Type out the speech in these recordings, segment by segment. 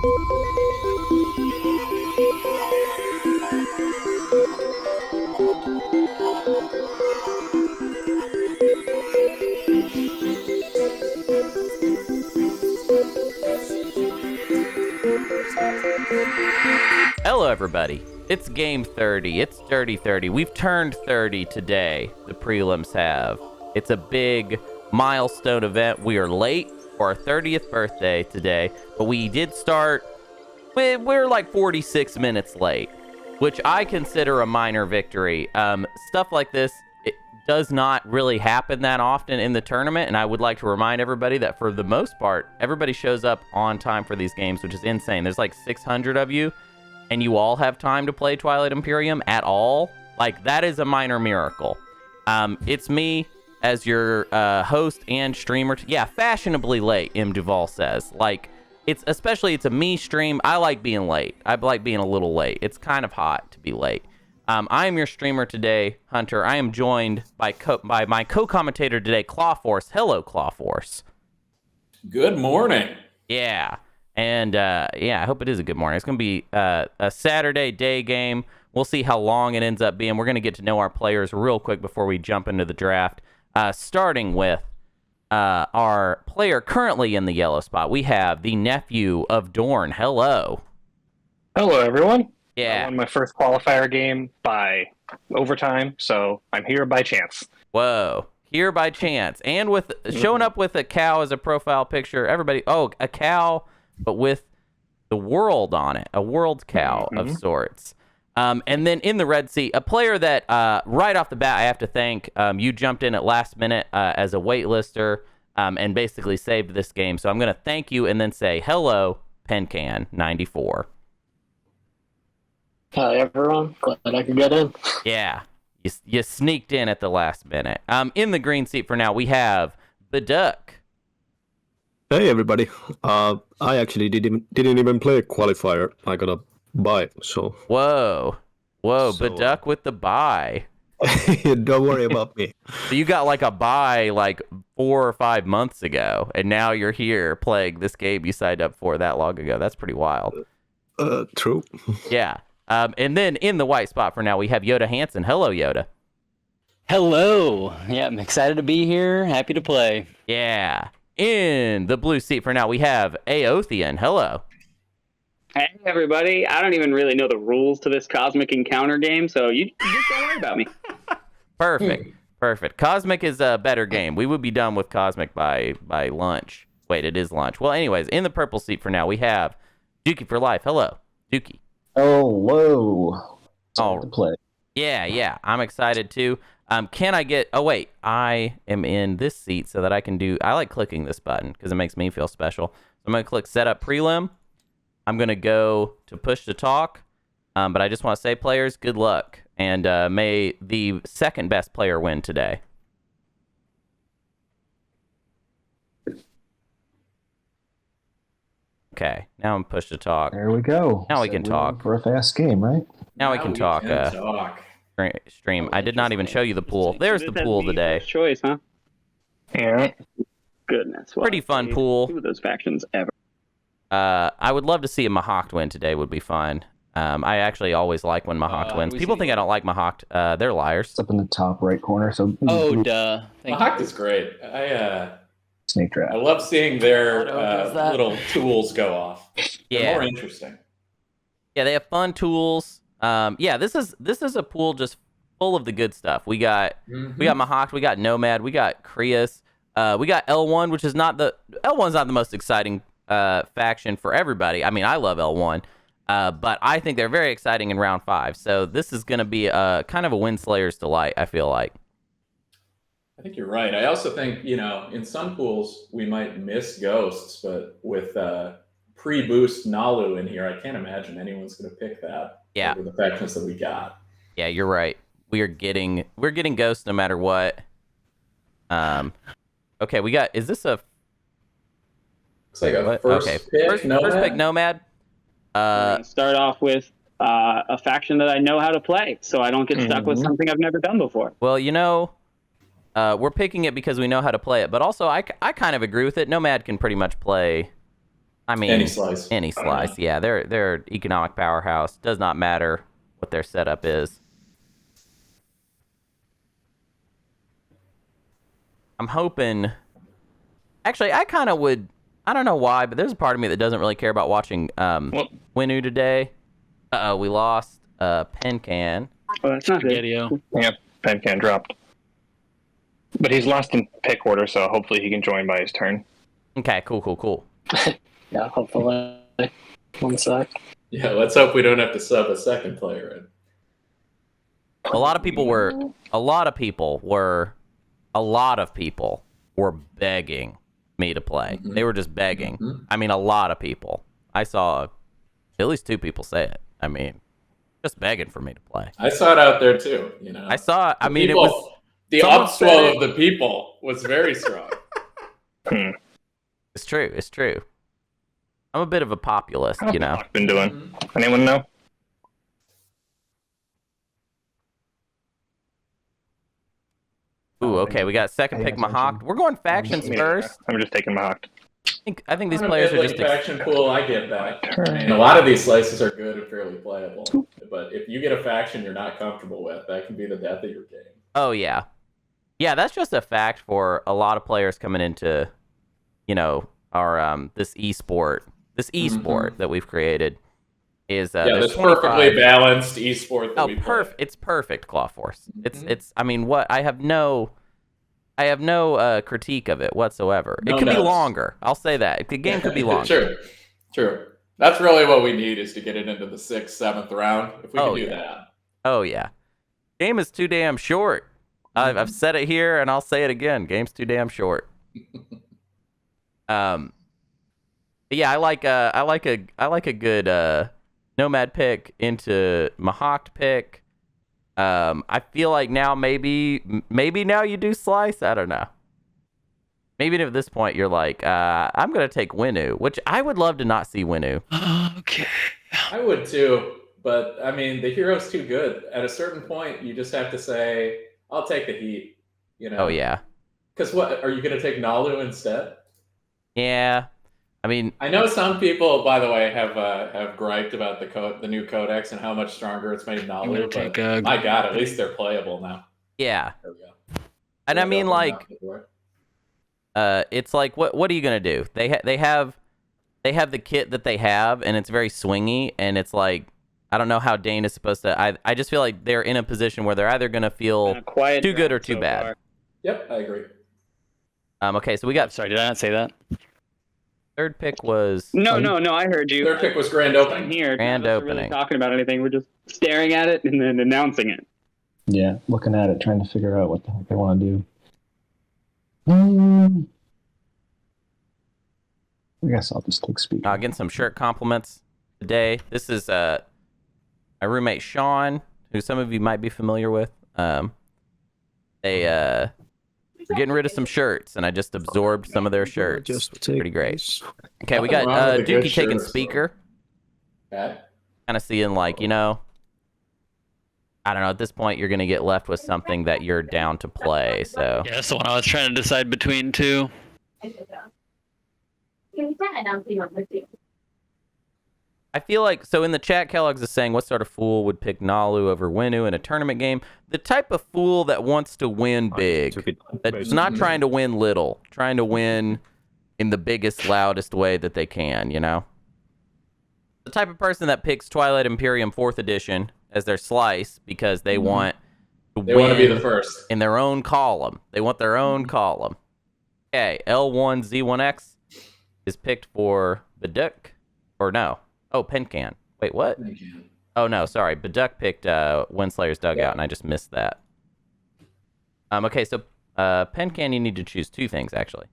Hello, everybody. It's Game 30. It's Dirty 30. We've turned 30 today. The prelims have. It's a big milestone event. We are late for our 30th birthday today, but we did start. We're like 46 minutes late, which I consider a minor victory. Stuff like this, it does not really happen that often in the tournament, and I would like to remind everybody that for the most part, everybody shows up on time for these games, which is insane. There's like 600 of you, and you all have time to play Twilight Imperium at all. Like, that is a minor miracle. It's me as your host and streamer. Fashionably late, M. Duval says. Like, it's a me stream. I like being late. I like being a little late. It's kind of hot to be late. I am your streamer today, Hunter. I am joined by my co-commentator today, Clawforce. Hello, Clawforce. Good morning. Yeah. And, I hope it is a good morning. It's going to be a Saturday day game. We'll see how long it ends up being. We're going to get to know our players real quick before we jump into the draft. Starting with our player currently in the yellow spot. We have the Nephew of Dorn. Hello. Hello, everyone. Yeah. I won my first qualifier game by overtime, so I'm here by chance. Whoa. Here by chance. And with showing up with a cow as a profile picture. Everybody, a cow, but with the world on it. A world cow of sorts. And then in the red seat, a player that right off the bat, I have to thank. You jumped in at last minute as a waitlister and basically saved this game. So I'm going to thank you and then say, hello, Pencan 94. Hi, everyone. Glad I could get in. Yeah, you sneaked in at the last minute. In the green seat for now, we have bduc. Hey, everybody. I actually didn't even play a qualifier. I got a bye, so... Whoa, bduc with the bye. Don't worry about me. So you got like a bye like 4 or 5 months ago, and now you're here playing this game you signed up for that long ago. That's pretty wild. True. Yeah. And then in the white spot for now, we have yodahansan. Hello, Yoda. Hello. Yeah, I'm excited to be here. Happy to play. Yeah. In the blue seat for now, we have Aothien. Hello. Hey, everybody. I don't even really know the rules to this Cosmic Encounter game, so you just don't worry about me. Perfect. Cosmic is a better game. We would be done with Cosmic by lunch. Wait, it is lunch. Well, anyways, in the purple seat for now, we have bduc for life. Hello, bduc. Hello. Oh, to play. Yeah. I'm excited too. Can I get... Oh, wait. I am in this seat so that I can do... I like clicking this button because it makes me feel special. So I'm going to click Set Up Prelim. I'm going to go to Push to Talk. But I just want to say, players, good luck. And may the second best player win today. Okay. Now I'm Push to Talk. There we go. Now we can talk. For a fast game, right? Now we can talk. Stream. I did not even show you the pool. There's the pool today. First choice, huh? Yeah. Goodness. Pretty fun pool. Two of those factions ever. I would love to see a Mahawked win today. Would be fun. I actually always like when Mahawked wins. People think I don't like Mahawked. They're liars. It's up in the top right corner. So. Oh, duh. Mahawked is great. Snake draft. I love seeing their little tools go off. Yeah. They're more interesting. Yeah, they have fun tools. This is a pool just full of the good stuff. We got Mahawked, we got Nomad, we got Krius, we got L1, which is L1's not the most exciting faction for everybody. I mean, I love L1, but I think they're very exciting in round 5. So this is going to be a kind of a Windslayer's delight, I feel like. I think you're right. I also think, in some pools we might miss ghosts, but with pre-boost Nalu in here, I can't imagine anyone's going to pick that. Yeah. Over the factions that we got. Yeah, you're right. We're getting ghosts no matter what. Okay, we got. Is this a? Looks like a first pick. First pick Nomad. Start off with a faction that I know how to play, so I don't get stuck with something I've never done before. Well, we're picking it because we know how to play it, but also I kind of agree with it. Nomad can pretty much play I mean, Any slice. Any slice. Yeah, they're economic powerhouse. Does not matter what their setup is. I'm hoping. Actually, I kind of would. I don't know why, but there's a part of me that doesn't really care about watching Winu today. We lost Pencan. Oh, that's not good. Spaghetti-O. Yep, Pencan dropped. But he's lost in pick order, so hopefully he can join by his turn. Okay, cool. Yeah, hopefully. One sec. Yeah, let's hope we don't have to sub a second player in. A lot of people were begging me to play. Mhm. They were just begging. Mhm. I mean, a lot of people. I saw at least 2 people say it. I mean, just begging for me to play. I saw it out there too. You know, I saw. I mean, people, it was the someone said upswell it. of the people was very strong. It's true. I'm a bit of a populist, How's you know. Mahawk been doing? Mhm. Anyone know? Ooh, okay, we got second pick Mahawk. We're going factions Me first. neither. I'm just taking Mahawk. I think these On a players are Midley just. faction pool. I get that. And a lot of these slices are good and fairly playable. But if you get a faction you're not comfortable with, that can be the death of your game. Oh yeah, that's just a fact for a lot of players coming into, you know, our this esport that we've created is Yeah, there's this perfectly 25. balanced esport that Oh, we play. it's perfect, Clawforce. Mhm. It's. I mean, what I have no critique of it whatsoever. No It could be notes. longer. I'll say that the game could be longer. True. That's really what we need is to get it into the 6th, 7th round. If we Oh, can do yeah. that. Oh yeah, game is too damn short. I've said it here and I'll say it again. Game's too damn short. But yeah, I like a good nomad pick into Mahawk pick. I feel like now maybe now you do slice. I don't know. Maybe at this point you're like, I'm gonna take Winu, which I would love to not see Winu. Okay. I would too, but I mean the hero's too good. At a certain point, you just have to say, "I'll take the heat." You know? Oh yeah, Because what are you going to take Nalu instead? yeah. I mean, I know some people, by the way, have griped about the new codex and how much stronger it's made I'm Nalu. gonna But take my God, at least they're playable now. yeah. There we go. And I mean, Open like, up the door. it's like, what are you gonna do? They have the kit that they have, and it's very swingy, and it's like, I don't know how Dane is supposed to. I just feel like they're in a position where they're either gonna feel Quiet too good or draft too so bad. far. Yep, I agree. Okay, so we got Sorry, did I not say that? third pick was No, I heard you. Third pick was grand I'm opening. here. Grand None of us are opening. really talking about anything. We're just staring at it and then announcing it. Yeah, looking at it, trying to figure out what the heck they want to do. I guess I'll just take speed. getting some shirt compliments today. This is my roommate Sean, who some of you might be familiar with. They were getting rid of some shirts, and I just absorbed some of their shirts. Pretty great. Okay, we got Nothing wrong with a good Dookie taking shirt, so- speaker. Okay. Kind of seeing like, you know, I don't know. At this point, you're gonna get left with something that you're down to play. So Yeah, that's the one I was trying to decide between two. I feel like, so in the chat, Kellogg's is saying, what sort of fool would pick Nalu over Winu in a tournament game? The type of fool that wants to win big, that's not trying to win little, trying to win in the biggest, loudest way that they can, you know? The type of person that picks Twilight Imperium 4th edition as their slice because they want to They win want to be the first. in their own column. They want their own column. Okay, L1Z1X is picked for bduc, or no. Oh, Pencan. Wait, what? Oh, no, sorry. bduc picked Windslayer's Dugout, and I just missed that. Okay, so Pencan, you need to choose 2 things, actually.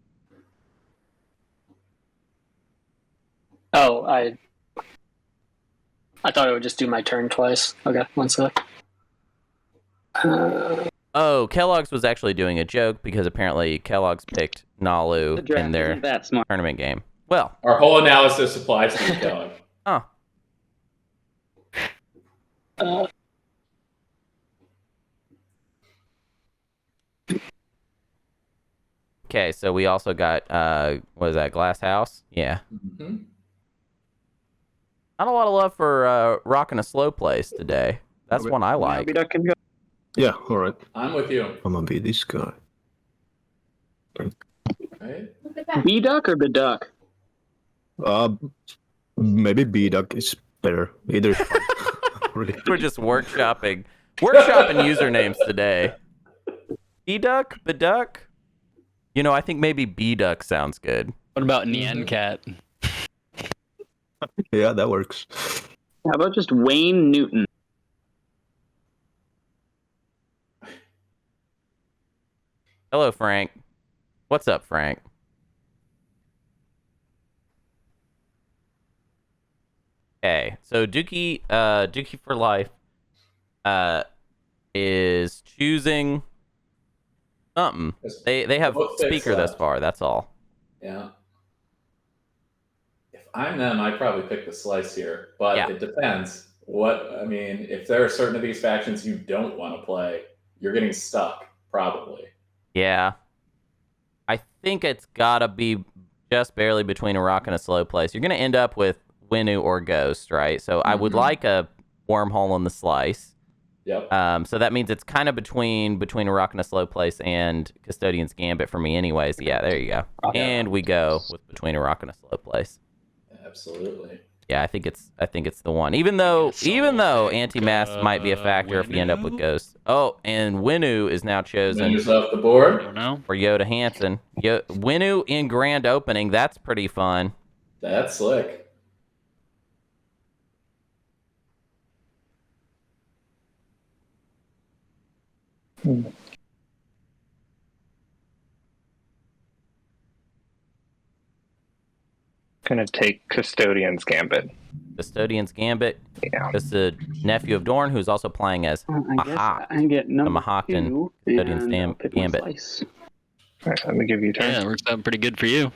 Oh, I thought it would just do my turn twice. Okay, one sec. Oh, Kellogg's was actually doing a joke because apparently Kellogg's picked The Nalu draft in their isn't that smart. tournament game. Well, Our whole analysis applies to you, Kelly. huh. Okay, so we also got, what is that, Glass House? Yeah. Mhm. Not a lot of love for rocking a slow place today. That's one I like. bduc can go. Yeah, all right. I'm with you. I'm gonna be this guy. Right? bduc or bduc? Maybe bduc is better. Either. Is fine. Really. We're just workshopping usernames today. bduc. You know, I think maybe bduc sounds good. What about Nyan Cat? Yeah, that works. How about just Wayne Newton? Hello, Frank. What's up, Frank? Okay, so Dookie for life is choosing something. They have Both speaker picks thus left. far, that's all. Yeah. If I'm them, I'd probably pick the slice here, but Yeah. it depends. If there are certain of these factions you don't want to play, you're getting stuck, probably. Yeah. I think it's gotta be just barely between a rock and a slow place. You're gonna end up with Winu or Ghost, right? So I would like a wormhole in the slice. Yep. So that means it's kind of between a rock and a slow place and Custodian's Gambit for me anyways. Yeah, there you go. And we go with between a rock and a slow place. Absolutely. Yeah, I think it's the one. Even though anti-mass might be a factor if you end up with Ghost. Oh, and Winu is now chosen Winu's off the board. I don't know. for yodahansan. Winu in grand opening, that's pretty fun. That's slick. Gonna take Custodian's Gambit. Custodian's Gambit. Yeah. This is a nephew of Dorn, who's also playing as I guess Mahak. I can get number Mahak and 2 Custodian's and I'll pick my Gambit. slice. All right, let me give you a turn. Yeah, it works out pretty good for you.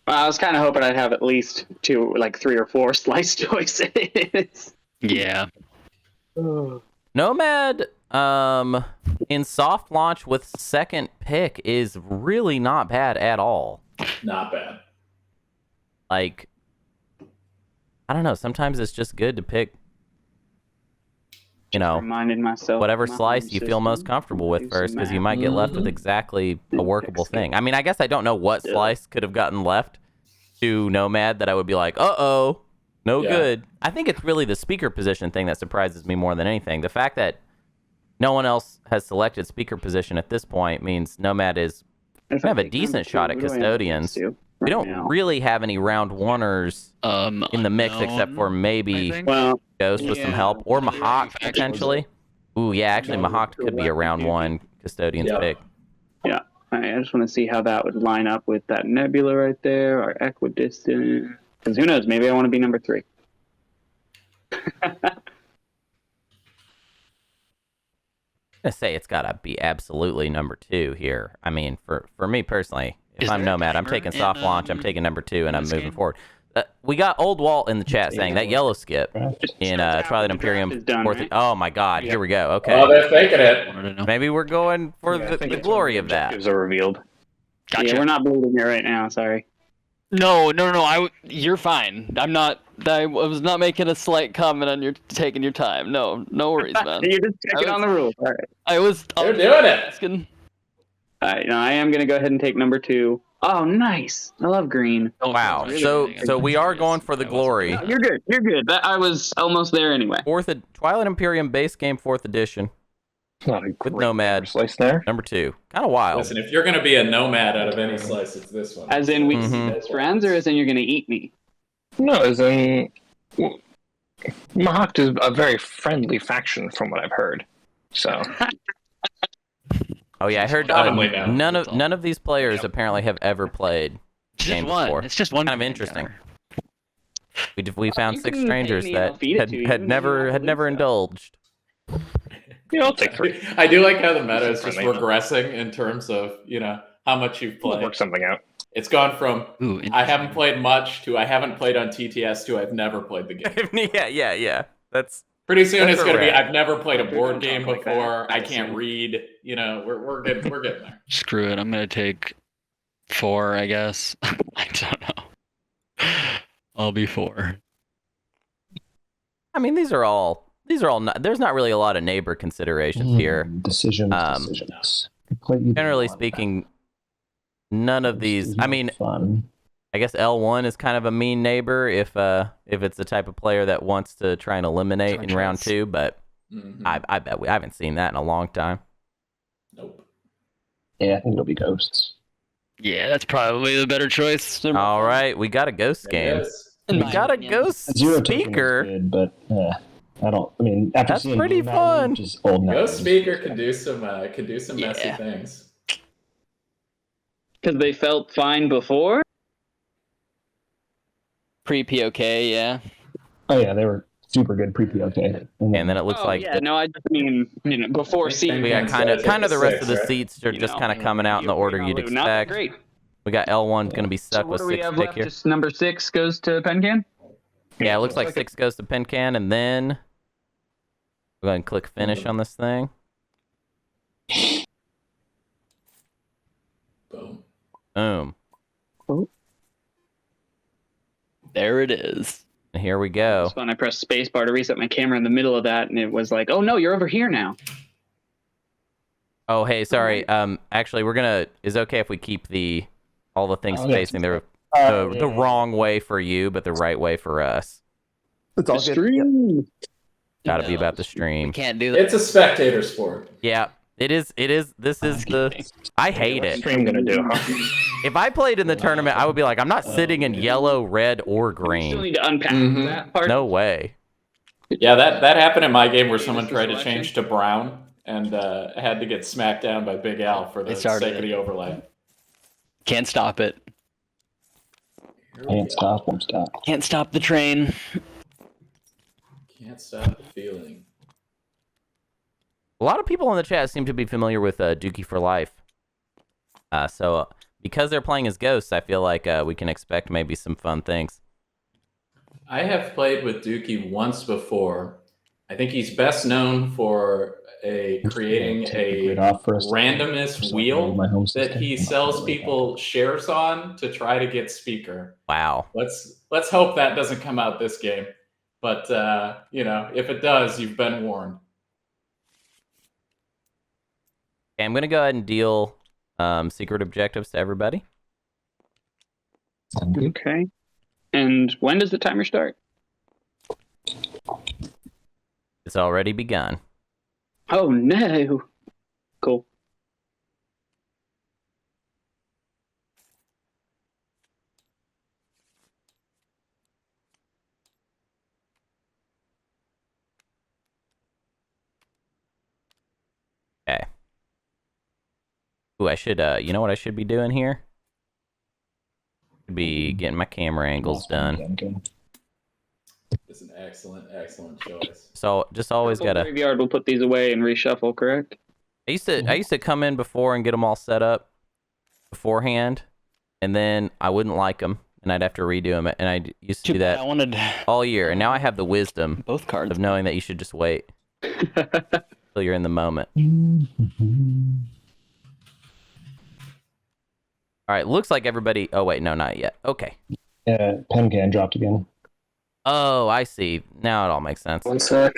I was kind of hoping I'd have at least 2, like 3 or 4 slice choices. Yeah. Nomad in soft launch with second pick is really not bad at all. Not bad. Like, I don't know, sometimes it's just good to pick, Reminded myself whatever of my slice home you feel most system. comfortable with Do first, some because you math. might get left with exactly a workable thing. I mean, I guess I don't know what slice could have gotten left to Nomad that I would be like, no Yeah. good. I think it's really the speaker position thing that surprises me more than anything. The fact that no one else has selected speaker position at this point means Nomad is If we have I a pick decent number 2, shot at what do I have Custodians. to do We right don't now? really have any round oneers in the mix except for Unknown, maybe I think. Well, Ghost with some yeah. help or Mahak Factions. potentially. Ooh, yeah, actually Mahak could be a round one Custodians Yeah. pick. I just want to see how that would line up with that nebula right there, or equidistant. Because who knows? Maybe I want to be number 3. I'm gonna say it's gotta be absolutely number 2 here. I mean, for me personally, if Is I'm there a Nomad, I'm timer taking in, soft launch, I'm taking number 2, and I'm this moving game? forward. We got Old Walt in the chat saying that yellow skip in Twilight Imperium. Is done, right? Oh my God, here we go. Okay, Oh, they're faking it. Wanted to know. maybe we're going for Yeah, I think the it's glory when of the that. objectives are revealed. Gotcha. Yeah, we're not bleeding here right now. Sorry. No. You're fine. I'm not. I was not making a slight comment on your taking your time. No worries, man. You're just checking was- on the rules. All right. I was. They're doing it. Asking. All right. Now I am gonna go ahead and take number 2. Oh, nice. I love green. Wow. Really So kidding. so I'm we are serious. going for the I wasn't glory. gonna- You're good. You're good. I was almost there anyway. Twilight Imperium base game 4th edition Not a with great Nomad slice there. number 2. Kind of wild. Listen, if you're going to be a nomad out of any slice, it's this one. As in we Mhm. best friends, or as in you're gonna eat me? No, as in Mahak is a very friendly faction from what I've heard. So Oh yeah, I heard Commonly known. none of these players apparently have ever played It's game just one. before. It's just one. Kind of interesting. We found You 6 can strangers pay me, I'll that feed it to you. had You never don't lose that. indulged. yeah, I'll take 3. I do like how the meta is just Friendly. regressing in terms of, how much you've We'll played. work something out. It's gone from Ooh, I haven't played much to I haven't played on TTS to I've never played the game. yeah. That's Pretty soon That's it's going to be correct. I've never played a Don't board talk game like that. before. I That's can't soon. read. We're getting there. Screw it. I'm gonna take 4, I guess. I don't know. I'll be 4. I mean, these are all not, there's not really a lot of neighbor considerations here. Decisions. Completely Generally beyond speaking, none of that. these. It's I not mean, fun. I guess L1 is kind of a mean neighbor if it's the type of player that wants to try and eliminate in round 2. But I bet I haven't seen that in a long time. Nope. Yeah, I think it'll be ghosts. Yeah, that's probably the better choice. They're more All fun. right, we got a ghost game. Yes. In We my got a opinion. ghost Zero token is speaker. good, but I don't. I mean, after That's seeing pretty Blue fun. Mountain, just old Ghost Mountain, Speaker can do some messy Yeah. things. Because they felt fine before. Pre-POK, yeah. Oh yeah, they were super good pre-POK. And then it looks like yeah, no, I just mean, before I think seeing we got Pencan's kind gotta of take the rest of the 6, right? seats are You just know, kind of coming out in the order you'd Not expect. great. We got L1's going to be So stuck what with do we 6 have pick left? here. Just number 6 goes to Pencan? Yeah, it looks like Okay. 6 goes to Pencan, and then go ahead and click finish on this thing. Boom. Boom. There it is. And here we It go. was fun. I pressed spacebar to reset my camera in the middle of that, and it was like, oh no, you're over here now. Oh, hey, sorry. Actually, we're gonna. Is it okay if we keep all the things Oh, yeah. facing the Yeah. wrong way for you, but the right way for us? It's all The good. stream. Gotta be No, about the We stream. can't do that. It's a spectator sport. Yeah, it is. This is the. I hate What's it. stream gonna do? Huh? If I played in the tournament, I would be like, I'm not sitting in yellow, red, or We still green. need to unpack Mhm. that part. No way. Yeah, that happened in my game where Hey, someone this is tried to selection. change to brown and had to get smacked down by Big Al for the They started sake of it. the overlay. Can't stop it. Here we Can't go. stop, won't stop. Can't stop the train. Can't stop the feeling. A lot of people in the chat seem to be familiar with Dookie for Life. So because they're playing as ghosts, I feel like we can expect maybe some fun things. I have played with Dookie once before. I think he's best known for creating Take the a grid off for a second, randomness so I can wheel load my home that system. he I'm not sells gonna wait people shares on to try to get speaker. Wow. Let's hope that doesn't come out this game. But if it does, you've been warned. Okay, I'm gonna go ahead and deal secret objectives to everybody. Sound good? Okay. And when does the timer start? It's already begun. Oh no. Cool. Okay. Ooh, I should you know what I should be doing here? Should be getting my camera angles done. Okay. It's an excellent choice. So just always Purple gotta. Graveyard will put these away and reshuffle, correct? I used to come in before and get them all set up beforehand, and then I wouldn't like them, and I'd have to redo them, and I used to Too do bad. that I wanted all year, and now I have the wisdom both cards. of knowing that you should just wait till you're in the moment. All right, looks like everybody. Oh wait, no, not yet. Okay. Pencan dropped again. Oh, I see. Now it all makes sense. 1 sec.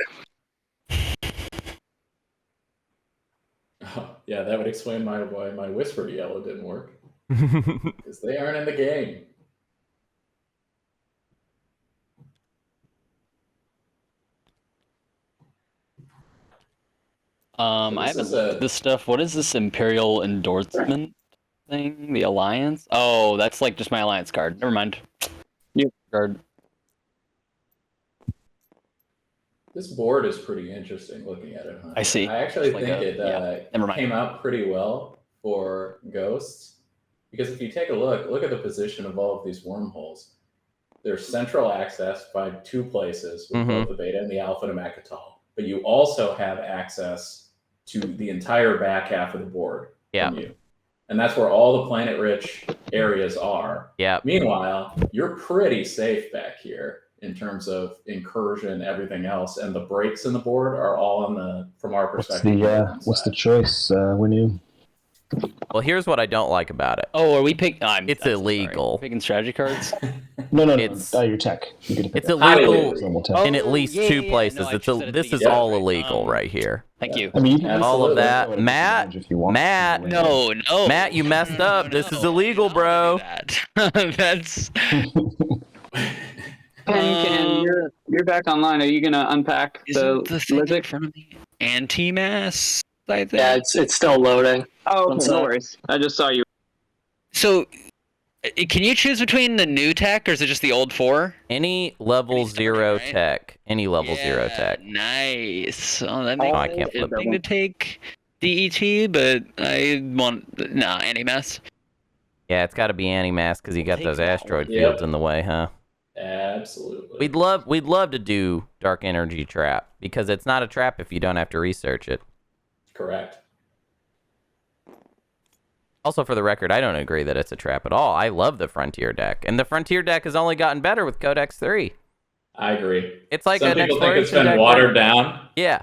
Oh, yeah, that would explain why my whisper yellow didn't work. Because they aren't in the game. I this haven't is looked at this stuff. What is this Imperial endorsement thing? The Alliance? Oh, that's like just my Alliance card. Never mind. Yep. Card. This board is pretty interesting looking at it. Huh? I see. I actually It's like think never mind. came out pretty well for Ghosts. Because if you take a look at the position of all of these wormholes. There's central access by two places with both the beta and the alpha to Makatal. But you also have access to the entire back half of the board from you. And that's where all the planet-rich areas are. Yeah. Meanwhile, you're pretty safe back here in terms of incursion, everything else, and the breaks in the board are all on the, from our perspective. What's the choice, Winu? Well, here's what I don't like about it. Oh, are we picking? It's illegal. Picking strategy cards. No, It's- your tech. You get to pick It's up Highly illegal illegal. tech. in at least yeah, two yeah, yeah. places. No, I just said at the This is beginning. all Right. illegal right here. Thank you. I mean, you can All of Absolutely. that, throw it at Matt. disadvantage if you want. Matt. No. Matt, you messed up. This is illegal, bro. That's. Pencan, you're back online. Are you gonna unpack Isn't the thing in Lizic? front of me anti-mass? I think. Yeah, it's still loading. Oh, One okay, sec. no worries. I just saw you. So, can you choose between the new tech, or is it just the old 4? Any level Any starting, 0 right? tech. Any level 0 tech. Nice. Oh, that makes I can't it flip thing to take DET, but I want anti-mass. Yeah, it's got to be anti-mass because you got Take those that asteroid one. fields Yep. in the way, huh? Absolutely. We'd love to do dark energy trap because it's not a trap if you don't have to research it. Correct. Also, for the record, I don't agree that it's a trap at all. I love the Frontier deck, and the Frontier deck has only gotten better with Codex 3. I agree. It's like Some an people think it's exploration been deck. watered down. Yeah,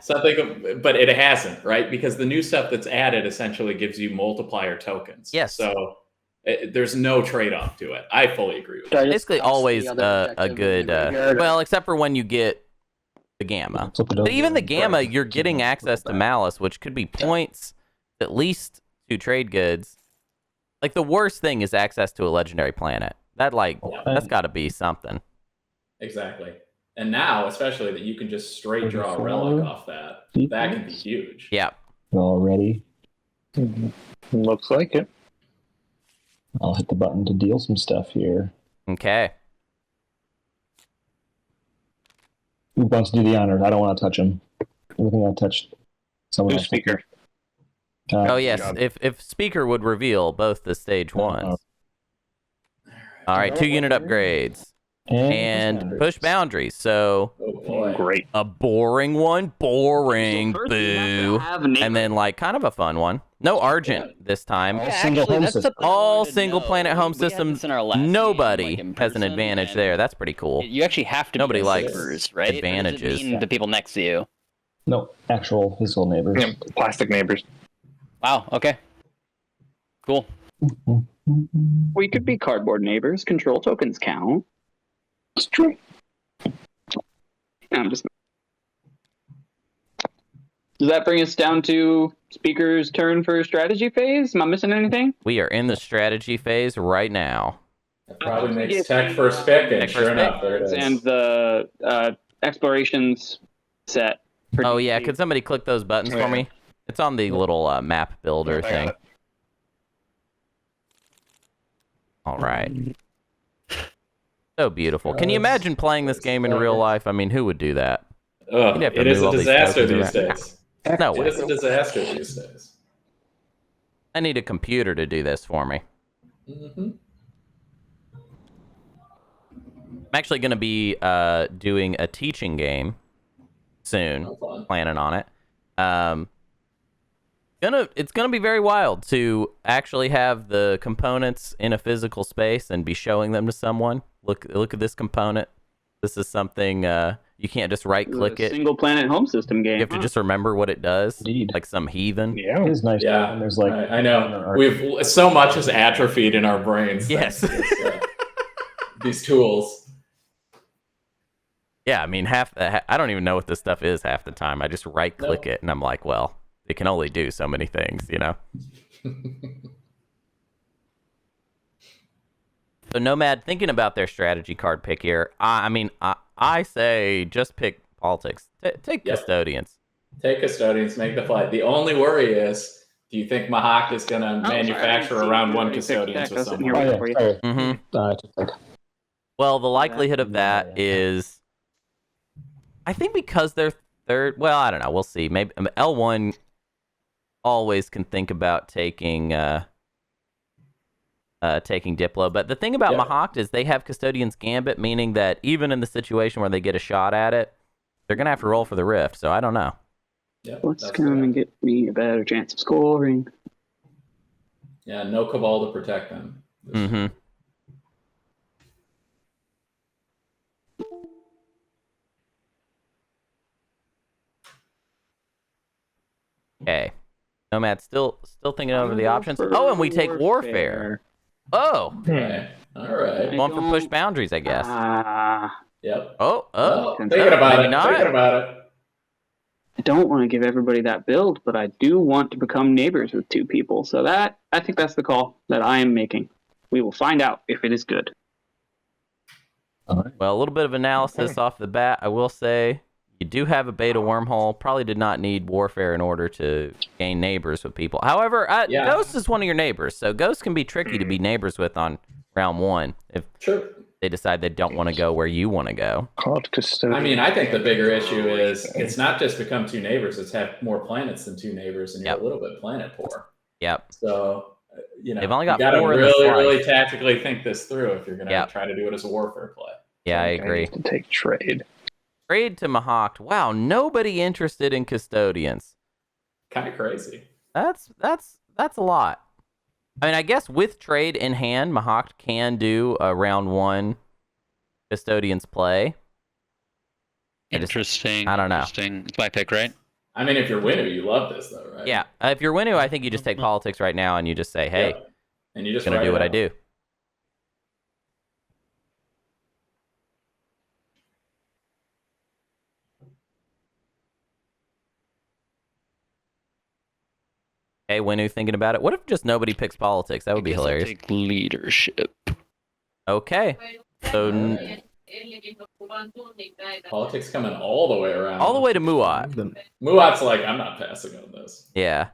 But it hasn't, right? Because the new stuff that's added essentially gives you multiplier tokens. Yes. So there's no trade-off to it. I fully agree with Did I that. just basically toss the always other a objective good. in the graveyard? Well, except for when you get the Gamma. Flip it But over even the and Gamma, grab it. you're getting access to Malice, which could be points, at least to trade goods. Like, the worst thing is access to a legendary planet. That's got to be something. Exactly. And now, especially that you can just straight draw a relic off that, that can be huge. Yeah. All ready? Looks like it. I'll hit the button to deal some stuff here. Okay. Who wants to do the honors? I don't want to touch him. Everything I touched, someone Who's else. speaker? Oh, yes. If Speaker would reveal both the stage ones. All right, 2-unit upgrades. And push boundaries. So, Oh boy. Great. a boring one. Boring. So first we have to Boo. have neighbors. And then, kind of a fun one. No Argent this time. All single home system. All single planet home systems. Nobody has an advantage there. That's pretty cool. You actually have to. Nobody be likes neighbors, right? Or does it advantages. mean the people next to you. No, actual physical neighbors. Yeah, plastic neighbors. Wow. Okay. Cool. We could be cardboard neighbors. Control tokens count. It's true. I'm just. Does that bring us down to Speaker's turn for strategy phase? Am I missing anything? We are in the strategy phase right now. That probably We makes get tech the, first pick, and Tech sure first enough, there it is. And the explorations set. for Oh, yeah. DT. Could somebody click those buttons for me? It's on the little map builder I got thing. it. All right. So beautiful. Can you imagine playing this game in real life? I mean, who would do that? Ugh, You'd have to it is move a all these disaster tokens these around. days. No It way. is a disaster these days. I need a computer to do this for me. Mm-hmm. I'm actually going to be doing a teaching game soon. No fun. Planning on it. It's gonna be very wild to actually have the components in a physical space and be showing them to someone. Look at this component. This is something you can't just right click it. Single planet home system game. You have to huh? just remember what it does. Indeed. Like some heathen. Yeah. It is nice. Yeah, And there's like I know. We've so much is atrophied in our brains. Yes. thanks to this, these tools. Yeah, I mean I don't even know what this stuff is half the time. I just right click it and I'm like, well, it can only do so many things, you know. So Nomad, thinking about their strategy card pick here, I say just pick politics. Take Yep. custodians. Take custodians, make the flight. The only worry is, do you think Mahak is going to manufacture sorry, I around didn't one see you custodians pick with tech. I was sitting here someone? Oh waiting yeah, for you. sorry. Mm-hmm. Just like Well, the likelihood of that is, I think because they're third. Well, I don't know. We'll see. Maybe L1 always can think about taking Diplo. But the thing about Yeah. Mahakt is they have Custodian's Gambit, meaning that even in the situation where they get a shot at it, they're gonna have to roll for the rift. So I don't know. Yep, Let's that's come correct. and get me a better chance of scoring. Yeah, no Cabal to protect them. Mm-hmm. Okay. Nomad still thinking over the I'll go options. for Oh, and we take warfare. Oh, Okay. All right. one for push boundaries, I guess. Yep. Oh, Well, Thinking thinking about maybe it. not. Thinking about it. I don't want to give everybody that build, but I do want to become neighbors with 2 people. So I think that's the call that I am making. We will find out if it is good. Well, a little bit of analysis off the bat. I will say you do have a beta wormhole. Probably did not need warfare in order to gain neighbors with people. However, Yeah. Ghost is one of your neighbors, so Ghost can be tricky to be neighbors with on round 1 if Sure. they decide they don't want to go where you want to go. Called custodian. I mean, I think the bigger issue is it's not just become 2 neighbors; it's have more planets than 2 neighbors, and you're Yep. a little bit planet poor. Yep. So, They've only got you got to 4 in the really, slice. really tactically think this through if you're going to Yep. try to do it as a warfare play. Yeah, I think agree. need to take trade. Trade to Mahawk. Wow, nobody interested in custodians. Kind of crazy. That's a lot. I mean, I guess with trade in hand, Mahawk can do a round 1 custodians play. Interesting. I don't know. Interesting. It's my pick, right? I mean, if you're winner, you love this, though, right? Yeah, if you're Winu, I think you just take politics right now and you just say, "Hey, Yeah. And you just I'm gonna write do it what I out. do." Hey, Winu, thinking about it. What if just nobody picks politics? That would be I guess I'll hilarious. take leadership. Okay, so Politics coming all the way around. all the way to Muat. Then Muat's like, I'm not passing on this. Yeah.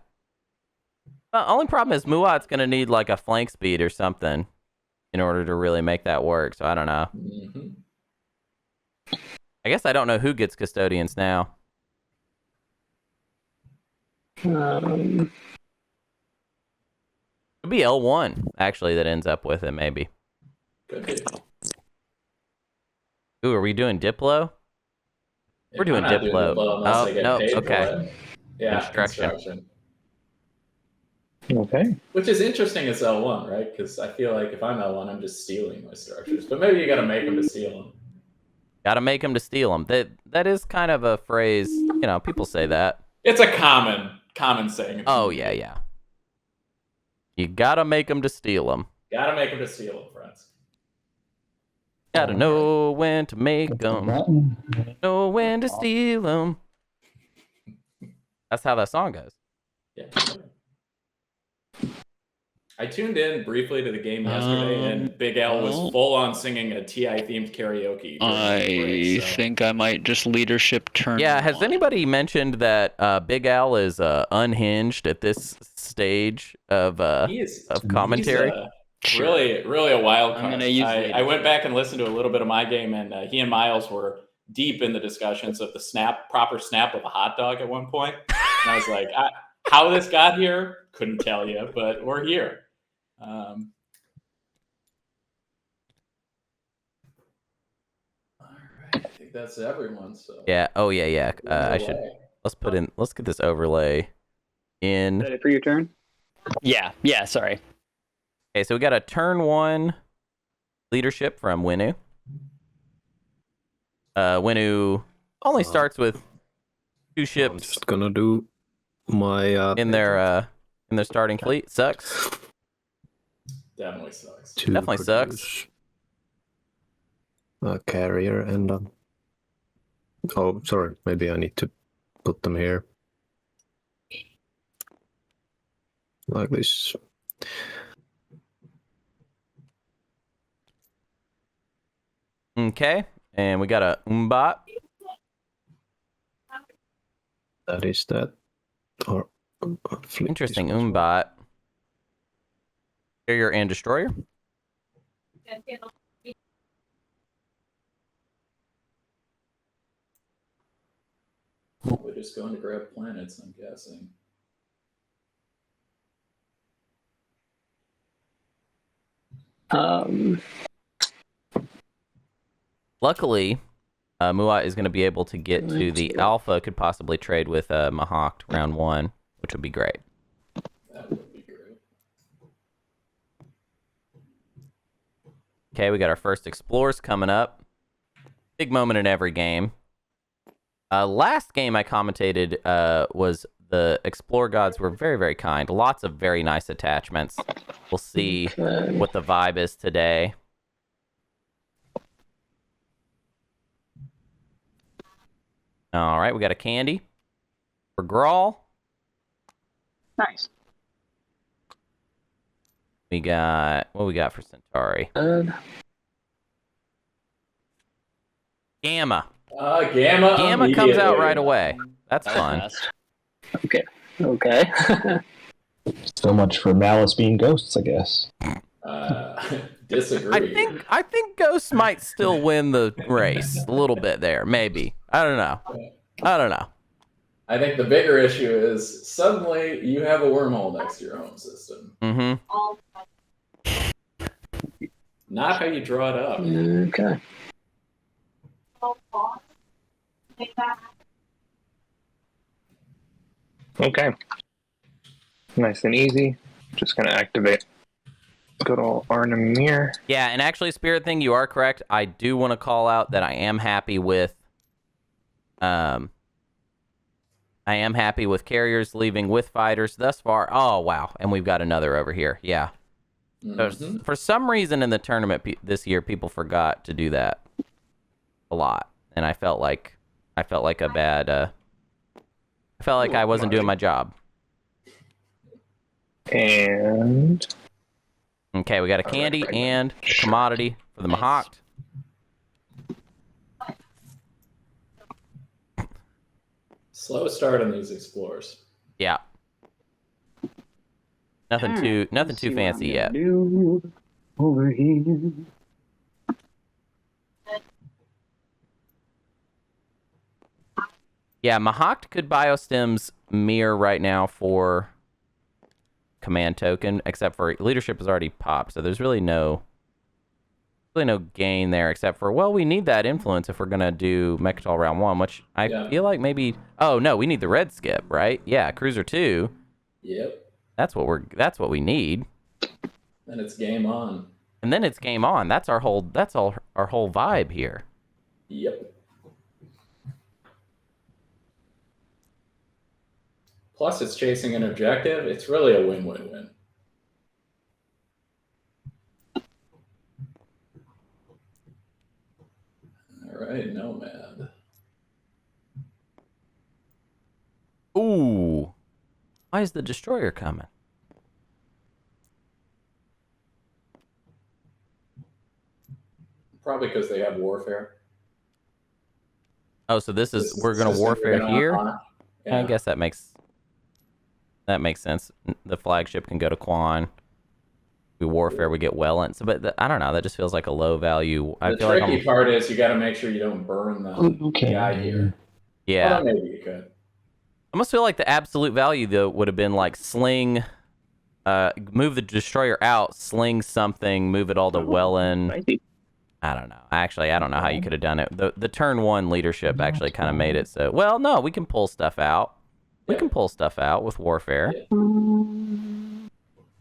Well, only problem is Muat's gonna need like a flank speed or something in order to really make that work. So I don't know. Mm-hmm. I guess I don't know who gets custodians now. It'd be L1 actually that ends up with it, maybe. Could be. Ooh, are we doing Diplo? We're doing I'm not Diplo. unless Oh, I get no, paid okay. for it. Yeah, Construction. construction. Okay. Which is interesting as L1, right? Because I feel like if I'm L1, I'm just stealing my structures. But maybe you got to make them to steal them. Gotta make them to steal them. That is kind of a phrase, you know, people say that. It's a common saying. Oh, yeah. You gotta make them to steal them. Gotta make them to steal them, friends. Gotta know when to make Click the them. button. Know when to steal them. That's how that song goes. Yeah. I tuned in briefly to the game yesterday, and Big Al was well, full on singing a TI themed karaoke. during the break, so- think I might just leadership turn. Yeah, has 1. anybody mentioned that Big Al is unhinged at this stage of He is commentary? He's really a wild card. I'm gonna use I went back and listened to a little bit of my game, and he and Miles were deep in the discussions of the proper snap of a hot dog at one point. And I was like, how this got here, couldn't tell you, but we're here. All right, I think that's everyone. So Yeah. Oh yeah. Let's get this overlay in. Ready for your turn? Yeah. Sorry. Okay, so we got a turn 1 leadership from Winu. Winu only starts with 2 I'm ships just gonna do my in their starting fleet. Sucks. definitely sucks. to definitely sucks. produce a carrier and oh, sorry, maybe I need to put them here like this. Okay, and we got a Umbat. That is that. Or flip Interesting this one. Umbat. Carrier and destroyer. We're just going to grab planets, I'm guessing. Luckily, Muat is going to be able to get to the Alpha. Could possibly trade with Mahawk round 1, which would be great. That would be great. Okay, we got our first Explorers coming up. Big moment in every game. Last game I commentated was the Explore Gods were very, very kind. Lots of very nice attachments. We'll see Okay. what the vibe is today. All right, we got a candy for Grawl. Nice. We got, what we got for Centauri? Gamma. Gamma. Gamma comes out immediately. right away. That's That was fun. fast. Okay. So much for Malice being ghosts, I guess. Disagree. I think Ghosts might still win the race a little bit there, maybe. I don't know. I think the bigger issue is suddenly you have a wormhole next to your home system. Mm-hmm. Not how you draw it up. Okay. Okay. Nice and easy. Just gonna activate good old Arnamir. Yeah, and actually, Spirit Thing, you are correct. I do want to call out that I am happy with carriers leaving with fighters thus far. Oh, wow. And we've got another over here. Yeah. Mhm. For some reason in the tournament this year, people forgot to do that a lot. And I felt like I wasn't doing my job. And Okay, we got a candy and a commodity for the Mahawked. Slow start on these explorers. Yeah. Nothing too fancy yet. Over here. Yeah, Mahawked could biostims Mirror right now for command token, except for leadership is already popped, so there's really no gain there, except for, well, we need that influence if we're gonna do Mechatol round 1, which I feel like maybe. Oh no, we need the red skip, right? Yeah, Cruiser 2. Yep. That's what we need. And it's game on. And then it's game on. That's our whole vibe here. Yep. Plus, it's chasing an objective. It's really a win-win-win. All right, Nomad. Ooh. Why is the Destroyer coming? Probably because they have warfare. Oh, so we're gonna system warfare you're gonna here? unlock. I Yeah. guess that makes sense. The flagship can go to Quan. We warfare, we get well in. So, but I don't know. That just feels like a low value. I The feel like tricky part is you got to make sure you don't burn the guy here. yeah. Well, maybe you could. I almost feel like the absolute value though would have been like sling, move the Destroyer out, sling something, move it all to Wellen. Spicy. I don't know. Actually, I don't know how you could have done it. The turn 1 leadership actually kind of made it so. Well, no, we can pull stuff out. We can pull stuff out with warfare. Yeah.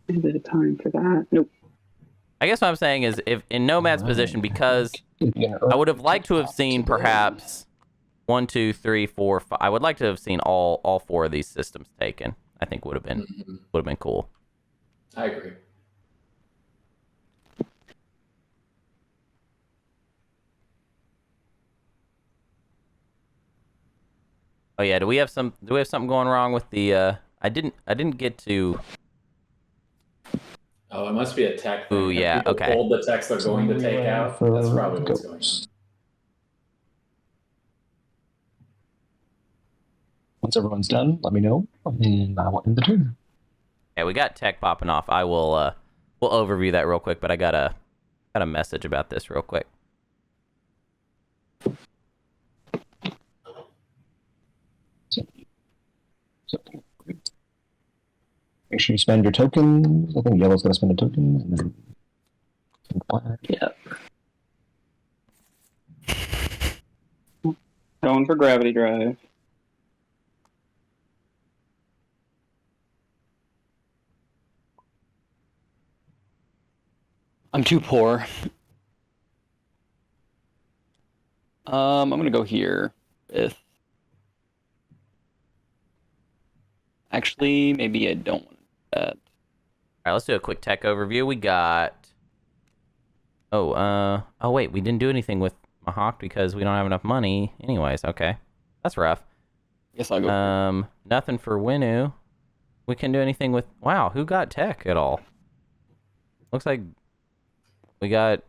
A bit of time for that. Nope. I guess what I'm saying is, if in Nomad's position, because I would have liked to have seen perhaps 1, 2, 3, 4, 5. I would like to have seen all 4 of these systems taken. I think would have been cool. I agree. Oh yeah, do we have something going wrong with the? I didn't get to. Oh, it must be a tech thing. Ooh, If yeah, people okay. Pulled the text they're going to take out. That's probably what's going on. Once everyone's done, let me know, and I will end the turn. Yeah, we got tech popping off. I will. We'll overview that real quick, but I got a message about this real quick. Make sure you spend your tokens. I think yellow's gonna spend a token, and then black. Yeah. Going for gravity drive. I'm too poor. I'm gonna go here with Actually, maybe I don't want that. All right, let's do a quick tech overview. We got. Oh wait, we didn't do anything with Mahawk because we don't have enough money. Anyways, okay, that's rough. Guess I'll go. Nothing for Winu. We can do anything with. Wow, who got tech at all? Looks like we got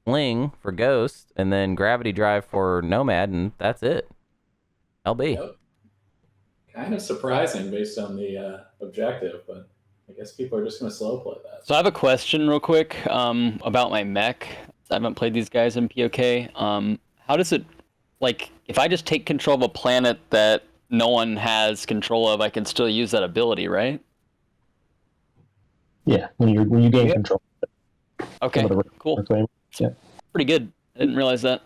Ling for Ghost, and then Gravity Drive for Nomad, and that's it. LB. Yep. Kind of surprising based on the objective, but I guess people are just going to slow play that. So I have a question real quick about my mech. I haven't played these guys in POK. How does it, like, if I just take control of a planet that no one has control of, I can still use that ability, right? Yeah, when you gain control. Okay, cool. Yeah. Pretty good. I didn't realize that.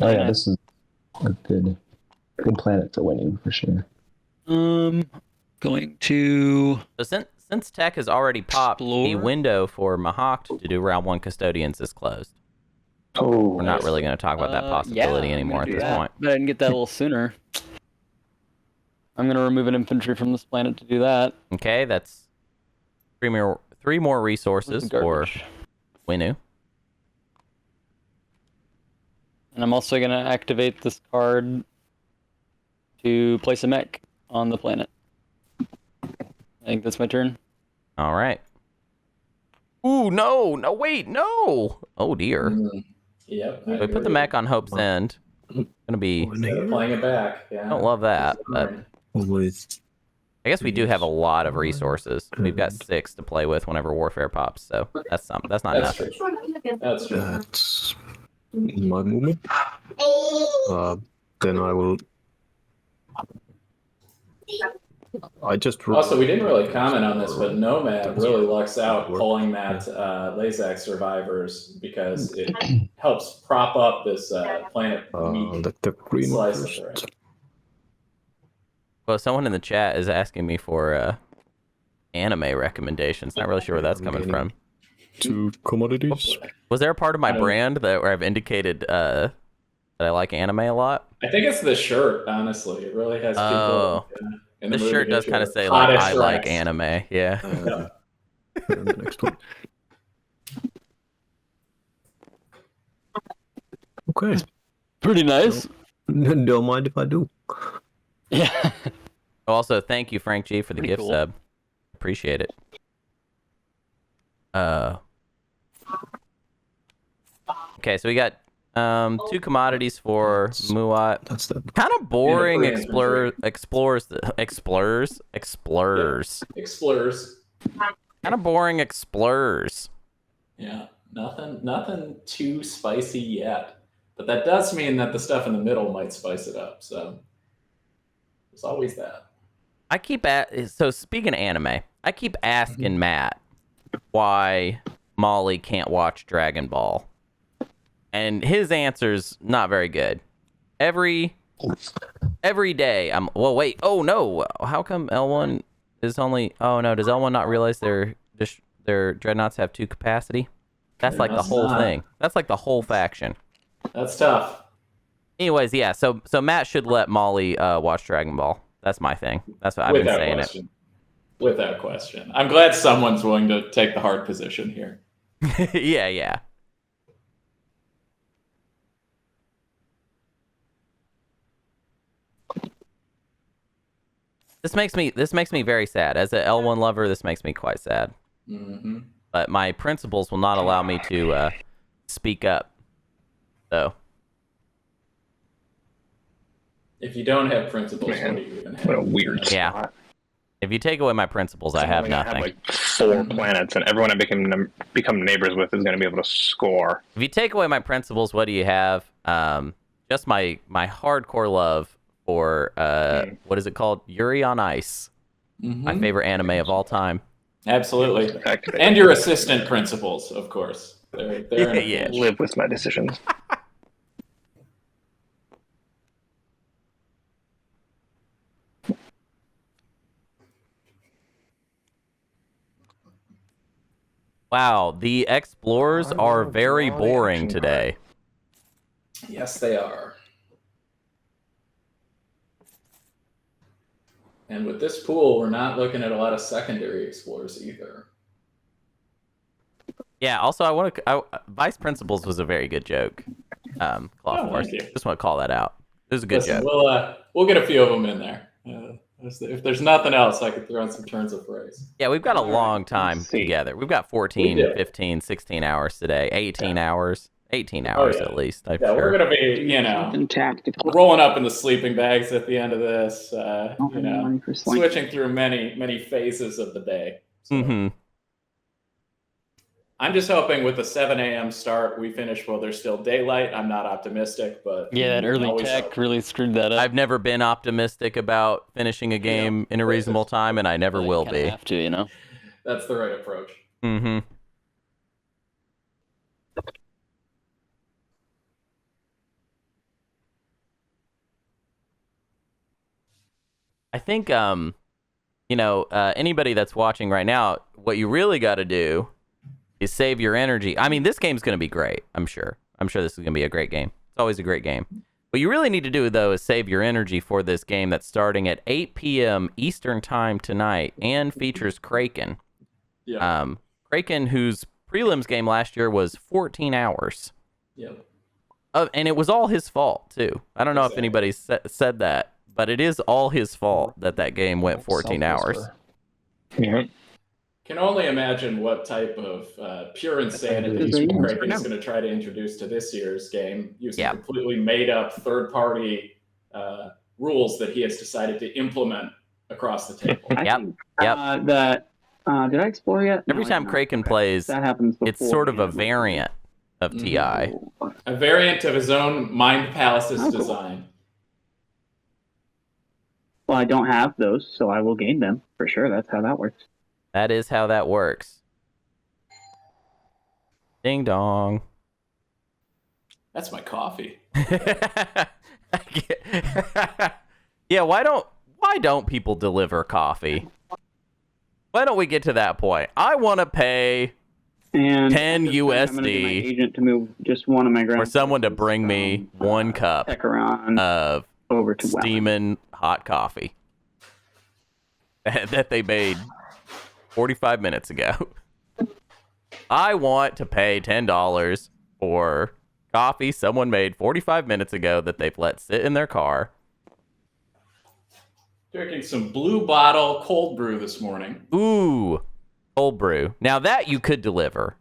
Oh yeah, this is a good planet for winning for sure. Going to. So since tech has already popped, Explore. the window for Mahawk to do round 1 custodians is closed. Oh, We're not really going to talk about that possibility yeah, anymore at this point. But I didn't get that a little sooner. I'm going to remove an infantry from this planet to do that. Okay, that's three more resources for Garbage. Winu. And I'm also going to activate this card to place a mech on the planet. I think that's my turn. All right. Ooh, no, wait, no. Oh dear. Yep. We put the mech on Hope's End. Gonna be. Instead of playing it back. Yeah. I don't love that, but Always. I guess we do have a lot of resources. We've got 6 to play with whenever Warfare pops, so that's not That's enough. true. That's true. That's my movement. Then I will. I just. Also, we didn't really comment on this, but Nomad really lucks out pulling that Lazak survivors because it helps prop up this planet meat Let the green slice first. of it. Well, someone in the chat is asking me for anime recommendations. Not really sure where that's coming from. 2 commodities. Was there a part of my brand where I've indicated that I like anime a lot? I think it's the shirt, honestly. It really has people. Oh. In the This movie shirt does get kind of you say like hottest I like Rex. anime. Yeah. And the next one. Okay. Pretty nice. Don't mind if I do. Yeah. Also, thank you, Frank G, for the Pretty gift cool. sub. Appreciate it. Okay, so we got 2 commodities for Muat. That's that. Kind of boring Yeah, free explorers. Explorers. Kind of boring explorers. Yeah. Nothing too spicy yet. But that does mean that the stuff in the middle might spice it up. So there's always that. So speaking of anime, I keep asking Matt why Molly can't watch Dragon Ball. And his answer's not very good. Every day wait. Oh no. How come L1 is only does L1 not realize their dreadnoughts have 2 capacity? That's like the That's whole not. thing. That's like the whole faction. That's tough. Anyways, yeah, so Matt should let Molly watch Dragon Ball. That's my thing. That's what I've been saying question. Without question. I'm glad someone's willing to take the hard position here. it. Yeah. This makes me very sad. As an L1 lover, this makes me quite sad. Mm-hmm. But my principles will not allow me to speak up. So If you don't have principles, what do you even have? What a weird Yeah. spot. if you take away my principles, I have Only gonna nothing. like 4 planets, and everyone I become neighbors with is going to be able to score. If you take away my principles, what do you have? Just my hardcore love for what is it called? Yuri on Ice. My favorite anime of all time. Absolutely. Activate. And your assistant principals, of course. They're in Yeah. the Live with my decisions. Wow, the explorers are very boring today. Yes, they are. And with this pool, we're not looking at a lot of secondary explorers either. Yeah. Also, Vice Principals was a very good joke. Clawforce. thank you. Just want to call that out. It was a good Listen, joke. we'll get a few of them in there. If there's nothing else, I could throw in some turns of phrase. Yeah, we've got a All right, long time let's see. together. We've got 14, We do. 15, 16 hours today. 18 hours. 18 Oh, hours yeah. at least. I'm Yeah, sure. we're gonna be, Something tactical. rolling up in the sleeping bags at the end of this. Don't have any money for Slink. Switching through many phases of the day. So Mm-hmm. I'm just hoping with the 7 a.m. start, we finish while there's still daylight. I'm not optimistic, but Yeah, that early always tech hope. really screwed that up. I've never been optimistic about finishing a game in a reasonable time, and I never You will kinda be. have to, you know. That's the right approach. Mm-hmm. I think, anybody that's watching right now, what you really got to do is save your energy. I mean, this game's going to be great, I'm sure. I'm sure this is going to be a great game. It's always a great game. What you really need to do, though, is save your energy for this game that's starting at 8 p.m. Eastern Time tonight and features Kraken. Yeah. Kraken, whose prelims game last year was 14 hours. Yep. And it was all his fault, too. I don't know if Exactly. anybody said that, but it is all his fault that game went 14 hours. Yeah. Can only imagine what type of pure insanity Esports. Kraken is going to try to introduce to this year's game, using Yeah. completely made up third-party rules that he has decided to implement across the table. I Yep, think yep. that did I explore yet? No, Every I time did not. Kraken Okay. plays, That happens before. it's sort of a the end variant of TI. A variant of his own Mind Palace's Oh, cool. design. Well, I don't have those, so I will gain them for sure. That's how that works. That is how that works. Ding dong. That's my coffee. Yeah, why don't people deliver coffee? Why don't we get to that point? I want to pay And 10 I'm gonna get my USD agent to move just one of my for someone to bring me one cup Techeron of over to Weapon. steaming hot coffee that they made 45 minutes ago. I want to pay $10 for coffee someone made 45 minutes ago that they've let sit in their car. Drinking some Blue Bottle cold brew this morning. Ooh, cold brew. Now that you could deliver.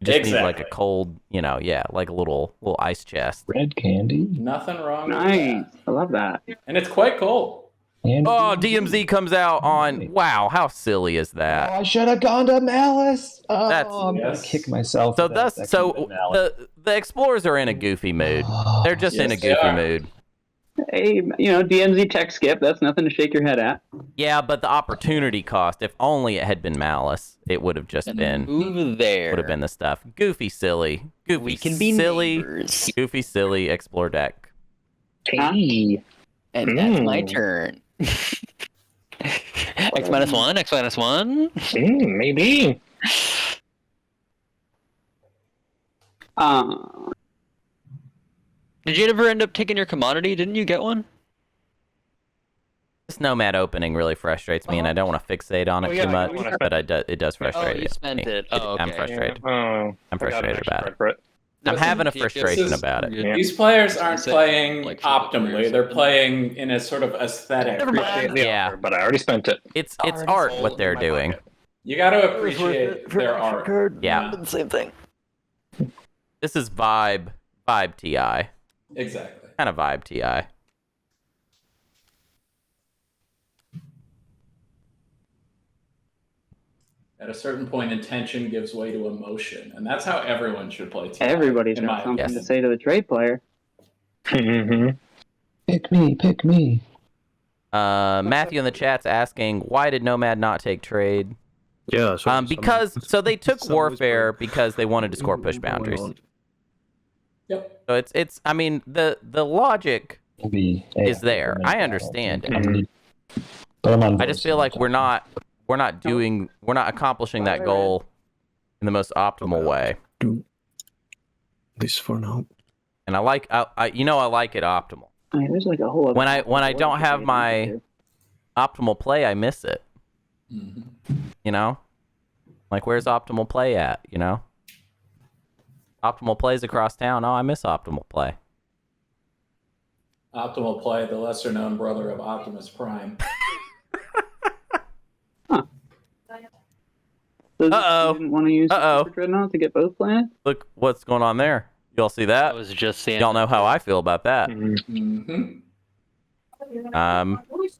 You just need like a Exactly. cold, like a little ice chest. Red candy. Nothing wrong with Nice. that. I love that. And it's quite cold. And Oh, DMZ comes out on. Wow, how silly is Oh, that? I should have gone to Malice. Oh, That's- I'm gonna Yes. kick myself. So for that. That could've been Malice. the explorers are in a goofy mood. Oh, They're just in a Yes, they goofy are. mood. Hey, DMZ tech skip. That's nothing to shake your head at. Yeah, but the opportunity cost. If only it had been Malice, it would have just been. Move there. Would have been the stuff. Goofy, silly. Goofy, We can be silly. neighbors. Goofy, silly. Explore deck. Hey. And that's my Mm. turn. X minus one, X minus one. Maybe. Did you ever end up taking your commodity? Didn't you get one? This Nomad opening really frustrates me, and I don't want to fixate on it Oh, yeah, too I much, don't wanna but it does frustrate you spent me. it. Oh, I'm okay. frustrated. Oh, I'm I got an frustrated extra about it. for it. I'm having a This is- frustration about it. Yeah. These players aren't Say, playing like, flip it through or optimally. They're something. playing in a sort of aesthetic. Never mind. Appreciate the Yeah. offer, but I already spent it. It's Darn art soul what in they're my doing. pocket. You got to appreciate their art. Yeah. The same thing. This is vibe TI. Exactly. Kind of vibe TI. At a certain point, intention gives way to emotion, and that's how everyone should play TI. Everybody's in my got something Yes. to say to the trade player. Mm-hmm. Pick me, pick me. Matthew in the chat's asking, why did Nomad not take trade? Yeah. So Because they took some always warfare play- because they wanted to score push boundaries. Yep. So it's I mean the logic Maybe is there. I understand it. But I'm on. I just feel like we're not accomplishing that goal in the most optimal way. Do this for now. And I like it optimal. I mean, there's like a whole other When I don't have my optimal play, I miss it. Mhm. You know? Like, where's optimal play at, you know? Optimal plays across town. Oh, I miss optimal play. Optimal play, the lesser known brother of Optimus Prime. So Uh-oh. you didn't want to use the Uh-oh. Super Dreadnought to get both planets? Look what's going on there. Y'all see I that? was just saying. Y'all know how I feel about that. Mm-hmm.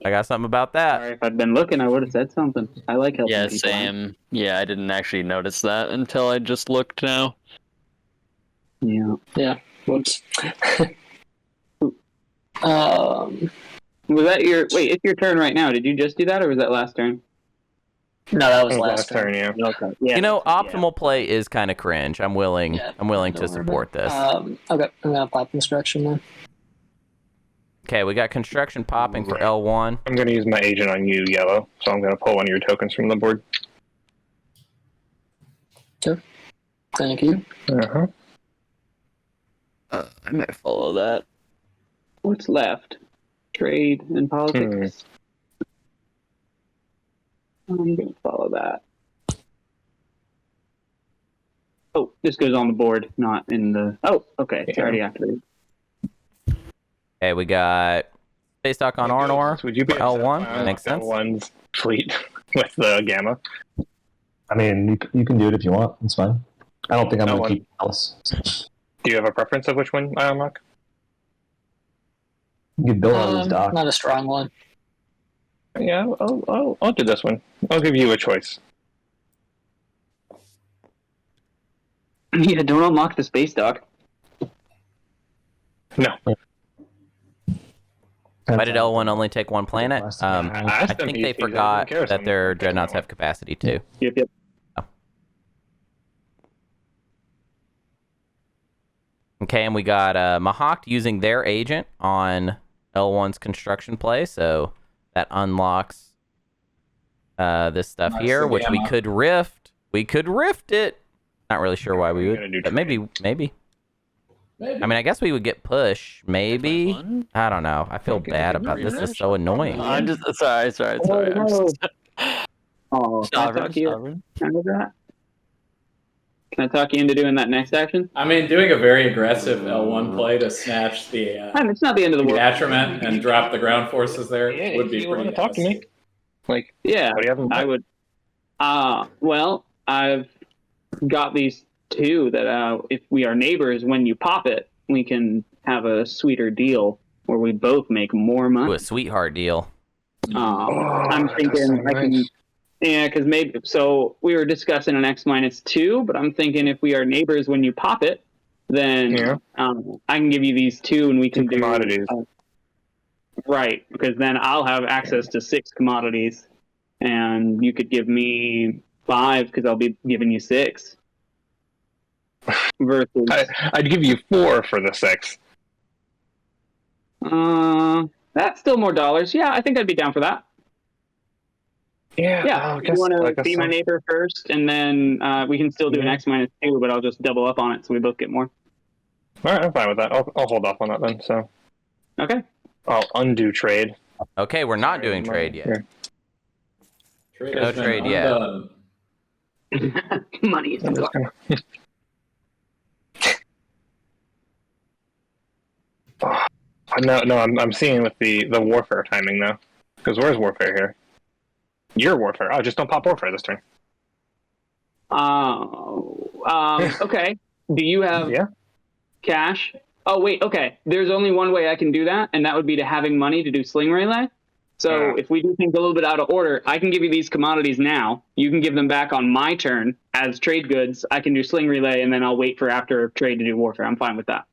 I got something about that. Sorry, if I'd been looking, I would have said something. I like helping Yeah, people. same. Yeah, I didn't actually notice that until I just looked now. Yeah. Yeah. Whoops. Was that your... Wait, it's your turn right now. Did you just do that, or was that last turn? No, that was That was last turn. yeah. Okay. Yeah. You know, yeah. optimal play is kind of cringe. I'm willing. Yeah, I'm willing to don't worry support this. Okay, I'm gonna pop construction then. Okay, we got construction popping for L1. I'm going to use my agent on you, Yellow, so I'm going to pull one of your tokens from the board. Sure. Thank you. Uh-huh. I might follow that. What's left? Trade and politics. I'm gonna follow that. Oh, this goes on the board, not in the... Oh, okay. It's already activated. Okay, we got space dock on Arnor. Would you be for L1? Makes sense. L1's fleet with the Gamma. I mean, you can do it if you want. It's fine. I don't think I'm going L1. to keep Alice. Do you have a preference of which one I unlock? You can build out of this dock. Not a strong one. Yeah, I'll do this one. I'll give you a choice. Yeah, don't unlock the space dock. No. Why did L1 only take one planet? I asked them think if they he forgot cares that on their the dreadnoughts one. have capacity too. Yep. Okay, and we got Mahawk using their agent on L1's construction play, so that unlocks this stuff Nice, here, the which we Gamma. could rift. We could rift it. Not really sure why we We're gonna would, do but maybe. Maybe. I mean, I guess we would get push. Maybe. Fun? I don't know. I feel bad about this. This is so annoying. I'm just sorry. Oh, I'm no. just- Oh, can I Sovereign, talk you sovereign. out of that? Can I talk you into doing that next action? I mean, doing a very aggressive L1 play to snatch the It's not the end of the world. attachment and drop the ground forces there Yeah, would be you pretty wanna talk to me? nasty. Like, Yeah, what do you have in I mind? would. Well, I've got these two that if we are neighbors, when you pop it, we can have a sweeter deal where we both make more Ooh, money. a sweetheart deal. I'm that's thinking so I can. nice. Yeah, because maybe so we were discussing an X-2, but I'm thinking if we are neighbors when you pop it, then Yeah. I can give you these two, and we can Two do commodities. Right, because then I'll have access to 6 commodities, and you could give me 5 because I'll be giving you 6. Versus, I'd give you 4 for the 6. that's still more dollars. Yeah, I think I'd be down for that. Yeah. Yeah, you want to be my neighbor first, and then we can still do an Yeah. X-2, but I'll just double up on it so we both get more. All right, I'm fine with that. I'll hold off on that then. So Okay. I'll undo trade. Okay, we're not doing trade yet. Here. Trade No has been trade yet. undone. Money is I'm just gonna... No, I'm seeing with the warfare timing though. Because where's warfare here? Your warfare. Oh, just don't pop warfare this turn. Okay. Do you have Yeah. cash? Oh, wait, okay. There's only one way I can do that, and that would be to having money to do sling relay. So if we do things a little bit out of order, I can give you these commodities now. You can give them back on my turn as trade goods. I can do sling relay, and then I'll wait for after trade to do warfare. I'm fine with that.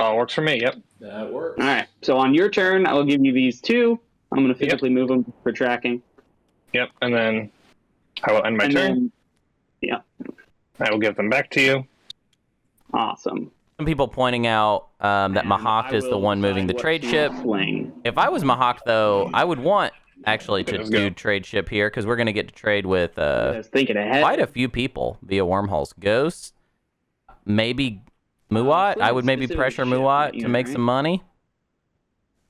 Oh, works for me. Yep. That works. All right. So on your turn, I will give you these two. I'm going to physically move them for tracking. Yep. And then I will end my And turn. then, yeah. I will give them back to you. Awesome. Some people pointing out that And Mahawk I is the will one moving the decide trade what ship. to sling. If I was Mahawk, though, I would want actually to Let's go. do trade ship here because we're going to get to trade with I was thinking ahead. quite a few people via wormholes. Ghosts, maybe Muat. I would maybe specific pressure ship, Muat you to know, make right? some money.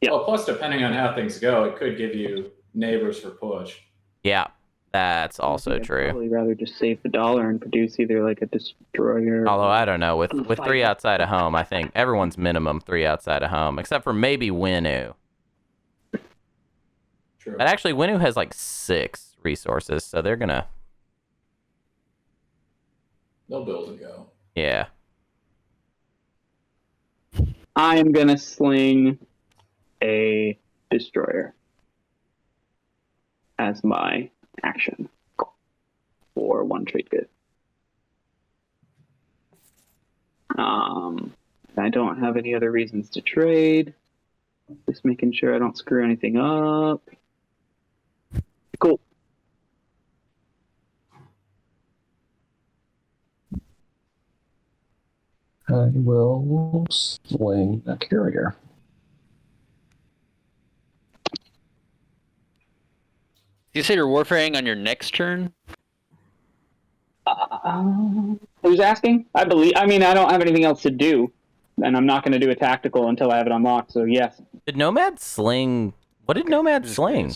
Yeah. Well, plus, depending on how things go, it could give you neighbors for push. Yeah, that's also I'd true. probably rather just save the dollar and produce either like a destroyer. Although I don't know, with Fight 3 back. outside of home, I think everyone's minimum 3 outside of home, except for maybe Winu. True. But actually, Winu has like 6 resources, so they're gonna. They'll build and go. Yeah. I am gonna sling a destroyer as my action for 1 trade good. I don't have any other reasons to trade. Just making sure I don't screw anything up. Cool. I will sling a carrier. You say you're warfaring on your next turn? Who's asking? I mean, I don't have anything else to do, and I'm not going to do a tactical until I have it unlocked. So yes. Did Nomad sling? What did Nomad sling?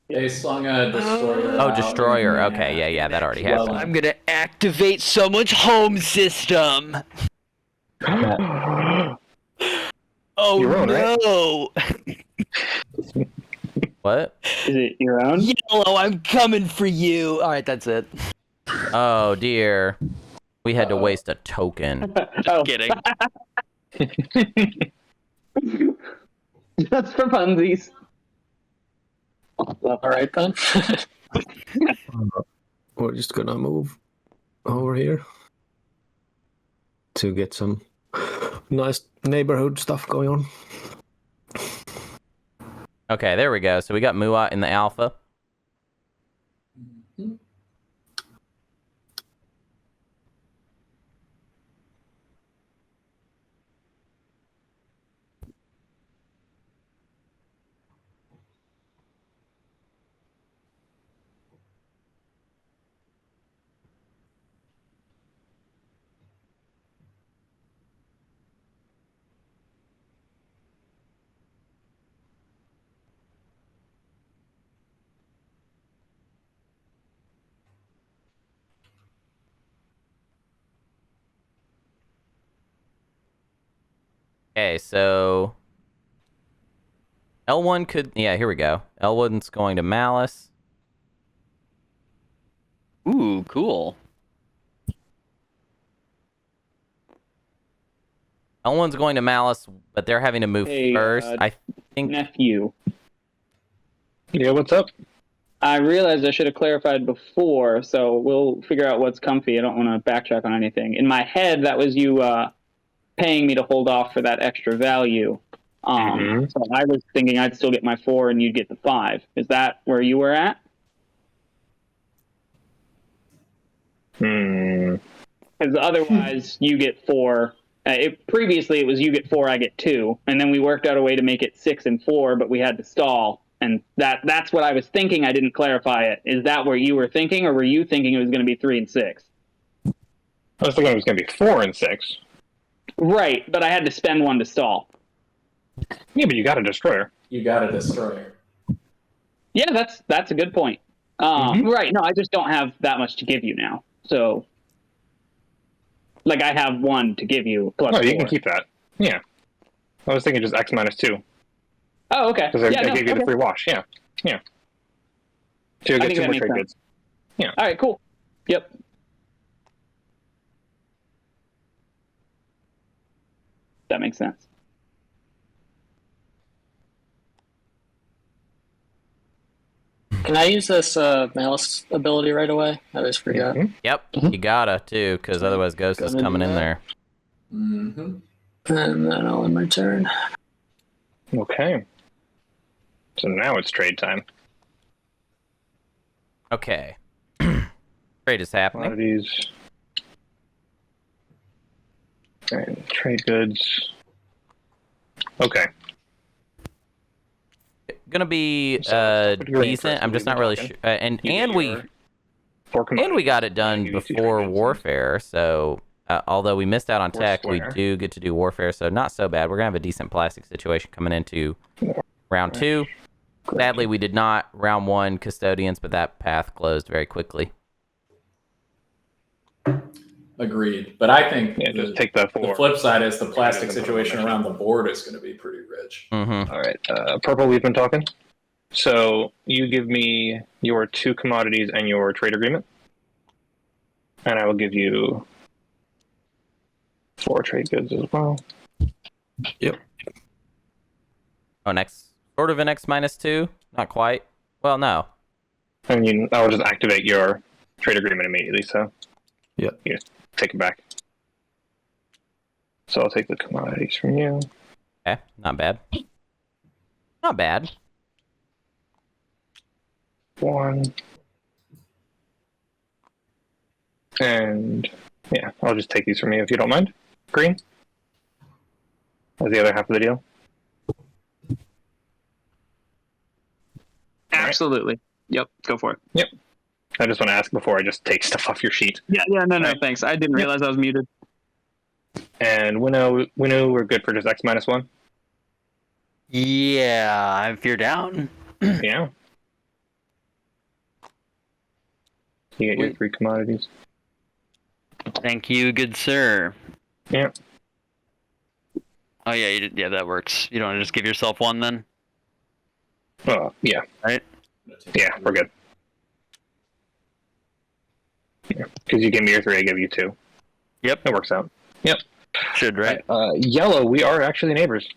They slung a destroyer. Oh, out destroyer. and- Okay, yeah, that already Well, happened. I'm gonna activate someone's home system. Your Oh own, right? no! What? Is it your own? Yellow, I'm coming for you. All right, that's it. Oh dear. We had to Uh-oh. waste a token. Oh, Kidding. that's for funsies. All right then. We're just gonna move over here to get some nice neighborhood stuff going on. Okay, there we go. So we got Muat in the alpha. Okay, so L1 could, yeah, here we go. L1's going to Malice. Ooh, cool. L1's going to Malice, but they're having to move Hey, first. I think. Nephew. Yeah, what's up? I realized I should have clarified before, so we'll figure out what's comfy. I don't want to backtrack on anything. In my head, that was you paying me to hold off for that extra value. So I was thinking I'd still get my 4 and you'd get the 5. Is that where you were at? Because otherwise, you get 4. Previously, it was you get 4, I get 2, and then we worked out a way to make it 6 and 4, but we had to stall. And that's what I was thinking. I didn't clarify it. Is that where you were thinking, or were you thinking it was going to be 3 and 6? I was thinking it was going to be 4 and 6. Right, but I had to spend 1 to stall. Yeah, but you got a destroyer. You got a destroyer. Yeah, that's a good point. Right, no, I just don't have that much to give you now. So, like, I have 1 to give you plus Oh, you 4. can keep that. Yeah. I was thinking just X minus 2. Oh, okay. Because Yeah, I no, gave you the okay. free wash. Yeah. Yeah. So you'll I get think 2 that more makes trade sense. goods. All right, cool. Yep. That makes sense. Can I use this Malice ability right away? I always forgot. Yep, you gotta too, because otherwise Ghost is Gonna coming do in that. there. Mm-hmm. And then I'll end my turn. Okay. So now it's trade time. Okay. Trade is happening. Commodities. And trade goods. Okay. Gonna be So, what are you waiting decent. for? I'm just not really sure. And You get we your 4 commodities. and we got it done give you 2 before trade goods. Warfare, so although we missed out on Or tech, we square. do get to do Warfare, so not so bad. We're gonna have a decent plastic situation coming into round 2. Sadly, we did not round 1 custodians, but that path closed very quickly. Agreed. But I think just take the 4. the flip side is the plastic situation around the board is going to be pretty rich. Mm-hmm. All right. Purple, we've been talking. So you give me your 2 commodities and your trade agreement. And I will give you 4 trade goods as well. Yep. Oh, sort of an X-2? Not quite. Well, no. And I will just activate your trade agreement immediately, so Yeah. you take it back. So I'll take the commodities from you. Okay, not bad. Not bad. 1. And yeah, I'll just take these from you if you don't mind. Green. As the other half of the deal. Absolutely. Yep. Go for it. Yep. I just want to ask before I just take stuff off your sheet. Yeah. No. Thanks. I didn't realize I was muted. And Winnow, we're good for just X-1? Yeah, if you're down. Yeah. You get your 3 commodities. Thank you, good sir. Yeah. Oh yeah, yeah, that works. You don't want to just give yourself 1 then? Oh, yeah. Right? Yeah, we're good. Yeah. Because you give me your 3, I give you 2. Yep. It works out. Yep. Should, right? Yellow, we are actually neighbors.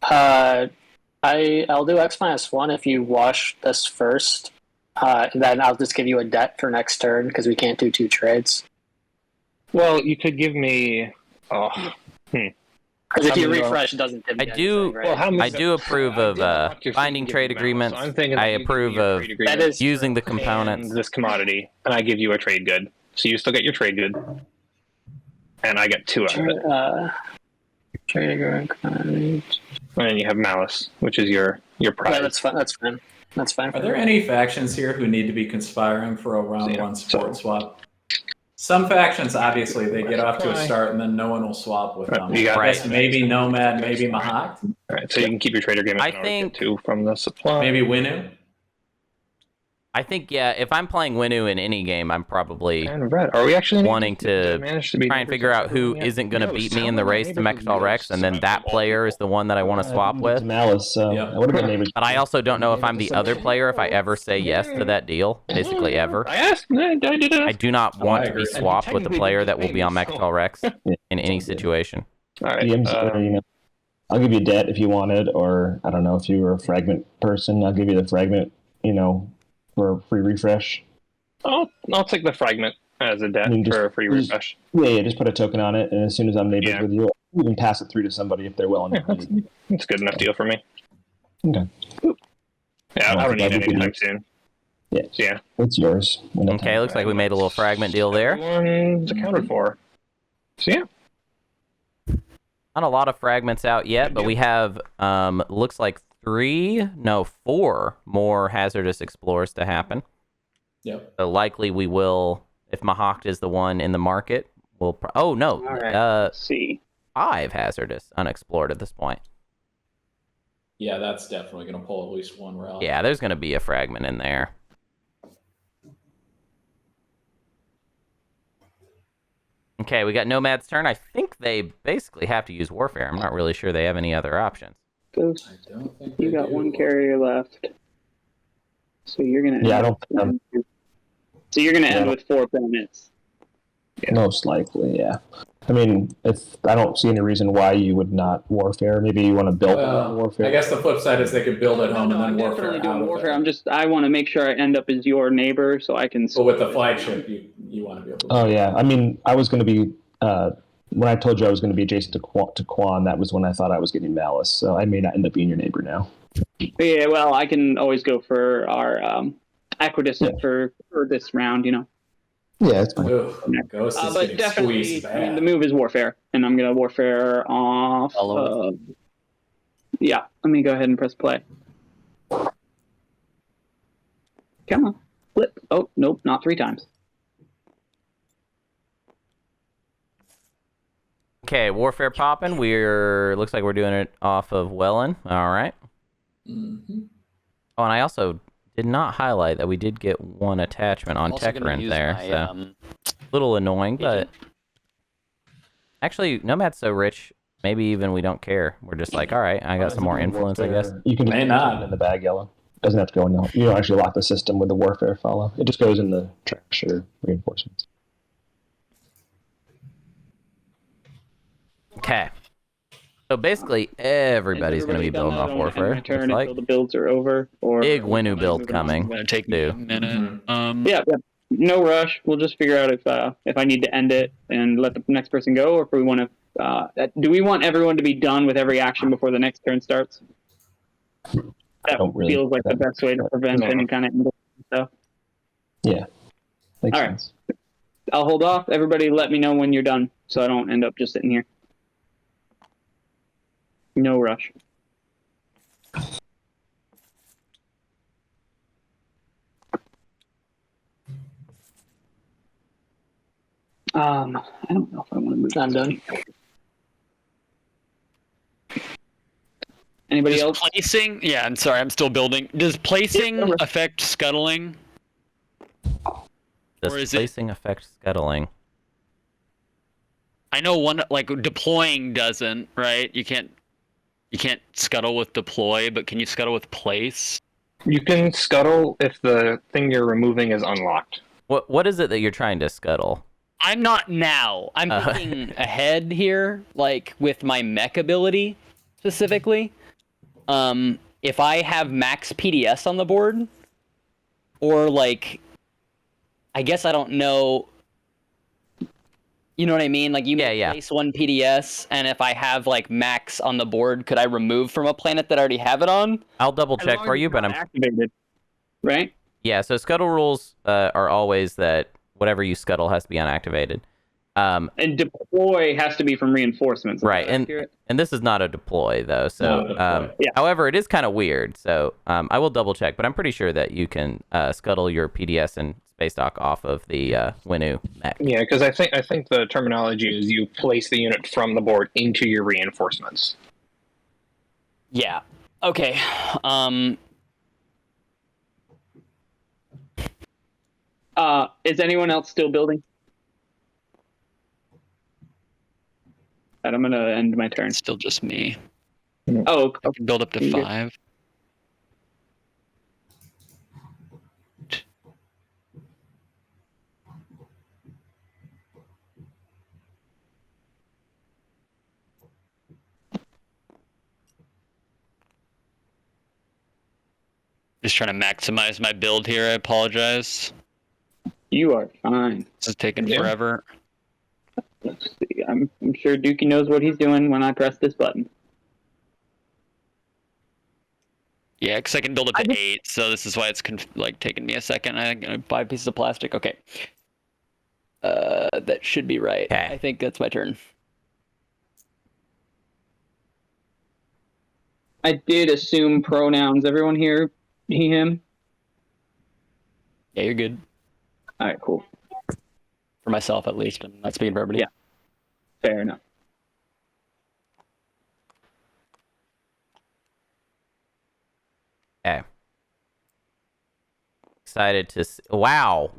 I'll do X-1 if you wash this first. And then I'll just give you a debt for next turn because we can't do 2 trades. Well, you could give me. Because if you refresh, it doesn't give me anything, right? I do approve of binding trade agreements. So I'm thinking I approve of using the and components. this commodity, and I give you a trade good. So you still get your trade good, and I get 2 out of it. Trade agreement. And then you have malice, which is your prize. Yeah, that's fine. That's fine. That's fine. Are there any factions here who need to be conspiring for a round 1 support swap? Some factions, obviously, they get off to a start and then no one will swap with them. You got I guess maybe Nomad, maybe Mahak, All right, so you can keep your trade agreement. I and always think- get 2 from the supply. maybe Winnu. I think, yeah, if I'm playing Winnu in any game, I'm probably And red. Are we actually wanting to manage to be try and figure out who isn't going to beat me in the race to Mechtal Rex, and then that player is the one that I want to swap with. Malice, so Yeah. I would have been neighbors. But I also don't know if I'm the other player if I ever say yes to that deal, basically ever. I asked. I did I ask. do not want I to be agree. swapped with a player that will be on Mechtal Rex in any situation. All right. DMs, I'll give you debt if you wanted, or I don't know if you were a fragment person. I'll give you the fragment, for a free refresh. I'll take the fragment as a debt I mean, for a free refresh. Yeah, just put a token on it, and as soon as I'm neighbors Yeah. with you, you can pass it through to somebody if they're willing. Yeah, that's a good enough deal for me. Okay. Yeah, I don't need any anytime soon. Yeah. Yeah. It's yours. Okay, looks like we made a little fragment deal there. Everyone's accounted for. So yeah. Not a lot of fragments out yet, but we have, looks like 4 more hazardous explorers to happen. Yep. So likely we will, if Mahakt is the one in the market, we'll... oh, no. All right. Let's see. 5 hazardous unexplored at this point. Yeah, that's definitely going to pull at least 1 relic. Yeah, there's going to be a fragment in there. Okay, we got Nomad's turn. I think they basically have to use Warfare. I'm not really sure they have any other options. Ghost, I don't think you they got do. 1 carrier left. So you're gonna. Yeah, I don't. So you're gonna Yeah, I end don't- with 4 planets. Most likely, yeah. I mean, if I don't see any reason why you would not warfare. Maybe you want to build Well, warfare. I guess the flip side is they could build at home No, and I'm then warfare definitely out doing of warfare. it. I want to make sure I end up as your neighbor, so I can. But with the flagship, you want to be able to. Oh yeah, I mean, I was going to be when I told you I was going to be adjacent to Quan. That was when I thought I was getting Malice. So I may not end up being your neighbor now. Yeah, well, I can always go for our Aquidus for this round, Yeah, it's fine. Ugh, Ghost is but getting definitely, squeezed I mean, bad. the move is warfare, and I'm gonna warfare off. Yeah, let me go ahead and press play. Come on, flip. Oh nope, not 3 times. Okay, Warfare popping. Looks like we're doing it off of Wellen. All right. Mm-hmm. Oh, and I also did not highlight that we did get one attachment on Also gonna Techrant use there, my, so a little annoying, but actually, Nomad's so rich, maybe even we don't care. We're just like, all right, I got some more influence, I guess. You can May put not. it in the bag, Yellow. Doesn't have to go in. You don't actually lock the system with the warfare follow. It just goes in the trash or reinforcements. Okay. So basically, everybody's going to be building off warfare. My turn Looks like until the builds are over. Or big Winu build It's coming. gonna take me a Too. minute. Yeah, no rush. We'll just figure out if I need to end it and let the next person go, or if we want to. Do we want everyone to be done with every action before the next turn starts? That don't really feels like the best way to prevent any kind of stuff. Yeah. Makes All right. sense. I'll hold off. Everybody, let me know when you're done, so I don't end up just sitting here. No rush. I don't know if I want to move. I'm done. Anybody Does else? placing? Yeah, I'm sorry, I'm still building. Does placing affect scuttling? Does Or is it- placing affect scuttling? I know one like deploying doesn't, right? You can't scuttle with deploy, but can you scuttle with place? You can scuttle if the thing you're removing is unlocked. What is it that you're trying to scuttle? I'm not now. I'm thinking ahead here, like with my mech ability specifically. If I have max PDS on the board, or like, I guess I don't know. You know what I mean? Like you may place one PDS, and if I have like max on the board, could I remove from a planet that I already have it on? I'll double As check long for as you, it's but not I'm activated, right? yeah. So scuttle rules are always that whatever you scuttle has to be unactivated. And deploy has to be from reinforcements. Right, and this is not a deploy though. So, Not a deploy. Yeah. However, it is kind of weird. So, I will double check, but I'm pretty sure that you can scuttle your PDS and space dock off of the Winu mech. Yeah, because I think the terminology is you place the unit from the board into your reinforcements. Yeah. Okay. Is anyone else still building? And I'm gonna end my turn. It's still just me. Oh, I can build up to Okay. 5. Just trying to maximize my build here. I apologize. you are fine. This is taking Yeah. forever. Let's see. I'm sure Dookie knows what he's doing when I press this button. Yeah, because I can build up to 8, so this is why it's like taking me a second. I got 5 pieces of plastic. Okay. That should be right. Okay. I think that's my turn. I did assume pronouns. Everyone here, he, him? Yeah, you're good. All right, cool. For myself, at least. I'm not speaking for everybody. Yeah. Fair enough. Okay. Excited to see. Wow.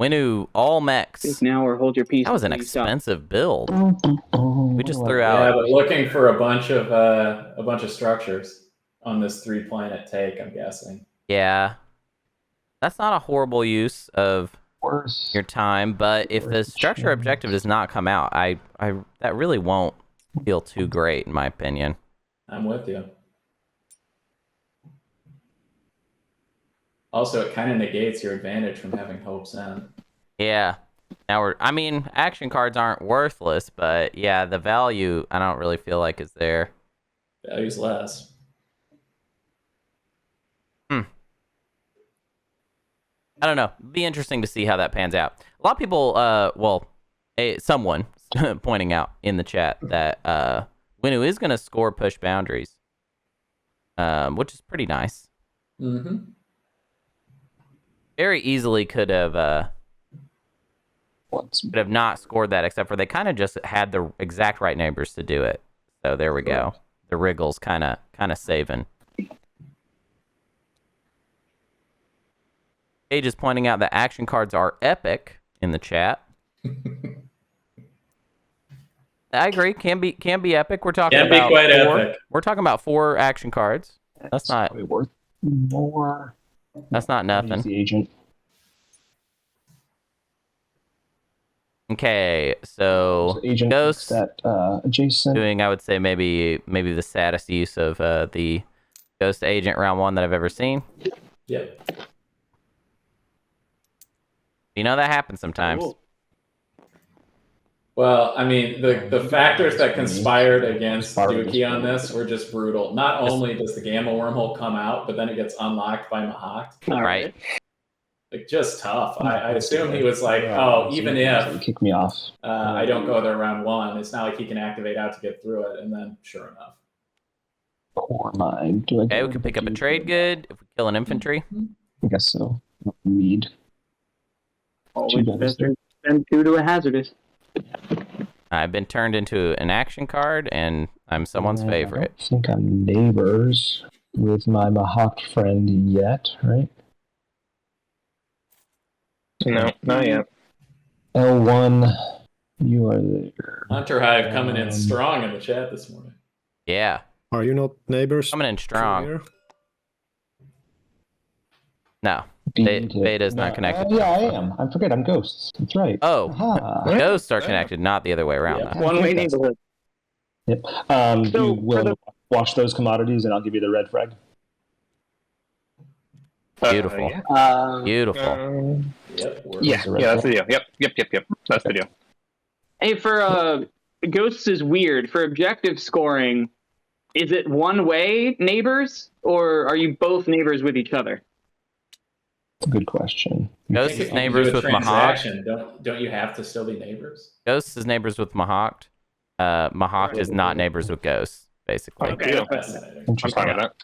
Winu all mechs. Speak now or hold your peace. That was an Please stop. expensive build. We just threw Yeah, out. but looking for a bunch of structures on this 3-planet take, I'm guessing. Yeah. That's not a horrible use of Worse. your time, but if the structure objective does not come out, I that really won't feel too great in my opinion. I'm with you. Also, it kind of negates your advantage from having Hope's End. Yeah. Now action cards aren't worthless, but yeah, the value I don't really feel like is there. Value's less. I don't know. Be interesting to see how that pans out. A lot of people, someone pointing out in the chat that Winu is going to score push boundaries, which is pretty nice. Mm-hmm. Very easily could have not scored that, except for they kind of just had the exact right neighbors to do it. So there we go. the wriggles kind of saving. Paige is pointing out that action cards are epic in the chat. I agree. Can be epic. We're talking Can be about quite 4. epic. We're talking about 4 action cards. That's not probably worth more. That's not Use nothing. the agent. Okay, so agent Ghost that adjacent. doing, I would say maybe the saddest use of the Ghost Agent round 1 that I've ever seen. Yep. You know that happens sometimes. Cool. Well, I mean, the factors that conspired against bduc on this were just brutal. Not only does the Gamma wormhole come out, but then it gets unlocked by Mahak. Right. Like, just tough. I assume he was like, oh, even if kick me off, I don't go there round 1, it's not like he can activate out to get through it. And then, sure enough. Or mine. Okay, we can pick up a trade good if we kill an infantry. I guess so. Mead. Always best to spend 2 to a hazardous. I've been turned into an action card, and I'm someone's favorite. I don't think I'm neighbors with my Mahak friend yet, right? No, not yet. L1, you are there. Hunter Hive coming in strong in the chat this morning. Yeah, Are you not neighbors? coming in strong. here? No, Beat it. Beta's not connected. Yeah, I am. I forget I'm ghosts. That's right. Oh, Aha. ghosts are connected, not the other way around. Yeah. Though. One-way neighborhood. Yep. So, You will wash those commodities, and I'll give you the red frag. Beautiful. Yeah. Beautiful. Yep. Yeah, that's the deal. Yep. That's the deal. Hey, for Ghosts is weird. For objective scoring, is it one-way neighbors, or are you both neighbors with each other? That's a good question. Ghost If is you neighbors do a with Mahak. transaction, don't you have to still be neighbors? Ghost is neighbors with Mahak. Mahak is not neighbors with Ghost, basically. Okay. Deal. Fascinating. I'm fine with that.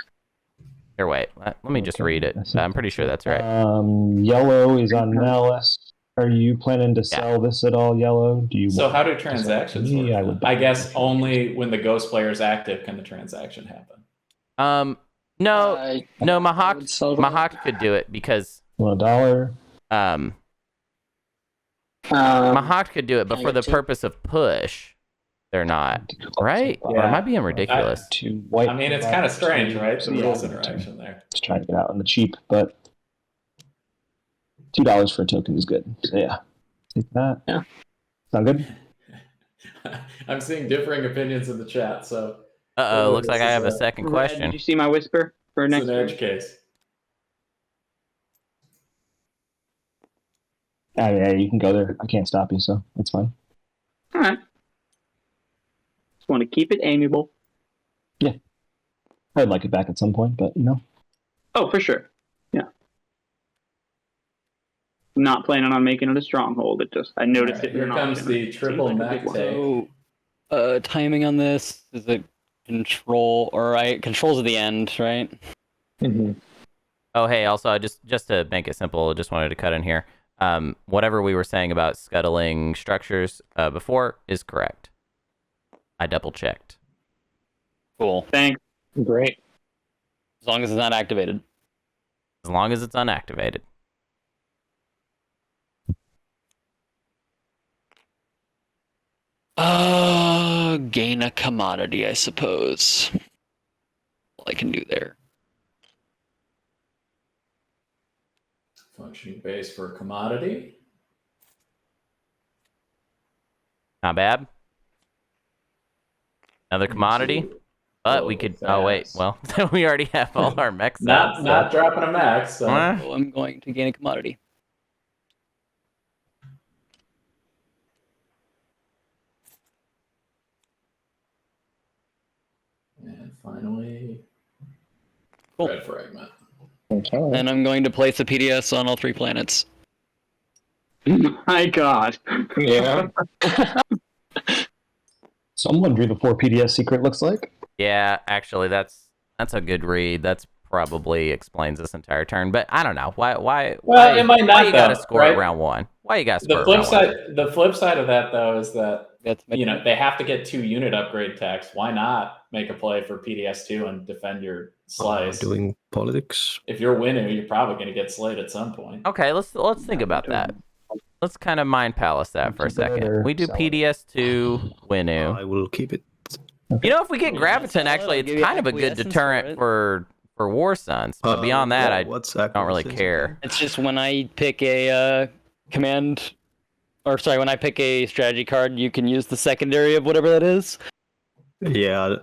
Here, wait. Let me just read it. I'm pretty sure that's right. Yellow is on Nellis. Are you planning to sell this at all, Yellow? Do you? So want how do to sell transactions to me? work? I would. I guess only when the ghost player is active can the transaction happen. No, I Mahak would sell Mahak could do it because $1. Mahak could do it, but can I for the get two? purpose of push, they're not. Right? Or am I being ridiculous? To white. I mean, it's kind of strange, right? The Yeah. rules interaction there. Just trying to get out on the cheap, but $2 for a token is good. So yeah, take that. Yeah. Sound good? I'm seeing differing opinions in the chat, so Uh-oh, looks like I have a This is second Red, question. Did you see my whisper for it's next an turn? edge case. Yeah, you can go there. I can't stop you, so that's fine. All right. Just want to keep it amiable. I'd like it back at some point, but Oh, for sure. Yeah. Not planning on making it a stronghold. It just I noticed Alright, it. here comes the triple Seems like a mech good one. take. So, timing on this is it control or right? Controls at the end, right? Oh, hey, also, I just to make it simple, just wanted to cut in here. Whatever we were saying about scuttling structures before is correct. I double checked. Cool. Thanks. Great. As long as it's not activated. As long as it's unactivated. Gain a commodity, I suppose. All I can do there. Functioning base for a commodity. Not bad. Another commodity. But we could. Oh wait. Well, we already have all our mechs. Not dropping a max. So. So I'm going to gain a commodity. And finally, Cool. red fragment. Okay. And I'm going to place a PDS on all 3 planets. My God. Yeah. so I'm wondering the 4 PDS secret looks like. Yeah, actually, that's a good read. That's probably explains this entire turn. But I don't know why. Well, it might why not, you got to though, score right? at round 1? Why you got to score The at flip round 1? side, the flip side of that though is that That's they have to get 2 unit upgrade techs. Why not make a play for PDS2 and defend your slice? Doing politics. If you're winning, you're probably going to get slayed at some point. Okay, let's think about that. Let's kind of mind palace that for a second. We do PDS2 Winu. I will keep it. You know, if we get Graviton, actually, it's kind of a good deterrent for War Sons. But beyond that, I don't really care. It's just when I pick a when I pick a strategy card, you can use the secondary of whatever that is. Yeah,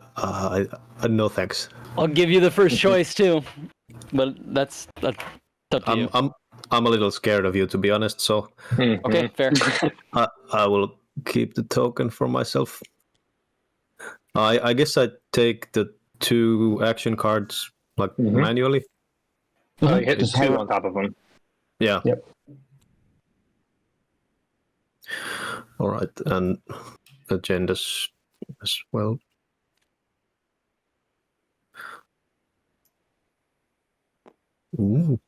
no thanks. I'll give you the first choice too, but that's up to you. I'm a little scared of you, to be honest. So Okay, fair. I will keep the token for myself. I guess I take the 2 action cards manually. You hit Just 2 have- on top of them. Yeah. Yep. All right, and agendas as well. Ooh.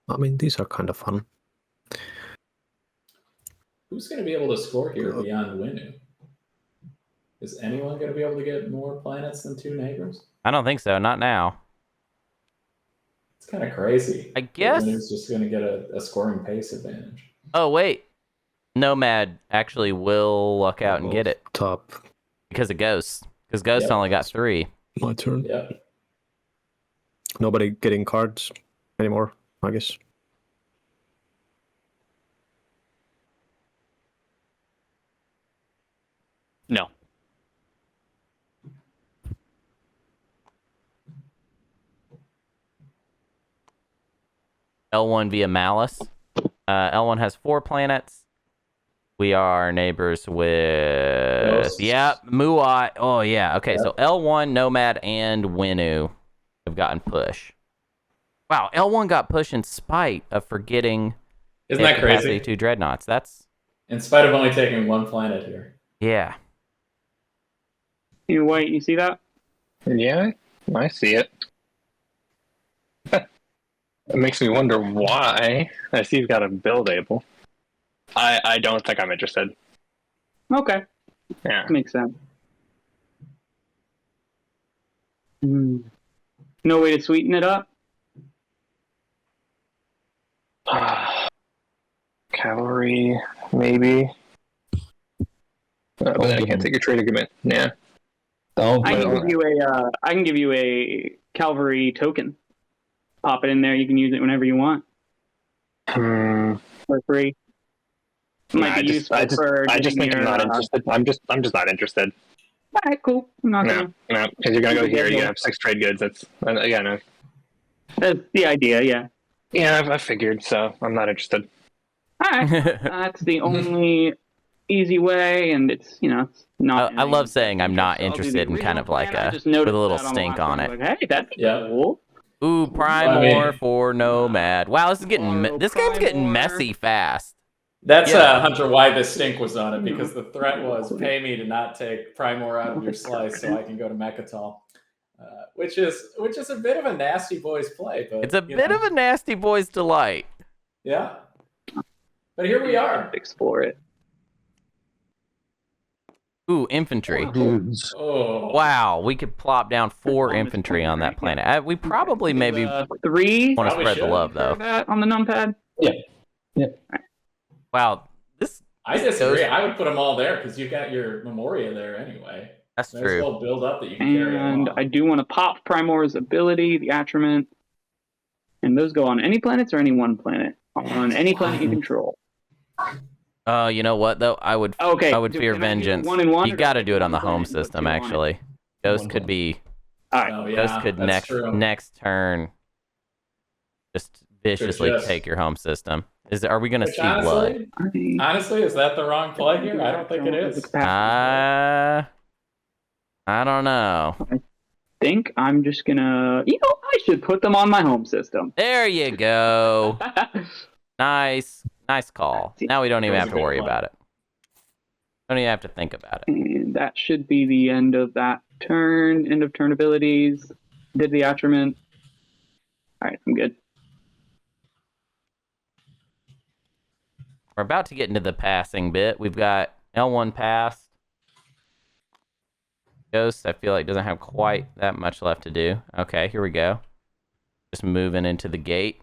I mean, these are kind of fun. Who's going to be able to score here beyond Winu? Is anyone going to be able to get more planets than 2 neighbors? I don't think so. Not now. It's kind of crazy. I guess. Winu's just going to get a scoring pace advantage. Oh, wait. Nomad actually will luck out and get it. Top. Because of Ghosts. Because Ghosts only got 3. My turn. Yeah. Nobody getting cards anymore, I guess. No. L1 via Malice. L1 has 4 planets. We are neighbors with... Ghosts. Yeah, Muat. Oh, yeah. Okay, so L1, Nomad, and Winu have gotten push. Wow, L1 got push in spite of forgetting Isn't that capacity crazy? 2 Dreadnoughts. That's... In spite of only taking 1 planet here. Yeah. You wait, you see that? Yeah, I see it. It makes me wonder why. I see he's got a build able. I don't think I'm interested. Okay, Yeah. makes sense. No way to sweeten it up? Cavalry, maybe. But then I can't take a trade agreement. Yeah. Don't I give can him- give you a cavalry token. Pop it in there. You can use it whenever you want for free. Might be useful for I just getting think I'm not interested. I'm just not interested. All right, cool. I'm not No, gonna. because you're gonna go here. You have 6 trade goods. That's again. That's the idea, yeah. Yeah, I figured. So I'm not interested. All right, that's the only easy way, and it's it's not. I love saying I'm not So I'll do the interested in kind original of like plan. I a just with noticed a little that stink the last on one. it. Like, hey, that's Yeah. cool. Ooh, Prime I mean- War for Nomad. Wow, this is getting this game's Prime getting War. messy fast. That's Yeah. Hunter, why the stink was on it, because the threat was pay me to not take Primor out of your slice so I can go to Mechatol. Which is a bit of a nasty boys play, but It's a bit of a nasty boy's delight. yeah. But here we are. Explore it. Ooh, infantry. Dudes. Oh Wow, we could plop down 4 infantry on that planet. We probably maybe want 3 to Probably spread the should. love for though. that on the numpad. Wow, this I disagree. I would put them all there because you got your Memoria there anyway. that's Nice true. little build up that you can carry And along. I do want to pop Primor's ability, the Atrament. And those go on any planets or any one planet? On any planet you control. You know what though? I would Okay. I would fear can I do vengeance. 1 and 1, You or got to I do it on the one home planet and put system 2 on it? actually. Ghost One could be All right. Oh, Ghost could that's true. next turn just viciously just- take your home system. Are we gonna Which see blood? honestly, is that the wrong play here? I don't think it is. I don't know. I think I'm just gonna. I should put them on my home system. There you go. Nice call. Now we don't even That was have a to good worry one. about it. Don't even have to think about it. And that should be the end of that turn. End of turn abilities. Did the attriment. All right, I'm good. We're about to get into the passing bit. We've got L1 passed. Ghost, I feel like, doesn't have quite that much left to do. Okay, here we go. Just moving into the gate.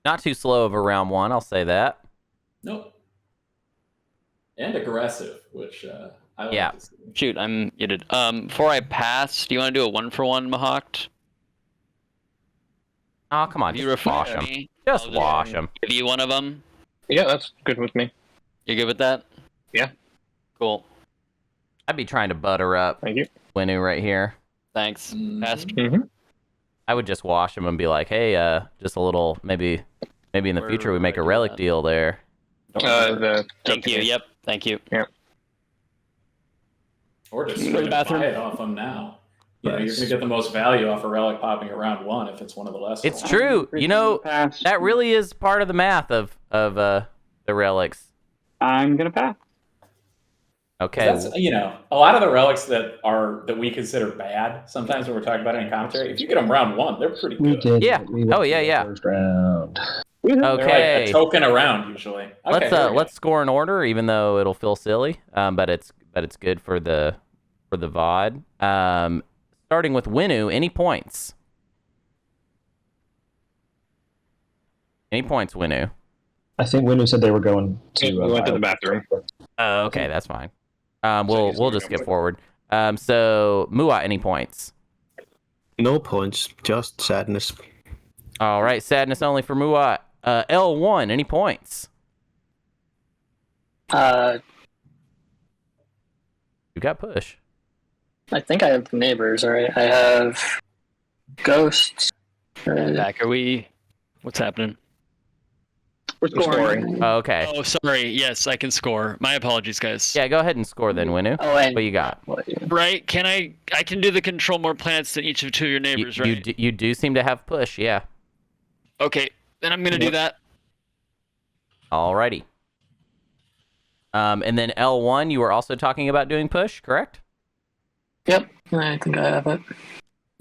Not too slow of a round one, I'll say that. Nope. And aggressive, which I like Yeah. to see. Shoot, I'm muted. Before I pass, do you want to do a 1-for-1 Mahawked? Oh, come on, If you just refresh wash them. me, Just I'll wash them. give you one of them. Yeah, that's good with me. You good with that? Yeah. Cool. I'd be trying to butter up Thank you. Winnu right here. Thanks. Mhm. Pass. Mm-hmm. I would just wash them and be like, hey, just a little, maybe in the future we Where make a do I do relic that? deal there. Thank you. Yep. Thank you. Or just Go to the straight up bathroom. buy it off them now. You know, you're Nice. going to get the most value off a relic popping around one if it's one of the lesser It's ones. true. You know, Pass. that really is part of the math of the relics. I'm gonna pass. Okay. That's, you know, a lot of the relics that we consider bad, sometimes when we're talking about it in commentary, if you get them round one, they're pretty We good. did. Yeah. We went Oh, yeah, to the yeah. First round. They're Okay. like a token around usually. Okay, here we go. Let's score in order, even though it'll feel silly. But it's good for the VOD. Starting with Winnu, any points? Any points, Winnu? I think Winnu said they were going to. We went to the bathroom. Oh, okay, that's fine. We'll guess we just go skip with- forward. So Muat, any points? No points, just sadness. All right, sadness only for Muat. L1, any points? I You got push. think I have neighbors, right? I have ghosts. Back. Are we? What's happening? We're scoring. Oh, okay. Oh, sorry. Yes, I can score. My apologies, guys. Yeah, go ahead and score then, Winnu. Oh, and What you got? Right? Can I can do the control more planets than each of two of your neighbors, right? You do seem to have push, yeah. Okay, then I'm gonna do that. Alrighty. And then L1, you were also talking about doing push, correct? Yep, I think I have it.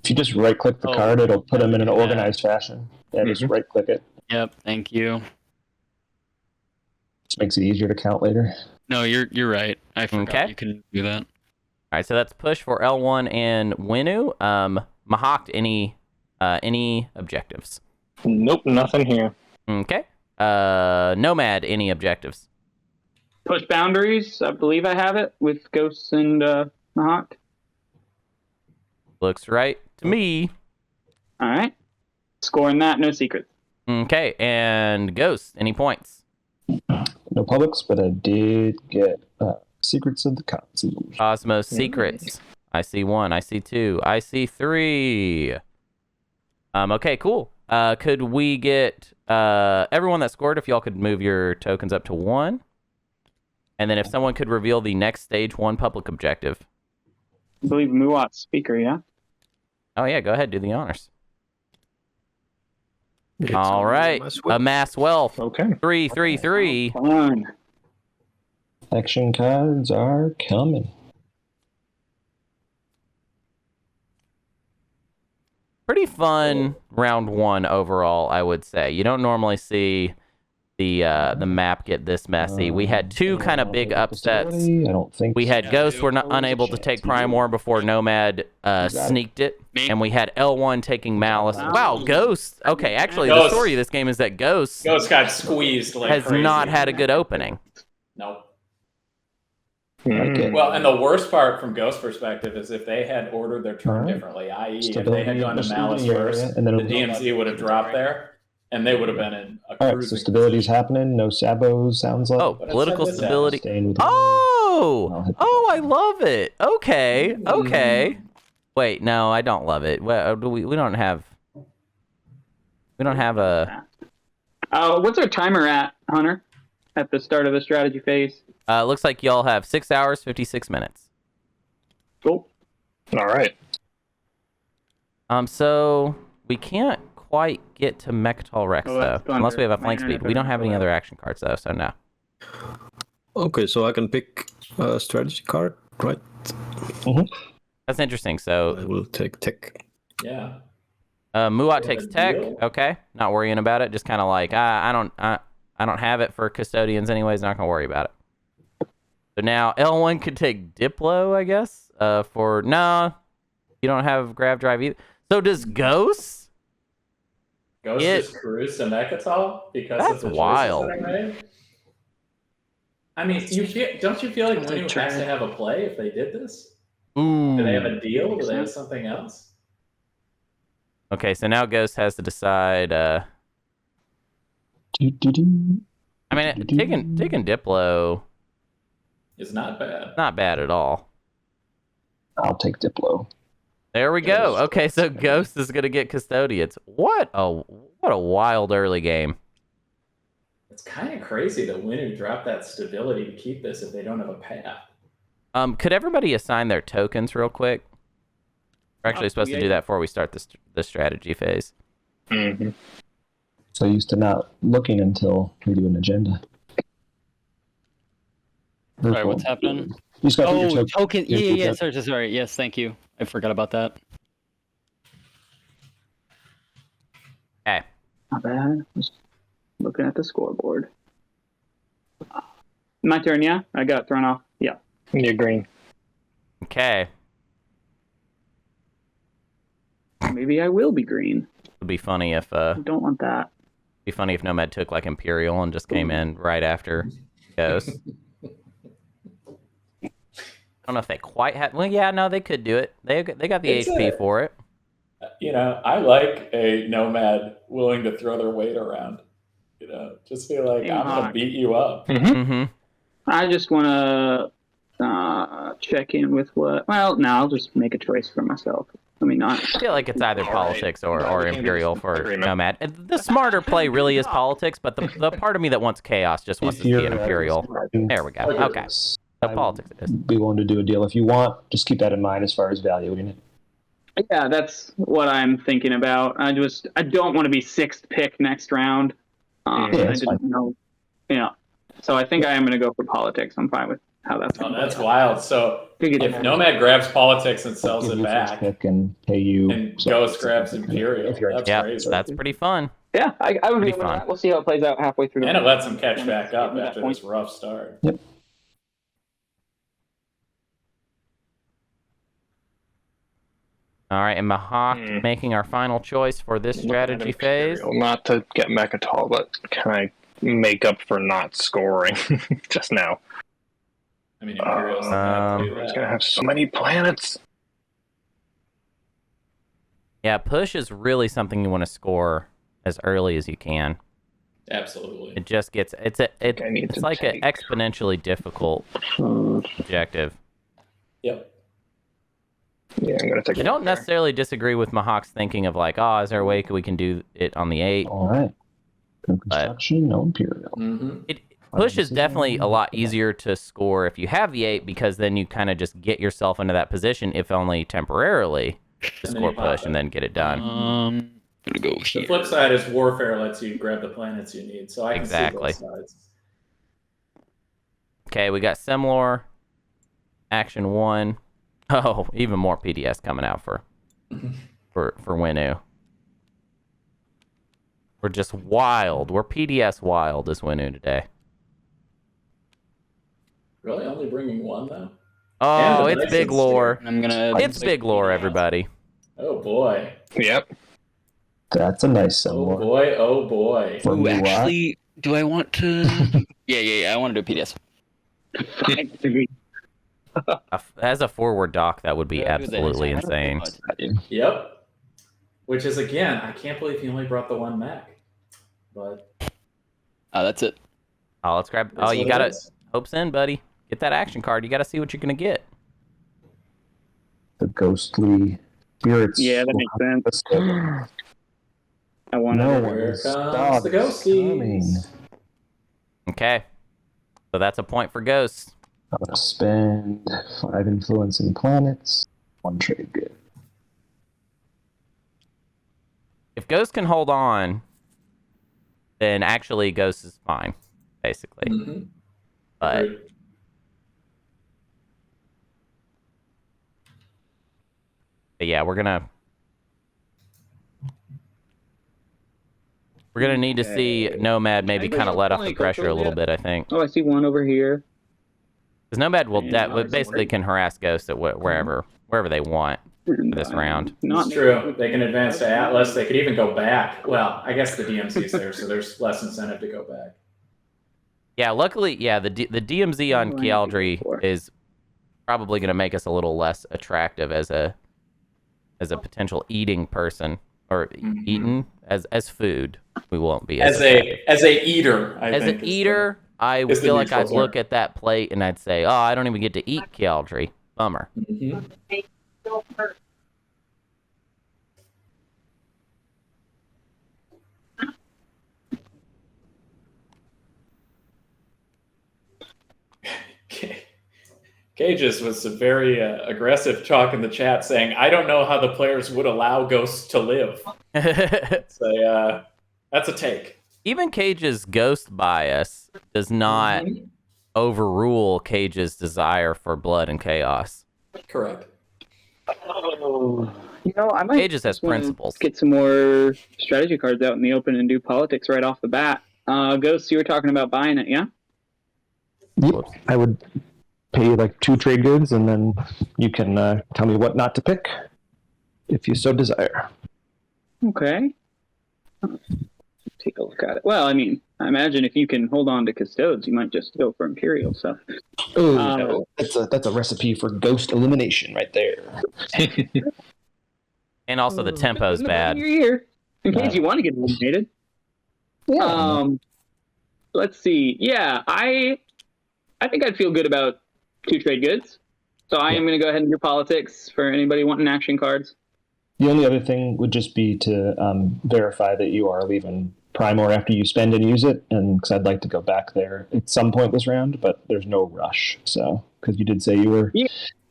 If you just right click the Oh, card, it'll put them in an yeah. organized fashion. Yeah, just right click it. Yep. Thank you. Just makes it easier to count later. No, you're right. I forgot Okay. you can do that. All right, so that's push for L1 and Winnu. Mahawked, any objectives? Nope, nothing here. Okay. Nomad, any objectives? Push boundaries. I believe I have it with ghosts and Mahawk. Looks right to me. All right. Scoring that. No secrets. Okay, and Ghost, any points? No publics, but I did get Secrets of the Cosmos. Cosmos Secrets. I see 1. I see 2. I see 3. Okay, cool. Could we get everyone that scored, if y'all could move your tokens up to 1? And then if someone could reveal the next stage 1 public objective. I believe Muat's speaker, yeah? Oh, yeah, go ahead. Do the honors. It's All only right. mass wealth. Amass Wealth. Okay. 333. Fun. Action cards are coming. Pretty fun round 1 overall, I would say. You don't normally see the map get this messy. We had 2 kind of big upsets. I don't think We had Yeah, Ghosts dude. were not unable to take Prime War before Nomad sneaked it. Me? And we had L1 taking Malice. Wow. Wow, Ghosts. Okay, actually, the Ghosts. story of this game is that Ghosts Ghost got squeezed like has crazy. not had a good opening. Nope. Like it. Well, and the worst part from Ghost perspective is if they had ordered their turn Alright. differently, i.e., if they Stability had gone to in the Malice area, first, and then the it'll- DMZ would have dropped there, and they would have been in a All right, so cruising stability's position. happening. No sabos, sounds like. Oh, But political it's like this stability. Staying with Oh, I love it. Okay, okay. Wait, no, I don't love it. Well, we don't have a. What's our timer at, Hunter? At the start of the strategy phase? Looks like y'all have 6 hours 56 minutes. Cool. All right. So We can't quite get to Mechatol Rex, Oh, that's though. Unless we have a thunder. flank My speed. internet We don't have any doesn't other action cards, though, so no. Okay, so I can pick a strategy card, right? That's interesting. I So, will take tech. Yeah. Muat Yeah, takes the tech. deal. Okay, not worrying about it. Just kind of like, I don't have it for custodians anyways. Not gonna worry about it. So now L1 could take Diplo, I guess. No, you don't have Grav Drive either. So does Ghost? Ghost It- just cruise to Mechatol because That's of the wild. choices that are made? I mean, don't you feel like That's a Winu has trend. to have a play if they did this? Ooh. Do they have a deal? Do they have something else? Okay, so now Ghost has to decide. I mean, taking Diplo, It's not bad. not bad at all. I'll take Diplo. There we Yeah, go. that's- Okay, so Ghost is gonna get custodians. What a wild early game. It's kind of crazy that Winu dropped that stability to keep this if they don't have a path. Could everybody assign their tokens real quick? We're actually supposed to do that before we start the strategy phase. Mm-hmm. So used to not looking until we do an agenda. Sorry, what's happening? You just got to put Oh, your token. your Yeah. token. Sorry. Yes, thank you. I forgot about that. Okay. Not bad. Just looking at the scoreboard. My turn, yeah? I got thrown off. Yeah. You're green. Okay. Maybe I will be green. It'd be funny if I don't want that. Nomad took like Imperial and just came in right after Ghost. I don't know if they quite had. Well, yeah, no, they could do it. They got the It's HP for it. You know, I like a nomad willing to throw their weight around. You know, just feel like I'm gonna beat you up. Mm-hmm. I just want to check in with what. Well, no, I'll just make a choice for myself. Let me not. I feel like it's either politics or we can do Imperial this for agreement. Nomad. And the smarter play really is politics, but the part of me that wants chaos just wants to see an Imperial. There we go. Okay. So politics it is. Be willing to do a deal if you want. Just keep that in mind as far as valuing it. Yeah, that's what I'm thinking about. I don't want to be sixth pick next round. Yeah, I that's didn't know. Yeah. So I think I am going to go for politics. I'm fine with how that's Oh, going. that's wild. So Figured if it Nomad grabs politics and sells Give it you first back, pick and pay you. and Ghost grabs Imperial, If you're that's Yeah, crazy. that's pretty fun. Yeah, I would Pretty be with fun. that. We'll see how it plays out halfway through. And it lets him catch back up That after point. this rough start. All right, and Mahawk making our final choice for this strategy phase. Not to get Mechatol, but can I make up for not scoring just now? I mean, Imperial's not gonna do It's that. gonna have so many planets. Yeah, push is really something you want to score as early as you can. Absolutely. It just gets I need it's to like an take- exponentially difficult objective. Yep. Yeah, I'm gonna take. I don't necessarily disagree with Mahawk's thinking of like, oh, is there a way we can do it on the 8? All right. No construction, no Imperial. Mm-hmm. Push is definitely a lot easier to score if you have the 8 because then you kind of just get yourself into that position, if only temporarily, to And then score you pop push it. and then get it done. I'm gonna go The here. flip side is warfare lets you grab the planets you need, so I can Exactly. see both sides. Okay, we got Semlor, Action 1. Oh, even more PDS coming out for Winu. We're just wild. We're PDS wild as Winu today. Really, only bringing one though? Oh, And the it's dice big is lore. I'm gonna. It's big lore, everybody. Oh boy! Yep. That's a nice Oh symbol. boy! Oh boy! For Ooh, Muat. actually, do I want to? Yeah. I want to do PDS. As a forward dock, that would be Yeah, do this. absolutely insane. Yep. Which is again, I can't believe he only brought the one mech. But That's it. Oh, let's grab. that's Oh, you what got it it. is. Hopes in, buddy. Get that action card. You got to see what you're gonna get. The ghostly spirits. Yeah, that will makes help sense. us. I want No to. one Here is comes the stops ghosties. coming. Okay. So that's a point for Ghost. I'm gonna spend 5 influence in planets. 1 trade good. if Ghost can hold on, then actually Ghost is fine, basically. Mm-hmm. But yeah, we're gonna need to see Nomad maybe kind of let off the pressure a little bit, I think. Oh, I see one over here. Because Nomad will basically can harass Ghost at wherever they want for this round. It's true. They can advance to Atlas. They could even go back. Well, I guess the DMZ's there, so there's less incentive to go back. Yeah, luckily, the DMZ on Kialdry is probably going to make us a little less attractive as a potential eating person, or eaten as food. We won't be as a eater. As an eater, I would feel like I'd look at that plate and I'd say, "Oh, I don't even get to eat Kialdry. Bummer." Mm-hmm. Cages was a very aggressive talk in the chat saying, I don't know how the players would allow Ghosts to live. So, that's a take. Even Cage's ghost bias does not overrule Cage's desire for blood and chaos. Correct. Oh, I might Cages has principles. Get some more strategy cards out in the open and do politics right off the bat. Ghost, you were talking about buying it, yeah? Yep. I would pay you like 2 trade goods, and then you can tell me what not to pick, if you so desire. Okay. Take a look at it. Well, I mean, I imagine if you can hold on to Custodes, you might just go for Imperial stuff. Oh, no. That's a recipe for ghost elimination right there. And also the tempo's bad. You're here in case you want to get eliminated. Yeah. Let's see. Yeah, I think I'd feel good about 2 trade goods. So I am going to go ahead and do politics for anybody wanting action cards. The only other thing would just be to verify that you are leaving Primor after you spend and use it, and because I'd like to go back there at some point this round, but there's no rush. So because you did say you were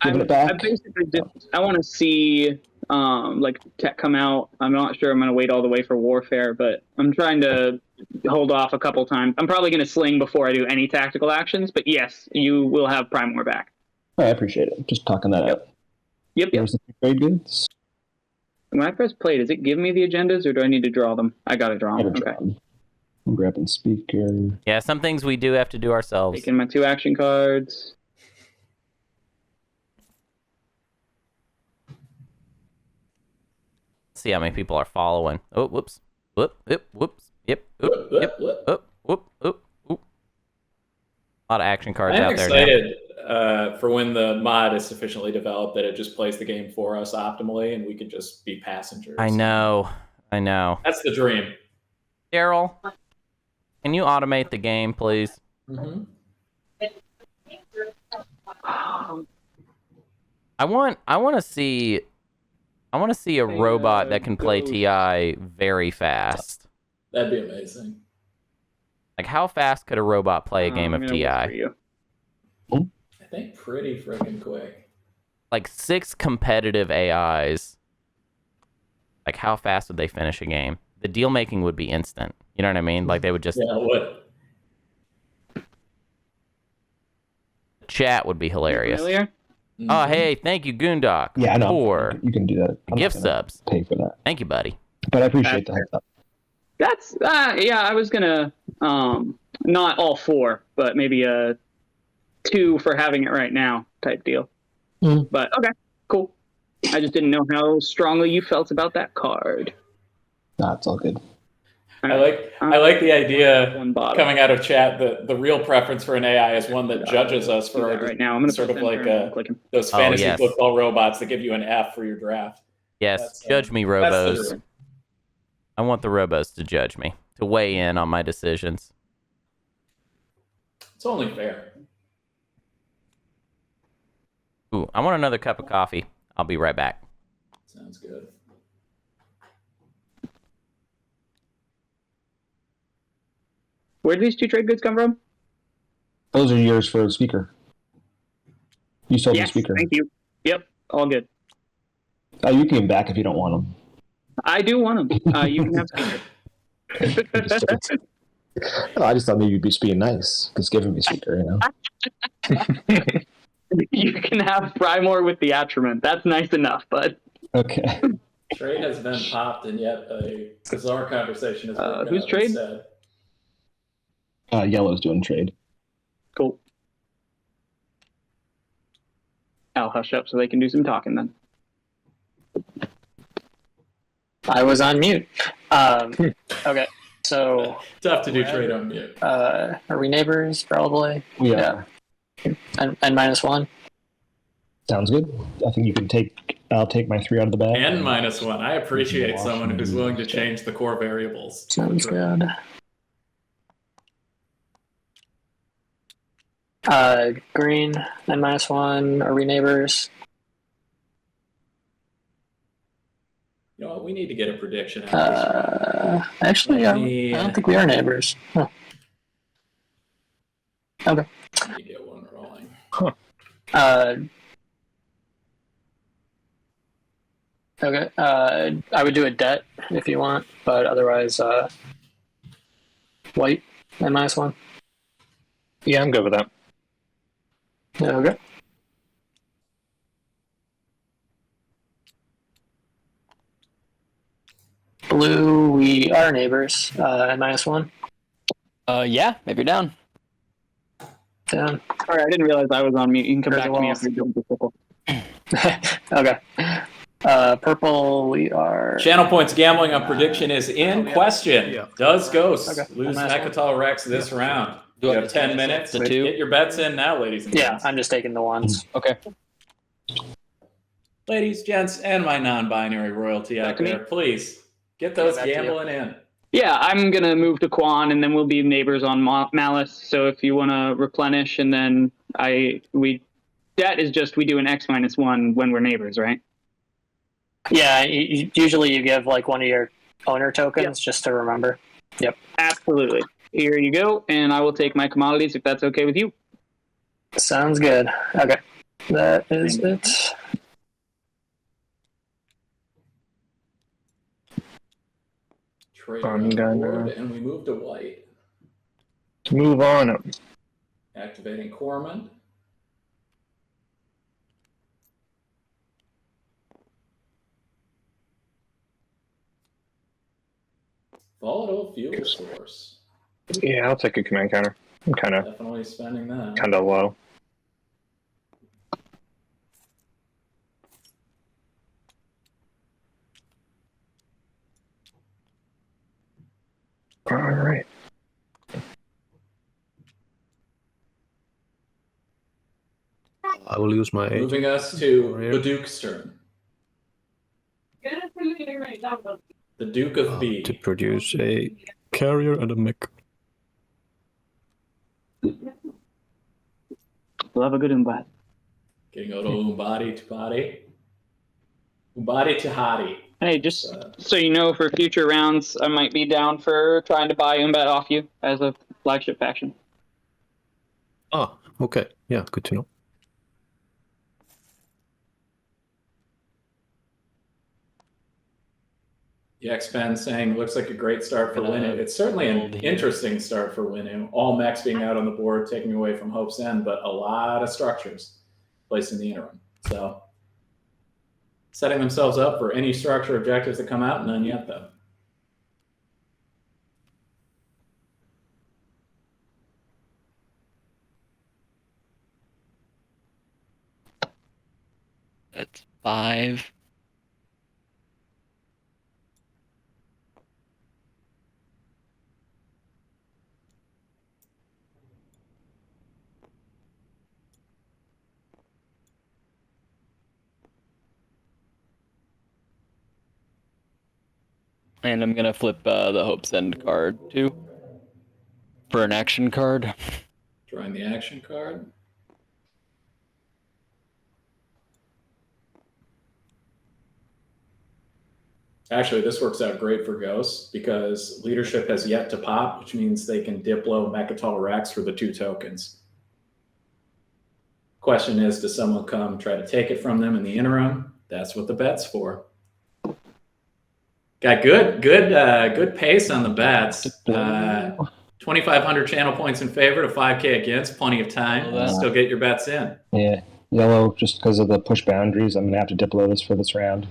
giving it back. I basically I want to see like tech come out. I'm not sure I'm going to wait all the way for Warfare, but I'm trying to hold off a couple times. I'm probably going to sling before I do any tactical actions, but yes, you will have Primor back. I appreciate it. Just talking that out. Yep. There's the trade goods. When I press play, does it give me the agendas, or do I need to draw them? I gotta draw them. Okay. I'm grabbing speaker. Yeah, some things we do have to do ourselves. Taking my 2 action cards. See how many people are following. Oh, whoops. Whoop, whoops. Yep. Oop, yep. Oop, whoop, oop, oop. A lot of action cards out there now. I'm excited for when the mod is sufficiently developed that it just plays the game for us optimally and we can just be passengers. I know. That's the dream. Daryl, can you automate the game, please? Mm-hmm. I want to see a robot that can play TI very fast. That'd be amazing. Like, how fast could a robot play a game of TI? I think pretty freaking quick. Like 6 competitive AIs. Like, how fast would they finish a game? The deal making would be instant. You know what I mean? Like, they would just. Yeah, what? Chat would be hilarious. Mm-hmm. Oh, hey, thank you, Goondock. Yeah, I know. For you can do that. gift subs. Pay for that. Thank you, buddy. But I appreciate the heads up. That's I was gonna not all 4, but maybe 2 for having it right now type deal. But okay, cool. I just didn't know how strongly you felt about that card. Nah, it's all good. I like the idea coming out of chat that the real preference for an AI is one that judges us for our right now. I'm gonna sort of like those fantasy football robots that give you an F for your draft. Yes, judge me, Robos. I want the Robos to judge me, to weigh in on my decisions. It's only fair. Ooh, I want another cup of coffee. I'll be right back. Sounds good. Where did these 2 trade goods come from? Those are yours for a speaker. You sold the speaker. Thank you. Yep, all good. You can give them back if you don't want them. I do want them. You can have Speaker. I just thought maybe you'd be being nice, just giving me Speaker, you know. You can have Primor with the Atrament. That's nice enough, bud. Okay. Trade has been popped, and yet a bizarre conversation has broken Who's out trade? instead. Yellow's doing trade. Cool. I'll hush up so they can do some talking then. I was on mute. Okay, so Tough to do trade on mute. are we neighbors? Probably. Yeah. And -1. Sounds good. I think you can take. I'll take my 3 out of the bag. And -1. I appreciate someone who's willing to change the core variables. Sounds good. Green and -1. Are we neighbors? You know what? We need to get a prediction. Out Actually, I don't think we are neighbors. Huh. Okay. You get one rolling. Okay. I would do a debt if you want, but otherwise, white and -1. Yeah, I'm good with that. Okay. Blue, we are neighbors. And -1. Yeah, maybe you're down. Down. Sorry, I didn't realize I was on mute. You can come There's back a to me wall. after you jump the circle. Okay. Purple, we are. Channel Points gambling on prediction is in question. Yeah. Does Ghost Okay. lose Nice one. Mechatol Rex this round? You have 10 minutes. The 2. Get your bets in now, ladies and Yeah, gents. I'm just taking the ones. Okay. Ladies, gents, and my non-binary royalty out Back to me. there, please get those Back to you. gambling in. Yeah, I'm gonna move to Quan, and then we'll be neighbors on Malice. So if you want to replenish, and then that is just we do an X-1 when we're neighbors, right? Yeah, usually you give like one of your owner tokens just to remember. Yep. Absolutely. Here you go, and I will take my commodities if that's okay with you. Sounds good. Okay. That is it. Trade I'm around the gonna- board, and we move to white. Move on. Activating Corman. Volatile fuel source. Yeah, I'll take a command counter. I'm kind of Definitely spending that. low. All right. I will use my agent. Moving us to Here. the Duke's turn. The Duke of B. To produce a carrier and a mech. We'll have a good invite. Getting out of Umbadi to body. Umbadi to Hadi. Hey, just so you know, for future rounds, I might be down for trying to buy Umbat off you as a flagship faction. Ah, okay. Yeah, good to know. The X-Men saying, looks like a great start for Gonna Winu. It's certainly an build here. interesting start for Winu. All mechs being out on the board, taking away from Hope's End, but a lot of structures placed in the interim. So setting themselves up for any structure objectives that come out, none yet though. That's 5. And I'm gonna flip the Hope's End card too for an action card. Drawing the action card. Actually, this works out great for Ghosts because leadership has yet to pop, which means they can Diplo Mechatol Rex for the 2 tokens. Question is, does someone come try to take it from them in the interim? That's what the bet's for. Got good pace on the bets. 2,500 channel points in favor to 5K against. Plenty of time. Still get your bets in. Yeah, yellow, just because of the push boundaries, I'm going to have to diplo this for this round.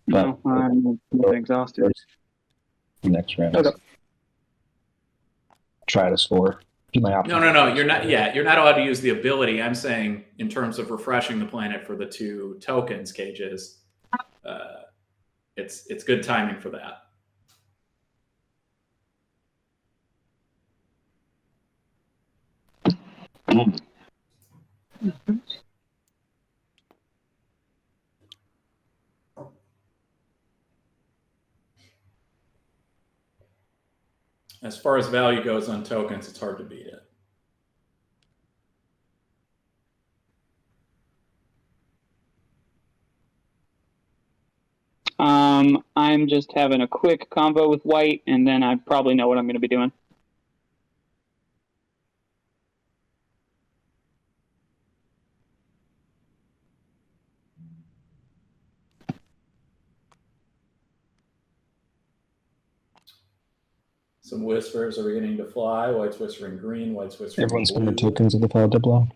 But No, I'm exhausted. Next round. Okay. Try to score. Keep my options. No. You're not. Yeah, you're not allowed to use the ability. I'm saying in terms of refreshing the planet for the 2 tokens cages. It's good timing for that. As far as value goes on tokens, it's hard to beat it. I'm just having a quick convo with white, and then I probably know what I'm going to be doing. Some whispers are beginning to fly. White's whispering green. White's whispering Everyone's blue. spending tokens of the file diplo.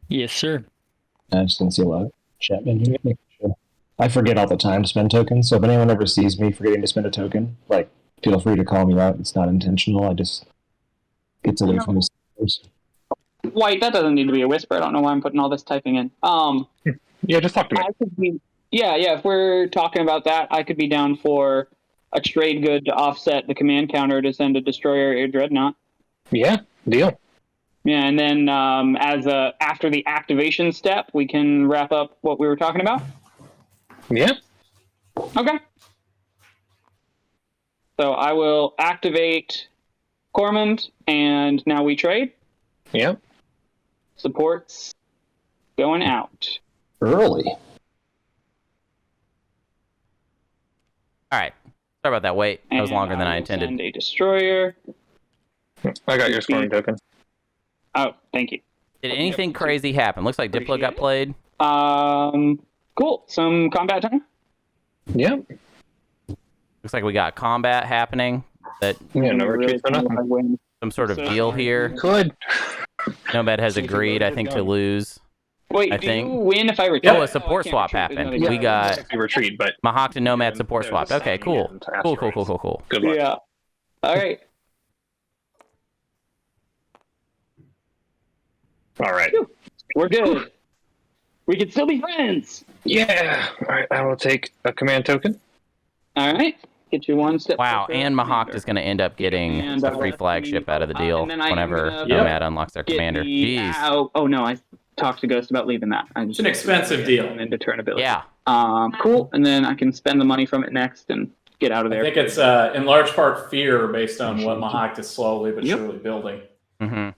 Yes, sir. I just didn't see a lot of chat in here. Making sure. I forget all the time to spend tokens, so if anyone ever sees me forgetting to spend a token, like, feel free to call me out. It's not intentional. I just gets away from the servers. White, that doesn't need to be a whisper. I don't know why I'm putting all this typing in. Yeah, just talk to me. I could be, yeah. If we're talking about that, I could be down for a trade good to offset the command counter to send a destroyer or dreadnought. Yeah, deal. Yeah, and then after the activation step, we can wrap up what we were talking about. Yeah. Okay. So I will activate Cormand, and now we trade. Yeah. Supports going out. Early. All right. Sorry about that wait. That was And longer than I will intended. Send a destroyer. I got your scoring token. Oh, thank you. Did anything crazy happen? Looks like Diplo got played. Cool. Some combat time. Yeah. Looks like we got combat happening. That Yeah, no retreats for nothing. some sort of deal here. Could. Nomad has agreed, I think, to lose. Wait, I do think. you win if I retreat? Oh, a support I can't swap retreat. There's happened. another We guy. got You retreat, but Mahawk to Nomad support swap. Okay, cool. Cool. good luck. Yeah. All right. All right. We're good. We can still be friends. Yeah. All right. I will take a command token. All right. Get you one step. Wow, closer. and Mahawk is going to end up getting And, a free flagship out of the deal and then I am whenever gonna Nomad unlocks their Get commander. the- Jeez. oh no, I talked to Ghost about leaving that. I just It's an expensive deal. And into turn ability. Yeah. Cool. And then I can spend the money from it next and get out of there. I think it's in large part fear based on what Mahawk is slowly but surely building. Mm-hmm.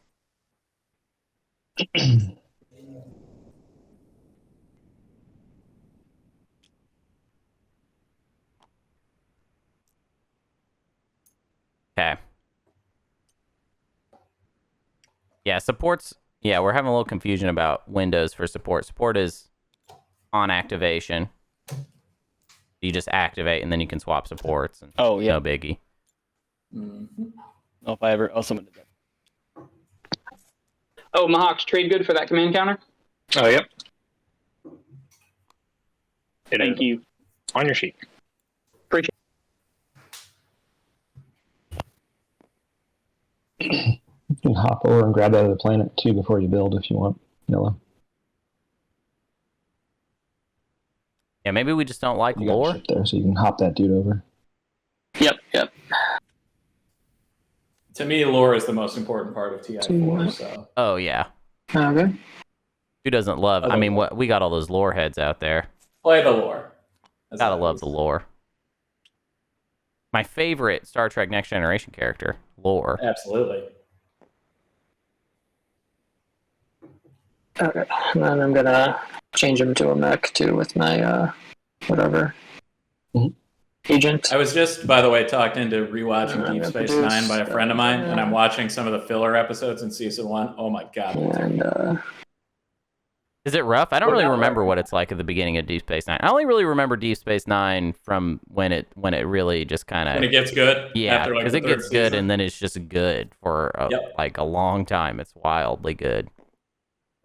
Okay. Yeah, support's... Yeah, we're having a little confusion about windows for support. Support is on activation. You just activate, and then you can swap supports. And Oh, yeah. no biggie. Mm-hmm. Oh, if I ever... Oh, someone did that. Oh, Mahawk's trade good for that command counter? Oh, yep. Thank you. On your sheet. Appreciate You can hop over and grab that other planet too before you build if you want. Yellow. Yeah, maybe we just don't like You got a lore. ship there, so you can hop that dude over. Yep. To me, lore is the most important part of TI4. So Oh, yeah. Okay. Who doesn't love... I mean, what we got all those lore heads out there. play the lore. Gotta love the lore. My favorite Star Trek Next Generation character, lore. Absolutely. Okay. And then I'm gonna change him to a mech too with my whatever agent. I was just, by the way, talked into rewatching Deep Space Nine by a friend of mine, and I'm watching some of the filler episodes in season 1. Oh my god! And Is it rough? I don't What really about remember rough? what it's like at the beginning of Deep Space Nine. I only really remember Deep Space Nine from when it really just kind When it of gets good. yeah, after, like, because the it third gets good season. and then it's just good for Yep. like a long time. It's wildly good.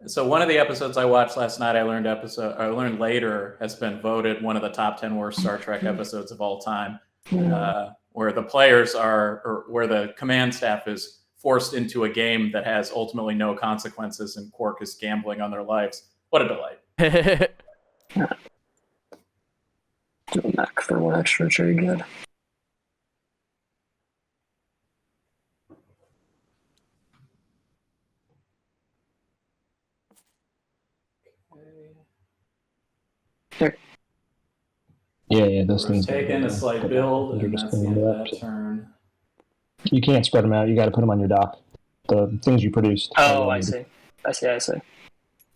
So one of the episodes I watched last night, I learned later, has been voted one of the top 10 worst Star Trek episodes of all time, where the players or where the command staff is forced into a game that has ultimately no consequences, and Quark is gambling on their lives. What a delight! Do Mac for 1 extra trade good. Yeah, those We're things. taking a slight build, and that's the end of that turn. You can't spread them out. You got to put them on your dock. The things you produced. Oh, I see. I see.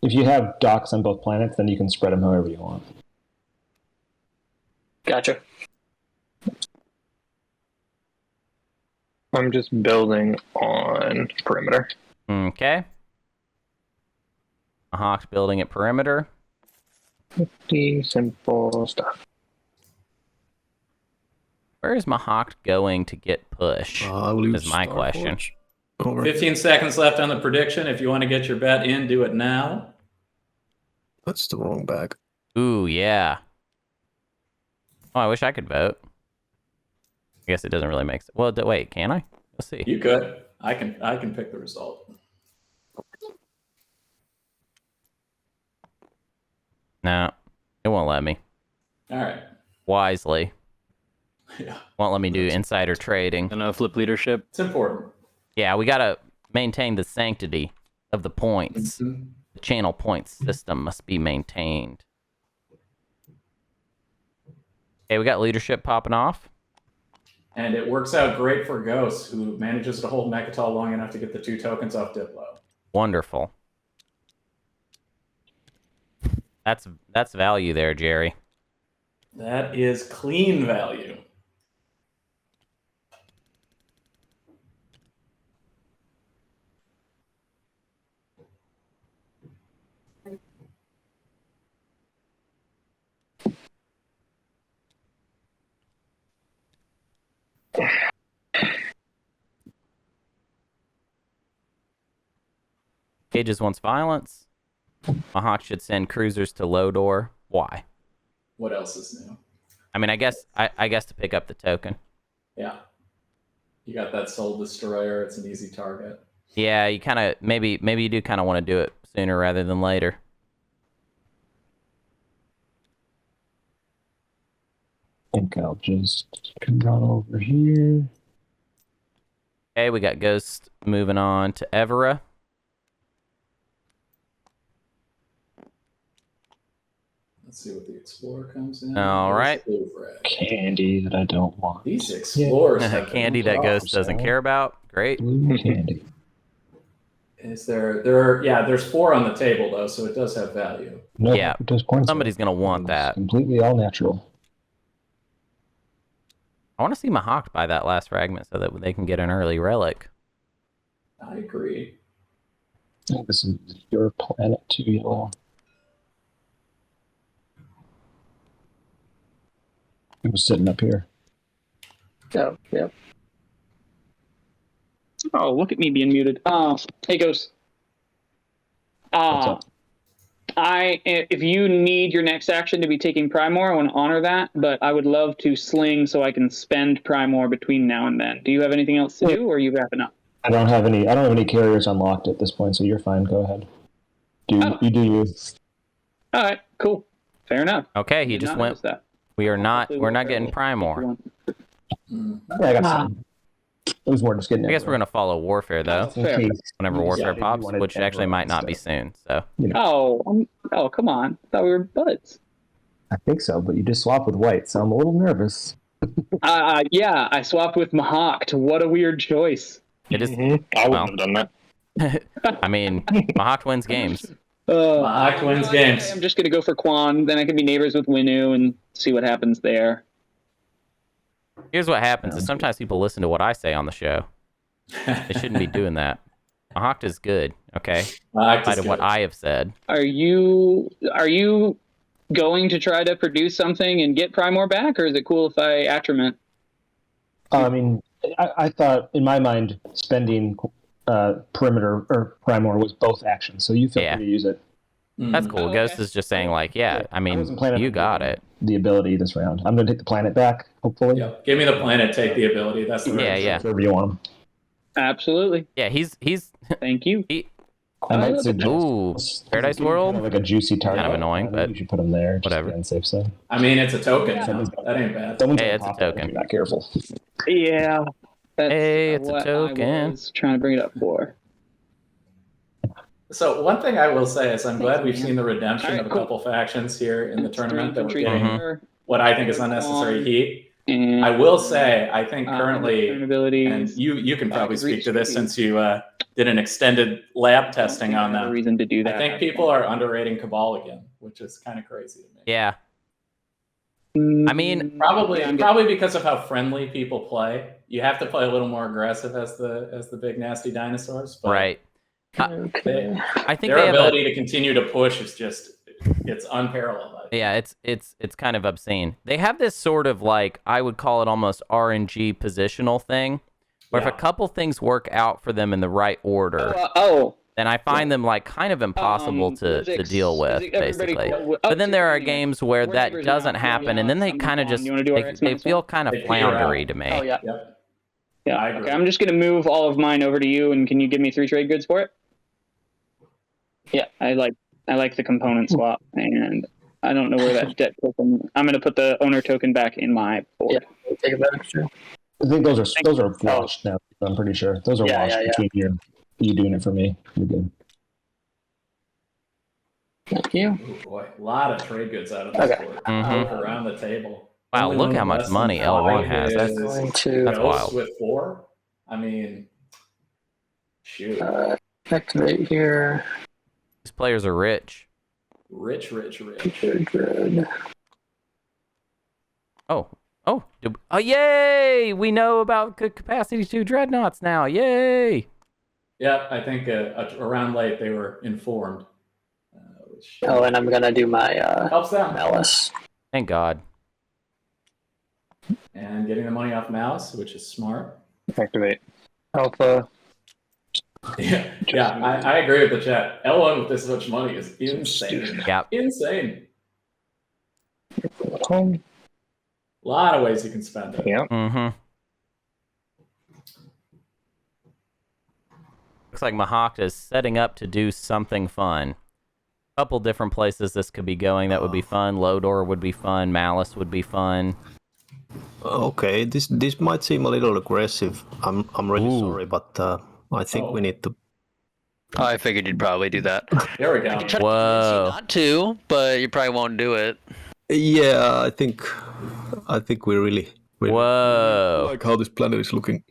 If you have docks on both planets, then you can spread them however you want. Gotcha. I'm just building on perimeter. Okay. Hawk's building at perimeter. Pretty simple stuff. Where is Mahawk going to get push? I'll use Is my Star question. Forge. Over. 15 seconds left on the prediction. If you want to get your bet in, do it now. That's the wrong bag. Ooh, yeah. Oh, I wish I could vote. I guess it doesn't really make sense. Well, wait, can I? Let's see. You could. I can pick the result. No, it won't let me. All right. Wisely. Yeah, Won't let me do insider trading. I know, flip leadership. it's important. Yeah, we gotta maintain the sanctity of the points. Mhm. The channel points system must be maintained. Okay, we got leadership popping off. And it works out great for Ghost, who manages to hold Mechatol long enough to get the 2 tokens off Diplo. Wonderful. That's value there, Jerry. That is clean value. Cages wants violence. Mahawk should send cruisers to Lodor. Why? What else is new? I mean, I guess to pick up the token. Yeah. You got that Soul Destroyer. It's an easy target. Yeah, you kind of maybe you do kind of want to do it sooner rather than later. I think I'll just come on over here. Okay, we got Ghost moving on to Evera. Let's see what the Explorer comes in. All right. Candy that I don't want. These Explorers have Candy been that rough. Ghost doesn't care about. Great. Blue candy. Is there's 4 on the table though, so it does have value. No, Yeah, it does corn Somebody's gonna want that. Completely all natural. I want to see Mahawk buy that last fragment so that they can get an early relic. I agree. I think this is your planet 2 yellow. It was sitting up here. Yep. Oh, look at me being muted. Hey, Ghost. What's up? If you need your next action to be taking Primor, I want to honor that, but I would love to sling so I can spend Primor between now and then. Do you have anything else to do, or are you wrapping up? I don't have any carriers unlocked at this point, so you're fine. Go ahead. You do you. All right, cool. Fair enough. Okay, he Did just not went. notice that. We're not getting Primor. Yeah, I got some. It was more just getting. I guess we're gonna follow Warfare though. Fair. Whenever Warfare Yeah, pops, you wanted which actually might not be stuff. soon. So Oh, come on. I thought we were buds. I think so, but you just swapped with white, so I'm a little nervous. Yeah, I swapped with Mahawk. What a weird choice. it is. I wouldn't have done that. I mean, Mahawk wins games. Mahawk wins games. I'm just going to go for Quan. Then I can be neighbors with Winu and see what happens there. Here's what happens: is sometimes people listen to what I say on the show. They shouldn't be doing that. Mahawk is good. Okay. Mahawk Out is of what good. I have said. Are you going to try to produce something and get Primor back, or is it cool if I attrament? I mean, I thought in my mind spending perimeter or Primor was both actions, so you feel free to use it. That's cool. Oh, Ghost okay. is just saying like, yeah. I mean, wasn't planning you on got doing it. The ability this round. I'm going to take the planet back, hopefully. Yep. Give me the planet, take the ability. That's the right Yeah. Wherever you want them. Absolutely. Yeah, he's Thank you. I might look at suggest Ooh, Paradise World? kind of like a juicy target. Kind of annoying, I think but you should put them there. Just whatever. To be on the safe side. I mean, it's a token now. Someone's- That ain't bad. Someone's Hey, gonna it's a pop that if token. you're not careful. Yeah. That's Hey, it's a what token. I was trying to bring it up for. So one thing I will say is I'm glad we've seen the redemption Alright, of a cool. couple factions here in the tournament that we're Infantry getting there, what I think is unnecessary heat. and, I will say I think turn currently, and abilities. you can probably could speak reach to this 50. since you did an extended lab I don't testing think I on have a them. reason to do that. I think people are underrating Cabal again, which is kind of crazy to me. yeah. I mean, Probably because of how friendly people play. You have to play a little more aggressive as the big nasty dinosaurs. But right. They, I think their they have ability to continue to push is just it's unparalleled. I think. Yeah, it's kind of obscene. They have this sort of like I would call it almost RNG positional thing, where if a couple things work out for them in the right order, then I find them like kind of impossible to deal with, basically. But then there are games where that doesn't happen, and then they kind of just they feel kind of floundery to me. Oh yeah. Yep. Yeah. Okay, I'm just gonna move all of mine over to you, and can you give me 3 trade goods for it? Yeah, I like the component swap, and I don't know where that debt token. I'm gonna put the owner token back in my board. Yeah, take advantage. I think those are washed now. I'm pretty sure those are washed between you doing it for me. You're good. Thank you. Oh boy, a lot of trade goods out of this board. Look around the table. Wow, Only look one how much less than money L1 has. five That's is that's Ghost wild. with 4. I mean, shoot, Activate here. These players are rich. rich. Good. Oh, yay! We know about good capacity 2 dreadnoughts now. Yay! Yeah, I think around late they were informed. Which And I'm gonna do my helps them. malice. Thank God. And getting the money off Mouse, which is smart. Activate. Alpha. Yeah, I agree with the chat. L1 with this much money is insane. Yep. Insane. Home. A lot of ways you can spend it. Yeah. Mm-hmm. Looks like Mahawk is setting up to do something fun. A couple different places this could be going that would be fun. Lodor would be fun. Malice would be fun. Okay, this might seem a little aggressive. I'm really sorry, but I think we need to. Oh, I figured you'd probably do that. There we go. I can try to convince you Whoa. not to, but you probably won't do it. Yeah, I think we really Whoa. like how this planet is looking.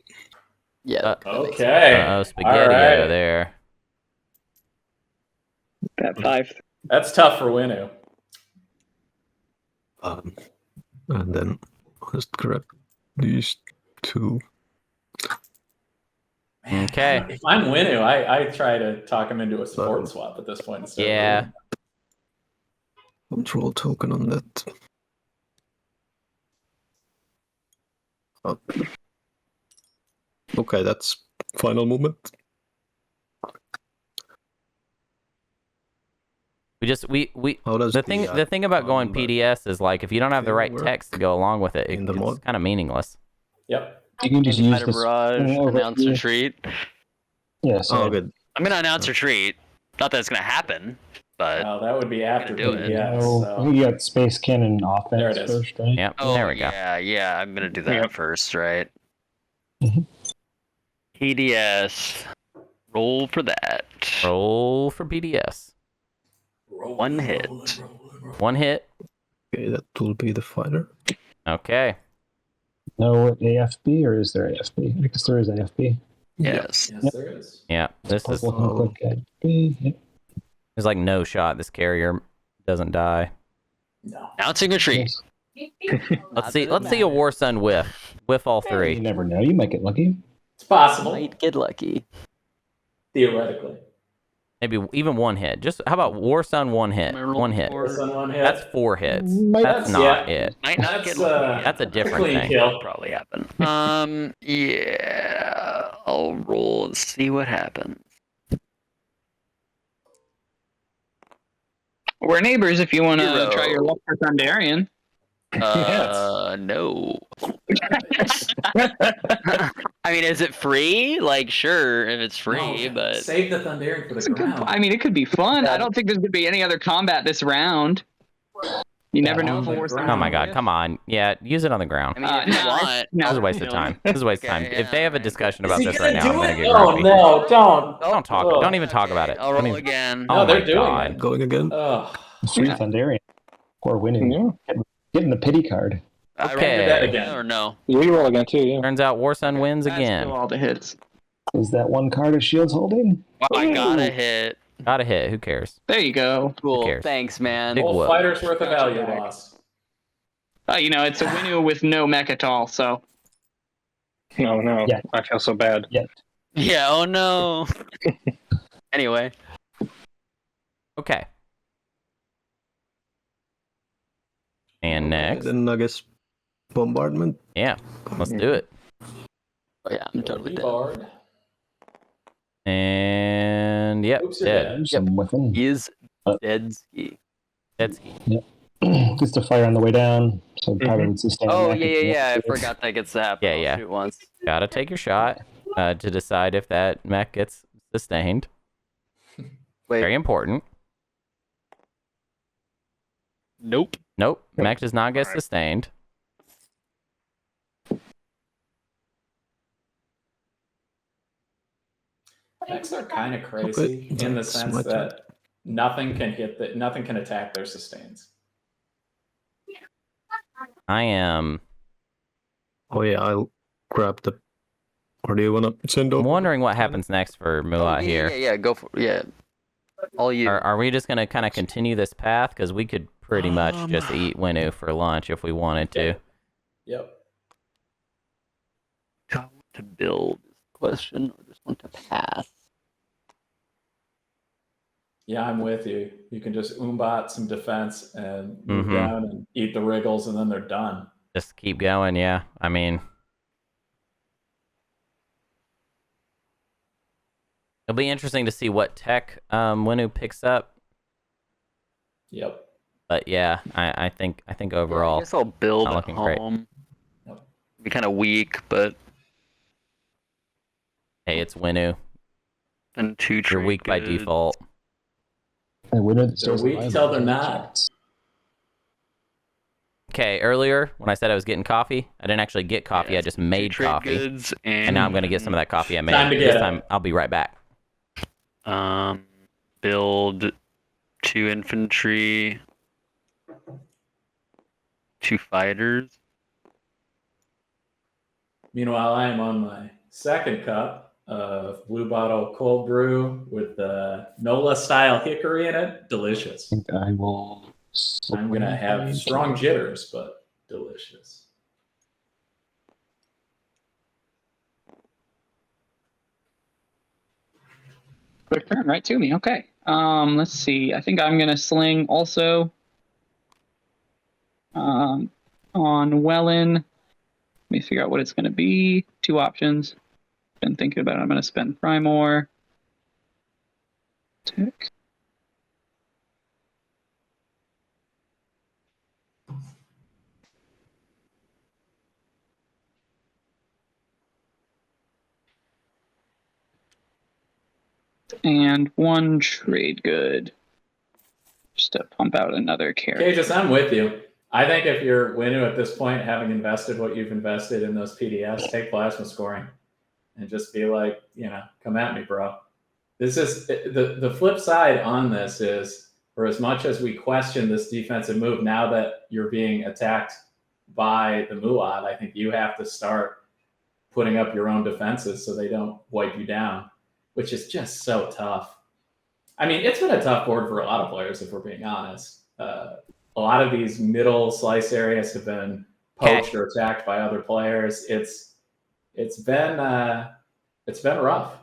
Yeah. Okay. Uh-oh, spaghetti right. there. Got 5. That's tough for Winu. And then just grab these 2. Okay. If I'm Winu, I try to talk him into a support swap at this point. Instead Yeah. Control token on that. Okay, that's final movement. We How does the thing about going PDS is like if you don't have the right work text to go along with it, in the it's mod? kind of meaningless. Yep. You can just use Fighter this. barrage, announce retreat. Yeah. So Oh, good. I'm gonna announce retreat. Not that it's gonna happen, but Well, that would be after do it. PDS. I So. think you got space cannon There offense it is. first, right? Yep. There we go. Yeah, I'm gonna do that first, right? Mhm. PDS. Roll for that. Roll for PDS. One hit. One hit. Okay, that will be the fighter. Okay. No AFB, or is there AFB? I guess there is AFB. Yes. Yes, there is. Yeah. This is Purple click AFB. Yep. there's like no shot this carrier doesn't die. No. Announcing retreat. Yes. Let's see a War Sun whiff all You 3. never know. You might get lucky. It's possible. Might get lucky. Theoretically. Maybe even one hit. Just how about War Sun 1 hit? Am I rolling 1 hit. for- Sun 1 hit. That's 4 hits. Might- That's not it. Might not That's, get lucky. That's a different clean thing. kill. Probably happen. Yeah, I'll roll and see what happens. We're neighbors if you want to Hero. try your luck for Thunderian. No. I mean, is it free? Like, sure, if it's free, No, but save the Thundering for the ground. I mean, it could be fun. I don't think there's going to be any other combat this round. You never know if a on the horse. ground. Oh my god, come on. Yeah, use it on the ground. I mean, if you want, This is a waste you of know. time. This is a waste of time. Okay, If they have a yeah, discussion Is about he this gonna right now, I'm do gonna it? get Oh grumpy. no, don't. Don't talk. Ugh. Don't even talk about it. I'll Don't roll even- again. Oh No, they're my doing god. it. Going again. Ugh. Free Yeah. Thunderian. Poor winning. Yeah. Getting the pity card. I Okay. roll that again. Or no? We roll again too. Yeah. Turns out War Sun wins That's again. still all the hits. Is that one card of Shields holding? I got a hit. Got a hit. Who cares? There you go. Cool. cares? Thanks, man. Big Whole whoop. fighter's worth of value lost. You know, it's a Winu with no mech at all, so. No. Yeah. I feel so bad. Yeah. Oh no. Anyway. Okay. And next. Then I guess bombardment. Yeah, let's do it. Oh, yeah, I'm totally dead. Bard. And yep, Oops, you're dead. dead. There's some whiffing. He is Uh, dead ski. That's Just a fire on the way down, so probably would sustain. Oh that. yeah. I forgot that gets to happen. Yeah, I'll yeah. shoot once. gotta take your shot to decide if that mech gets sustained. Wait. Very important. Nope. Nope, mech does not get sustained. Mechs are kind of crazy in the It's sense my turn. that nothing can attack their sustains. I am Oh yeah, I'll grab the. Or do you wanna send I'm over? wondering what happens next for Mulat here. Yeah. Go for all you. Are we just gonna kind of continue this path? Because we could pretty much just eat Winu for lunch if we wanted to. Yep. Do I want to build is the question, or just want to pass? Yeah, I'm with you. You can just oombot some defense and move Mhm. down and eat the wriggles, and then they're done. Just keep going, yeah. I mean, it'll be interesting to see what tech Winu picks up. Yep. But yeah, I think I overall, guess I'll build not at looking great. home. Yep. Be kind of weak, but hey, it's Winu. and two You're trade weak by goods. default. And winner They're weak till they're not. Okay, earlier when I said I was getting coffee, I didn't actually get coffee. Yeah, I just two made trade coffee, goods and now I'm gonna get some of that coffee I made. Time to get This it. time I'll be right back. Build 2 infantry, 2 fighters. Meanwhile, I am on my second cup of Blue Bottle cold brew with the Nola style hickory in it. Delicious. I will. I'm gonna have strong jitters, but delicious. Quick turn right to me. Okay. Let's see. I think I'm gonna sling also. On Wellen. Let me figure out what it's gonna be. 2 options. Been thinking about it. I'm gonna spend Primor. Tick. And 1 trade good. Just to pump out another character. Cages, I'm with you. I think if you're Winu at this point, having invested what you've invested in those PDFs, take plasma scoring and just be like, come at me, bro. This is the flip side on this is, for as much as we question this defensive move, now that you're being attacked by the Muad, I think you have to start putting up your own defenses so they don't wipe you down, which is just so tough. I mean, it's been a tough board for a lot of players, if we're being honest. A lot of these middle slice areas have been poached or attacked by other players. It's been rough.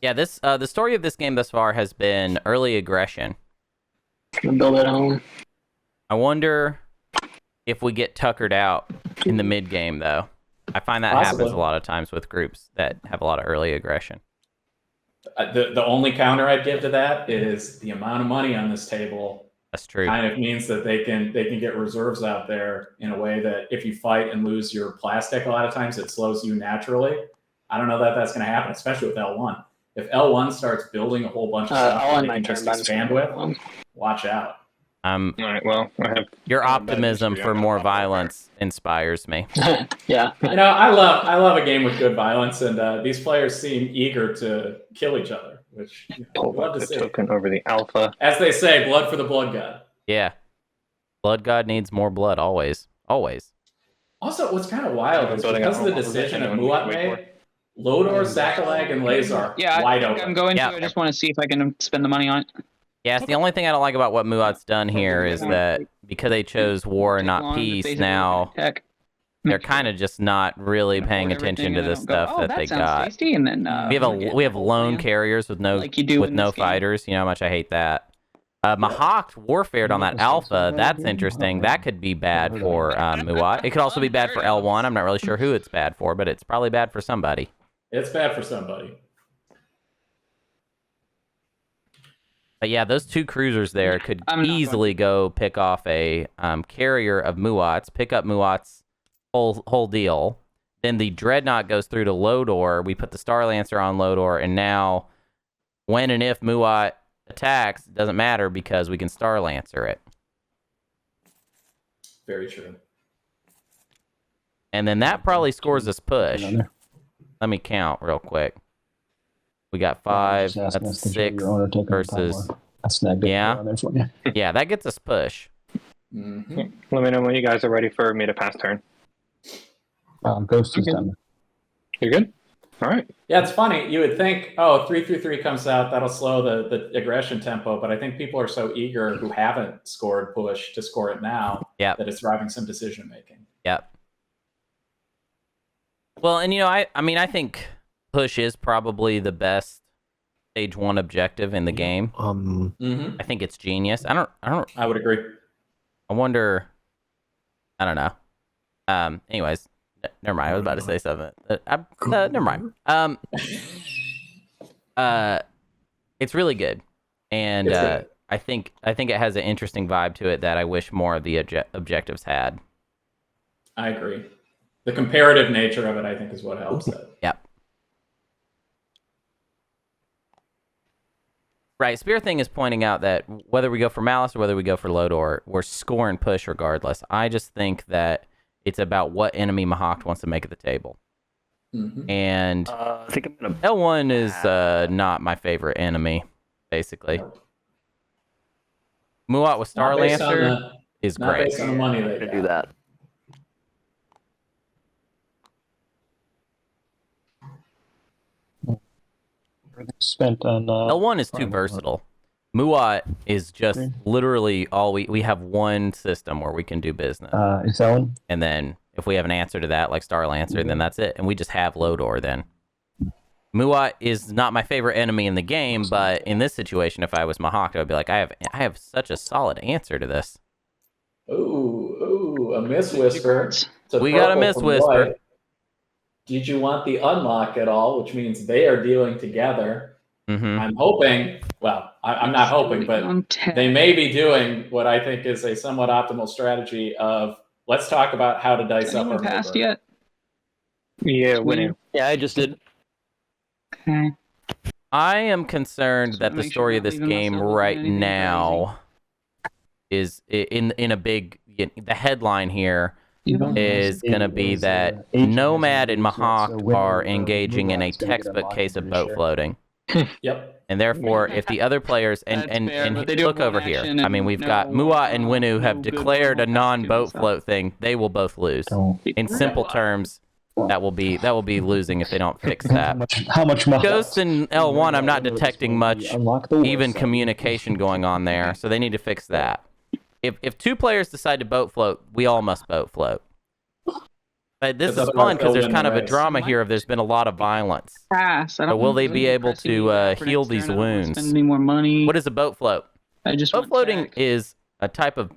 Yeah, this the story of this game thus far has been early aggression. Build it home. I wonder if we get tuckered out in the mid game, though. I find that Possibly. happens a lot of times with groups that have a lot of early aggression. The only counter I'd give to that is the amount of money on this table That's true. kind of means that they can get reserves out there in a way that if you fight and lose your plastic, a lot of times it slows you naturally. I don't know that that's going to happen, especially with L1. If L1 starts building a whole bunch of stuff I'll that end they my can turn. just by this expand one. with, watch out. All right. Well, I have Your I'm bad optimism history. for I'm gonna more pop over. violence inspires me. Yeah. You know, I love a game with good violence, and these players seem eager to kill each other, which Pull love back to the see. token over the alpha. As they say, blood for the blood god. Yeah. Blood God needs more blood, always. Always. Also, what's kind of wild is Building because a of the home. decision that Anyone Muat wait for made, Lodor, Sakalag, and Lazar Yeah, wide I think open. I'm going Yeah. to. I just want to see if I can spend the money on it. Yeah, it's the only thing I don't like about what Muat's done here is Yeah. that because they chose war and Take not long, peace, basically now tech. they're kind of just not really paying Record attention to everything, the and I don't stuff go, that oh, they sounds got. tasty, and then We have lone carriers with no like you do with in no this game. fighters. You know how much I hate that. Mahawk warfared on that alpha. That's interesting. That could be bad for Muat. It could also be bad for L1. I'm not really sure who it's bad for, but it's probably bad for somebody. It's bad for somebody. But yeah, those two cruisers there could I'm not easily go pick off a carrier of Muat's, pick up Muat's whole deal. Then the Dreadnought goes through to Lodor. We put the Star Lancer on Lodor, and now when and if Muat attacks, it doesn't matter because we can Star Lancer it. Very true. And then that probably scores us push. Let me count real quick. We got 5, that's 6 versus... I snagged it. Yeah. On there for you. Yeah, that gets us push. Mm-hmm. Let me know when you guys are ready for me to pass turn. Ghost is done. You're good? All right. Yeah, it's funny. You would think, 3-3-3 comes out, that'll slow the aggression tempo, but I think people are so eager who haven't scored push to score it now Yep. that it's driving some decision making. Yep. Well, and I mean, I think push is probably the best stage 1 objective in the game. Mm-hmm. I think it's genius. I would agree. I wonder. I don't know. Anyways, never mind. I was about to say something. Never mind. It's really good, and It's good. I think it has an interesting vibe to it that I wish more of the objectives had. I agree. The comparative nature of it, I think, is what helps it. Yep. Right. Spear Thing is pointing out that whether we go for Malice or whether we go for Lodor, we're score and push regardless. I just think that it's about what enemy Mahawk wants to make at the table. Mm-hmm. And I think I'm gonna. L1 is not my favorite enemy, basically. Muat with Star Not based on Lancer is Not great. based on the money they to got. do that. Spent on L1 is too versatile. Muat is just literally all we have one system where we can do business. Is Ellen? And then if we have an answer to that, like Star Lancer, then that's it. And we just have Lodor then. Muat is not my favorite enemy in the game, but in this situation, if I was Mahawk, I would be like, I have such a solid answer to this. Ooh, a Miss Whisper. It's We got a purple Miss from Whisper. white. Did you want the unlock at all? Which means they are dealing together. Mm-hmm. I'm hoping, well, I'm not hoping, but they may be doing what I think is a somewhat optimal strategy of let's talk about how to dice up our Anyone passed river. yet? Yeah, winning. Yeah, I just did. Okay. I am concerned Just that wanna the make story sure of I'm not this leaving game myself with right anything now is in a big. The headline here is going to be that Nomad and Mahawk are engaging in a textbook case of boat floating. Yep. And therefore, if the other players and That's fair, but they do look have over one here. action I mean, and we've got no, Muat and Winu have no good declared a normal non-boat actions, so. float thing. They will both lose. Don't. In simple terms, that will be losing if they don't fix How that. much? How much more? Ghost and L1, I'm not detecting much Unlock the war even site. communication going on there, so they need to fix that. If two players decide to boat float, we all must boat float. But this Because is otherwise fun because they'll there's win kind the of a race. drama here of there's been a lot of violence. Pass. I So don't will want they to be able press any to for heal next these turn. I don't wanna wounds? Spend any more money. What is a boat float? I just Boat want floating tech. is a type of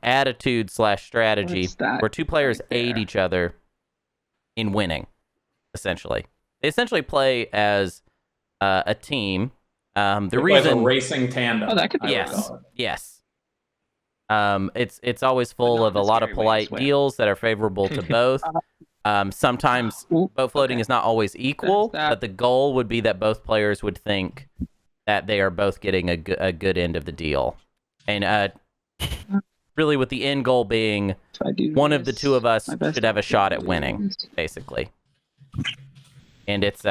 attitude / strategy What's that where two players right there? aid each other in winning. Essentially, they essentially play as a team. The It plays reason, a racing tandem. Oh, that could be I would yes, call it. yes. It's always full not of in a a lot of scary way, I polite swear. deals that are favorable to both. Sometimes Ooh, boat floating okay. is not always equal, that. but the goal would be that both players would think that they are both getting a good end of the deal, and really with the end goal being If I do one of the this, two of us my best should have a option shot at is winning, this. basically. And it's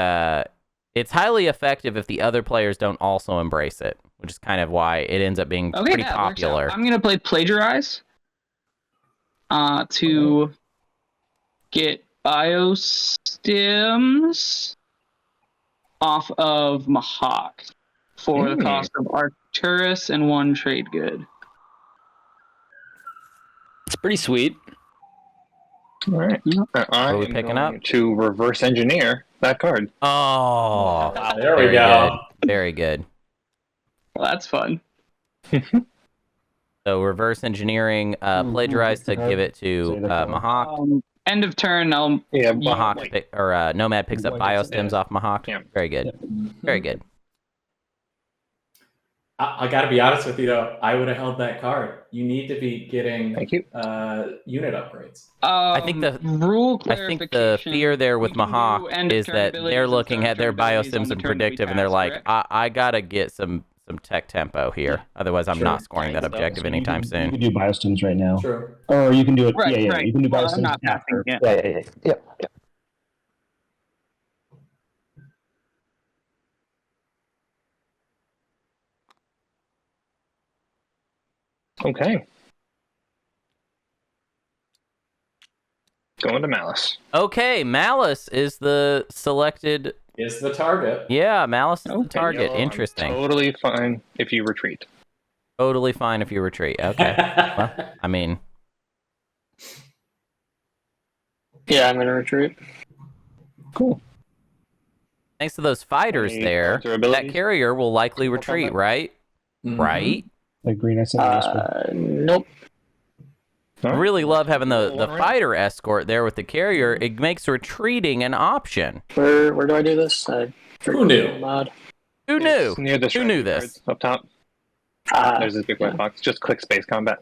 highly effective if the other players don't also embrace it, which is kind of why it ends up being Okay, pretty that works out. popular. I'm gonna play Plagiarize to get biostims off of Mahawk for the cost of Arcturus and 1 trade good. It's pretty sweet. All right. I are we am picking going up? to reverse engineer that card. Oh, There we very go. good. Very good. Well, that's fun. So reverse engineering, plagiarize to give it to Mahawk. End of turn, I'll Yeah, Mahawk Nomad picks up biostims Yeah. off Mahawk. Yeah. Very good. Very good. I got to be honest with you though. I would have held that card. You need to be getting Thank you. unit upgrades. I think the rule I think the fear there with we can do Mahawk end of is turn that abilities they're and looking start at their turn abilities on biostims the and turn that we predictive, and they're pass, like, correct? I gotta get some tech tempo here. Otherwise, I'm Sure. not scoring that objective anytime You soon. can do biostims right now, True. or you can do it. Right, yeah, right. You can do Well, I'm biostims not after. passing, Yeah. Okay. Going to Malice. Okay, Malice is the selected. Is the target. Yeah, Malice is the Okay. target. Yellow, I'm Interesting. Totally fine if you retreat. Totally fine if you retreat. Okay. Well, I mean, Yeah, I'm gonna retreat. Cool. thanks to those fighters Any there, cards or that abilities? carrier will likely Simple retreat, combat? right? Mhm. Right? Like green, I sent Nope. I All right. really love having the One round. fighter escort there with the carrier. It makes retreating an option. Where do I do this? Who knew? Mod. Who knew? It's near the Who knew strategy this? cards up top. There's this big white box. Just click space combat.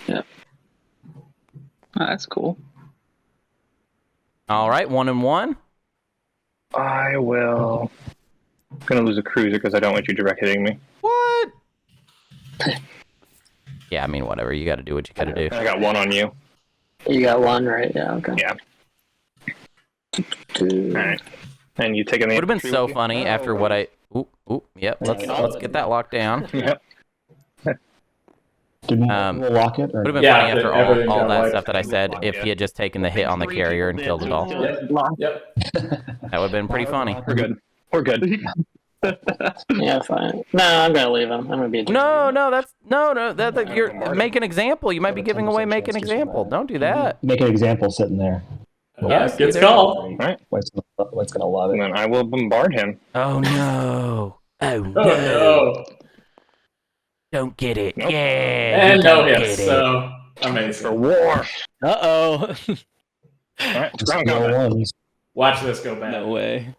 Oh, that's cool. All right, 1 and 1. I will. I'm gonna lose a cruiser because I don't want you direct hitting me. What? Yeah, I mean, whatever. You got to do what you got to do. And I got one on you. You got one, right? Yeah, okay. Yeah. Two. All right. And you taking the Would have been infantry so with you? funny after what I. Yep. Let's get that locked down. Yep. Didn't Um, we'll lock it? Or? Would have been Yeah, funny after everything all got that wiped. stuff that I said if he had just taken the hit on the carrier and killed it all. Yep. That would have been pretty funny. We're good. We're good. Yeah, fine. No, I'm gonna leave him. I'm gonna be a No, you're make an example. You might be giving away make an example. Don't do that. Make an example sitting there. Yes, Good either. call. All right. White's gonna love And it. then I will bombard him. Oh no. Oh no. Oh no. Don't get it. Nope. Yeah. And you no don't get hits. it. So For amazing. war. Uh-oh. All right. Just Ground no combat. ones. Watch this go bad. No way.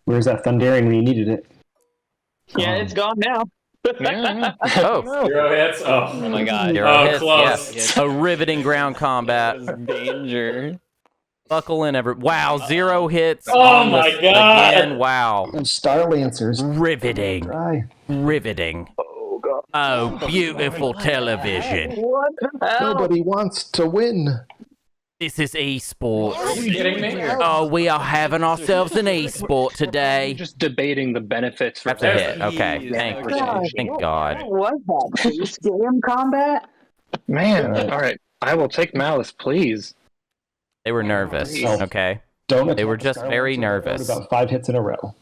Where's that Thunderian when you needed it? Yeah, it's gone now. Yeah. Oh. 0 hits. Oh Oh. my god. Zero Oh, hits, close. yes. A riveting ground combat. Danger. Buckle in, Wow, 0 hits. Oh on my the- God. Again, wow. Star Lancers. Riveting. Try. Riveting. Oh, beautiful television. What the hell? Nobody wants to win. This is esports. Are you kidding me? Oh, we are having ourselves an esport today. Just debating the benefits. That's a hit. Okay, Jeez. thank God. What was that? Base game combat? Man. All right. I will take Malice, please. They were nervous. Oh. Okay. Don't. They were attack just Star very Lancers. nervous. About 5 hits in a row.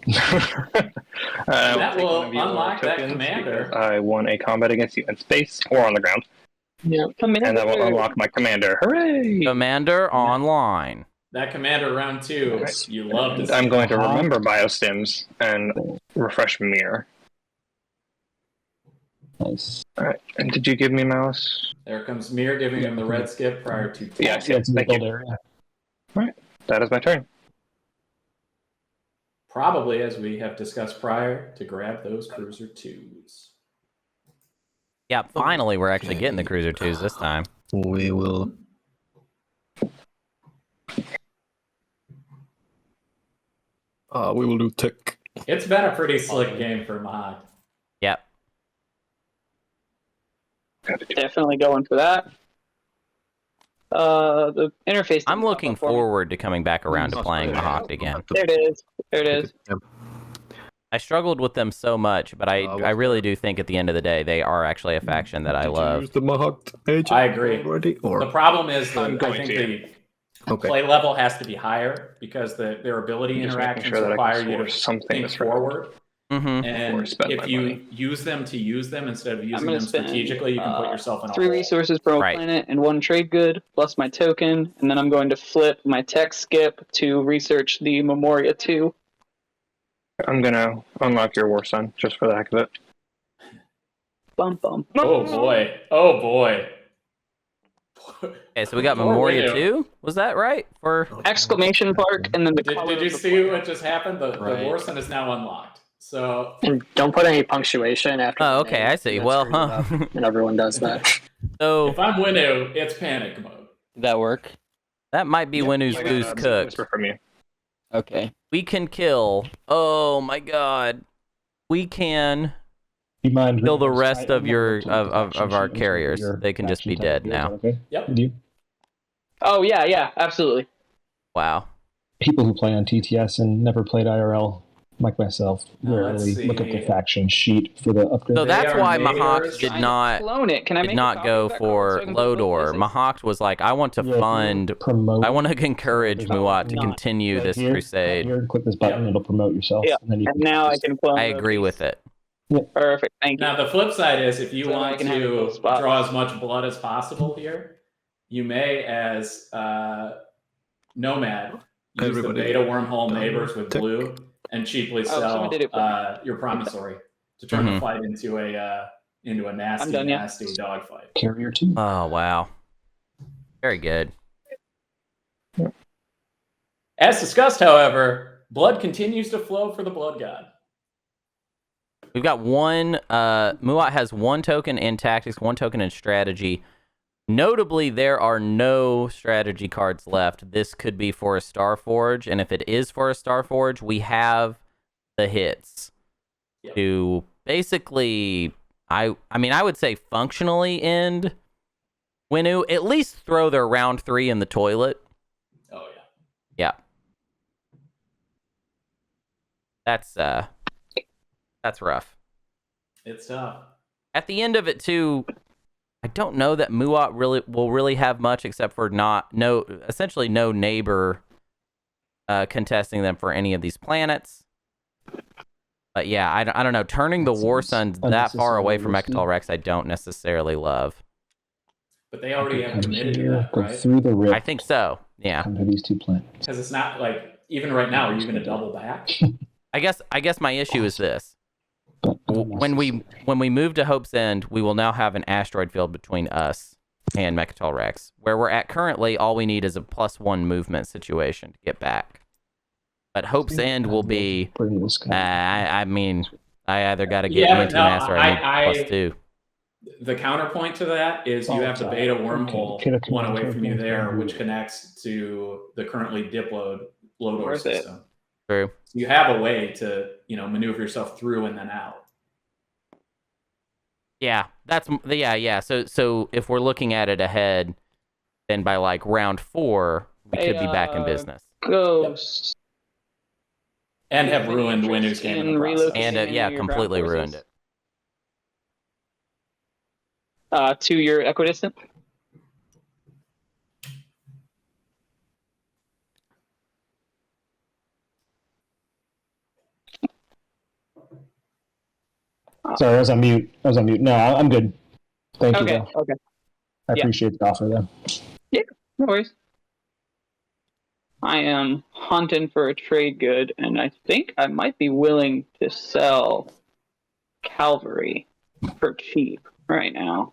That will unlock that commander. I won a combat against you in space or on the ground. Yeah. And that will unlock my commander. Hooray! Commander online. That commander round 2, Nice. you love to see. I'm going to remember biostims and refresh mirror. Nice. All right. And did you give me mouse? There comes Mir giving him the red skip prior to. Yes. Yeah, it's in the Thank you. build area. All right. That is my turn. Probably, as we have discussed prior, to grab those cruiser 2s. Yeah, finally we're actually getting the cruiser 2s this time. We will. We will do tech. It's been a pretty slick game for Mahak. Yep. Definitely going for that. The interface. I'm didn't looking pop up for me. forward to coming back around to playing Mahawk again. There it is. There it is. I struggled with them so much, but I really do think at the end of the day they are actually a faction that I love. Use the Mahawk agent I agree. already, or The problem is I'm I going think to. the play level has to be higher because their ability Just making interactions sure that I require can you score to something think this round. forward. Mm-hmm. And Or spend if my you money. use them to use them instead of I'm using gonna them spend strategically, you can put yourself in a 3 hole. resources per Right. planet and 1 trade good plus my token, and then I'm going to flip my tech skip to research the Memoria 2. I'm gonna unlock your War Sun just for the heck of it. Bum bum. Oh boy! Oh boy! Okay, so we got Poor Memoria Widow. 2? Was that right? For Exclamation mark and then the color Did you of the see planet. what just happened? The Right. Warson is now unlocked. So And don't put any punctuation after. Oh, the okay, name. I see. That Well, screws it up, and everyone does that. so if I'm Winu, it's panic mode. Did that work? that might be Winu's I got goose a cooked. whisper from you. Okay. We can kill. Oh my god. We can Do you mind kill the Ringo's rest title? of your Look at the faction of our sheet and carriers. your They can just faction be title. dead Is now. that okay? Yep. With you? Oh yeah, absolutely. Wow. People who play on TTS and never played IRL, like myself, Now, let's rarely look at the see. faction sheet for the upgrade. So They that's are why neighbors. Mahawk did Trying to not clone it. Can I did make a not copy go of that card for so I can put it both Lodor. places? Mahawk was like, I want to Yeah, if you fund. promote. I want to encourage There's a Muat to button continue right this here, crusade. Right here, click this button, Yep. it'll promote yourself. Yeah, And then you and can now I can clone. I agree with it. Perfect. Thank you. Now the flip side is if you So I want can have to both spots. draw as much blood as possible here, you may, as Nomad, use Everybody the beta wormhole done. neighbors with Tick. blue and cheaply someone sell did it for your promissory to turn the Mhm. fight into a nasty, done, yeah. nasty dogfight. Carrier 2. Oh wow. Very good. As discussed, however, blood continues to flow for the Blood God. We've got one. Muat has 1 token in tactics, 1 token in strategy. Notably, there are no strategy cards left. This could be for a Starforge, and if it is for a Starforge, we have the hits to basically. I mean, I would say functionally end Winu. At least throw their round 3 in the toilet. Oh yeah. Yeah. That's rough. It's tough. At the end of it too, I don't know that Muat will really have much except for essentially no neighbor contesting them for any of these planets. But yeah, I don't know. Turning the That War seems Suns that far away from unnecessarily Mechatol Rex, I don't necessarily love. But they already have Come committed to here, that, go right? through the rift. I think so. Yeah. Come to these 2 planets. Because it's not like even right now, are you going to double back? I guess my issue is this. But When we move to Hope's End, we will now have an asteroid field between us and Mechatol Rex. Where we're at currently, all we need is a +1 movement situation to get back. But Hope's End will be. Bring this guy. I mean, I either got to get Yeah, into but no, master or I need +2. The counterpoint to that is you have the beta wormhole Okay. one away from you there, which connects to the currently Dipload Lodor Worth it. system. True. So you have a way to, maneuver yourself through and then out. Yeah, yeah. So if we're looking at it ahead, then by like round 4, we could be back in business. Ghost. And have ruined Winu's game in the process. Relocate. And Into yeah, your completely ground ruined forces. it. To your equidistant. Sorry, I was on mute. No, I'm good. Thank you. Okay. Though. Okay. I appreciate the offer, though. Yeah, no worries. I am hunting for a trade good, and I think I might be willing to sell cavalry for cheap right now.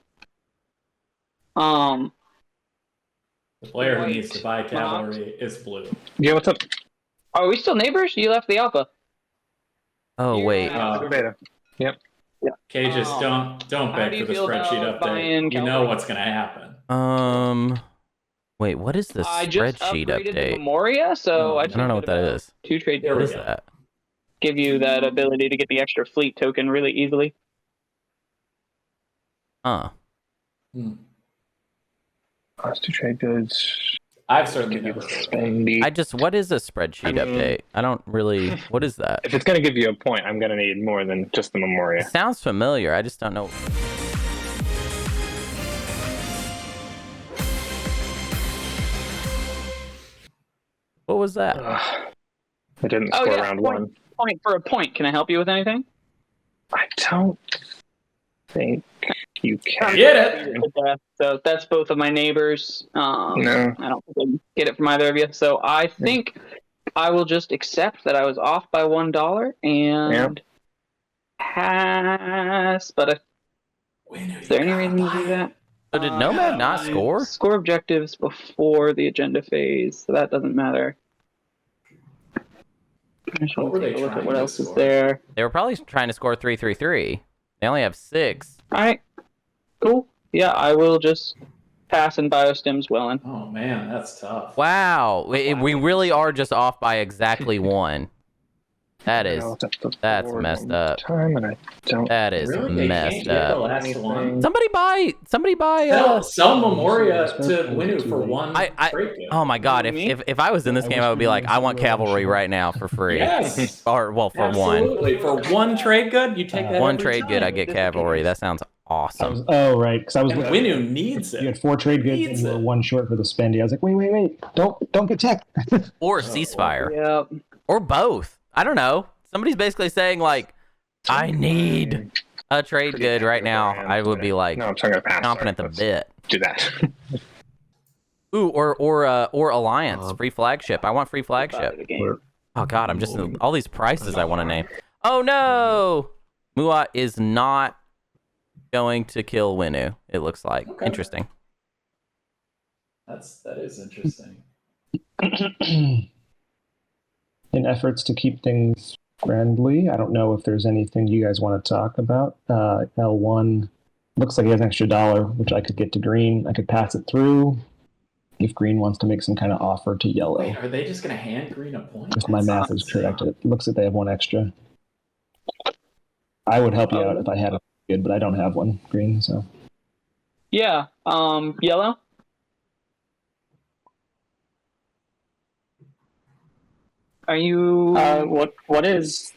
The player who White needs to buy cavalry is blue. Yeah, what's up? Are we still neighbors? You left the alpha. Oh, You're, wait. Beta. Yep. Cages, don't how beg do you for the feel spreadsheet about update. buying You know cavalry? what's going to happen. Wait, what is this I just spreadsheet upgraded the update? Memoria, so I I don't know what that is. 2 trade There What we is goods. go. that? Give you that ability to get the extra fleet token really easily. Huh. Cost to trade goods. I've certainly Give you never the heard of it. spendy. What is a spreadsheet update? I don't really, what is that? If it's going to give you a point, I'm going to need more than just the It Memoria. sounds familiar. I just don't know. What was that? I didn't Oh, score yeah, round point. one. Point for a point. Can I help you with anything? I don't think you can. Get it! So that's both of my neighbors. No. I don't think I can get it from either of you. So I think I will just accept that I was off by $1 and pass. But is there any reason to do that? So did Nomad not score? Score objectives before the agenda phase, so that doesn't matter. I just What want were to take they a look at trying what to else is score? there. They were probably trying to score 3-3-3. They only have 6. All right, cool. Yeah, I will just pass and biostims Wellen. Oh, man, that's tough. Wow. We really are just off by exactly 1. That's messed up. Time and I don't. That is Really? They messed can't get the up. last one? Somebody buy Sell Memoria to Winu for one trade good. oh my god, if I was in this game, I would be like, I want cavalry right now for free. Yes. Or, well, for one. Absolutely. For one trade good, you take that One every trade good, time. I get cavalry. That sounds awesome. Right, because I was And looking. Winu needs You it. had 4 trade goods and Needs you were it. 1 short for the spendy. I was like, wait, don't get tech. Or ceasefire. Yep. Or both. I don't know. Somebody's basically saying, like, I need a trade good right now. I would be like, No, I'm sorry, I'm gonna pass. chomping at the Let's bit. do that. Ooh, or alliance, free flagship. I want free flagship. Game. Oh god, I'm just all these prices I want to name. Oh no, Muat is not going to kill Winu. It looks like interesting. That is interesting. In efforts to keep things friendly, I don't know if there's anything you guys want to talk about. L1 looks like he has an extra $1, which I could get to green. I could pass it through if green wants to make some kind of offer to yellow. Wait, are they just going to hand green a point? If my math is correct, it looks like they have 1 extra. I would help you out if I had a good, but I don't have 1 green, so. Yeah. Yellow. Are you? What is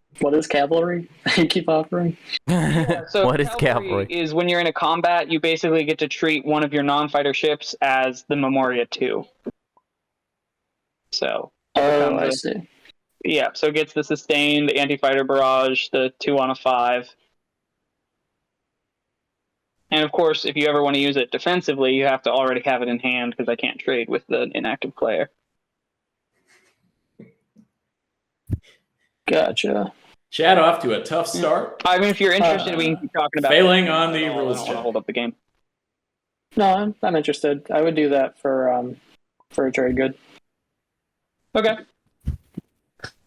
cavalry? You keep offering. So What is cavalry? Is when you're in a combat, you basically get to treat one of your non-fighter ships as the Memoria 2. So. Oh, I see. Yeah, so it gets the sustain, the anti-fighter barrage, the 2 on a 5. And of course, if you ever want to use it defensively, you have to already have it in hand because I can't trade with the inactive player. Gotcha. Chad off to a tough start. I mean, if you're interested, we can keep talking about Failing it. on the I don't rules want to check. hold up the game. No, I'm interested. I would do that for a trade good. Okay.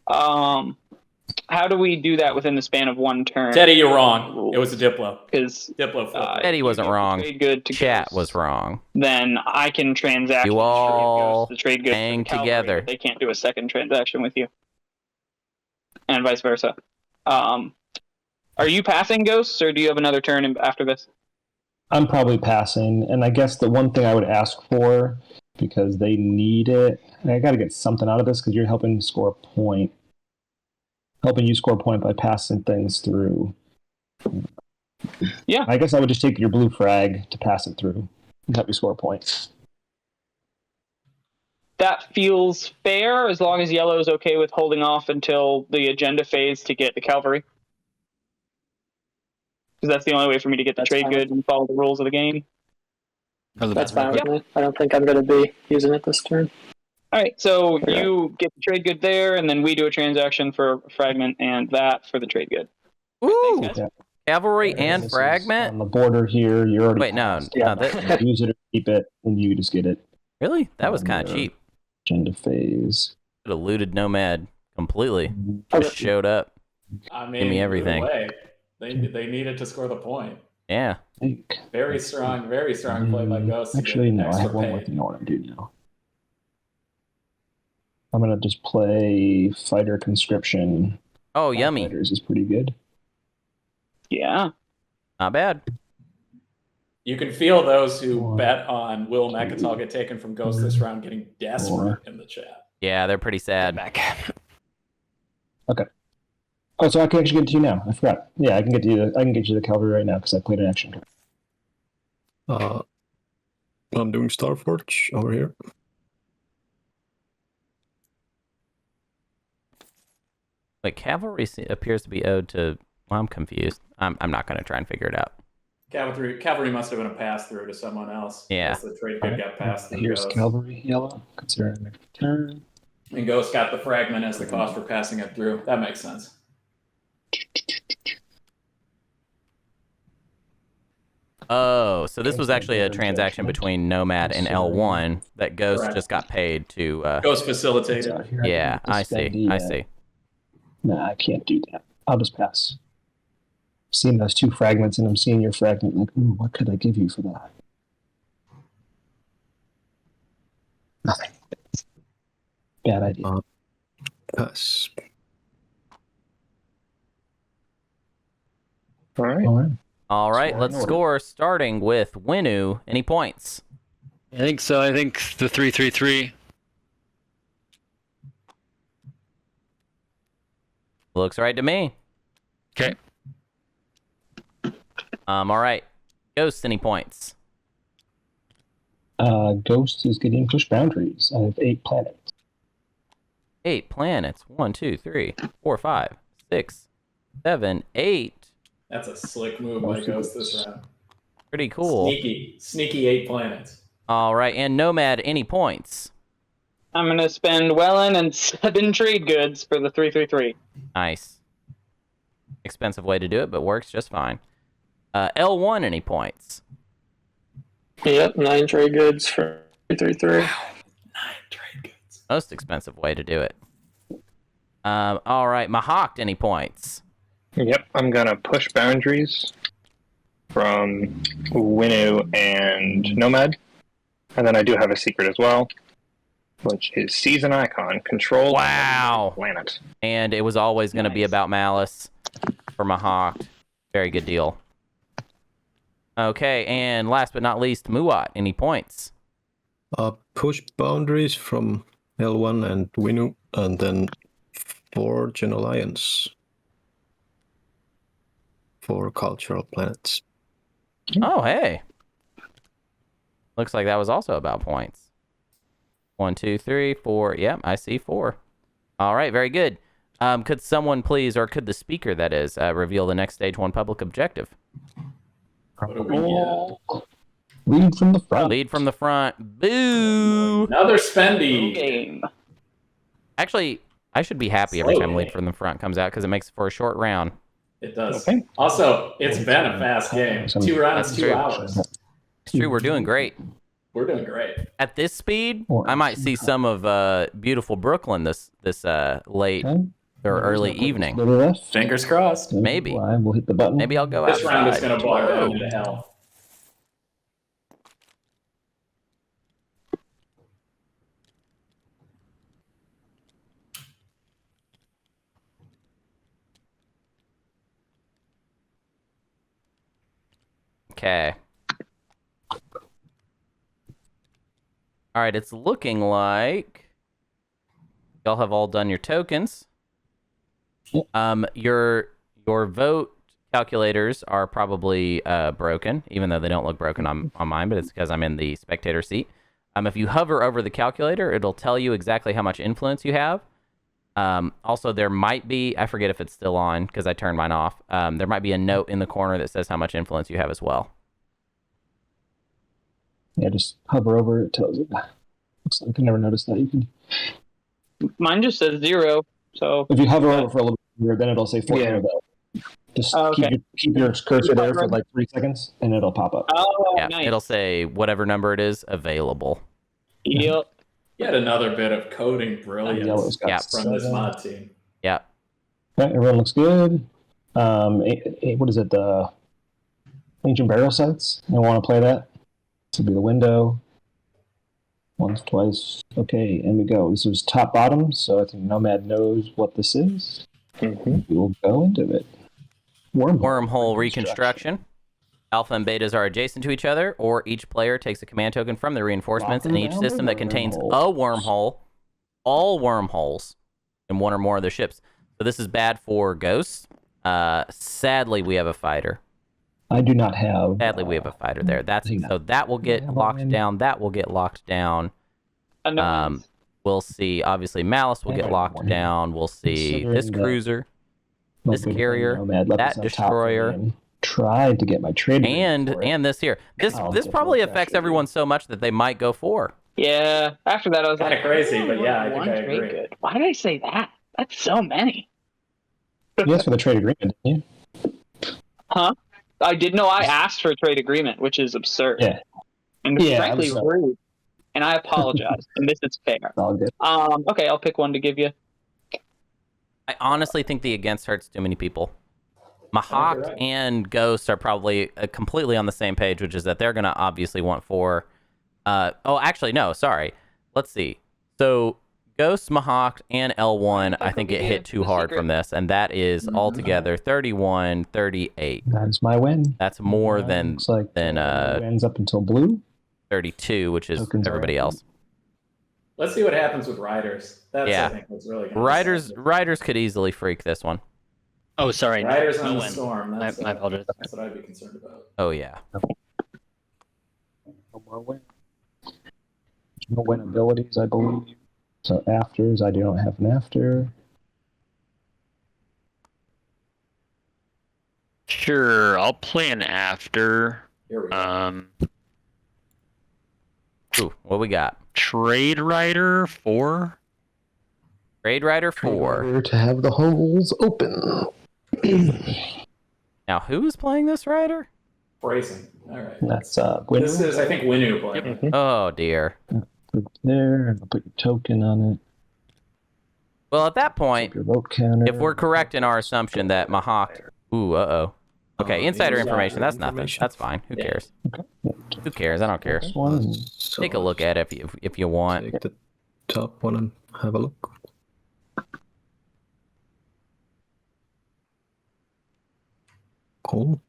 How do we do that within the span of 1 turn? Teddy, you're wrong. It was a Diplo. Because Diplo flip. Eddie wasn't wrong. Good to Chat Ghost, was wrong. Then I can transact. You with all the trade goods hang for the cavalry, together. but they can't do a second transaction with you, and vice versa. Are you passing Ghosts, or do you have another turn after this? I'm probably passing, and I guess the one thing I would ask for, because they need it, and I got to get something out of this because you're helping score a point. Helping you score a point by passing things through. Yeah. I guess I would just take your blue frag to pass it through and help you score points. That feels fair as long as yellow is okay with holding off until the agenda phase to get the cavalry. Because that's the only way for me to get the That's trade fine. good and follow the rules of the game. That's fine with me. I don't think I'm going to be using it this turn. All right, so you get the trade good there, and then we do a transaction for fragment and that for the trade good. Ooh, Thanks, guys. cavalry and This is fragment. on the border here. You're already Wait, no, past. no, that, Use it or keep it, and you just get it. really? That was kind of cheap. Agenda phase. Could have looted Nomad completely. Okay. Just showed up. I mean, Give me everything. either way, they needed to score the point. Yeah. I think. Very strong play by Ghost. to Actually, get no. I extra have one more pay. thing I want to do now. I'm gonna just play fighter conscription. Oh, yummy. Fighters is pretty good. Yeah. Not bad. You can feel those who One, bet on Will Mechatol get taken from Ghost this round getting desperate in the chat. Yeah, they're pretty sad. Back. Oh, so I can actually get to you now. I forgot. Yeah, I can get you. I can get you the cavalry right now because I played an action card. I'm doing Starforge over here. Wait, cavalry appears to be owed to. Well, I'm confused. I'm not going to try and figure it out. Cavalry must have been a pass through to someone else. Yeah. The trade could get passed through Here's Ghost. cavalry yellow. Considering the turn. And Ghost got the fragment as the cost for passing it through. That makes sense. Oh, so this was actually a transaction between Nomad and L1 that Ghost Correct. just got paid to. Ghost facilitated. Yeah, I see. I see. Nah, I can't do that. I'll just pass. I'm seeing those two fragments, and I'm seeing your fragment. Like, ooh, what could I give you for that? Nothing. Bad idea. Pass. All right. All right. All right, Score in let's order. score. Starting with Winu. Any points? I think so. I think the 3-3-3. Looks right to me. Okay. All right. Ghost, any points? Ghost is getting push boundaries. I have 8 planets. 8 planets. 1, 2, 3, 4, 5, 6, 7, 8. That's a slick move by Ghost this round. Pretty cool. Sneaky 8 planets. All right, and Nomad, any points? I'm going to spend Wellen and 7 trade goods for the 3-3-3. Nice. Expensive way to do it, but works just fine. L1, any points? Yep, 9 trade goods for 3-3-3. 9 trade goods. Most expensive way to do it. All right, Mahawk, any points? Yep, I'm gonna push boundaries from Winu and Nomad, and then I do have a secret as well, which is Season Icon control. Wow. Planet. And it was always going to be Nice. about Malice for Mahawk. Very good deal. Okay, and last but not least, Muat, any points? Push boundaries from L1 and Winu, and then forge an alliance for cultural planets. Oh, hey. Looks like that was also about points. 1, 2, 3, 4. Yep, I see 4. All right, very good. Could someone please, or could the speaker, that is, reveal the next stage 1 public objective? What do we get? Lead from the front. Lead from the front. Boo! Another spendy. Game. Actually, I should be happy every Slow time Lead game. from the front comes out because it makes for a short round. It does. Okay. Also, it's been a fast game. 2 rounds, That's 2 true. hours. It's true, we're doing great. We're doing great. At this speed, I might see some of beautiful Brooklyn this late Okay. or early evening. Go to the left. Fingers crossed. Maybe. I will hit the button. Maybe I'll go This outside. round is going to bog down Whoa. into hell. Okay. All right, it's looking like y'all have all done your tokens. Your vote calculators are probably broken, even though they don't look broken on mine, but it's because I'm in the spectator seat. If you hover over the calculator, it'll tell you exactly how much influence you have. Also, there might be, I forget if it's still on because I turned mine off. There might be a note in the corner that says how much influence you have as well. Yeah, just hover over it. Tells it. Looks like I never noticed that. You can, Mine just says 0. So if you hover over for a little bit, then it'll say 14 Yeah. available. Just okay. keep your cursor there for like 3 seconds, and it'll pop up. Oh, Yeah, nice. it'll say whatever number it is available. Yep. Yet another bit of coding Yellow's brilliance got from this 7. mod team. Yeah. Okay, everyone looks good. What is it? The Ancient Burial Sites. I want to play that. This will be the window. Once, twice. Okay, and we go. This was top bottom, so I think Nomad knows what this is. We will go into it. Wormhole reconstruction. Alpha and betas are adjacent to each other, or each player takes a command token from the reinforcements in each system that contains a wormhole, all wormholes, and one or more of their ships. So this is bad for ghosts. Sadly, we have a fighter. I do not have. Sadly, we have a fighter there. So that will get locked down. That will get locked down. We'll see. Obviously, Malice will get locked down. We'll see this cruiser, this carrier, that destroyer. Tried to get my trade and this here. This probably affects everyone so much that they might go 4. Yeah. After that, I was Kind like, of crazy, but yeah, I think one I trade agree. good. Why did I say that? That's so many. Yes, for the trade agreement, didn't you? Huh? I did know I asked for a trade agreement, which is absurd. Yeah. And Yeah, frankly rude. And I apologize. And this is fair. All good. Okay, I'll pick one to give you. I honestly think the against hurts too many people. Mahawk right. and Ghost are probably completely on the same page, which is that they're going to obviously want 4. Actually, no, sorry. Let's see. So Ghost, Mahawk, and L1, I think it hit too hard from this, and that is altogether 31, 38. That is my win. That's more than Looks like wins up until blue. 32, which is Tokens are everybody else. Let's see what happens with Riders. That's Yeah. I think what's really gonna Riders could easily freak this one. Oh, sorry. Riders no on the win. storm. That's, I apologize. That's what I'd be concerned about. Oh yeah. No more win. No win abilities, I believe. So afters, I do not have an after. Sure, I'll play an after. Here we go. Ooh, what we got? Trade Rider 4. Trade Rider 4. To have the holes open. Now, who's playing this rider? Bracing. All right. That's Gwyn. This is, I think, Winu playing. Oh dear. Put it there, and I'll put your token on it. Well, at that point, Your vote counter. if we're correct in our assumption that Mahawk... Ooh, uh-oh. Okay, insider information, that's nothing. That's fine. Who cares? Who cares? I don't care. This one. So Take a look at it if you want. take the top one and have a look. Cool.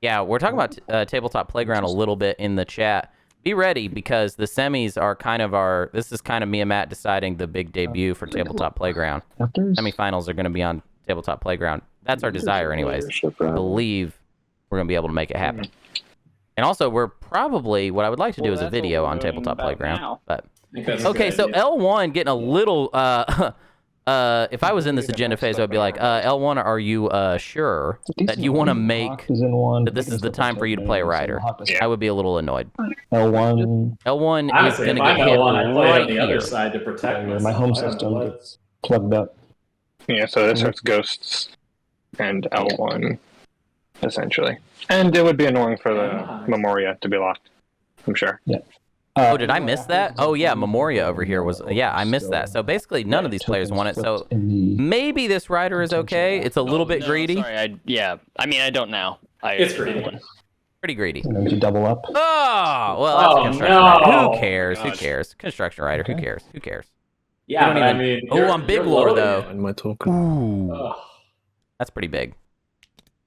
Yeah, we're talking about Tabletop Playground a little bit in the chat. Be ready, because the semis are kind of our... This is kind of me and Matt deciding the big debut for Tabletop Playground. Afters. Semifinals are going to be on Tabletop Playground. That's our desire anyways. I believe we're going to be able to make it happen. And also, we're probably... What I would like to do is a that's video what we're on doing Tabletop about Playground. now. But I think that's a okay, good so idea. L1 getting a little... if I was in this agenda phase, I would be like, L1, are you sure that you want to make that this is the time for you to play a rider? I would be a little annoyed. L1. L1 is Honestly, going if to I'm get hit L1, I play right on the here. other side to protect myself. My home I don't know system what- gets plugged up. Yeah, so this hurts Ghosts and L1, essentially. And it would be annoying for the Memoria to be locked, I'm sure. Oh, did I miss that? Oh, yeah, Memoria over here was... Yeah, I missed that. So basically, none of these players want it. So maybe this rider is okay. It's a little bit greedy. Sorry, I mean, I don't know. It's greedy. Pretty greedy. Did you double up? Oh, well, that's Oh, construction no. rider. Who cares? Who Gosh. cares? Construction rider. Who Okay. cares? Who cares? Yeah, don't but I even- mean... Oh, you're- I'm big you're lore, loading though. it. And my token. Ooh, Ugh, that's pretty big.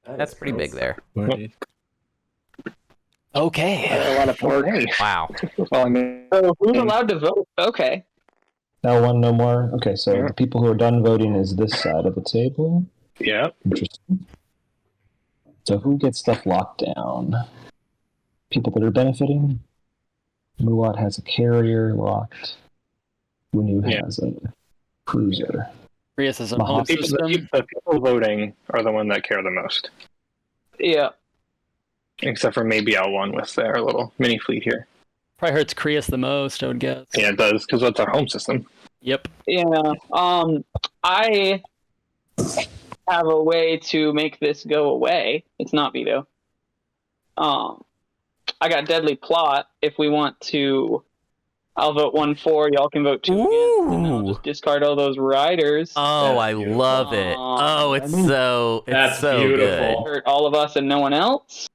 that That's is pretty big gross. there. Where did- Okay. A lot of work. Wow. Well, I mean, So who's allowed to vote? Okay. L1, no more. Okay, so the people who are done voting is this side of the table. yeah. Interesting. So who gets stuff locked down? People that are benefiting. Muat has a carrier locked. Winu Yeah. has a cruiser. Prius has a Mahawk. home People, system. the people voting are the one that care the most. Yeah. Except for maybe L1 with their little mini fleet here. Probably hurts Krius the most, I would guess. Yeah, it does, because that's our home system. Yep. Yeah. I have a way to make this go away. It's not veto. I got Deadly Plot. If we want to, I'll vote 1-4. Y'all can vote 2 against, and I'll just discard all those riders. Oh, That's I beautiful. love it. Oh, it's so That's so beautiful. good. Hurt all of us and no one else.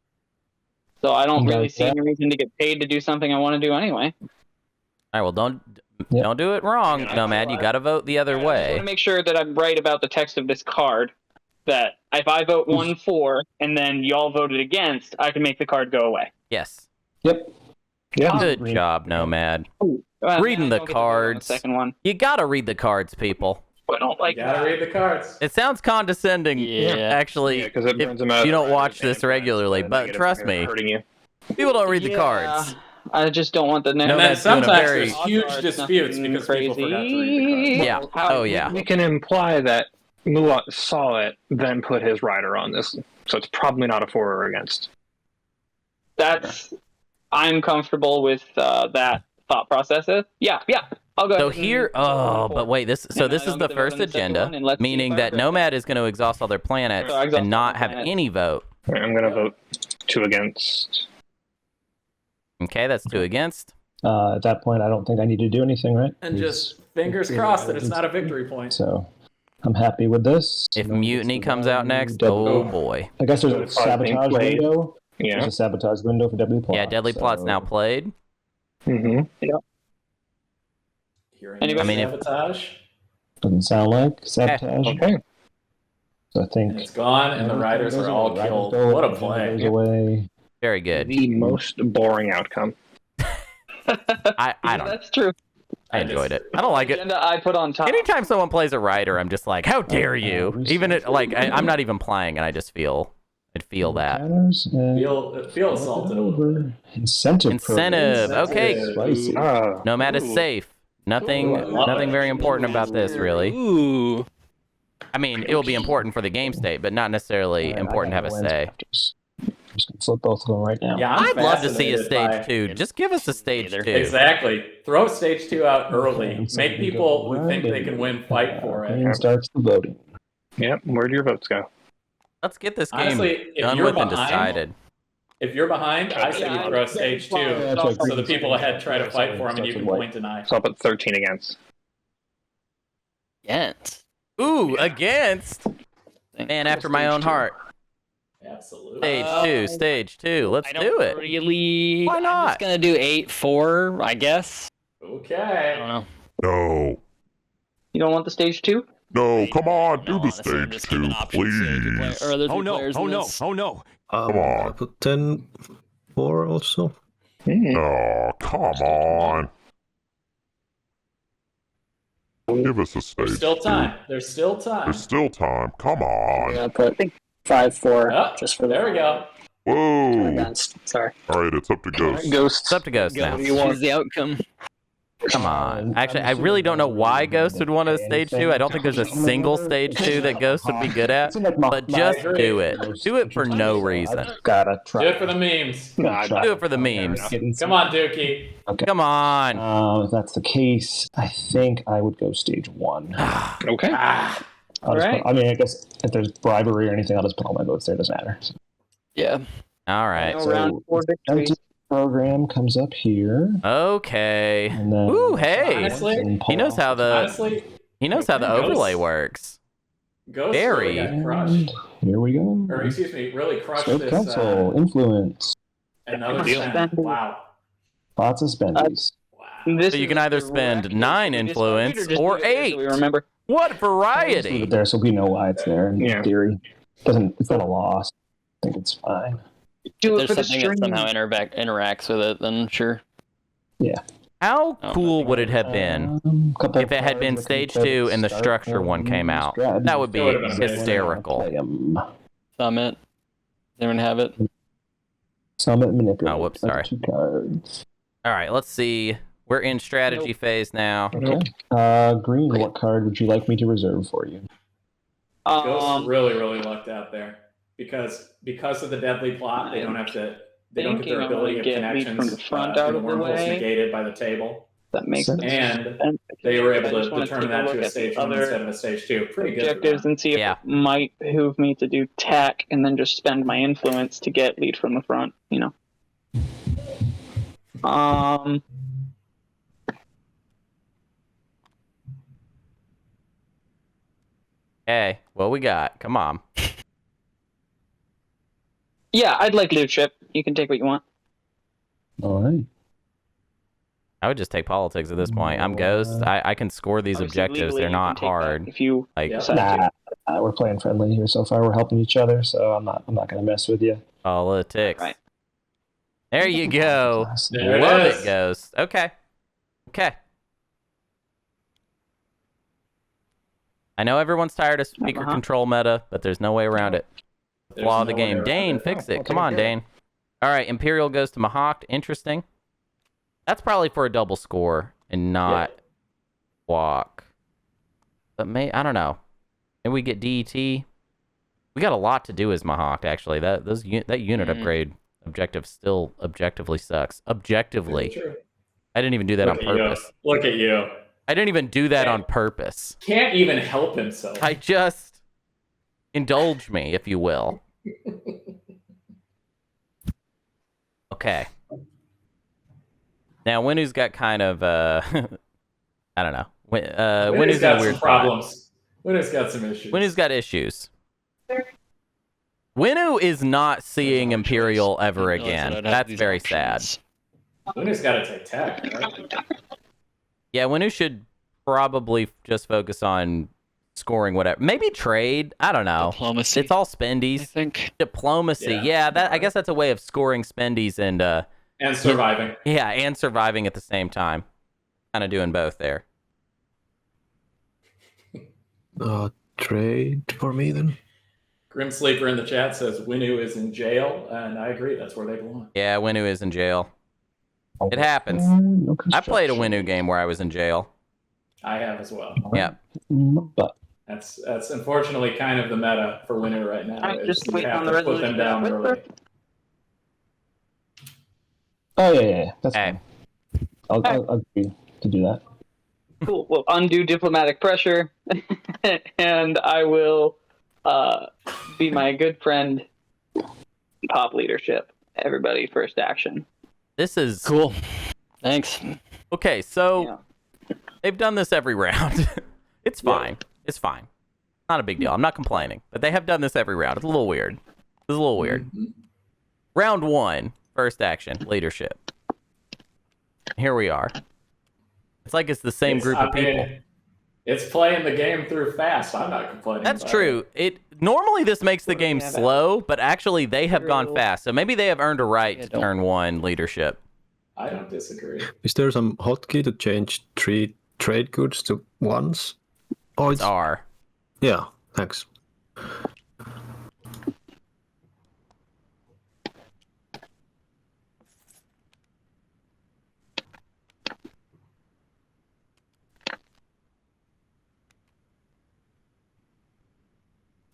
So I don't really see Yeah. any reason to get paid to do something I want to do anyway. All right, well, don't Yeah. do it wrong, Yeah, Nomad. You got to vote the other I just want way. to make sure that I'm right about the text of this card. That if I vote 1-4 and then y'all voted against, I can make the card go away. Yes. Yep. Yeah. Good job, Nomad. Well, Reading I the don't get to vote on cards. The second one. You got to read the cards, people. I don't like You gotta that. read the cards. It sounds condescending, Yeah. actually, Yeah, 'cause it if burns them out. you don't watch Right, this regularly, and but negative trust from me, hurting you. people don't read the Yeah. cards. I just don't want the And negative. then that's doing a sometimes very- there's huge Odds are disputes nothing because people forgot to read the cards. Yeah. Oh, yeah. We can imply that Muat saw it, then put his rider on this, so it's probably not a for or against. I'm comfortable with that thought process. Yeah. I'll go. So ahead and here, vote but 1-4. wait, this And is I don't the get to vote first on the second agenda, one, and let's see meaning if I that regret Nomad is going to exhaust all their planets So I exhaust and all not my have planets. any vote. Alright, I'm gonna vote 2 against. Okay, that's 2 against. At that point, I don't think I need to do anything, right? And He's- just fingers crossed that it's not a victory point. So I'm happy with this. If No Mutiny gets comes out next, double- oh boy. I guess there's Deadly a Plot being sabotage played. window. Yeah. There's a sabotage window for Deadly Plot. Yeah, Deadly Plot's now played. Mm-hmm. Hearing Anybody- I mean, if- sabotage, Doesn't sound like sabotage. Okay. So I and think it's gone, and the riders are all killed. What a Goes play! away. Very good. The most boring outcome. I don't know. That's true. I enjoyed it. I don't like it. Agenda I put on top. Anytime someone plays a rider, I'm just like, how dare you? research. Even it, like, I'm not even playing, and I just feel that. Counters and Feel assaulted a little bit. Incentive. Incentive. Incentive. Okay. Spicy. Nomad is safe. Nothing very important about this, really. Ooh. I mean, it will be important for the game state, but not necessarily Alright, important to I have a got no say. lands. I'm just gonna flip both of them right now. Yeah, I'm I'd love to see a fascinated stage by- 2. Just give us a stage 2. Exactly. Throw stage 2 out early. Okay, so Make we people go who think right they can win fight for it. And starts the voting. Yep. Where do your votes go? Let's get this game Honestly, if done you're with and behind, decided. If you're behind, I say you throw stage 2, That's what so the Green's people saying. ahead try to fight for them, and Starts you with can white. point deny. So I'll put 13 against. Yes. Ooh, against. Man after my own heart. Absolutely. Stage 2. Let's I don't do it. really. Why I'm not? just gonna do 8-4, I guess. I Okay. don't know. No. You don't want the stage 2? No, come on, do No, the honestly, I'm stage just 2, giving options so you can play- please. or other Oh three no! players Oh in no! this. Oh no! Come on. I put 10-4 also. Oh, come on. Give us a stage There's still 2. time. There's still time. There's still time. Come on. Yeah, put 5-4 Oh, just for the there we go. Whoa. against. Sorry. All right, it's up to Ghost. Ghosts. It's up to Ghost now. Choose the outcome. Come on. Actually, I really don't know why Ghost would want a stage 2. I don't think there's a single stage 2 that Ghost would be good at. But just do it. Do it for no reason. I've gotta try. Do it for the memes. Do it for the memes. Come on, Dookie. Come on. If that's the case, I think I would go stage 1. Okay. Ah, I mean, I guess if there's bribery or anything, I'll just put all my votes there. It doesn't matter. So, Yeah. All right. No round 4 victory. empty program comes up here, Okay. and then Ooh, hey. Honestly, He knows how the honestly, overlay works. Ghost Very. really got crushed. And here we go. Or, excuse me, really crushed Scope this. Council influence. Another Deal. spend. Wow. Lots of spendies. Wow. This So you is can either direct spend use 9 we just influence argued, just or do it here 8. so we remember. What Leave variety? it there so we know why it's there. In Yeah. theory, it's not a loss. I think it's fine. Do If it for the there's something that stream. somehow interacts with it, then sure. How Oh, cool would it have been Couple if it had been cards stage that can 2 and the start structure one came out? That would be That would've been amazing. hysterical. Play 'em. Summit. Anyone have it? Summit manipulate. Oh, whoops, That's sorry. 2 cards. All right, let's see. We're in strategy phase now. Okay. Green, what card would you like me to reserve for you? Ghost really, really lucked out there because of the deadly plot. They don't have to they don't get their thinking I'm ability gonna of get lead connections from the front out in of the wormholes way. negated by the table. That makes Sense. And sense. they were I able just to wanna determine take a that look to a at the stage 1 other instead of a stage 2. Pretty good for objectives them. and see if Yeah. it might behoove me to do tech and then just spend my influence to get lead from the front, you know. Hey, what we got? Come on. Yeah, I'd like leadership. You can take what you want. All right. I would just take politics at this point. I'm Ghost. I can score these Obviously, objectives. legally, They're you can not take that hard. if you Like, Yeah. decide to. We're playing friendly here so far. We're helping each other, so I'm not going to mess with you. politics. Right. There you go. There it Love is. it, Ghost. Okay. I know everyone's tired of speaker control meta, but there's no way around it. The flaw of the no way game. around Dane, it. fix Oh, it. I'll Come take on, care of Dane. All right, Imperial goes to Mahawk. Interesting. That's probably for a double score and not walk. But I don't know. Maybe we get DET. We got a lot to do as Mahawk, actually. That unit upgrade objective still objectively sucks. Objectively. True. I didn't even do that on purpose. Look at you. I didn't even do that on purpose. Can't even help himself. I just indulge me, if you will. Okay. Now, Winu's got kind of, I don't know. Winu's got in a weird some problems. Winu's got some issues. Winu's got issues. Winu is not seeing Imperial ever again. That's very sad. Winu's got to take tech, right? Yeah, Winu should probably just focus on scoring whatever. Maybe trade. I don't know. Diplomacy. It's all spendies. I think. Diplomacy. Yeah, I guess that's a way of scoring spendies and surviving. Yeah, and surviving at the same time. Kind of doing both there. Trade for me then. Grim Sleeper in the chat says Winu is in jail, and I agree. That's where they belong. Yeah, Winu is in jail. It happens. No I played a Winu game where I was in jail. I have as well. Yeah. But That's unfortunately kind of the meta for Winu right now. Alright, is just you wait have on the to put them resolution. down early. oh yeah. That's Okay. fine. I'll agree to do that. Cool. Well, undo diplomatic pressure, and I will be my good friend. Pop leadership. Everybody, first action. This is Cool. Thanks. okay. So they've done this every round. It's fine. It's fine. Not a big deal. I'm not complaining. But they have done this every round. It's a little weird. Round 1, first action, leadership. Here we are. It's like it's the same group of people. It's playing the game through fast. I'm not complaining. That's about true. Normally this makes the game slow, but actually they have gone fast. So maybe they have earned a right to turn 1 leadership. I don't disagree. Is there some hotkey to change 3 trade goods to 1s? Oh, It's R. Yeah, thanks.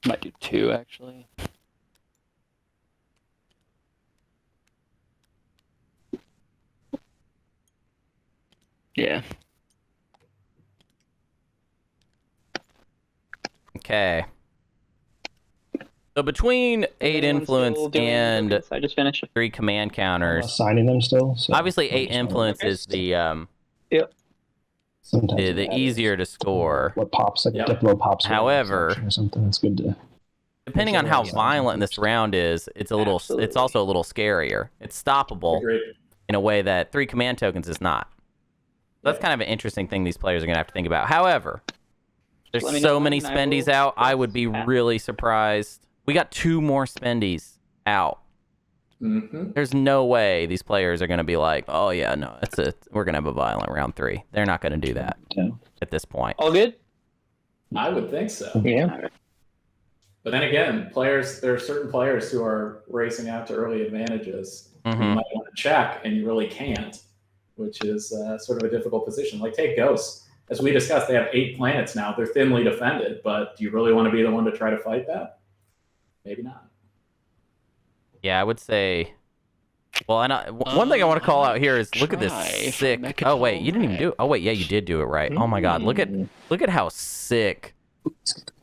Might do 2, actually. Yeah. Okay. So between 8 influence and I just finished. 3 command counters, Assigning them still. So obviously 8 influence is the sometimes the easier to score. what pops like Diplo pops. However, or something. It's good to. Depending on how violent this round is, it's also a little scarier. It's stoppable Agreed. in a way that 3 command tokens is not. So that's kind of an interesting thing these players are going to have to think about. However, there's Let me so know many when I spendies will out, I would be really surprised. We got 2 more spendies out. Mm-hmm. There's no way these players are going to be like, oh yeah, no, we're going to have a violent round 3. They're not going to do that at this point. All good? I would think so. Yeah. But then again, there are certain players who are racing out to early advantages. You Mhm. might want to check, and you really can't, which is sort of a difficult position. Like, take Ghosts. As we discussed, they have 8 planets now. They're thinly defended, but do you really want to be the one to try to fight that? Maybe not. Yeah, I would say Well, and one thing I want to call out here is look at this Try for sick. Mechatol Oh wait, you didn't even do it. Oh wait, yeah, you did do it right. Oh my God, look at how sick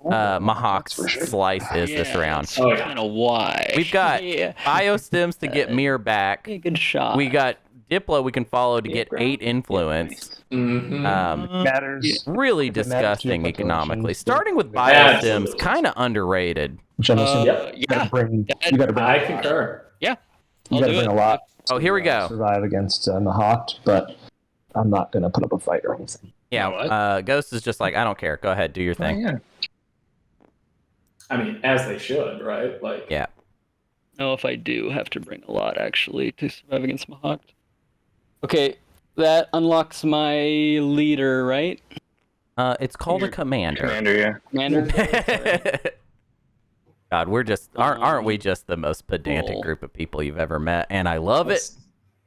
Mahawk's slice is this round. That's kind of why. We've got IO stems to get mirror back. a good shot. We got Diplo we can follow to get 8 influence. Matters. Really If it matters to your disgusting population, economically. then- Starting with Yeah, biostems, absolutely. kind of underrated. Which I'm assuming Yep. you gotta bring. You gotta bring. I concur. Yeah. You I'll gotta do bring it. a lot. Oh, here we go. Survive against Mahawk, but I'm not gonna put up a fight or anything. Yeah, Ghost is just like, I don't care. Go ahead, do your Oh, thing. yeah. I mean, as they should, right? Like, Yeah. No, if I do have to bring a lot actually to survive against Mahawk. Okay, that unlocks my leader, right? It's called a Your commander. Commander, yeah. Commander. God, we're just aren't we just the most pedantic Cool. group of people you've ever met? And I love it.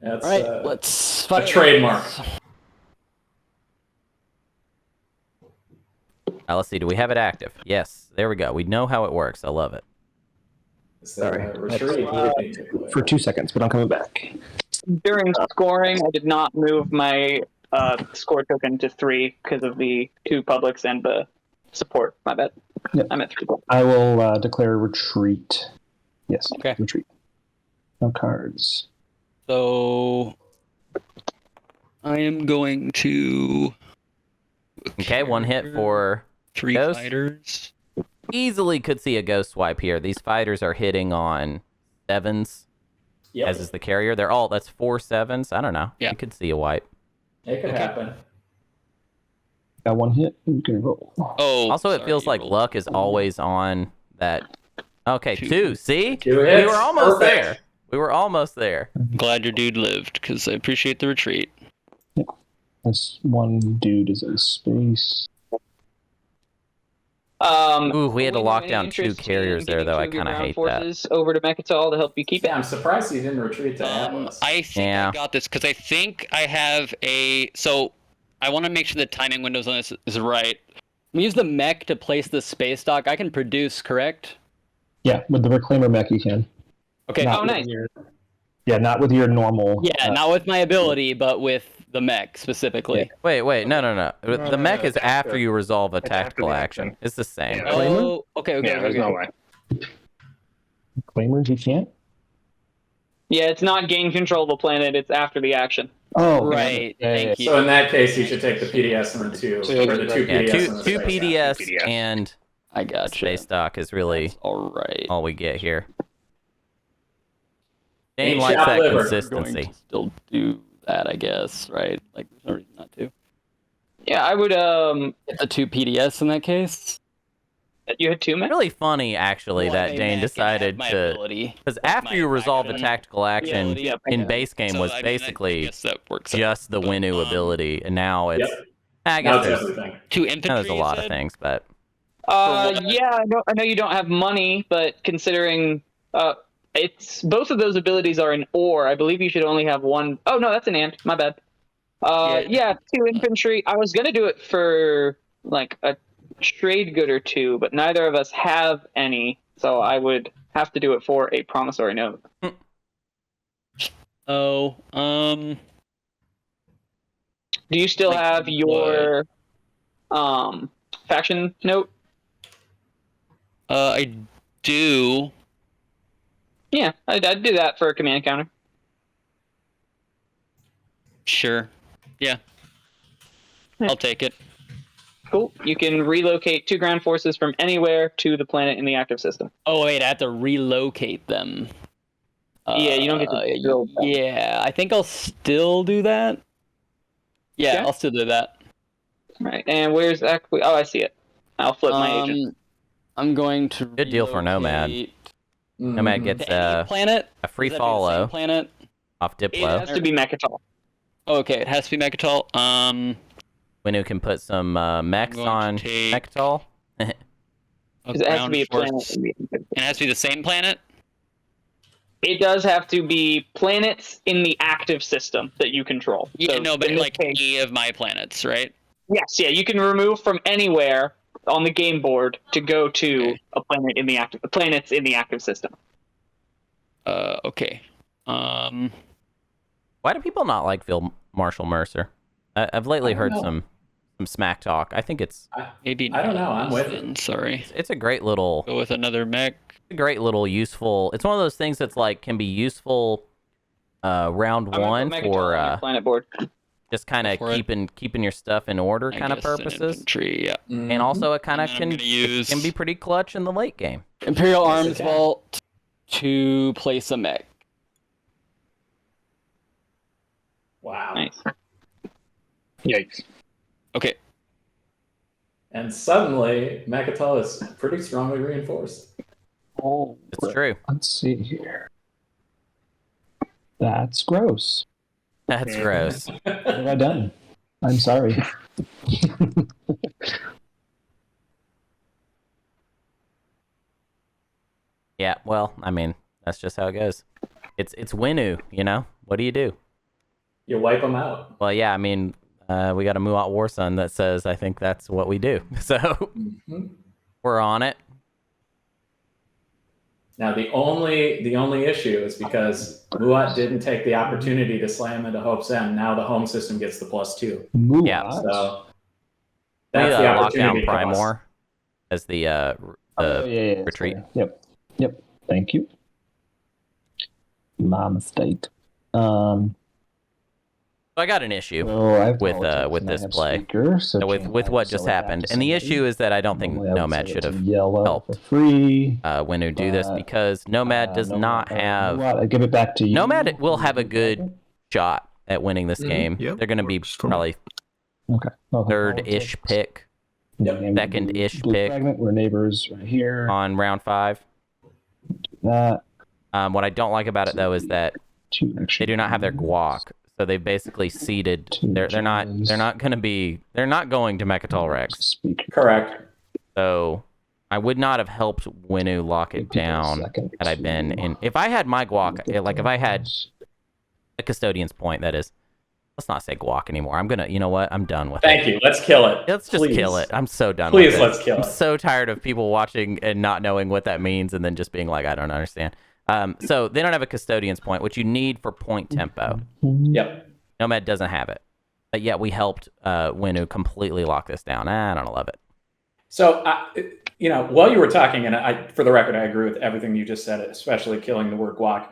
That's All right, a let's fight. trademark. Let's see. Do we have it active? Yes. There we go. We know how it works. I love it. It's the retreat. For 2 seconds, but I'm coming back. During scoring, I did not move my score token to 3 because of the 2 publics and the support. My bad. Yep. I'm at 3. I will declare retreat. Yes. Okay. Retreat. No cards. So I am going to. Okay, one hit for 3 Ghost. fighters. easily could see a ghost swipe here. These fighters are hitting on 7s, Yep. as is the carrier. That's 4 7s. I don't know. Yeah. You could see a wipe. It could happen. Got 1 hit. You can roll. Oh. Also, it sorry, feels you like rolled. luck is always on that. Okay, 2. 2. See? 2 We hits. were almost Perfect. there. We were almost there. Glad your dude lived, because I appreciate the retreat. This one dude is in space. Ooh, we had to would lock have down any 2 interest carriers in there, getting though. 2 I of your kind of ground hate that. forces over to Mechatol to help you keep it. Yeah, I'm surprised he didn't retreat to Atlas. I think Yeah. I got this because I think I have a. So I want to make sure the timing windows on this is right. We use the mech to place the space dock. I can produce, correct? Yeah, with the Reclaimer mech you can. Okay. Not Oh, with nice. Yeah, not with your normal. Yeah, not with my ability, but with the mech specifically. Wait, no. The mech no, is it's after after- you resolve a it's after tactical the action. action. It's the same. Yeah. Oh, okay. Yeah, there's no way. Reclaimers you can't? Yeah, it's not gain control of the planet. It's after the action. Oh, Right. Yeah, Thank you. So in that case, you should take the PDS and the 2, So or the 2 Yeah, PDS 2 and the 2 space PDS, PDS. and I got you. space dock is really All right. all we get here. Dane Ain't likes shop that liver. Going consistency. to still do that, I guess. Right? Like, there's no reason not to. Yeah, I would. It's a 2 PDS in that case. You had 2 mech. Really funny, actually, Well, that my Dane mech decided and my to. ability. Because Like, after my you resolve a action. tactical action Yeah, in base game So, was I mean, I basically guess that works out. just the But, Winu ability, and now it's. Yep. I Now guess it's there's, everything. 2 infantry. there's a you lot of said? things, but what? Yeah, I know you don't have money, but considering it's both of those abilities are an or, I believe you should only have 1. Oh no, that's an and. My bad. Yeah, 2 infantry. I was gonna do it for like a trade good or 2, but neither of us have any, so I would have to do it for a promissory note. Oh, Do you still Like have your faction note? I do. Yeah, I'd do that for a command counter. Sure. Yeah. I'll take it. Cool. You can relocate 2 ground forces from anywhere to the planet in the active system. Oh wait, I have to relocate them. Yeah, you don't get to build them. Yeah, I think I'll still do that. Yeah, Okay. I'll still do that. Right. And where's that? Oh, I see it. I'll flip my agent. I'm going to. Good deal for Nomad. relocate Nomad Mhm. gets to any planet. a free Does that do the same follow planet. off It Diplo. has to be Mechatol. Okay, it has to be Mechatol. Winu can put some mechs going to on take- Mechatol. A It has to ground be a planet. force. It has to be the same planet. It does have to be planets in the active system that you control. Yeah, So no, but in this like case- any of my planets, right? yes, yeah, you can remove from anywhere on the game board to go to Okay. a planet in the active planets in the active system. Okay. Why do people not like Phil Marshall Mercer? I've lately heard know. some smack talk. I think it's Maybe I don't know. I'm with then, you. Sorry. it's a great little Go with another mech. useful. It's one of those things that's like can be useful round one for planet board. just kind of Go for it. keeping your stuff in order I kind of guess an purposes. infantry, yeah. And also it kind of And then I'm gonna use- can be pretty clutch in the late game. Imperial Yes, it Arms can. Vault to place a mech. Wow. Nice. Yikes. Okay. And suddenly, Mechatol is pretty strongly reinforced. Oh, It's true. let's see here. That's gross. That's gross. What have I done? I'm sorry. Yeah, well, I mean, that's just how it goes. It's Winu, you know? What do you do? You wipe them out. Well, yeah, I mean, we got a Muat Warsun that says I think that's what we do. So Mhm. we're on it. Now the only issue is because Muat didn't take the opportunity to slam into Hope's End. Now the home system gets the +2. Move Yeah, on. So We that's the lock opportunity down cost. Primor as the Oh, yeah, that's retreat. fair. Yep. Thank you. My mistake. So I got an issue I with apologize, and I this have play. speaker, so with change what that just so I have happened. to And the somebody. issue is that I don't think Normally I would Nomad say should it's have yellow helped for free. Winu do this but, because Nomad does not have. I give it back to you. Nomad will have a good shot at winning this game. Yep, They're going to be works for me. probably Okay. Well, third-ish pick second-ish blue pick. Fragment, we're neighbors right here. on round 5. That What I don't like about it though is that two they do not have their guac, so they've basically seeded. They're not going to Mechatol Rex. Speaker. Correct. So I would not have helped Winu lock it down had I been in. If I had my guac, like if I had a custodian's point, that is. Let's not say guac anymore. I'm gonna. You know what? I'm done with it. Thank you. Let's kill it. Let's just Please. kill it. I'm so done Please, with it. let's kill I'm it. so tired of people watching and not knowing what that means and then just being like, I don't understand. So they don't have a custodian's point, which you need for point tempo. Yep. Nomad doesn't have it. But yet we helped Winu completely lock this down. I don't love it. So, while you were talking, and for the record, I agree with everything you just said, especially killing the word guac.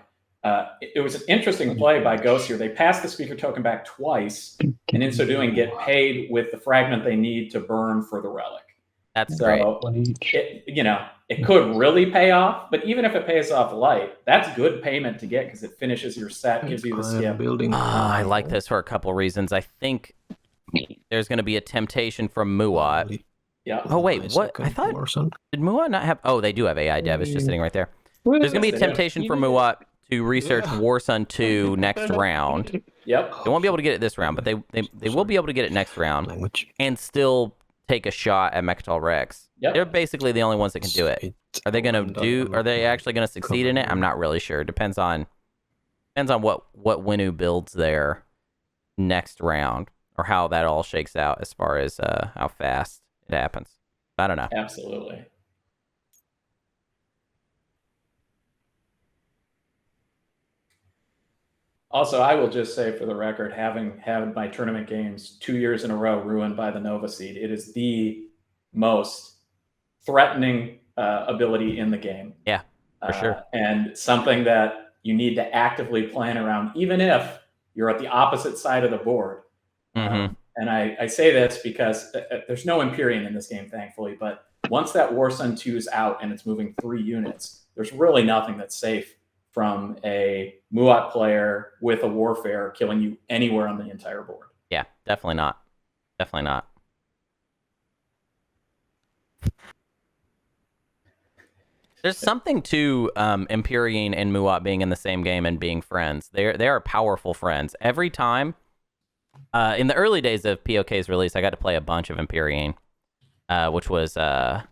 It was an interesting play by Ghost here. They passed the speaker token back twice, and in so doing, get paid with the fragment they need to burn for the relic. That's great. It could really pay off, but even if it pays off light, that's good payment to get because it finishes your set, gives you the skip. Building. I like this for a couple reasons. I think there's going to be a temptation from Muat. Yeah. Oh, wait. What? I thought... Did Muat not have... Oh, they do have AI Dev. It's just sitting right there. There's going to be a temptation for Muat to research Warsun 2 next round. Yep. They won't be able to get it this round, but they will be able to get it next round and still take a shot at Mechatol Rex. Yep. They're basically the only ones that can do it. Are they actually going to succeed in it? I'm not really sure. Depends on what Winu builds there next round or how that all shakes out as far as how fast it happens. I don't know. Absolutely. Also, I will just say for the record, having had my tournament games 2 years in a row ruined by the Nova Seed, it is the most threatening ability in the game. Yeah, for sure. And something that you need to actively plan around, even if you're at the opposite side of the board. Mm-hmm. And I say this because there's no Imperium in this game, thankfully, but once that Warsun 2 is out and it's moving 3 units, there's really nothing that's safe from a Muat player with a Warfare killing you anywhere on the entire board. Yeah, definitely not. Definitely not. There's something to Imperium and Muat being in the same game and being friends. They are powerful friends. Every time, in the early days of POK's release, I got to play a bunch of Imperium, which was, I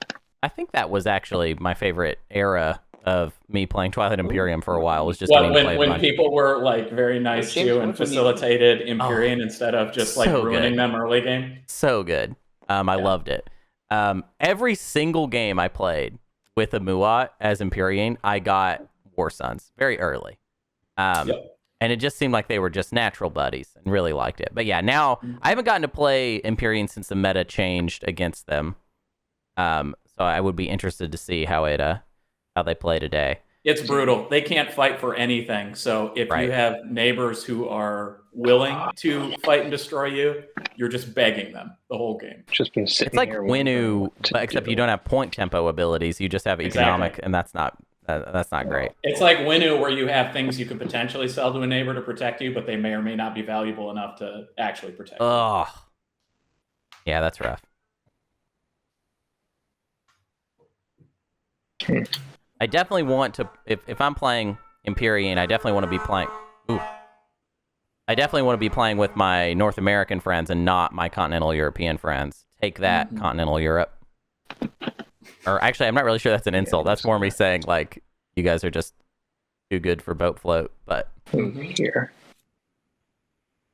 think that was actually my favorite era of me playing Twilight Imperium for a while. Was just getting to play a when bunch. People were like very nice to you and facilitated Imperium instead of just like so ruining good. them early game. So good. I loved it. Every single game I played with a Muat as Imperium, I got War Sons very early. And it just seemed like they were just natural buddies and really liked it. But yeah, now I haven't gotten to play Imperium since the meta changed against them. So I would be interested to see how they play today. It's brutal. They can't fight for anything. So if you have neighbors who are willing to fight and destroy you, you're just begging them the whole game. Just been sitting It's like here Winu, except you don't have point tempo abilities. You just have economic, and that's not great. It's like Winu, where you have things you could potentially sell to a neighbor to protect you, but they may or may not be valuable enough to actually protect you. Oh, yeah, that's rough. I definitely want to, if I'm playing Imperium, I definitely want to be playing. I definitely want to be playing with my North American friends and not my continental European friends. Take that, continental Europe. Or actually, I'm not really sure that's an insult. That's more me saying, like, you guys are just too good for boat float. But here,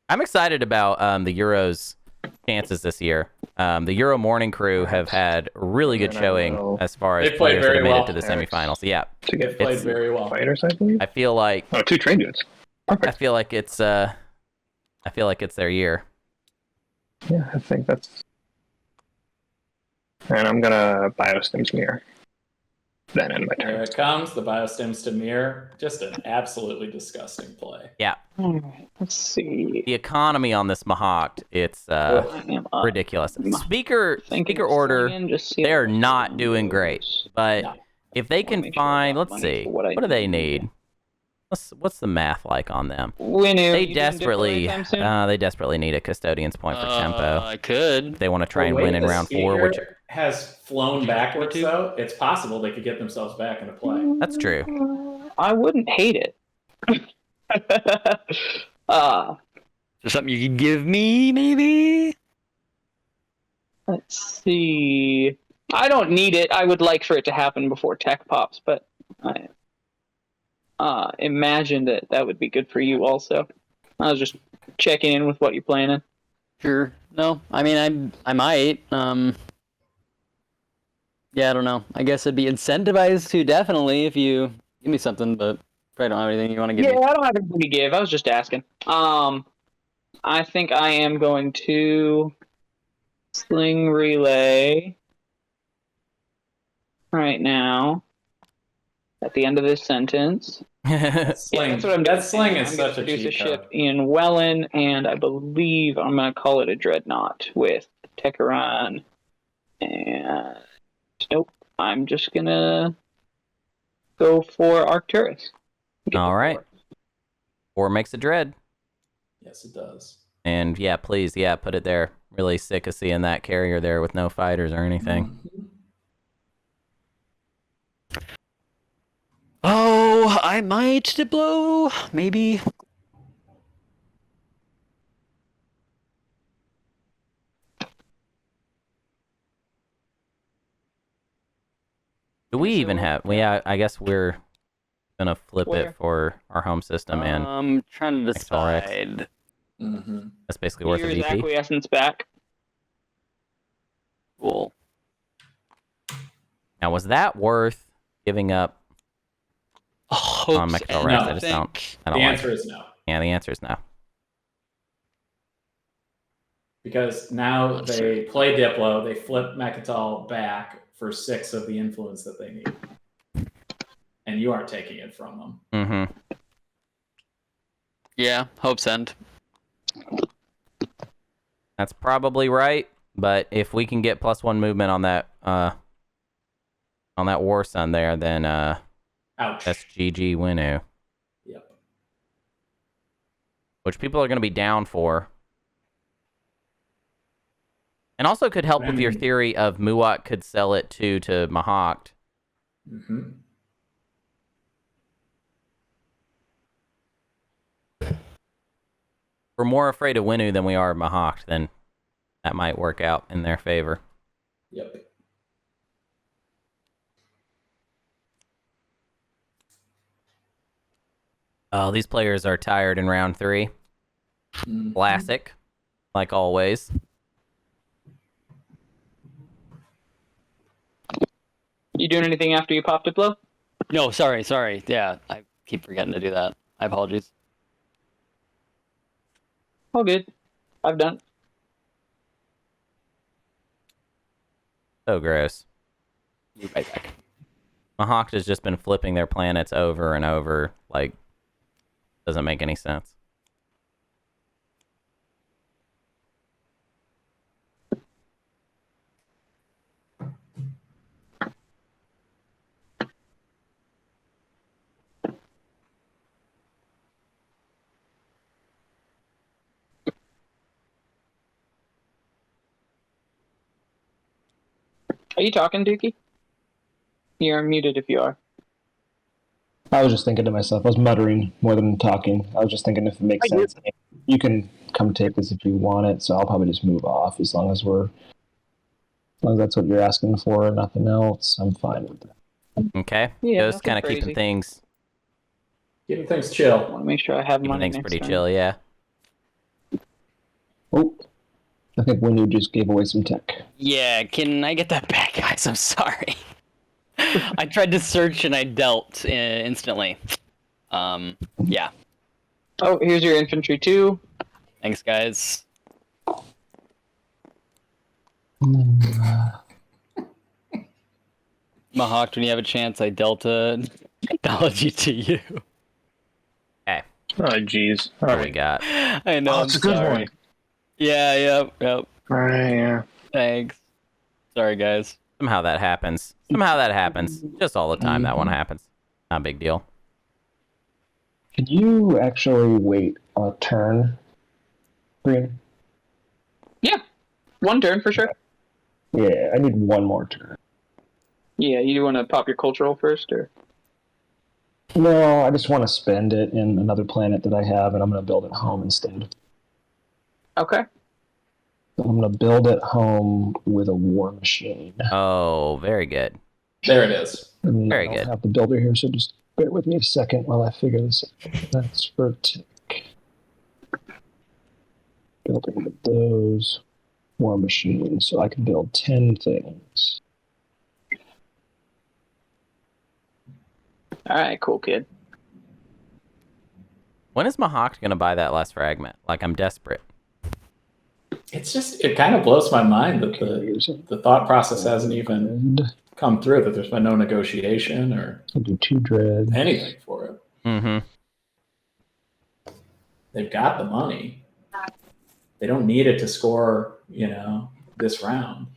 I'm excited about the Euros chances this year. The Euro morning crew have had really good showing as far as players that have made it to the semifinals. Yeah, to played very well. Fighters, I believe. I feel like 2 trade goods. Perfect. I feel like it's their year. Yeah, I think that's. And I'm gonna Biostims Mirror. Then end my turn. There it comes, the Biostims to Mirror. Just an absolutely disgusting play. Yeah. Let's see. The economy on this Mahawk, it's ridiculous. Speaker order, they're not doing great. But if they can find, let's see, what do they need? What's the math like on them? They desperately need a custodian's point for tempo. I could. If they want to try and win in round 4, which has flown backwards, though. It's possible they could get themselves back into play. That's true. I wouldn't hate it. Is there something you could give me, maybe? Let's see. I don't need it. I would like for it to happen before tech pops, but I imagine that would be good for you also. I was just checking in with what you're planning. Sure. No, I mean, I might. Yeah, I don't know. I guess I'd be incentivized to, definitely, if you give me something, but probably don't have anything you want to give me. Yeah, I don't have anything to give. I was just asking. I think I am going to Sling Relay right now at the end of this sentence. Sling. That's what I'm doing. That Sling is such a produce cheat ship code. in Welland, and I believe I'm going to call it a Dreadnought with Techeran. And nope, I'm just going to go for Arcturus. All right. 4 makes a dread. Yes, it does. And yeah, please, put it there. Really sick of seeing that carrier there with no fighters or anything. Oh, I might deploy, maybe. Do we even have? I guess we're gonna flip it for our home system and. I'm trying to XRX. decide. That's basically worth a Here's VP. acquiescence back. Cool. Now, was that worth giving up on No. XRX? I just don't. I don't The like answer it. is no. Yeah, the answer is no. Because now they play Diplo, they flip Mechatol back for 6 of the influence that they need. And you aren't taking it from them. Mm-hmm. Yeah, Hope's End. That's probably right. But if we can get +1 movement on that War Sun there, then Ouch. that's GG Winu. Yep. Which people are going to be down for. And also could help with your theory of Muat could sell it to Mahawk. Mm-hmm. We're more afraid of Winu than we are of Mahawk, then that might work out in their favor. Yep. Oh, these players are tired in round 3. Classic, like always. You doing anything after you pop Diplo? No, sorry. Yeah, I keep forgetting to do that. My apologies. All good. I've done. So gross. Be right back. Mahawk has just been flipping their planets over and over. Like, doesn't make any sense. Are you talking, Dookie? You're muted if you are. I was just thinking to myself. I was muttering more than talking. I was just thinking if it makes sense. You can come take this if you want it, so I'll probably just move off as long as that's what you're asking for and nothing else. I'm fine with that. Okay. Yeah, Just kind of nothing keeping crazy. things Keeping things chill. I want to make sure I have keeping money things next pretty time. chill. Yeah. Oh, I think Winnie just gave away some tech. Yeah, can I get that back, guys? I'm sorry. I tried to search and I dealt instantly. Yeah. Oh, here's your infantry too. Thanks, guys. Mahawk, when you have a chance, I dealt a technology to you. Okay. Oh, jeez. All What we right. got? I know. Oh, I'm it's a good sorry. one. Yeah. Yep. All right, yeah. Thanks. Sorry, guys. Somehow that happens. Just all the time that one happens. Not a big deal. Can you actually wait a turn, Green? Yeah, one turn for sure. Yeah, I need one more turn. Yeah, you want to pop your cultural first, or? No, I just want to spend it in another planet that I have, and I'm going to build it home instead. Okay. So I'm going to build it home with a war machine. Oh, very good. There it is. And Very I good. don't have the builder here, so just bear with me a second while I figure this out. That's for tech. Building with those war machines, so I can build 10 things. All right, cool, kid. When is Mahawk gonna buy that last fragment? Like, I'm desperate. It kind of blows my mind that the thought process hasn't even come through, that there's been no negotiation or I'll do 2 dreads. anything for it. Mm-hmm. They've got the money. They don't need it to score, this round.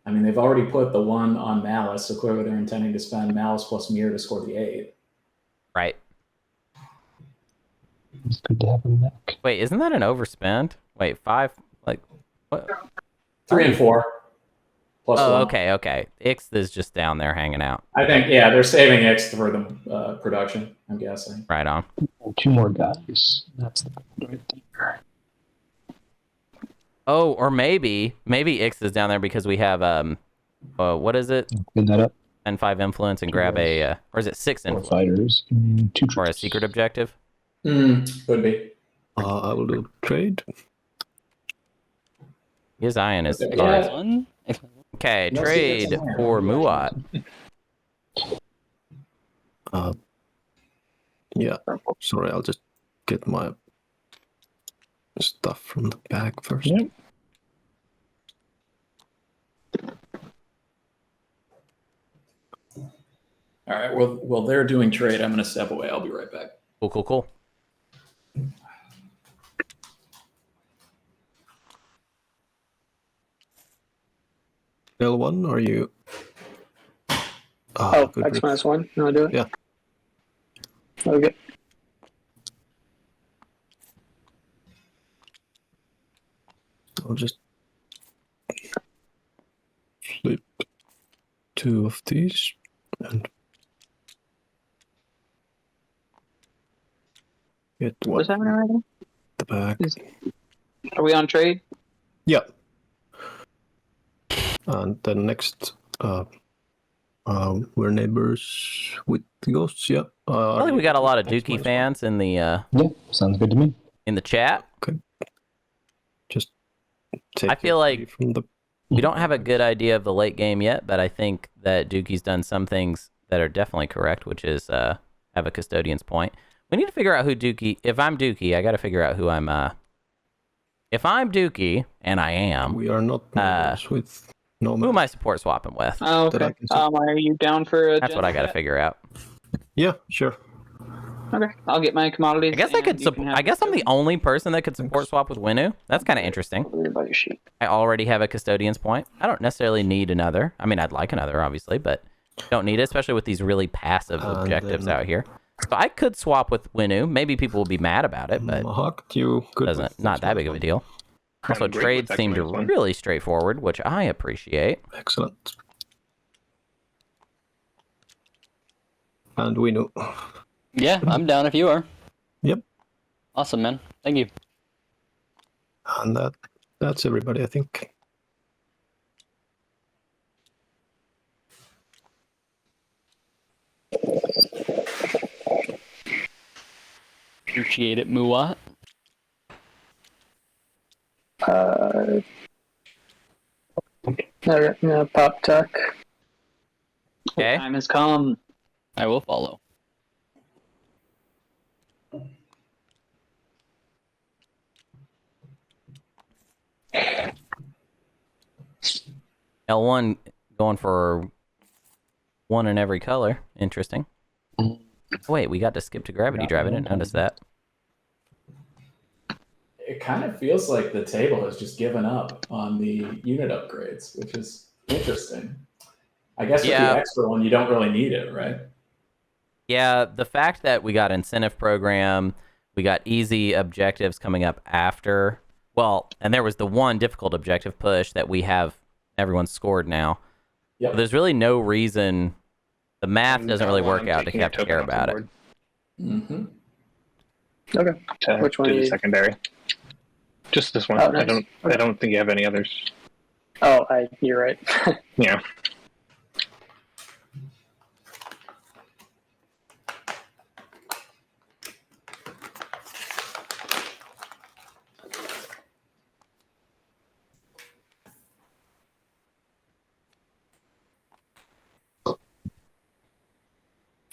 I mean, they've already put the 1 on Malice, so clearly they're intending to spend Malice plus Mir to score the 8. Right. It's good to have a mech. Wait, isn't that an overspend? Wait, 5? Like, what? 3 and 4. Plus Oh, 1. okay. Ix is just down there hanging out. I think, yeah, they're saving X for the production, I'm guessing. Right on. 2 more guys. That's the right there. Oh, or maybe Ix is down there because we have what is it? Clean that up. 10-5 influence and grab a or is it 6 4 influence fighters. 2 or a troops. secret objective? Could be. I will do trade. His iron is Yeah. cards. One. Okay, No trade secrets in there. for Muad. Yeah. Sorry, I'll just get my stuff from the bag first. Yep. All right. Well, while they're doing trade, I'm going to step away. I'll be right back. Cool. L1, are you? Oh, good X grief. minus 1. You want to do it? Yeah. Okay. I'll just flip 2 of these and get one What's happening right now? the bag. Are we on trade? Yeah. And then next, we're neighbors with ghosts. Yeah. I think we got a lot of Dookie fans in the Yeah, sounds good to me. in the chat. Just take I feel your like from the we don't have a good idea of the late game yet, but I think that Dookie's done some things that are definitely correct, which is have a custodian's point. We need to figure out who Dookie. If I'm Dookie, I got to figure out who I'm. If I'm Dookie, and I am, We are not neighbors with no. who am I support swapping with? Oh, okay. Are you down for a That's what I got to jet? figure out. Yeah, sure. Okay, I'll get my commodities. I guess I and could. you can have I guess I'm the custodian. only person that could support swap with Winu. That's kind of interesting. Everybody sheet. I already have a custodian's point. I don't necessarily need another. I mean, I'd like another, obviously, but don't need it, especially with these really passive objectives out here. So I could swap with Winu. Maybe people will be mad about it, but doesn't not that big of a deal. Also, I'm great trades with seem X-Minus one. really straightforward, which I appreciate. Excellent. And we know. Yeah, I'm down if you are. Yep. Awesome, man. Thank you. And that's everybody, I think. Appreciate it, Muat. Pop tuck. Okay. Time has come. I will follow. L1 going for one in every color. Interesting. Wait, we got to skip to gravity drive. I didn't notice that. It kind of feels like the table has just given up on the unit upgrades, which is interesting. I guess with Yeah. the extra one, you don't really need it, right? Yeah, the fact that we got incentive program, we got easy objectives coming up after. Well, and there was the one difficult objective push that we have everyone's scored now. Yep. There's really no reason. The math doesn't really Well, work I'm out to taking have a to care token off about the it. board Mm-hmm. Okay. to Which one do do the you- secondary. Just this one. Oh, nice. I don't think you have any others. Oh, you're right. Yeah.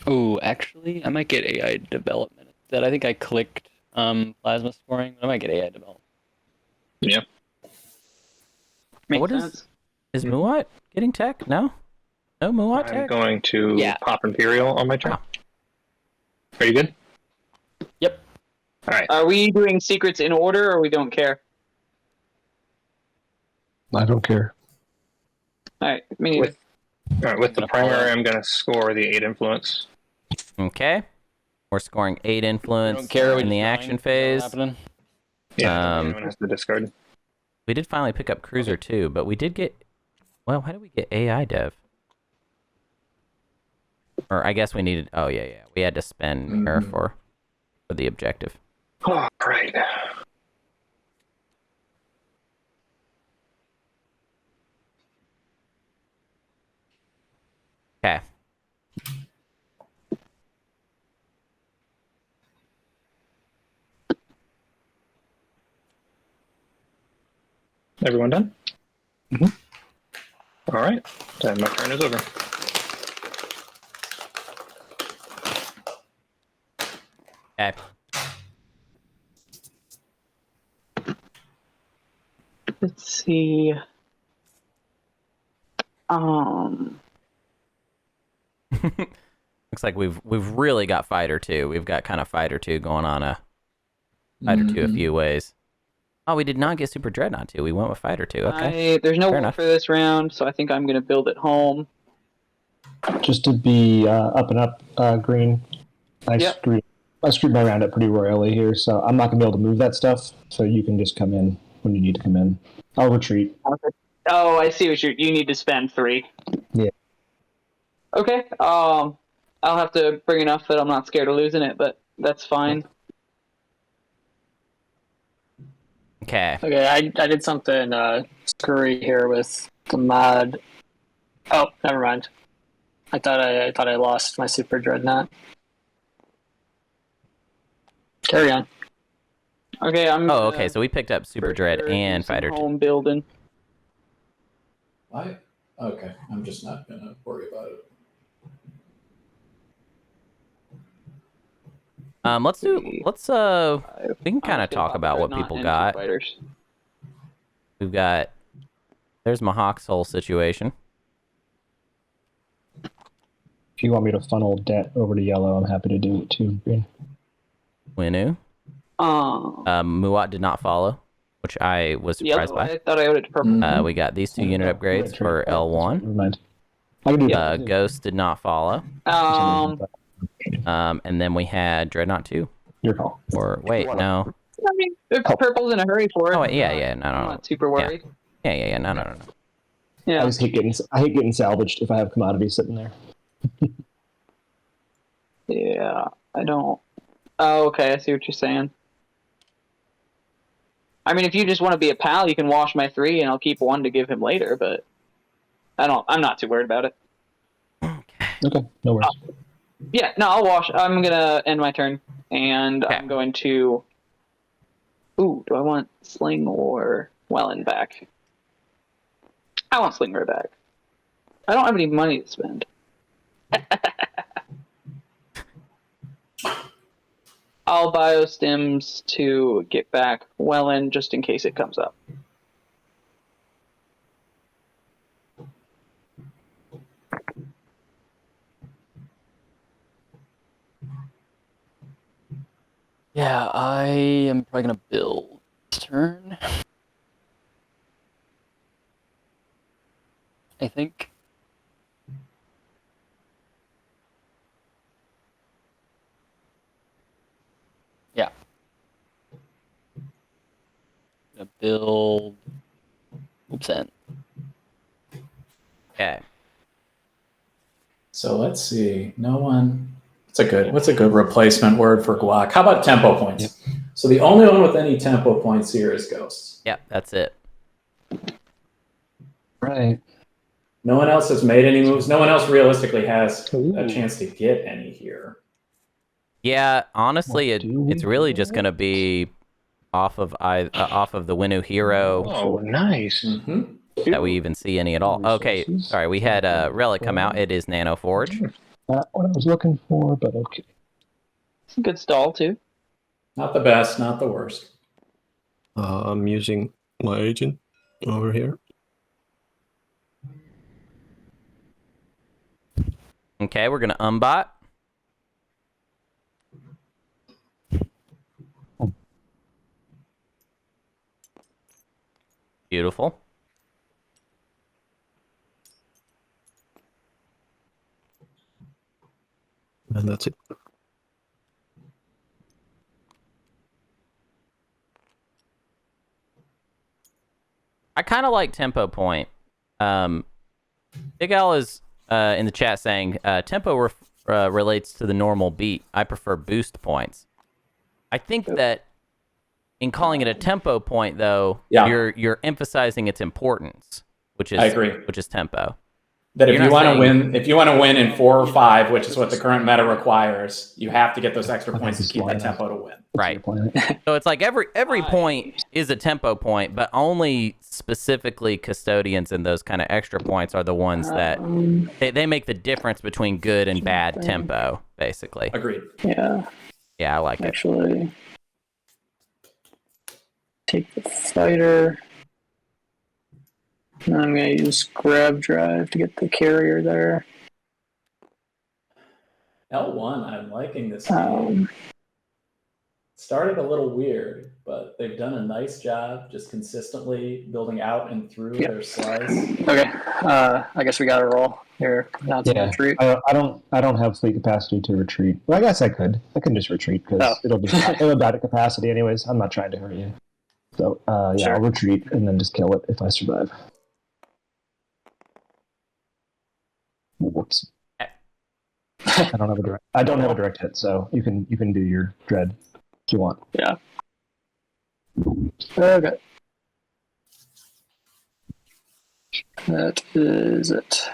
Oh, actually, I might get AI development instead. I think I clicked plasma scoring. I might get AI development. Yeah. Makes What is- sense. Is Muat getting tech? No? No Muat I'm tech? going to Yeah. pop Imperial on my turn. Wow. Are you good? Yep. All right. Are we doing secrets in order, or we don't care? I don't care. All right, me neither. All right. With the gonna follow. primary, I'm going to score the 8 influence. Okay. We're scoring 8 I influence don't care. in the action phase. Happening. Yeah. Anyone has to discard. We did finally pick up Cruiser too, but we did get. Well, how did we get AI dev? Or I guess we needed. Oh yeah. We had to spend here for the objective. Oh, right. Okay. Everyone done? All right. Then my turn is over. Okay. Let's see. Looks like we've really got Fighter 2. We've got kind of Fighter 2 going on a Fighter 2 a few ways. Oh, we did not get Super Dreadnought 2. We went with Fighter 2. Okay. There's no Fair war enough. for this round, so I think I'm going to build it home. Just to be up and up, Green. I Yep. screwed my round up pretty royally here, so I'm not gonna be able to move that stuff. So you can just come in when you need to come in. I'll retreat. Oh, I see what you need to spend 3. Yeah. Okay. I'll have to bring enough that I'm not scared of losing it, but that's fine. Okay. Okay, I did something screwy here with the mod. Oh, never mind. I thought I lost my super dreadnought. Carry on. Okay, I'm. Oh, okay. So we picked up Super for Dread sure do and some Fighter 2. home building. Okay. I'm just not gonna worry about it. Let's we can kind of talk about what Not people into got. Fighters. We've got, there's Mahawk's whole situation. If you want me to funnel debt over to yellow, I'm happy to do it too. Green. Winu. Muat did not follow, which I was surprised by. I thought I owed it to purple. We got these 2 unit upgrades for L1. Never mind. I can do that. Ghost did not follow. And then we had Dreadnought 2. Your call. Or wait, no. I mean, if purple's in a hurry for it. Oh, yeah, no. I'm not super worried. Yeah, no. Yeah. I just hate getting salvaged if I have commodities sitting there. Yeah, I don't. Oh, okay, I see what you're saying. I mean, if you just want to be a pal, you can wash my 3 and I'll keep 1 to give him later, but I'm not too worried about it. Okay, no worries. Yeah, no, I'll wash. I'm gonna end my turn, and I'm going to... Ooh, do I want Sling or Wellen back? I want Slinger back. I don't have any money to spend. I'll biostims to get back Wellen just in case it comes up. Yeah, I am probably gonna build this turn. I think. Yeah. Gonna build. Oops, and. Okay. So let's see. No one. What's a good replacement word for guac? How about tempo points? Yep. So the only one with any tempo points here is Ghosts. Yep, that's it. Right. No one else has made any moves. No one else realistically has a chance to get any here. Yeah, honestly, it's really just going to be off of the Winu hero. Oh, nice. Mm-hmm. That we even see any at all. Okay, sorry, we had Relic come out. It is Nano Forge. Not what I was looking for, but okay. It's a good stall, too. Not the best, not the worst. I'm using my agent over here. Okay, we're going to unbot. Beautiful. And that's it. I kind of like tempo point. Big Al is in the chat saying tempo relates to the normal beat. I prefer boost points. I think that in calling it a tempo point, though, you're emphasizing its importance, which is I agree. Which is tempo. That if you want to win in 4 or 5, which is what the current meta requires, you have to get those extra points to keep that tempo to win. Right. So it's like every point is a tempo point, but only specifically custodians and those kind of extra points are the ones that they make the difference between good and bad tempo, basically. Agreed. Yeah. Yeah, I like it. Actually, take the fighter. And I'm going to use grab drive to get the carrier there. L1, I'm liking this game. Started a little weird, but they've done a nice job just consistently building out and through their slice. Okay, I guess we got to roll here. Now to retreat. I don't have fleet capacity to retreat. Well, I guess I could. I can just retreat because it'll be about at capacity anyways. I'm not trying to hurt you. So I'll retreat and then just kill it if I survive. Whoops. I don't have a direct hit, so you can do your dread if you want. Yeah. Okay. That is it.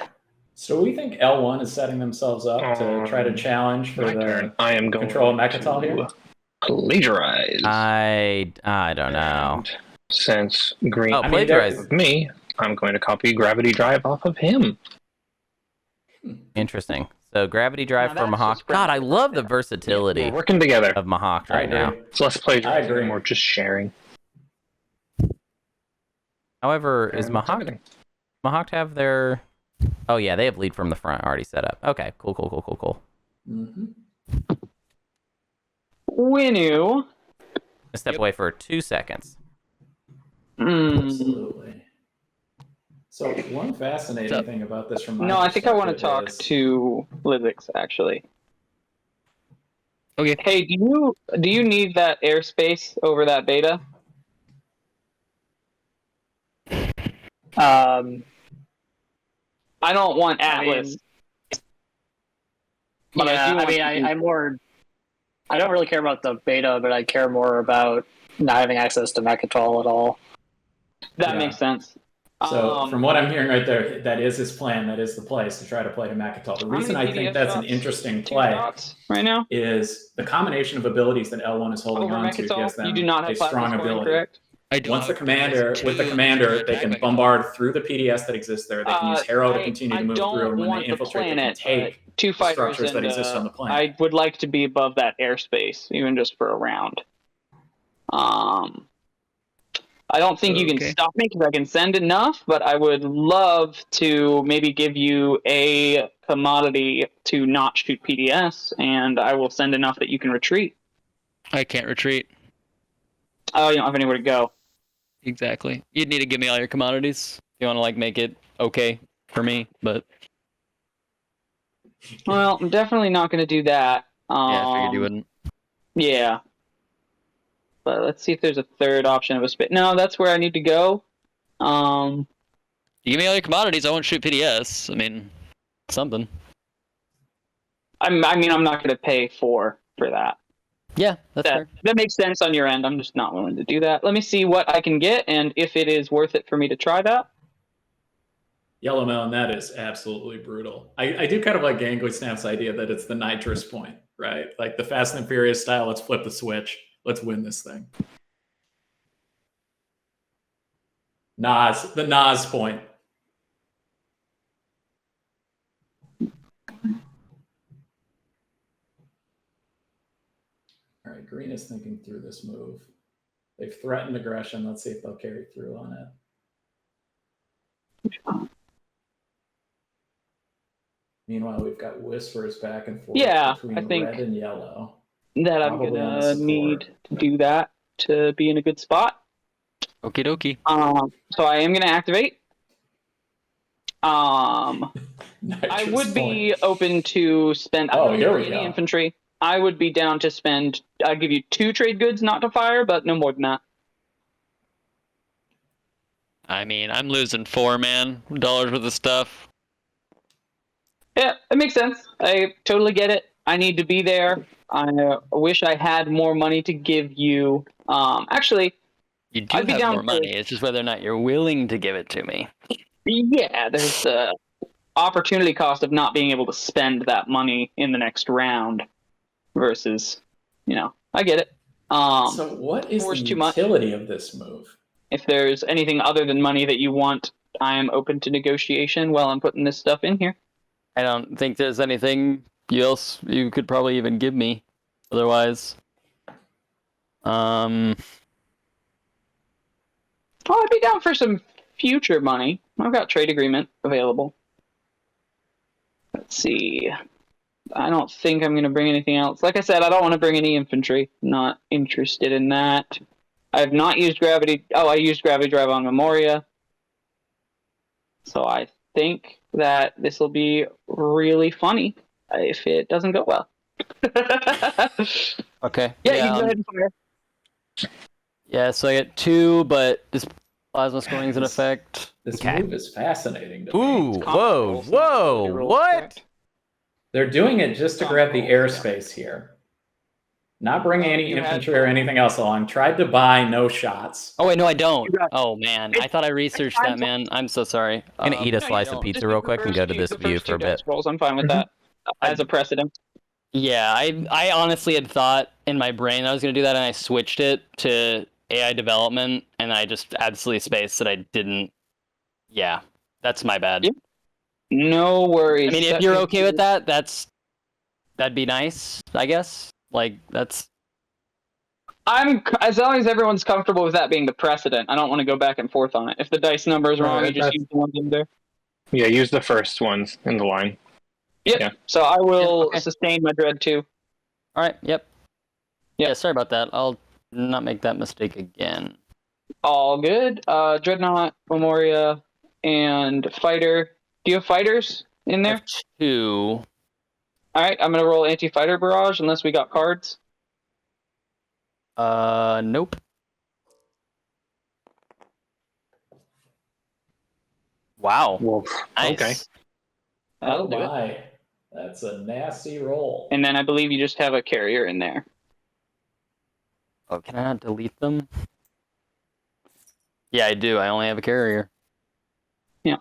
So we think L1 is setting themselves up to try to challenge for the I am going control of Mechatol here. Plagiarize. I don't know. Since Green plagiarize with me, I'm going to copy Gravity Drive off of him. Interesting. So gravity drive Now for that's Mahawk. just God, I gravity love the right versatility We're working together. of Mahawk I right now. agree. It's less plagiarism, I agree. more just sharing. However, is And that's Mahawk everything. have their? Oh yeah, they have lead from the front already set up. Okay, cool. Mm-hmm. Winu. Step away for 2 seconds. Absolutely. So one fascinating thing about this from my No, I think I want to perspective talk is- to Lizix actually. Okay. Hey, do you need that airspace over that beta? I don't want Atlas. But I do want to I don't really care about the beta, but I care more about not having access to Mechatol at all. That Yeah. makes sense. So from what I'm hearing right there, that is his plan. That is the place to try to play to Mechatol. The reason I think that's an interesting play right now is the combination of abilities that L1 is holding over on to gives Mechatol. them You do not have a strong platform scoring, ability. correct? I do. Once the commander, Two with the in commander, the they attack can mech. bombard through the PDS that exists there. They can use Harrow to continue to move don't through, and when want they infiltrate, the planet, they can take but two the fighters structures that and, exist on the planet. I would like to be above that airspace, even just for a round. I don't think you can Okay. stop me because I can send enough, but I would love to maybe give you a commodity to not shoot PDS, and I will send enough that you can retreat. I can't retreat. Oh, you don't have anywhere to go. Exactly. You'd need to give me all your commodities if you want to like make it okay for me, but Well, I'm definitely not going to do that. yeah, I figured you wouldn't. Yeah. But let's see if there's a third option of a space. No, that's where I need to go. You give me all your commodities, I won't shoot PDS. I mean, something. I mean, I'm not going to pay for that. Yeah, that's fair. That makes sense on your end. I'm just not willing to do that. Let me see what I can get, and if it is worth it for me to try that. Yellow Melon, that is absolutely brutal. I do kind of like Gangly Snap's idea that it's the nitrous point, right? Like the Fast and Furious style, let's flip the switch. Let's win this thing. The Nas point. All right, green is thinking through this move. They've threatened aggression. Let's see if they'll carry through on it. Meanwhile, we've got whispers back and forth between I think red and yellow. that I'm Probably on gonna support. need to do that to be in a good spot. Okie dokie. So I am gonna activate. I Nitrous would be point. open to spend. I Oh, don't here need we any go. infantry. I would be down to spend. I'll give you 2 trade goods not to fire, but no more than that. I mean, I'm losing $4 worth of stuff. Yeah, it makes sense. I totally get it. I need to be there. I wish I had more money to give you. Actually, You do I'd be have down more for- money. It's just whether or not you're willing to give it to me. yeah, there's the opportunity cost of not being able to spend that money in the next round versus, I get it. So what is the too much. utility of this move? If there's anything other than money that you want, I am open to negotiation while I'm putting this stuff in here. I don't think there's anything else you could probably even give me. Otherwise, Oh, I'd be down for some future money. I've got trade agreement available. Let's see. I don't think I'm going to bring anything else. Like I said, I don't want to bring any infantry. Not interested in that. I have not used gravity. Oh, I used gravity drive on Memoria. So I think that this will be really funny if it doesn't go well. okay. Yeah, you go ahead and fire. Yeah, so I get 2, but this plasma scoring is in effect. This Okay. move is fascinating to me. Ooh, whoa. What? They're doing it just to grab the airspace here. Not bringing any infantry or anything else along. Tried to buy no shots. Oh, wait, no, I don't. Oh, man. I thought I researched that, man. I'm so sorry. I'm gonna eat a slice of pizza real quick and go to this view for a bit. Rolls, I'm fine with that as a precedent. Yeah, I honestly had thought in my brain I was going to do that, and I switched it to AI development, and I just absolutely spaced that I didn't. Yeah, that's my bad. No worries. I mean, if you're okay with that, that'd be nice, I guess. Like, that's... As long as everyone's comfortable with that being the precedent, I don't want to go back and forth on it. If the dice number is wrong, you just use the ones in there. Yeah, use the first ones in the line. Yep. Yeah. So I will sustain my dread 2. All right, yep. Yeah, sorry about that. I'll not make that mistake again. All good. Dreadnought, Memoria, and Fighter. Do you have fighters in there? 2. All right, I'm going to roll Anti-Fighter Barrage unless we got cards. Nope. Wow. Wolf. Nice. Okay. That'll Oh do it. my. That's a nasty roll. And then I believe you just have a carrier in there. Oh, can I not delete them? Yeah, I do. I only have a carrier. Yeah.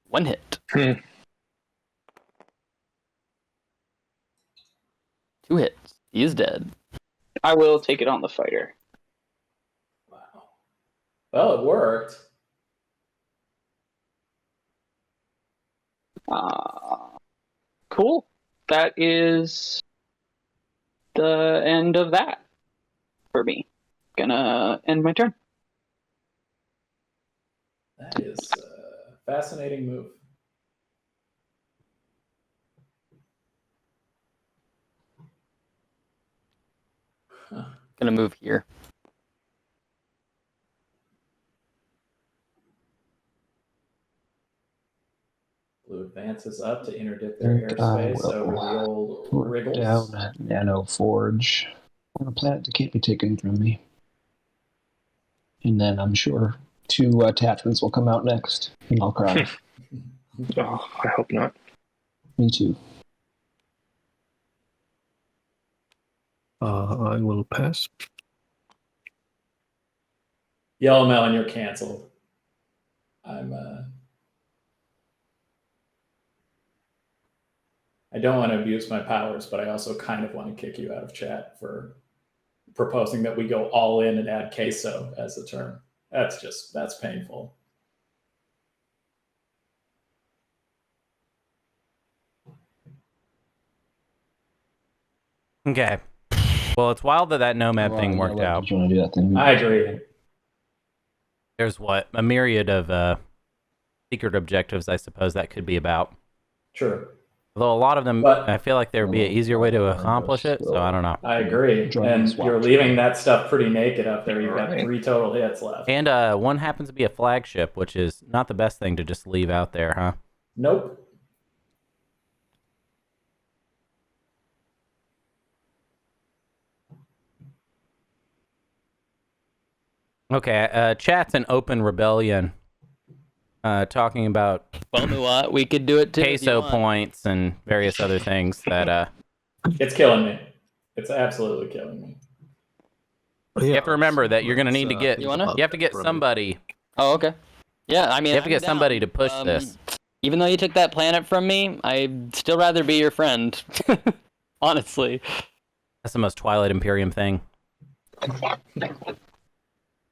One hit. Hmm. 2 hits. He is dead. I will take it on the fighter. Wow. Well, it worked. Cool. That is the end of that for me. Gonna end my turn. That is a fascinating move. Huh. Gonna move here. Blue advances up to interdict their airspace over the old wriggles. Down Nano Forge on a planet that can't be taken from me. And then I'm sure 2 attachments will come out next, and I'll cry. Oh, I hope not. Me too. I will pass. Yellow Melon, you're canceled. I don't want to abuse my powers, but I also kind of want to kick you out of chat for proposing that we go all in and add queso as a term. That's painful. Okay. Well, it's wild that nomad thing worked out. You want to do that thing? I agree. There's a myriad of secret objectives, I suppose that could be about. True. Although a lot of them, But- I feel like there would be an easier way to accomplish it, so I don't know. I agree. And you're leaving that stuff pretty naked up there. You've got 3 total hits left. And one happens to be a flagship, which is not the best thing to just leave out there, huh? Nope. Okay, chat's an open rebellion. Talking about Well, you know what? We could do it too. if you queso want. points and various other things that It's killing me. It's absolutely killing me. you have to remember that you're going to need to get. You wanna? You have to get somebody. Oh, okay. Yeah, I mean, You have to I'm get somebody down. to push this. Even though you took that planet from me, I'd still rather be your friend. Honestly. That's the most Twilight Imperium thing.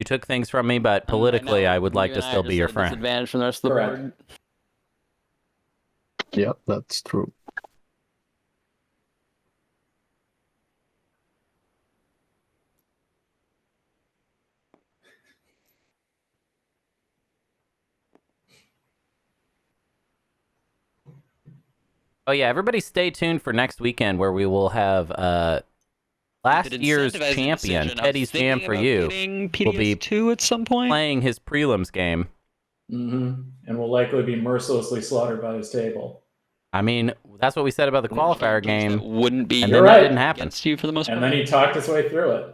You took things from me, but politically, I would like to still be your friend. Disadvantage from the rest of the Correct. board. Yeah, that's true. Oh yeah, everybody stay tuned for next weekend where we will have last Could year's incentivize the champion, decision. I was Teddy's Jam thinking for about You, getting will be PDS2 at some point. playing his prelims game. Mm-hmm. And will likely be mercilessly slaughtered by his table. I mean, that's what we said about the qualifier game. Wouldn't be And You're then that right. didn't happen. against you for the most And part. then he talked his way through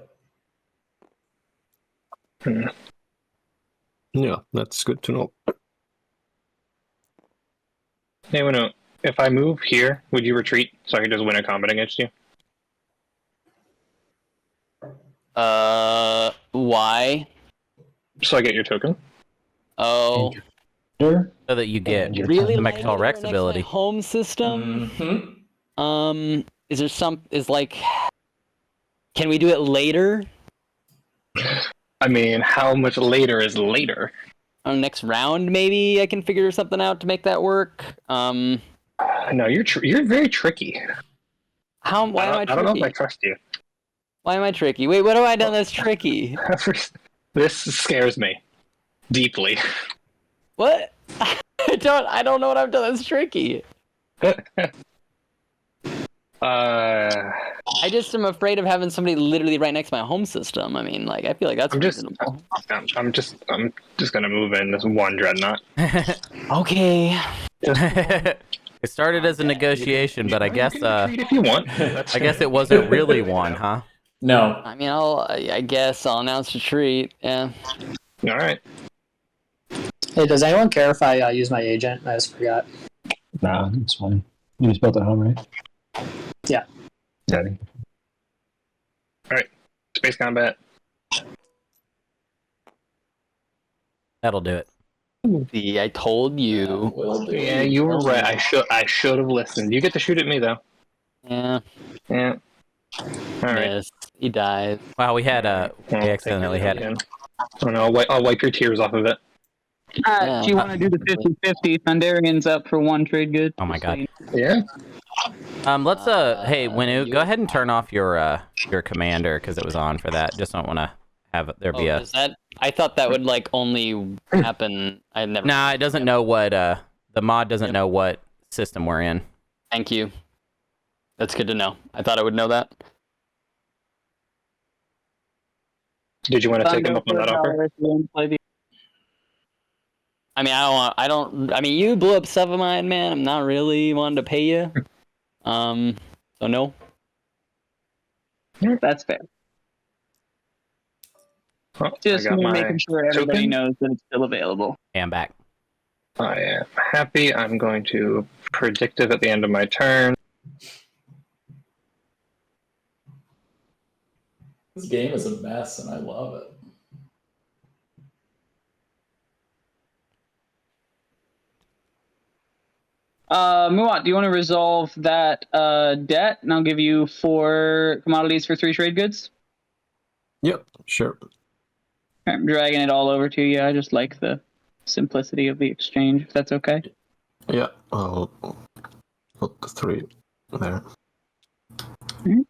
it. Yeah, that's good to know. Hey, Wino, if I move here, would you retreat so I could just win a combat against you? Why? So I get your token? Oh, Sure. So that you get You're really? the like Mechatol it Rex next to my ability. home system. Mm-hmm. Is there some? Is like, can we do it later? I mean, how much later is later? Next round, maybe I can figure something out to make that work. No, you're very tricky. Why am I tricky? I don't know if I trust you. Why am I tricky? Wait, what have I done that's tricky? This scares me deeply. What? I don't know what I've done that's tricky. I just am afraid of having somebody literally right next to my home system. I mean, like, I feel like that's reasonable. I'm just gonna move in this one dreadnought. Okay. It started as a negotiation, but I guess if you want. I guess it wasn't really one, huh? No. I mean, I guess I'll announce retreat. Yeah. All right. Hey, does anyone care if I use my agent? I just forgot. Nah, it's fine. You just built at home, right? Yeah. Yeah. All right. Space combat. That'll do it. See, I told you. Yeah, you were right. I should have listened. You get to shoot at me though. Yeah. Yeah. All right. Yes, he died. Wow, we accidentally had it. Oh no, I'll wipe your tears off of it. Do you want to do the 50-50? Thunderian's up for one trade good. Oh my god. Yeah. Let's hey Winu, go ahead and turn off your commander because it was on for that. Just don't want to have there be a. Is that? I thought that would like only happen. I never. Nah, it doesn't know what the mod doesn't know what system we're in. Thank you. That's good to know. I thought I would know that. Did you want to take him up on that offer? I mean, I don't. I mean, you blew up stuff of mine, man. I'm not really wanting to pay you. So no. That's fair. Oh, just making sure everybody knows that it's still available. Hey, I'm back. I am happy. I'm going to predictive at the end of my turn. This game is a mess, and I love it. Muat, do you want to resolve that debt? And I'll give you 4 commodities for 3 trade goods. Yep, sure. I'm dragging it all over to you. I just like the simplicity of the exchange, if that's okay. Yeah, I'll put the 3 there. Mm-hmm.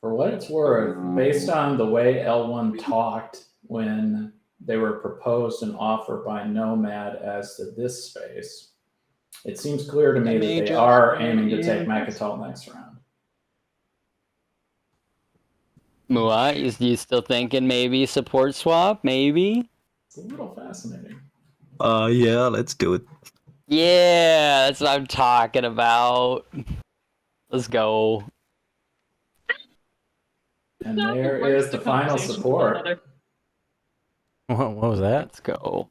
For what it's worth, based on the way L1 talked when they were proposed an offer by Nomad as to this space, it seems clear to me that they are aiming to take Mechatol next round. Muat, you still thinking maybe support swap? Maybe? It's a little fascinating. Yeah, let's do it. Yeah, that's what I'm talking about. Let's go. And there is the final support. What was that? Let's go.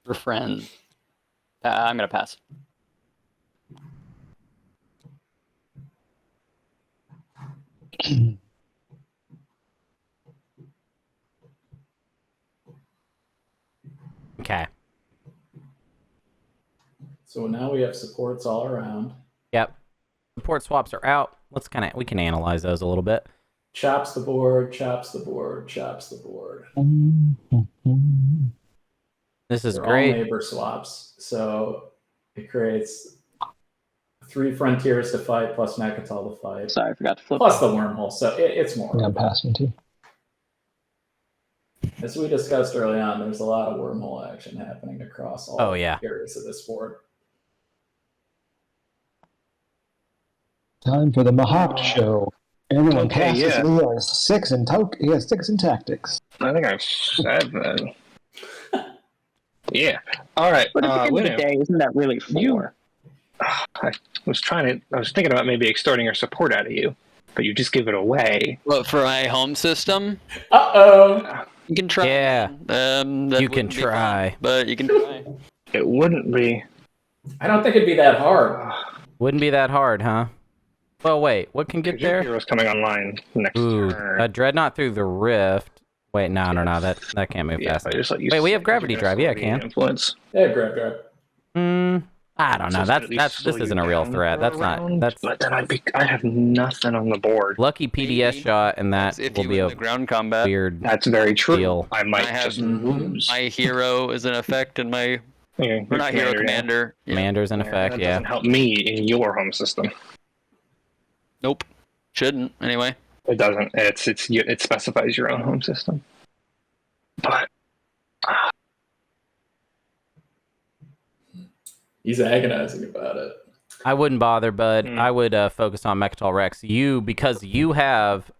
We're friends. I'm gonna pass. Okay. So now we have supports all around. Yep. Support swaps are out. We can analyze those a little bit. Chops the board, chops the board, chops the board. This is They're great. all neighbor swaps, so it creates 3 frontiers to fight plus Mechatol to fight. Sorry, I forgot to flip. Plus the wormhole, so it's more. Yeah, I'm passing too. As we discussed early on, there's a lot of wormhole action happening across all areas of this board. Time for the Mahawk show. Everyone Okay, passes. yeah. He has 6 in he has 6 in tactics. I think I've 7. Yeah. All right. But at the end of the day, isn't that really 4? I was thinking about maybe extorting your support out of you, but you just give it away. What, for my home system? Uh-oh. You can try. Yeah. You can try. Fun, but you can try. It wouldn't be. I don't think it'd be that hard. Wouldn't be that hard, huh? Well, wait. What can get there? Hero's coming online next turn. A dreadnought through the rift. Wait, no. That can't move fast. Just let you Wait, we have say gravity you're drive. gonna Yeah, it can. influence. Yeah, grab. I don't know. So it's gonna This slow isn't you a real down threat. for That's a not. round, That's But then I'd have nothing on the board. lucky PDS Maybe. shot, and that If will you be win a the ground combat, weird. That's very true. Deal. I might I have just lose. my hero is in effect, and my Yeah, or not hero yeah. commander. Yeah. Commander's in effect. That Yeah. doesn't help me in your home system. Nope, shouldn't anyway. It doesn't. It specifies your own home system. But He's agonizing about it. I wouldn't bother, bud. I would focus on Mechatol Rex. Because you have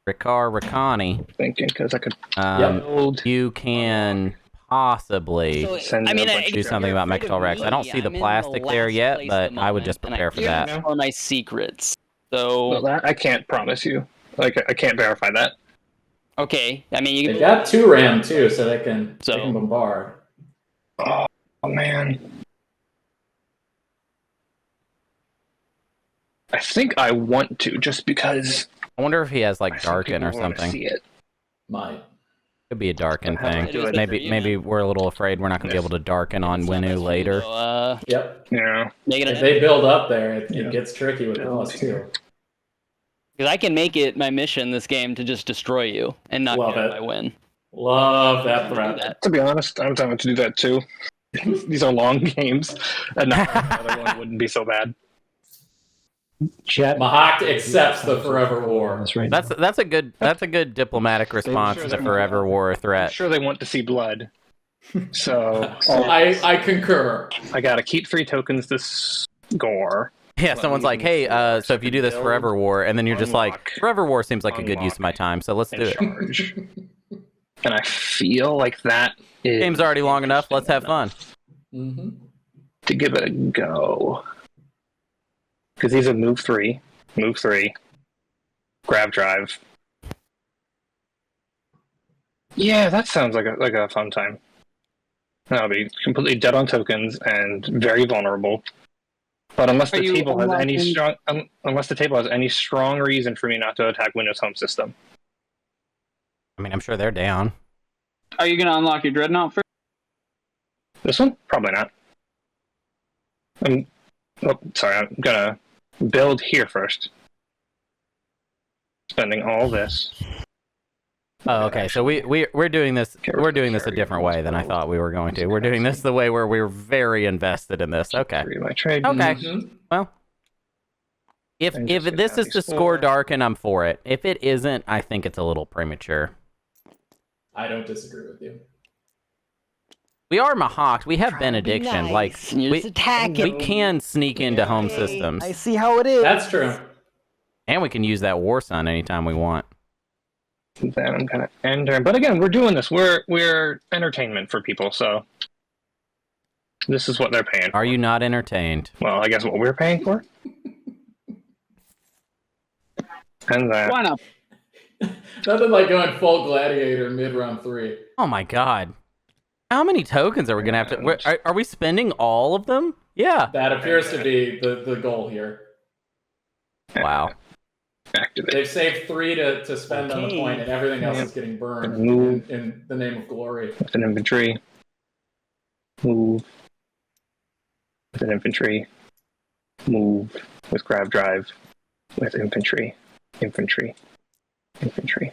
Rakani. thinking because I could Yep. You can possibly send I mean, a bunch do of something about afraid of Mechatol Rex. me. I don't see the I'm in plastic there last yet, place but at the I would just moment, prepare and for I that. can't for my secrets. So Well, that I can't promise you. Like I can't verify that. okay, I mean, you They've can got 2 RAM too, so they can So- bombard. Oh man. I think I want to just because I wonder if he has I like think Darken or people wanna something. see it. Might. Could be a Darken How do I thing. do it? Maybe we're a little afraid we're not going to be able to Darken on Winu later. So, Yep. Yeah. make it If an they build up there, it Yeah. gets tricky with the Build +2. here. because I can make it my mission this game to just destroy you and not Love care if it. I win. Love that Do threat. that. To be honest, I'm tempted to do that too. These are long games, and not another one wouldn't be so bad. Chat. Mahak accepts the Forever War. That's right. That's a good diplomatic response to the Forever War I'm threat. sure they want to see blood. So I concur. I gotta keep 3 tokens to score. Yeah, someone's like, hey, so if you do this Forever War, and then you're just like, Unlock. Forever War seems like a good use of my time, so let's do And it. charge. And I feel like that is Game's already long enough. Let's have fun. Mm-hmm. to give it a go. Because these are move 3, grab drive. Yeah, that sounds like a fun time. I'll be completely dead on tokens and very vulnerable. But unless Are the you table has any unlocking- strong reason for me not to attack Windows Home System. I mean, I'm sure they're down. Are you gonna unlock your dreadnought first? This one? Probably not. I'm gonna build here first. Spending all this. Oh, okay. So we're doing this. We're doing this a different way than I thought we were going to. We're doing this the way where we're very invested in this. Okay. Read my trade. Okay. Mhm. Well, if And if just this get is to these score 4. Darken, I'm for it. If it isn't, I think it's a little premature. I don't disagree with you. We are Mahawked. We have Benediction. Like You're we just attacking. we can sneak into home systems, I see how it is. That's true. and we can use that War Sun anytime we want. Then I'm gonna enter. But again, we're doing this. We're entertainment for people, so this is what they're paying for. Are you not entertained? Well, I guess what we're paying for. And that. Why not? Nothing like going full gladiator mid round 3. Oh my God! How many tokens are we gonna have to? Are we spending all of them? Yeah. That appears to be the goal here. Wow. Activate. They've saved 3 to spend on the Okay. point, and everything else is getting burned Move. in the name of glory. With an infantry. Move. With an infantry. Move. With grab drive. With infantry. Infantry. Infantry.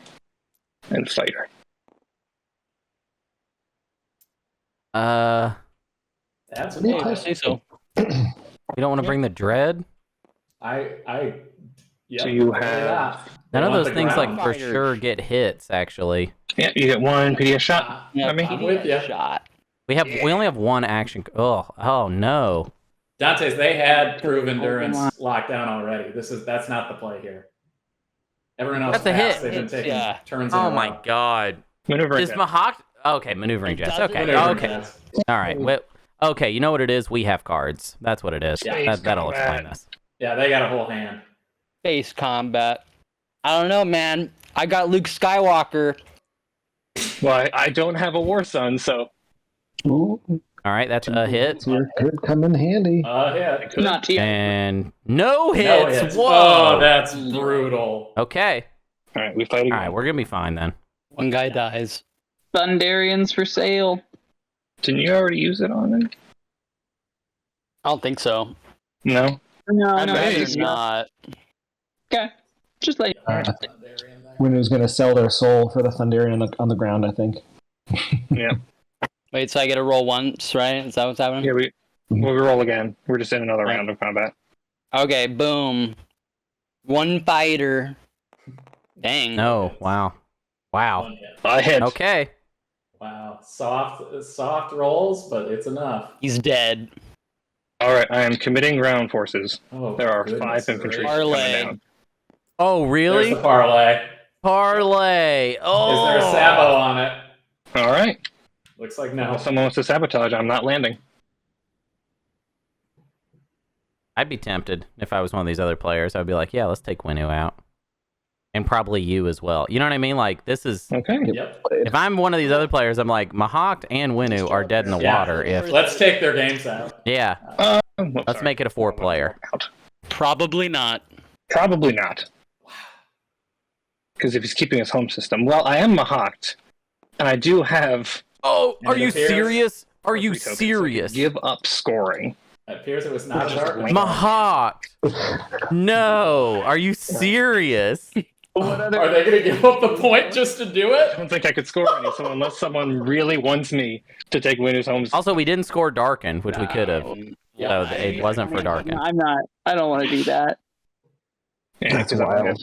And fighter. That's a Hey, lot. I say so. You don't want to bring the Dread? Yeah. So you why have- not? None They of want those the things like ground. for sure get hits. Actually, Yeah, you get 1 PDS shot. Yeah, I mean, I'm with ya. shot. we only have one action. Oh no. Dante's, they had prove endurance locked down already. That's not the play here. Everyone else That's a passed. hit. They've been It's- taking yeah. turns. in Oh a my row. God. Maneuvering Is jet. Mahawk? Okay, maneuvering jets. doesn't- Okay. Maneuvering Okay. jets. All right. Well, okay. You know what it is? We have cards. That's what it is. Yeah. That'll explain this. Yeah, they got a whole hand. Space combat. I don't know, man. I got Luke Skywalker. Well, I don't have a War Sun, so Ooh, All right. That's a hit. could come in handy. Yeah. Not to you. And no No hits. hits. Whoa. Oh, that's brutal. Okay. all right, we fight again. All right. We're gonna be fine then. One guy dies. Thundarians for sale. Didn't you already use it on it? I don't think so. No. No, I'd no, rather he's not. okay. Just like Winnu's going to sell their soul for the Thunderian on the ground, I think. Yeah. Wait, so I get to roll once, right? Is that what's happening? Yeah, we'll roll again. We're just in another round of combat. Okay, boom. One fighter. Dang. No, wow. Wow. I hit. Okay. Wow, soft rolls, but it's enough. He's dead. All right, I am committing ground forces. Oh, There are goodness 5 infantry gracious. coming Parlay. down. Oh, There's really? the parlay. Parlay. Oh. Is there a sabo on it? All right. Looks like no. If someone wants to sabotage, I'm not landing. I'd be tempted if I was one of these other players. I'd be like, yeah, let's take Winnu out. And probably you as well. You know what I mean? Like, this is... Okay. Yep. If I'm one of these other players, I'm like, Mahawk and Winnu are dead in the water. If Let's take their games out. Yeah. Let's make it a 4-player. Probably not. Probably not. Because if he's keeping his home system. Well, I am Mahawked. And I do have... Oh, And are it you appears- serious? Are you 3 tokens, so I can serious? give up scoring. It appears it was not a Just dark. link. Mahawk! No! Are you serious? Are they going to give up the point just to do I it? don't think I could score any, so unless someone really wants me to take Winnu's home system. Also, we didn't score Darken, which we could have. Yeah, So it wasn't for Darken. I'm not. I don't want to do that. Yeah, That's because wild.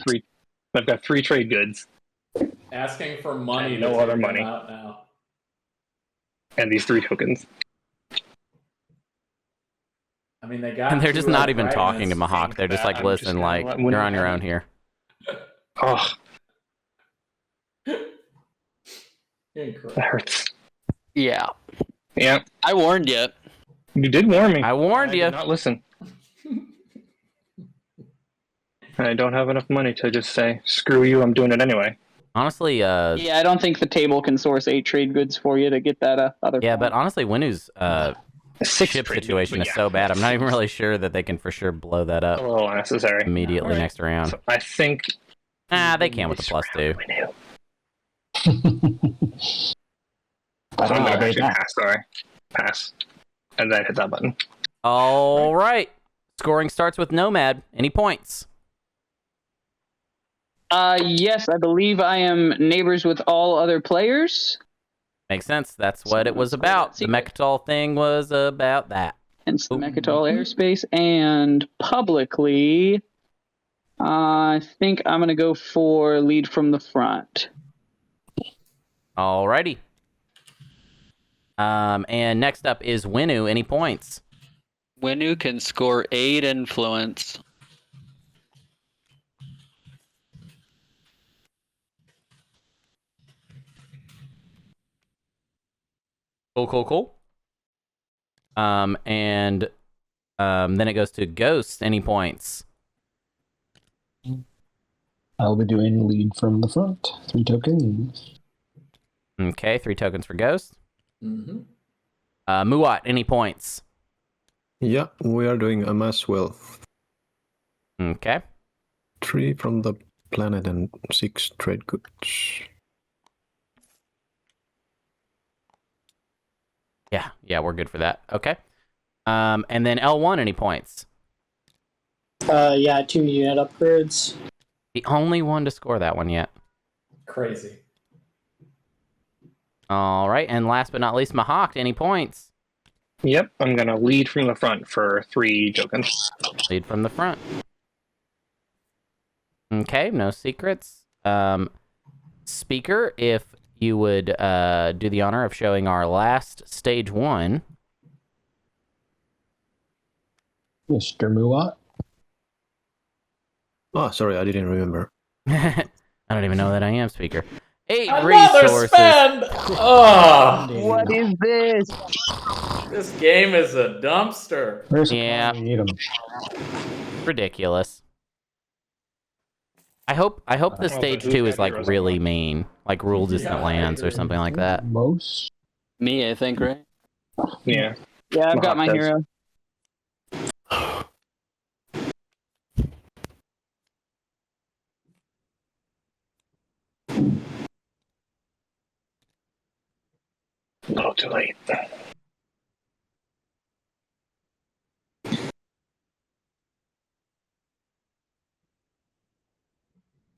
I've got 3 trade goods Asking for money. And no to other take them money. out now. and these 3 tokens. I mean, they got. And they're just not even fragments. talking to Mahawk. They're just like, I'm just listen, gonna like, let Winnu you're on your have own it. here. Oh, Incredible. that hurts. Yeah. Yeah, I warned you. you did warn me. I warned I you. did not listen. I don't have enough money to just say, screw you, I'm doing it anyway. Honestly, Yeah, I don't think the table can source 8 trade goods for you to get that other. yeah, point. but honestly, Winnu's 6 ship trade situation goods, is but so bad. I'm not even really sure that they can for sure blow that a up little unnecessary. immediately Alright. next round. So I think They can with the +2. Winnu. I don't I'm know gonna about actually that. pass, sorry. Pass. And then hit that button. All right. Scoring starts with Nomad. Any points? Yes, I believe I am neighbors with all other players. Makes sense. That's what it was about. The Mechatol thing was about that. Hence the Mechatol airspace. And publicly, I think I'm going to go for lead from the front. Alrighty. And next up is Winnu. Any points? Winnu can score 8 influence. Cool. And then it goes to Ghost. Any points? I'll be doing lead from the front. 3 tokens. Okay, 3 tokens for Ghost. Mm-hmm. Muat. Any points? Yeah, we are doing a mass will. Okay. 3 from the planet and 6 trade goods. Yeah, we're good for that. Okay. And then L1. Any points? Yeah, 2 unit upgrades. The only one to score that one yet. Crazy. All right, and last but not least, Mahawk. Any points? Yep, I'm gonna lead from the front for 3 tokens. Lead from the front. Okay, no secrets. Speaker, if you would do the honor of showing our last stage 1. Mr. Muat. Oh, sorry, I didn't remember. I don't even know that I am speaker. 8 Another resources. spend. Oh, What is this? this game is a dumpster. Where's Yeah. we need 'em? Ridiculous. I hope the stage who's 2 got is like heroes really mean, like rule distant Yeah, I lands or agree. something like that. Most. Me, I think, right? Yeah. Yeah, I've got my Mahawk does. hero. A little too late.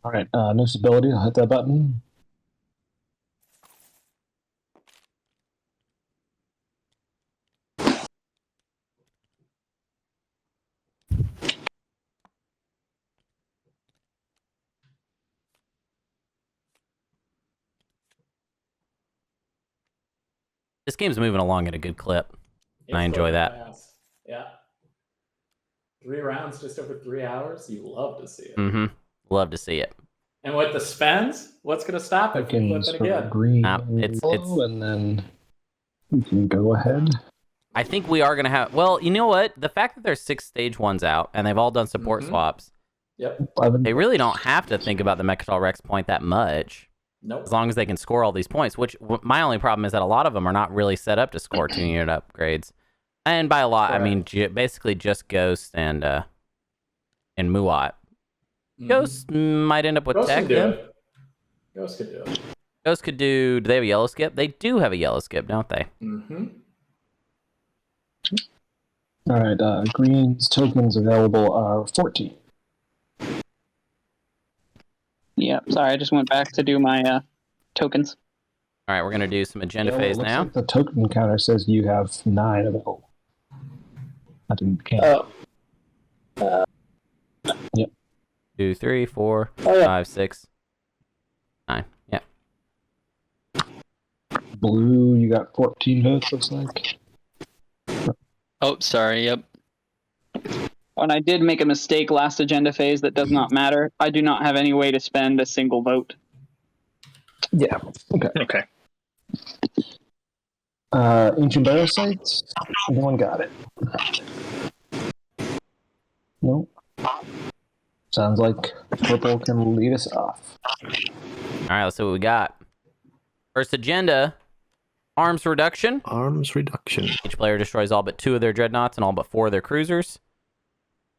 All right, no stability. I'll hit that button. This game's moving along at a good clip. I enjoy going that. fast. Yeah. 3 rounds, just over 3 hours. You love to see it. Mm-hmm. Love to see it. And with the spends, what's going to stop it from Tokens flipping for again? green, It's and then we can go ahead. I think we are going to have... Well, you know what? The fact that there's 6 stage ones out, and they've all done support swaps, Yep. they really don't have to think about the Mechatol Rex point that much. Nope. As long as they can score all these points, which my only problem is that a lot of them are not really set up to score 2-unit upgrades. And by a lot, I mean basically just Ghost and Muat. Ghost might end up with Ghost tech. can do it. Ghost could do it. Ghost could do... Do they have a yellow skip? They do have a yellow skip, don't they? Mm-hmm. All right, green's tokens available are 14. Yeah, sorry, I just went back to do my tokens. All right, we're going to do some agenda It phase looks now. like the token counter says you have 9 available. I didn't count. Yep. 2, 3, 4, 5, 6, 9. Yeah. Blue, you got 14 votes, looks like. Oh, sorry. Yep. And I did make a mistake last agenda phase that does not matter. I do not have any way to spend a single vote. Yeah. Okay. Ancient Burial Sites. Everyone got it. Nope. Sounds like purple can lead us off. All right, let's see what we got. First agenda, arms reduction. Arms reduction. Each player destroys all but 2 of their dreadnoughts and all but 4 of their cruisers.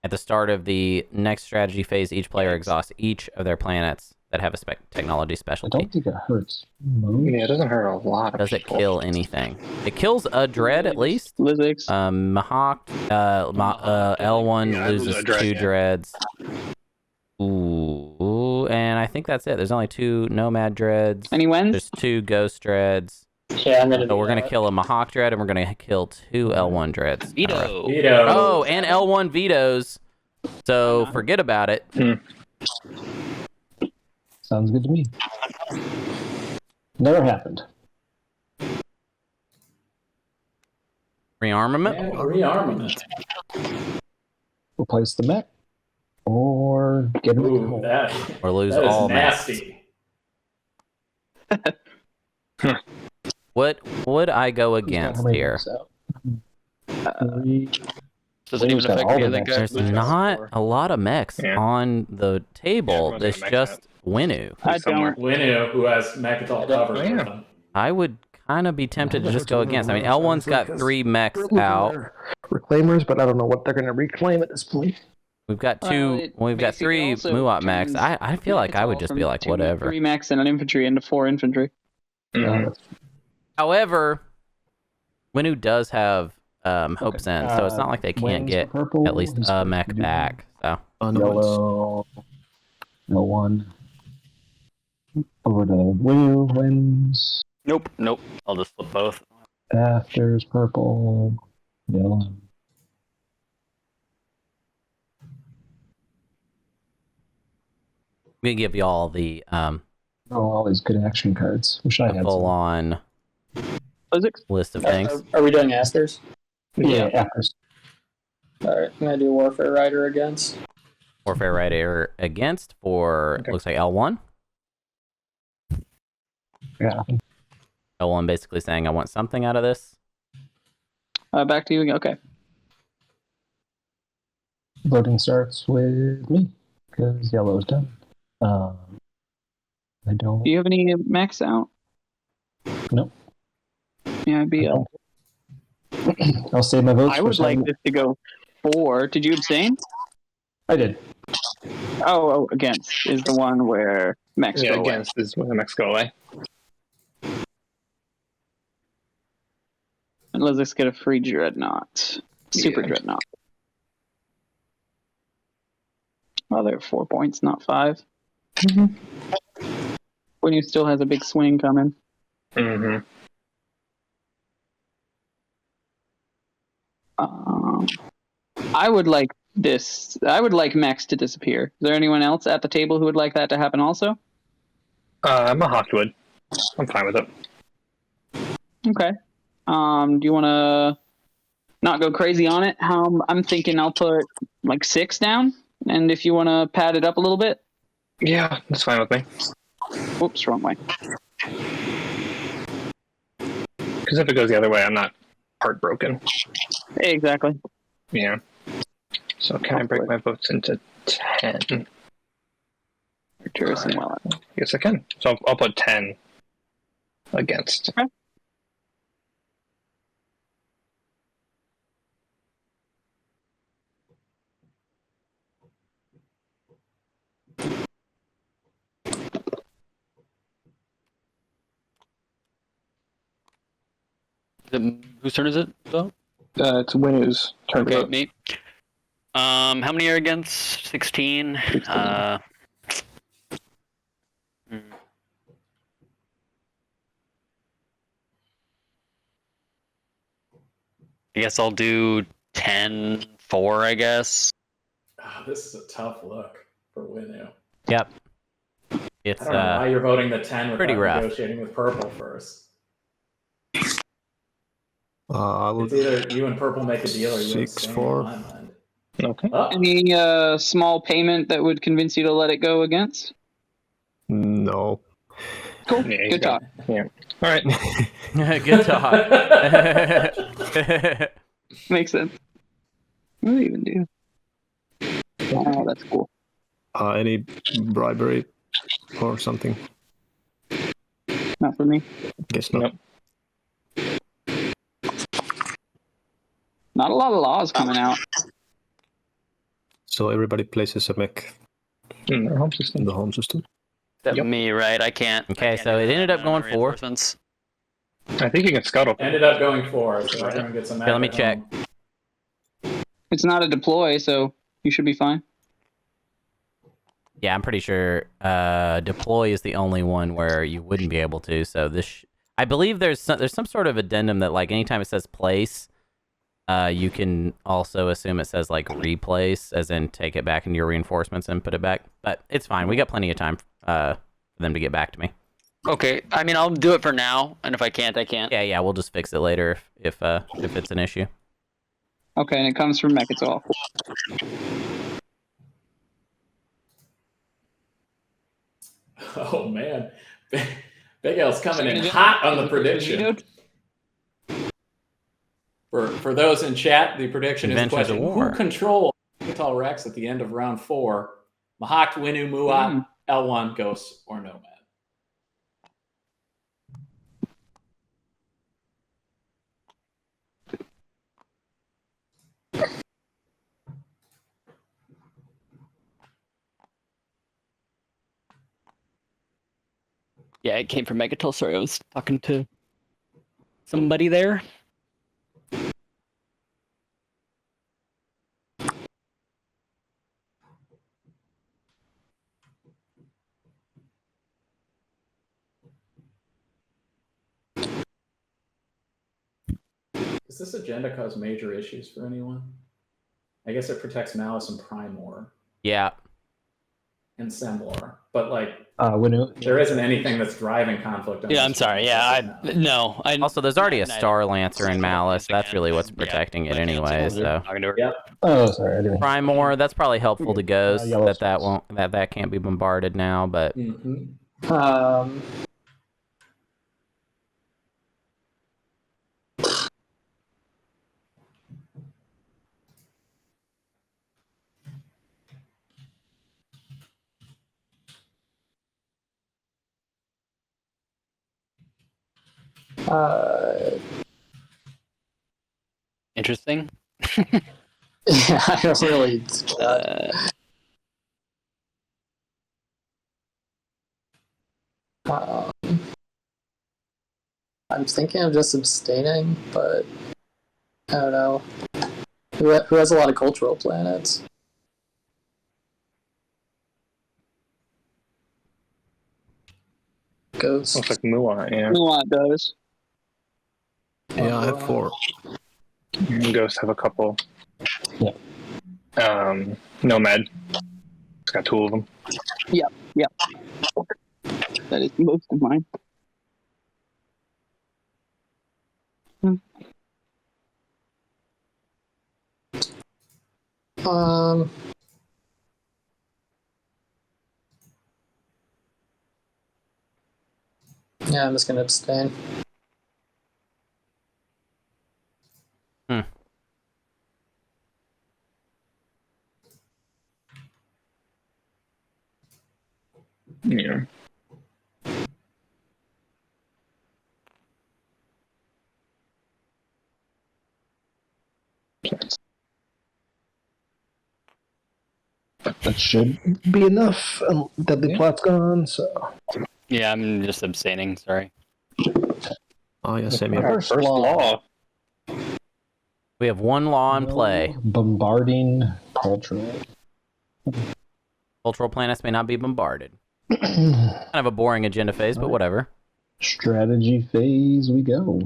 At the start of the next strategy phase, each player exhausts each of their planets that have a technology I specialty. don't think it hurts. Yeah, it doesn't hurt a lot. Does it kill anything? It kills a dread at least. Lizix. Mahawk, L1 Yeah, loses a dread, 2 yeah. dreads. Ooh, and I think that's it. There's only 2 Nomad dreads. Any wins? There's 2 Ghost dreads. Yeah, I'm gonna. So we're gonna kill a Mahawk dread, and we're gonna kill 2 L1 dreads. Veto. Veto. Oh, and L1 vetoes. So forget about it. Sounds good to me. Never happened. Rearmament. And rearmament. Replace the mech. Or get rid Ooh, of that, Or lose that is all mechs. nasty. What would I go against here? Doesn't even affect me, I think. There's not a lot of mechs Yeah. on the table. everyone's There's got mechs just Winu. I somewhere. don't. Winu, who has Mechatol covered with Yeah. them. I would kind of be tempted to just go against. I mean, L1's got 3 mechs out. Reclaimers, but I don't know what they're going to reclaim at this point. We've got Well, 2. it We've got basically 3 also Muat mechs. turns I feel like I would just be like, whatever. 3 mechs and an infantry into 4 infantry. Mhm. However, Winu does have Hope's End, so it's not like they can't Wings get for purple, at least who's a supposed mech to do back. So Yellow. No one. Over to Winu wins. Nope. I'll just flip both. Afters purple. Yellow. we give you all the Oh, all these good action cards. Wish I had some. full-on Lizix? list of things. Are we doing Asters? Yeah, afters. All right, I'm gonna do Warfare Rider against. Warfare Rider against for looks like L1. Yeah. L1 basically saying, I want something out of this. Back to you again. Okay. Voting starts with me because yellow's done. I don't. Do you have any max out? Nope. Yeah, BL. I'll save my votes. I for would like some- this to go 4. Did you abstain? I did. Oh, against is the one where max Yeah, go away. against is when the mechs go away. And Lizix get a free dreadnought. Super Yeah. dreadnought. Well, they're 4 points, not 5. When you still has a big swing coming. Mm-hmm. I would like this. I would like Max to disappear. Is there anyone else at the table who would like that to happen also? Mahawk would. I'm fine with it. Okay. Do you want to not go crazy on it? I'm thinking I'll put like 6 down, and if you want to pad it up a little bit. Yeah, that's fine with me. Whoops, wrong way. Because if it goes the other way, I'm not heartbroken. Exactly. Yeah. So can I break my votes into 10? Well. Yes, I can. So I'll put 10 against. Okay. Whose turn is it, though? It's Winu's turn. Okay, me. How many are against? 16. 16. I guess I'll do 10-4, I guess. Oh, this is a tough look for Winu. Yep. It's I don't know why you're voting the 10 pretty without rough. negotiating with purple first. I'll It's either you and purple make a deal or you abstain 6-4. in my mind. Okay. Oh, Any small payment that would convince you to let it go against? No. Cool. Yeah, Good talk. Yeah. All right. Good talk. Makes sense. What do you even do? Oh, that's cool. Any bribery or something? Not for me. Guess not. Nope. Not a lot of laws coming out. So everybody places a mech In their home system. in the home system. Except Yep. me, right? I can't. Okay, I can't so do it that. ended up I don't have going 4. reinforcements. I think you can scuttle. ended up going 4, so everyone gets a map. Okay, let me at check. home. It's not a deploy, so you should be fine. Yeah, I'm pretty sure deploy is the only one where you wouldn't be able to. So this, I believe there's some sort of addendum that like anytime it says place, you can also assume it says like replace, as in take it back into your reinforcements and put it back. But it's fine. We got plenty of time for them to get back to me. Okay, I mean, I'll do it for now, and if I can't, I can't. Yeah, we'll just fix it later if it's an issue. Okay, and it comes from Mechatol. Oh man, Big L's coming in hot on the prediction. For those in chat, the prediction is the Adventures of question: War. Who controls Mechatol Rex at the end of round 4? Mahawk, Winu, Muat, L1, Ghost, or Nomad? Yeah, it came from Megatel. Sorry, I was talking to somebody there. Does this agenda cause major issues for anyone? I guess it protects Malice and Primor Yeah. and Semlor, but like Winu. there isn't anything that's driving conflict. On Yeah, this I'm sorry. one. Yeah, no. Also, there's already a Star Lancer in Malice. That's really what's protecting it anyway. So Yep. Oh, sorry. I didn't. Primor, that's probably helpful to Ghost Yellow that space. won't that can't be bombarded now. But Mm-hmm. Interesting. Yeah, I don't really. I'm thinking of just abstaining, but I don't know. Who has a lot of cultural planets? Ghost. Looks like Muat, yeah. Muat does. Yeah, I have 4. And Ghosts have a couple. Yeah. Nomad. It's got 2 of them. Yeah. That is most of mine. Yeah, I'm just gonna abstain. Yeah. That should be enough. Deadly Plot's gone, so. Yeah, I'm just abstaining. Sorry. Oh, yeah, same here. First law. We have 1 law in play. Bombarding cultural. Cultural planets may not be bombarded. Kind of a boring agenda phase, but whatever. Strategy phase we go.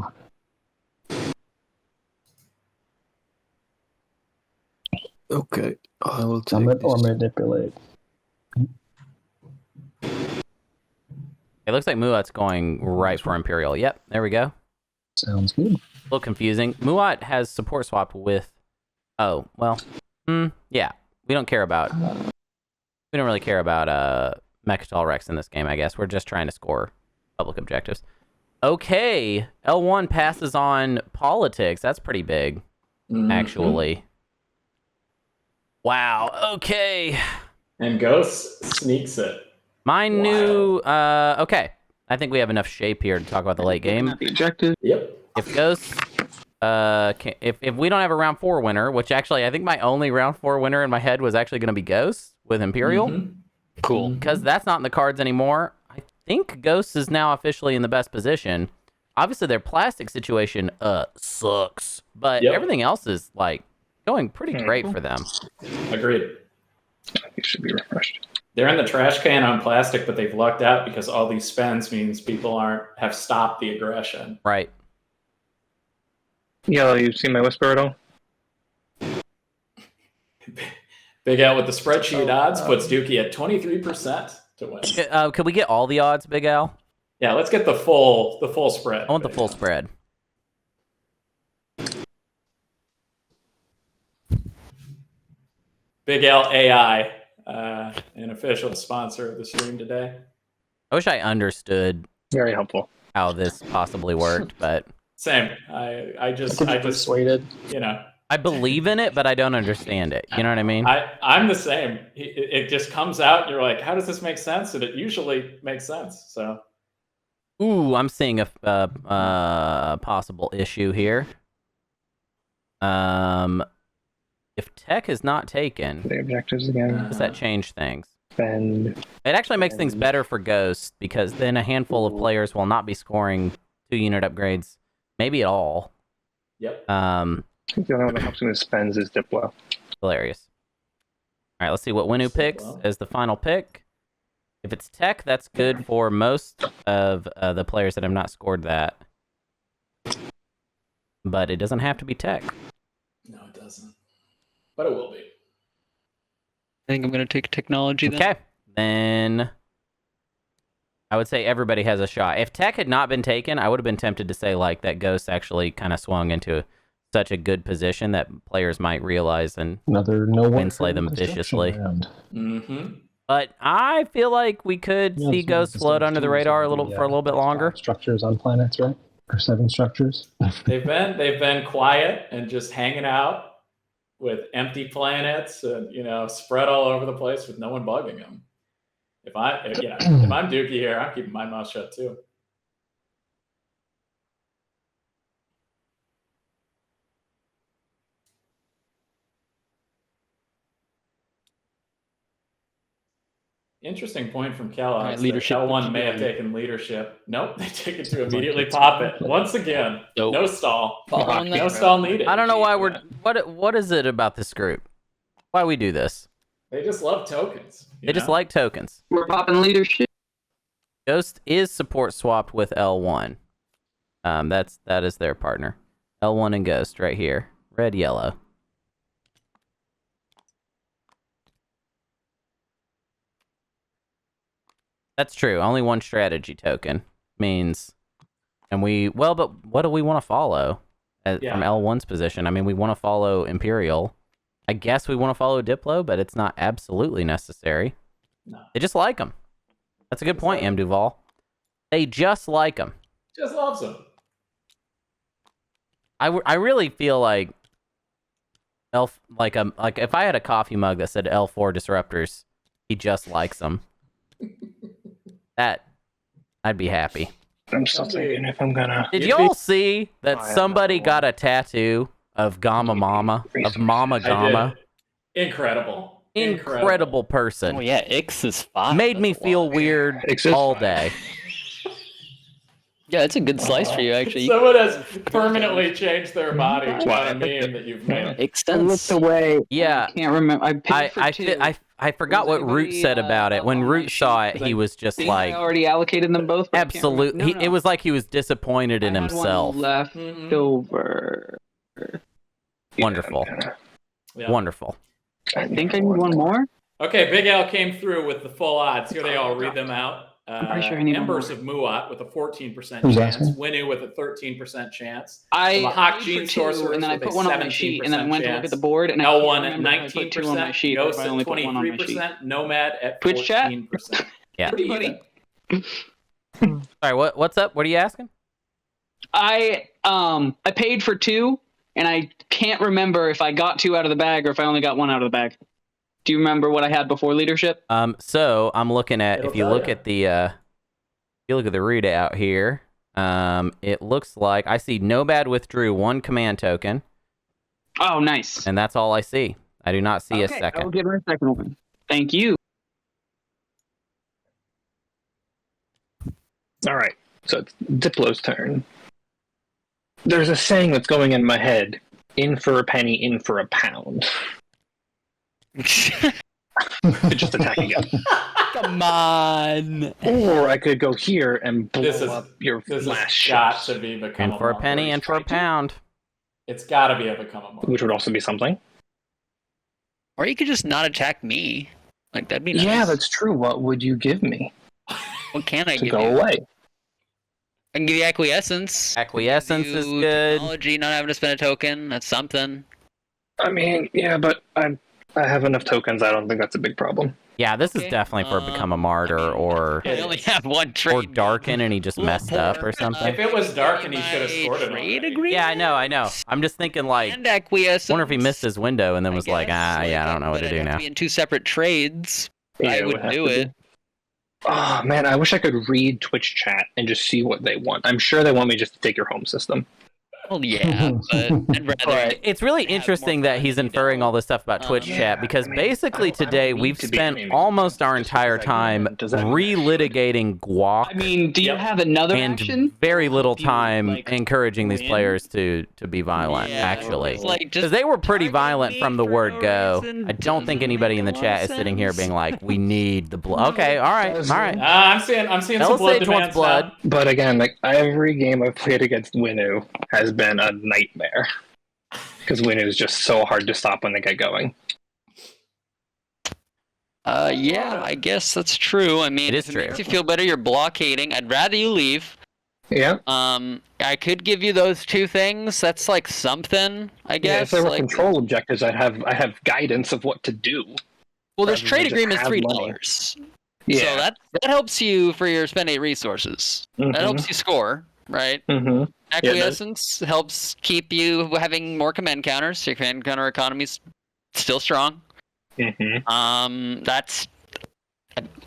Okay, I will take Summit this. or manipulate. It looks like Muat's going right for Imperial. Yep, there we go. Sounds good. A little confusing. Muat has support swapped with... Oh, well. Yeah. We don't care about... We don't really care about Mechatol Rex in this game, I guess. We're just trying to score public objectives. Okay. L1 passes on politics. That's pretty big, actually. Wow. Okay. And Ghost sneaks it. My new... okay. I think we have enough shape here to talk about the late game. The objective. Yep. If Ghosts... if we don't have a round 4 winner, which actually I think my only round 4 winner in my head was actually going to be Ghosts with Imperial. Cool. Because that's not in the cards anymore. I think Ghosts is now officially in the best position. Obviously, their plastic situation sucks. But everything else is, like, going pretty great for them. Agreed. It should be refreshed. They're in the trash can on plastic, but they've lucked out because all these spends means people have stopped the aggression. Right. Yellow, you seen my whisper at all? Big Al with the spreadsheet odds puts Dookie at 23% to win. Could we get all the odds, Big Al? Yeah, let's get the full spread. I want the full spread. Big Al AI, an official sponsor of the stream today. I wish I understood Very helpful. how this possibly worked, but Same. I just persuaded. You know. I believe in it, but I don't understand it. You know what I mean? I'm the same. It just comes out, and you're like, how does this make sense? And it usually makes sense. So. Ooh, I'm seeing a possible issue here. If tech is not taken, The objectives again. does that change things? Spend. It actually makes things better for Ghosts, because then a handful of players will not be scoring 2 unit upgrades, maybe at all. Yep. I think the only one that helps me with spends is Diplo. Hilarious. All right, let's see what Winu picks as the final pick. If it's tech, that's good for most of the players that have not scored that. But it doesn't have to be tech. No, it doesn't. But it will be. I think I'm going to take technology then. Okay, then I would say everybody has a shot. If tech had not been taken, I would have been tempted to say like that Ghost actually kind of swung into such a good position that players might realize and slay them viciously. But I feel like we could see Ghosts float under the radar for a little bit longer. Structures on planets, right? Or 7 structures. They've been quiet and just hanging out with empty planets and spread all over the place with no one bugging them. If I'm Dookie here, I'm keeping my mouth shut too. Interesting point from Kellogg. Right, leadership. L1 may have taken leadership. Nope, they take it to immediately pop it. Once again, no stall. No stall needed. I don't know why what is it about this group? Why we do this? They just love tokens. They just like tokens. We're popping leadership. Ghost is support swapped with L1. That is their partner. L1 and Ghost right here. Red, yellow. That's true. Only one strategy token means, and but what do we want to follow from L1's position? I mean, we want to follow Imperial. I guess we want to follow Diplo, but it's not absolutely necessary. No. They just like him. That's a good point, M. Duval. They just like him. Just loves him. I really feel like like if I had a coffee mug that said L4 Disruptors, he just likes them. That I'd be happy. I'm still thinking if I'm gonna. Did y'all see that somebody got a tattoo of Gamma Mama, of Mama Gamma? Incredible person. Oh yeah, Ix is fine. Made me feel weird all day. Yeah, it's a good slice for you, actually. Someone has permanently changed their body by a meme that you've made. I looked away. Yeah. I can't remember. I paid for two. I forgot what Root said about it. When Root saw it, he was just like... I already allocated them both. Absolutely. It was like he was disappointed in himself. Left over. Wonderful. Yeah. Wonderful. I think I need one more. Okay, Big Al came through with the full odds. Here they all read them out. I'm pretty sure I need Embers one of Muat with a 14% Who's chance. asking? Winu with a 13% chance. I Mahak paid Gene for two, Sorcerers and then I with a put one on my sheet, and then I went to look chance. at the board, and I L1 can't at remember if I put two on my 19%, sheet, or Ghost if I at only put one on my sheet. 23%, Nomad at Twitch chat? 14%. Yeah. Pretty even. Sorry, what's up? What are you asking? I paid for two, and I can't remember if I got two out of the bag or if I only got one out of the bag. Do you remember what I had before leadership? So I'm looking at It'll if you tell look ya. at the readout here, it looks like I see Nomad withdrew one command token, Oh, nice. and that's all I see. I do not see a I'll second. give her a second one. Thank you. All right, so it's Diplo's turn. There's a saying that's going in my head: "In for a penny, in for a pound." Could just attack again, Come on. or I could go here and blow This is up your this last has got ships, to be become And for a penny, and for a pound. It's got to be a become a mark. which would also be something. Or you could just not attack me. Like, that'd be nice. Yeah, that's true. What would you give me What can I to give go you? away? I can give you acquiescence. Acquiescence is You good. Technology, not having to spend a token. That's something. I mean, yeah, but I have enough tokens. I don't think that's a big problem. Yeah, this is Okay. definitely for become a martyr or I only have one trade. or darken, and he just messed up or something. If it was dark and he should have scored it Trade already. agreement. Yeah, I know. I'm just thinking like, And acquiescence. wonder if he missed his window and then was like, guess. yeah, I don't know what But to I'd do have now. be in two separate trades. Yeah, I it would have do to it. be. Oh man, I wish I could read Twitch chat and just see what they want. I'm sure they want me just to take your home system. Well, yeah, but I'd rather. It's really interesting that he's inferring all this stuff about Twitch chat because basically today we've spent almost our entire time relitigating Guac I mean, do you Yep. have another and action? very little Do you, time like, encouraging these win? players to be violent, Yeah, actually. it's like, Because just they were pretty target violent me from the for word no go. reason I don't think doesn't anybody make in the a lot chat of is sitting here sense. being like, we need the blood. Okay, all right. I'm seeing some blood Elisage wants demands blood. now. But again, like every game I've played against Winu has been a nightmare because Winu is just so hard to stop when they get going. Yeah, I guess that's true. I mean, It is if true. It makes you feel better. You're blockading. I'd rather you leave. Yeah. I could give you those two things. That's like something, I Yeah, guess. if there were like, control objectives, I have guidance of what to do. well, there's rather trade than just agreements have $3. Yeah. So that helps you for your spend 8 resources. That helps you score, right? Mm-hmm. Acquiescence helps keep you having more command counters. Your command counter economy's still strong. Mm-hmm. That's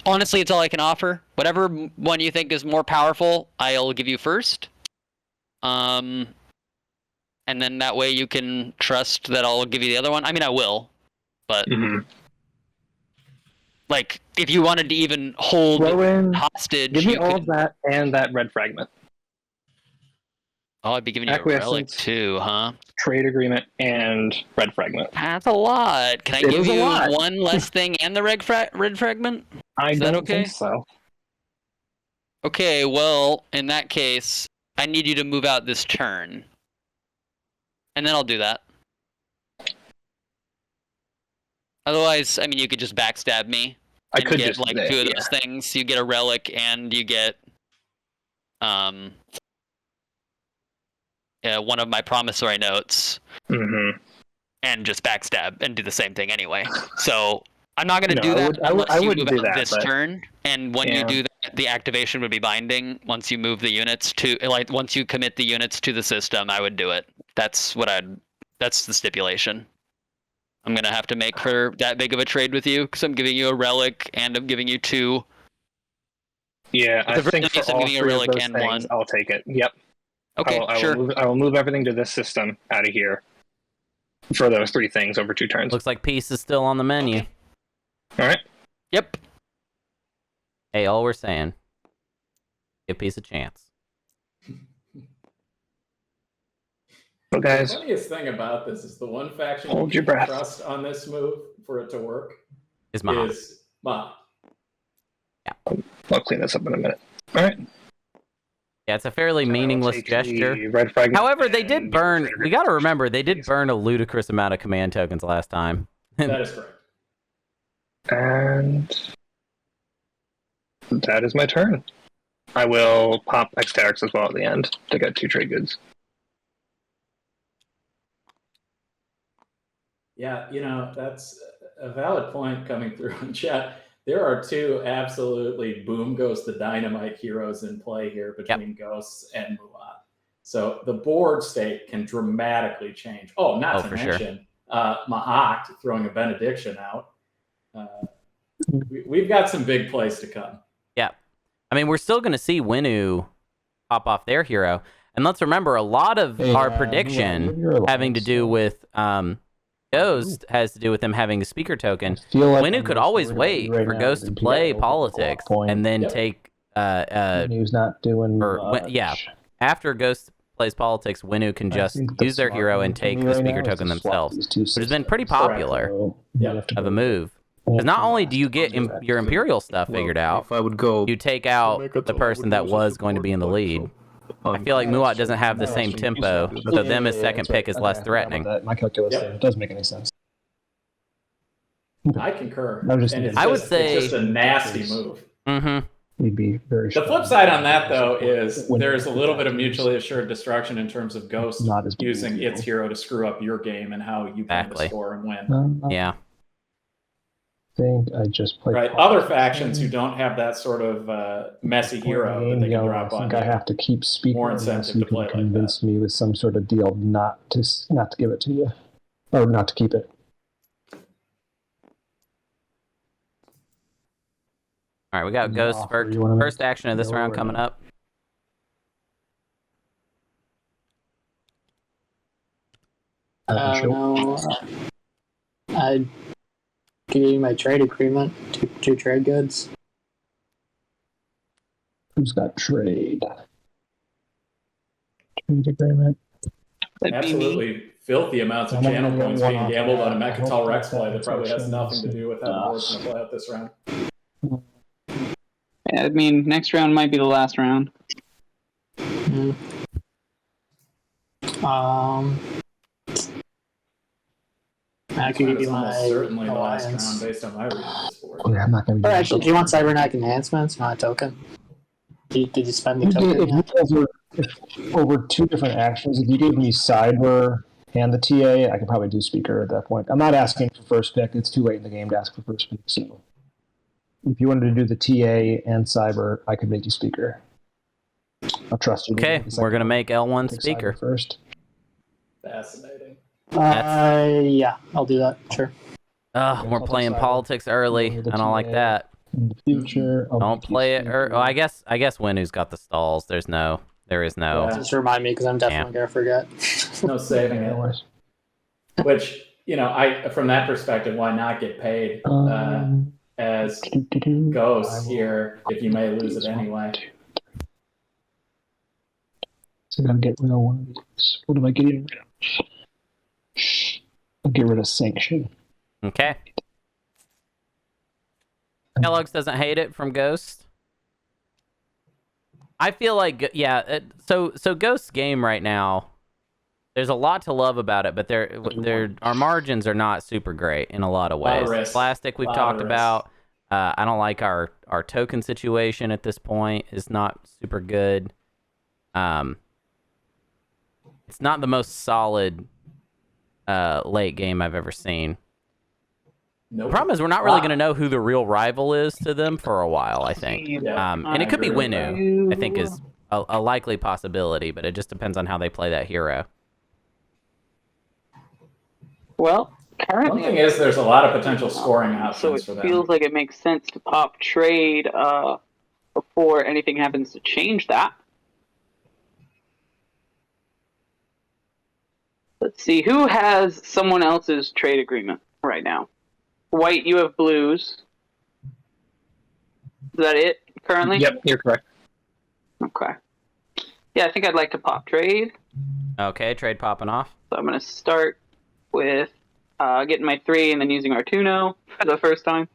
honestly, it's all I can offer. Whatever one you think is more powerful, I'll give you first. And then that way you can trust that I'll give you the other one. I mean, I will, but Mm-hmm. like, if you wanted to even hold Rowan, hostage, give me you all could. of that and that red fragment. Oh, I'd be giving you a relic Acquiescence. too, huh? Trade agreement and red fragment. That's a lot. Can I It give is a you lot. one less thing and the red fragment? I Is that don't okay? think so. Okay, well, in that case, I need you to move out this turn. And then I'll do that. Otherwise, I mean, you could just backstab me. I And could get just like two of those things. You get a relic and you get one of my promissory notes. Mm-hmm. And just backstab and do the same thing anyway. So I'm not going to do that unless I you wouldn't move do out that, this but- turn. And when you do that, the activation would be binding. Once you move the units to, like, once you commit the units to the system, I would do it. That's the stipulation. I'm going to have to make her that big of a trade with you because I'm giving you a relic and I'm giving you 2. Yeah, At I the very think for least, I'm all giving you a 3 of relic those and things, 1. I'll take it. Yep. Okay, sure. I will move everything to this system out of here for those 3 things over 2 turns. Looks like peace is still on the menu. Okay. All right. Yep. Hey, all we're saying, give peace a chance. So, guys, The funniest thing about this is the one faction Hold you your can breath. trust on this move for it to work Is Mahat. is Mahat. I'll clean this up in a minute. All right. Yeah, it's a fairly So I'll meaningless take gesture. the red fragment However, they and did get burn. rid of We your got to remember, they did please. burn a ludicrous amount of command tokens last time. That is correct. And that is my turn. I will pop Exterix as well at the end to get 2 trade goods. Yeah, that's a valid point coming through in chat. There are 2 absolutely boom goes the dynamite heroes in play here between Ghosts and Muad. So the board state can dramatically change. Oh, not to mention Mahat throwing a benediction out. We've got some big plays to come. Yeah. I mean, we're still going to see Winu pop off their hero. And let's remember, a lot of our prediction having to do with Ghost has to do with them having a speaker token. Winu could always wait for Ghost to play politics and then take... Winu's not doing much. Yeah. After Ghost plays politics, Winu can just use their hero and take the speaker token themselves, which has been pretty popular of a move. Because not only do you get your Imperial stuff figured out, If I would go, you take out the person that was going to be in the lead. I feel like Muat doesn't have the same tempo, so them as second pick is less threatening. My calculus there doesn't make any sense. I concur. I'm just- And it's I would just, say- it's just a nasty move. Mm-hmm. We'd be very The flip side on that, though, is there's a little bit of mutually assured destruction in terms of Ghost Not as big using as you. its hero to screw up your game and how you plan Exactly. to score and win. Yeah. I think I just played. Right. Other factions who don't have that sort of messy hero that they can drop I on. think I have to keep speaking More unless incentive you to can play like convince me with some sort of deal not to give it to you, or not to keep it. All right, we got Ghost offer you wanna first action of this go round or coming not? up. Sure. No, I give you my trade agreement, two trade goods. Who's got trade? Trade agreement. Absolutely filthy amounts of I'm channel gonna points get being one gambled off on a that. I Mechatol hope Rex that play that probably has shows nothing to do with how the board's going to play out this round. I mean, next round might be the last round. I could give It's you my almost certainly the last round alliance. based on my reading of this board. Oh, yeah, I'm not going to. Or actually, do you want Cybernetic enhancements, not a token? Did you spend the If token you yet? guys were over two different actions, if you gave me Cyber and the TA, I could probably do Speaker at that point. I'm not asking for first pick. It's too late in the game to ask for first pick. So if you wanted to do the TA and Cyber, I could make you Speaker. I'll trust you. Okay, we're going to make L1 Pick speaker. Cyber first. Fascinating. Yeah, I'll do that. Sure. We're playing politics early. I don't like that. In the future, I'll Don't make you play it. Speaker. I guess Winu's got the stalls. There is no. Yeah. Just remind me, because I'm definitely gonna forget. No saving Yeah, no it. worries. Which, I from that perspective, why not get paid as Ghost here if you may lose it anyway? So I'm gonna get rid of one of these. What am I getting rid of? I'll get rid of Sanction. Okay. Kellogg's doesn't hate it from Ghost. I feel like so Ghost's game right now, there's a lot to love about it, but our margins are not super great in a lot of ways. Plastic we've talked about. I don't like our token situation at this point is not super good. It's not the most solid late game I've ever seen. Nope. The problem is we're not really going to know who the real rival is to them for a while, I think. And it could be Winu, I think is a likely possibility, but it just depends on how they play that hero. Well, currently, One thing is there's a lot of potential scoring options so for it them. feels like it makes sense to pop trade before anything happens to change that. Let's see, who has someone else's trade agreement right now? White, you have blues. Is that it currently? Yep, you're correct. Okay. Yeah, I think I'd like to pop trade. Okay, trade popping off. So I'm going to start with getting my 3 and then using Artuno for the first time.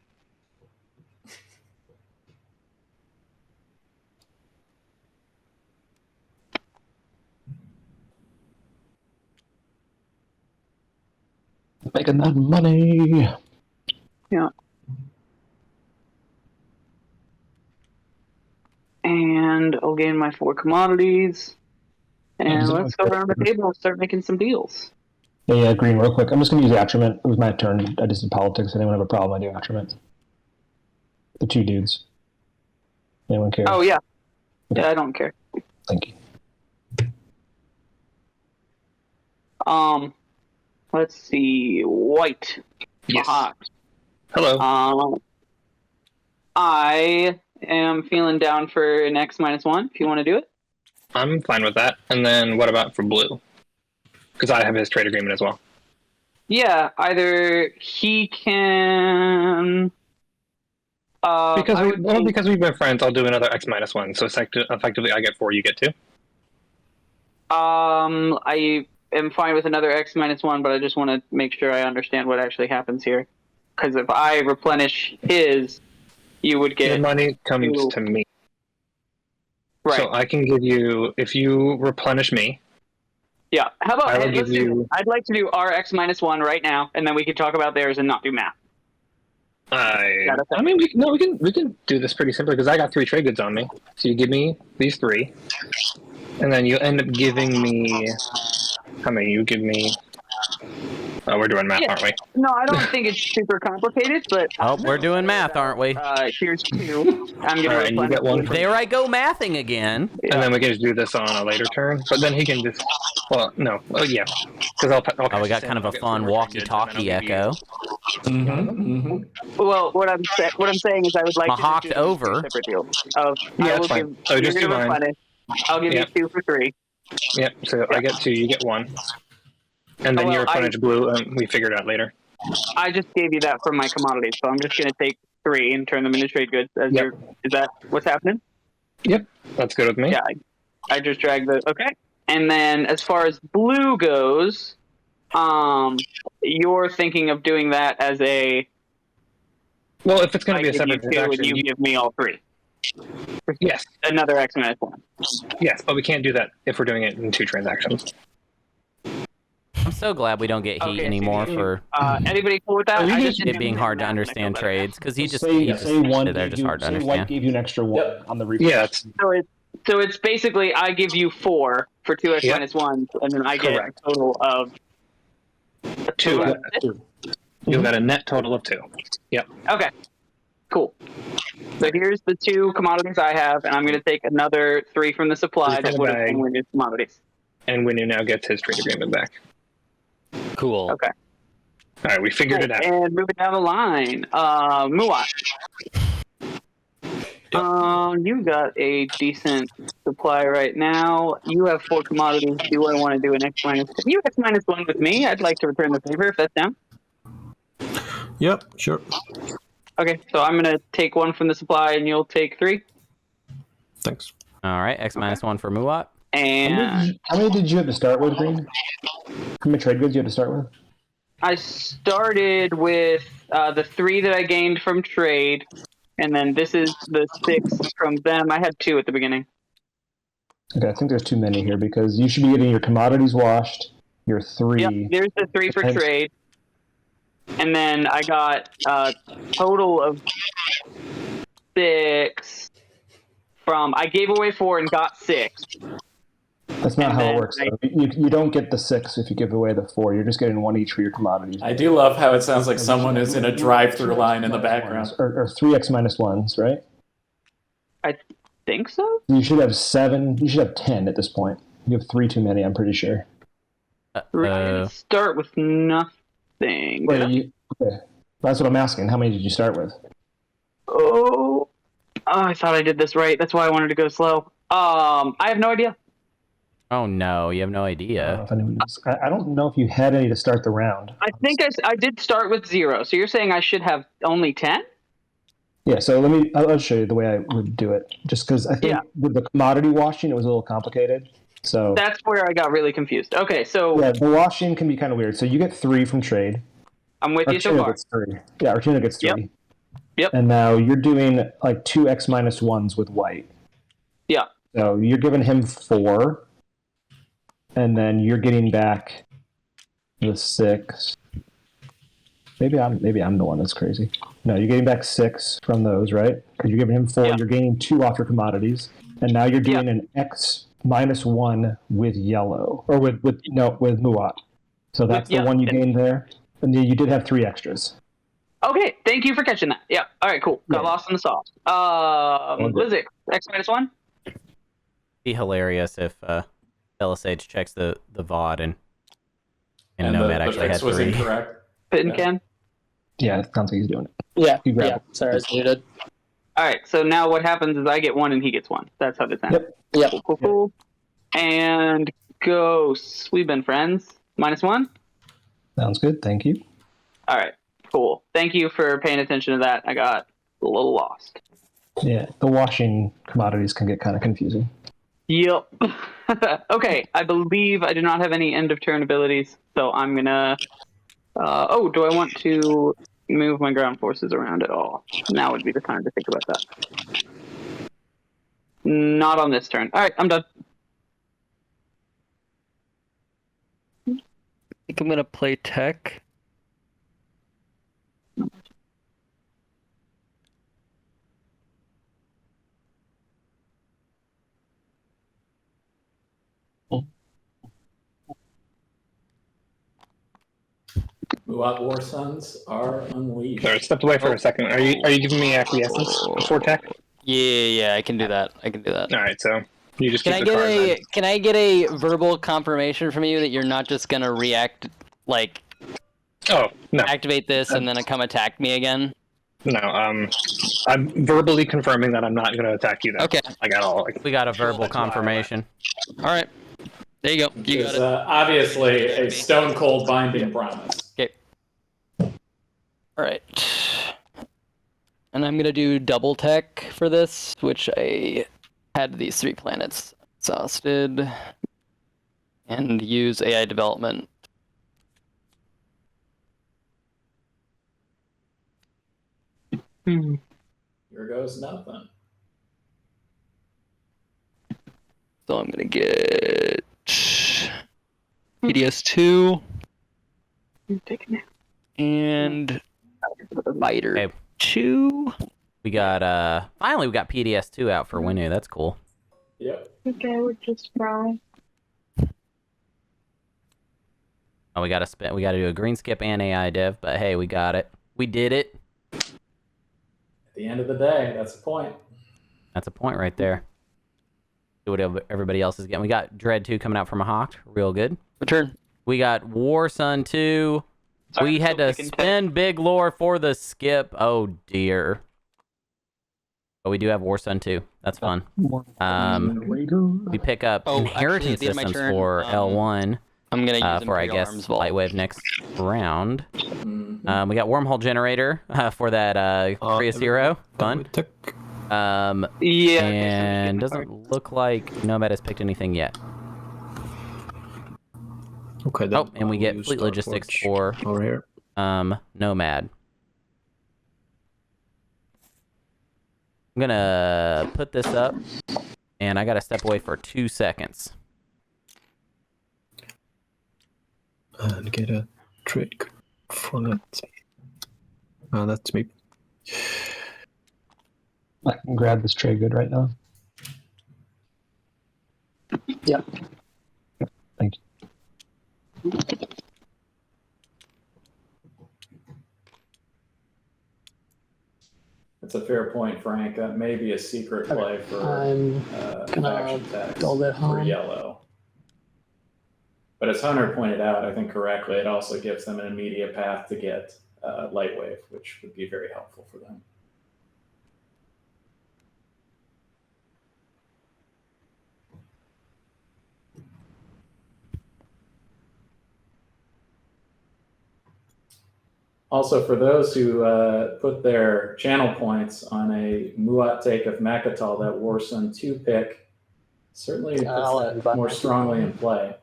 Making that money. Yeah. And I'll gain my 4 commodities. And let's go around the table and start making some deals. Yeah, Green, real quick. I'm just going to use Attrament. It was my turn. I just did politics. Anyone have a problem? I do Attrament. The 2 dudes. Anyone care? Oh, yeah. Okay. Yeah, I don't care. Thank you. Let's see. White. Yes. Mahak. Hello. I am feeling down for an X-1 if you want to do it. I'm fine with that. And then what about for blue? Because I have his trade agreement as well. Yeah, either he can... Because we've been friends, I'll do another X-1. So effectively I get 4, you get 2. I am fine with another X-1, but I just want to make sure I understand what actually happens here. Because if I replenish his, you would get... Your money comes to me. Right. So I can give you, if you replenish me... Yeah. How about, I will let's give do you... this. I'd like to do our X-1 right now, and then we can talk about theirs and not do math. I mean, we can do this pretty simply, because I got 3 trade goods on me. So you give me these 3, and then you end up giving me... How many? You give me... Oh, we're doing math, aren't we? No, I don't think it's super complicated, but... Oh, we're doing math, aren't we? Here's 2. I'm going to Alright, you get 1 for... There I go mathing again. And then we can just do this on a later turn. But then he can just... Well, no. Oh, yeah. Because I'll we got kind of a fun walkie-talkie echo. Well, what I'm saying is I would like Mahawked to do over. separate deals. Of, Yeah, I that's will fine. give, So you're just do gonna mine. replenish. I'll give you 2 for 3. Yep, so I get 2, you get 1. And then well, you replenish blue, and we figure it out later. I just gave you that from my commodities, so I'm just going to take 3 and turn them into trade goods. Is that what's happening? Yep, that's good with me. Yeah, I just dragged the... Okay. And then as far as blue goes, you're thinking of doing that as a... Well, if it's going to be a I give separate you 2 transaction... and you give me all 3. Yes. Another X-1. Yes, but we can't do that if we're doing it in 2 transactions. I'm so glad we don't get heat anymore for anybody cool with that? it being hard to understand trades, because he just say one. they're just hard to Say White understand. gave you an extra 1 on the replay. Yeah, So it's basically I give you 4 for 2 X-1s, and then I get a total of 2. You'll get a net total of 2. Yep. Okay. Cool. So here's the 2 commodities I have, and I'm going to take another 3 from the supply to put in Winu's commodities. And Winu now gets his trade agreement back. Cool. Okay. All right, we figured it out. And moving down the line, Muat. You got a decent supply right now. You have 4 commodities. Do I want to do an X-? You X-1 with me. I'd like to return the favor if that's down. Yep, sure. Okay, so I'm going to take 1 from the supply, and you'll take 3. Thanks. All right, X-1 for Muat. And how many did you have to start with, Green? How many trade goods you had to start with? I started with the 3 that I gained from trade, and then this is the 6 from them. I had 2 at the beginning. Okay, I think there's too many here because you should be getting your commodities washed, your 3. Yep, there's the 3 for and- trade. And then I got a total of 6 from. I gave away 4 and got 6. That's not And how it then works. Though. You don't get the 6 if you give away the 4. You're just getting 1 each for your commodities. I do love how it sounds like someone is in a drive-through line in the background. Or 3x minus 1s, right? I think so. You should have 7. You should have 10 at this point. You have 3 too many, I'm pretty sure. I didn't start with nothing. Okay. That's what I'm asking. How many did you start with? Oh, I thought I did this right. That's why I wanted to go slow. I have no idea. Oh no, you have no idea. I don't know if you had any to start the round. I think I did start with 0. So you're saying I should have only 10? Yeah, so I'll show you the way I would do it. Just because I think with the commodity washing, it was a little complicated. So that's where I got really confused. Okay, so yeah, the washing can be kind of weird. So you get 3 from trade. I'm with you so far. Gets 3. Yeah, Artina gets 3. Yep. And now you're doing like 2x minus 1s with white. Yeah. So you're giving him 4, and then you're getting back the 6. Maybe I'm the one that's crazy. No, you're getting back 6 from those, right? Because you're giving him 4. You're gaining 2 off your commodities, and now you're doing an x minus 1 with yellow or with Muat. So that's the one you gained there, and then you did have 3 extras. Okay, thank you for catching that. Yeah. All right, cool. Got lost in the sauce. Lizik, x minus 1. Be hilarious if Belisage checks the VOD and Nomad actually had 3. Incorrect. Pencan. Yeah, it sounds like he's doing it. Yeah. Sorry, I was muted. All right, so now what happens is I get 1 and he gets 1. That's how this ends. Yep. Cool. And Ghosts. We've been friends. -1. Sounds good. Thank you. All right, cool. Thank you for paying attention to that. I got a little lost. Yeah, the washing commodities can get kind of confusing. Yep. Okay, I believe I do not have any end of turn abilities, so I'm gonna. Do I want to move my ground forces around at all? Now would be the time to think about that. Not on this turn. All right, I'm done. I think I'm gonna play tech. Muat War Sons are unleashed. Sorry, stepped away for a second. Are you giving me acquiescence before tech? Yeah, I can do that. All right, so you just Can I keep the get card then. Can I get a verbal confirmation from you that you're not just gonna react Oh no! activate this and then come attack me again? No, I'm verbally confirming that I'm not going to attack you. Then. Okay. I got all. We got a verbal confirmation. All right. There you go. You got It's it. obviously a stone cold binding promise. Okay. All right. And I'm gonna do double tech for this, which I had these 3 planets exhausted, and use AI development. Here goes nothing. So I'm gonna get PDS2 and Fighter 2. We got finally we got PDS2 out for Winu. That's cool. Yep. Okay, we're just trying. Oh, we gotta do a green skip and AI dev, but hey, we got it. We did it. At the end of the day, that's the point. That's a point right there. See what everybody else is getting. We got Dread 2 coming out from a Hawk. Real good. Return. We got War Sun 2. We had to spend big lore for the skip. Oh dear. But we do have War Sun 2. That's fun. We pick up inheritance actually, at the end of my systems turn, for L1. I'm gonna use for I Imperial guess Arms Vault. Lightwave next round. We got Wormhole Generator for that Prius Hero. Fun. Yeah. And doesn't look like Nomad has picked anything yet. Okay. Oh, and we get Fleet Logistics for over here. Nomad. I'm gonna put this up And I got to step away for 2 seconds. And get a trade for that. Oh, that's me. I can grab this trade good right now. Yep. Thank you. That's a fair point, Frank. That may be a secret play for I'm gonna faction tax build it for home. yellow. But as Hunter pointed out, I think correctly, it also gives them an immediate path to get light wave, which would be very helpful for them. Also, for those who put their channel points on a Muat take of Makatal, that Warsun 2 pick certainly puts that more strongly in play.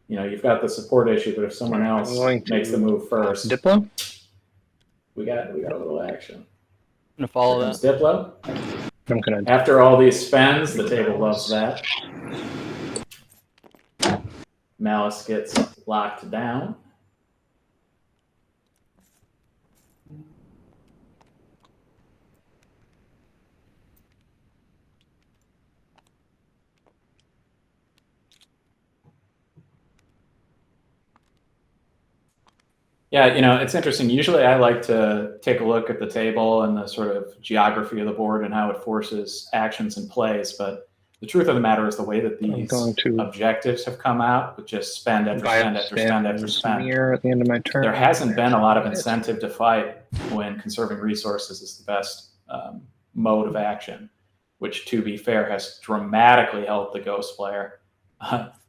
You know, you've got the support issue, but if someone else makes the move first, Diplo? we got a little action. I'm gonna follow Here that. comes Diplo. I'm gonna. After all these spends, the table loves that. Malice gets locked down. Yeah, you know, it's interesting. Usually I like to take a look at the table and the sort of geography of the board and how it forces actions and plays. But the truth of the matter is the way that these objectives have come out with just spend after spend after spend after spend. At the end of my turn. There hasn't been a lot of incentive to fight when conserving resources is the best mode of action, which, to be fair, has dramatically helped the Ghost player.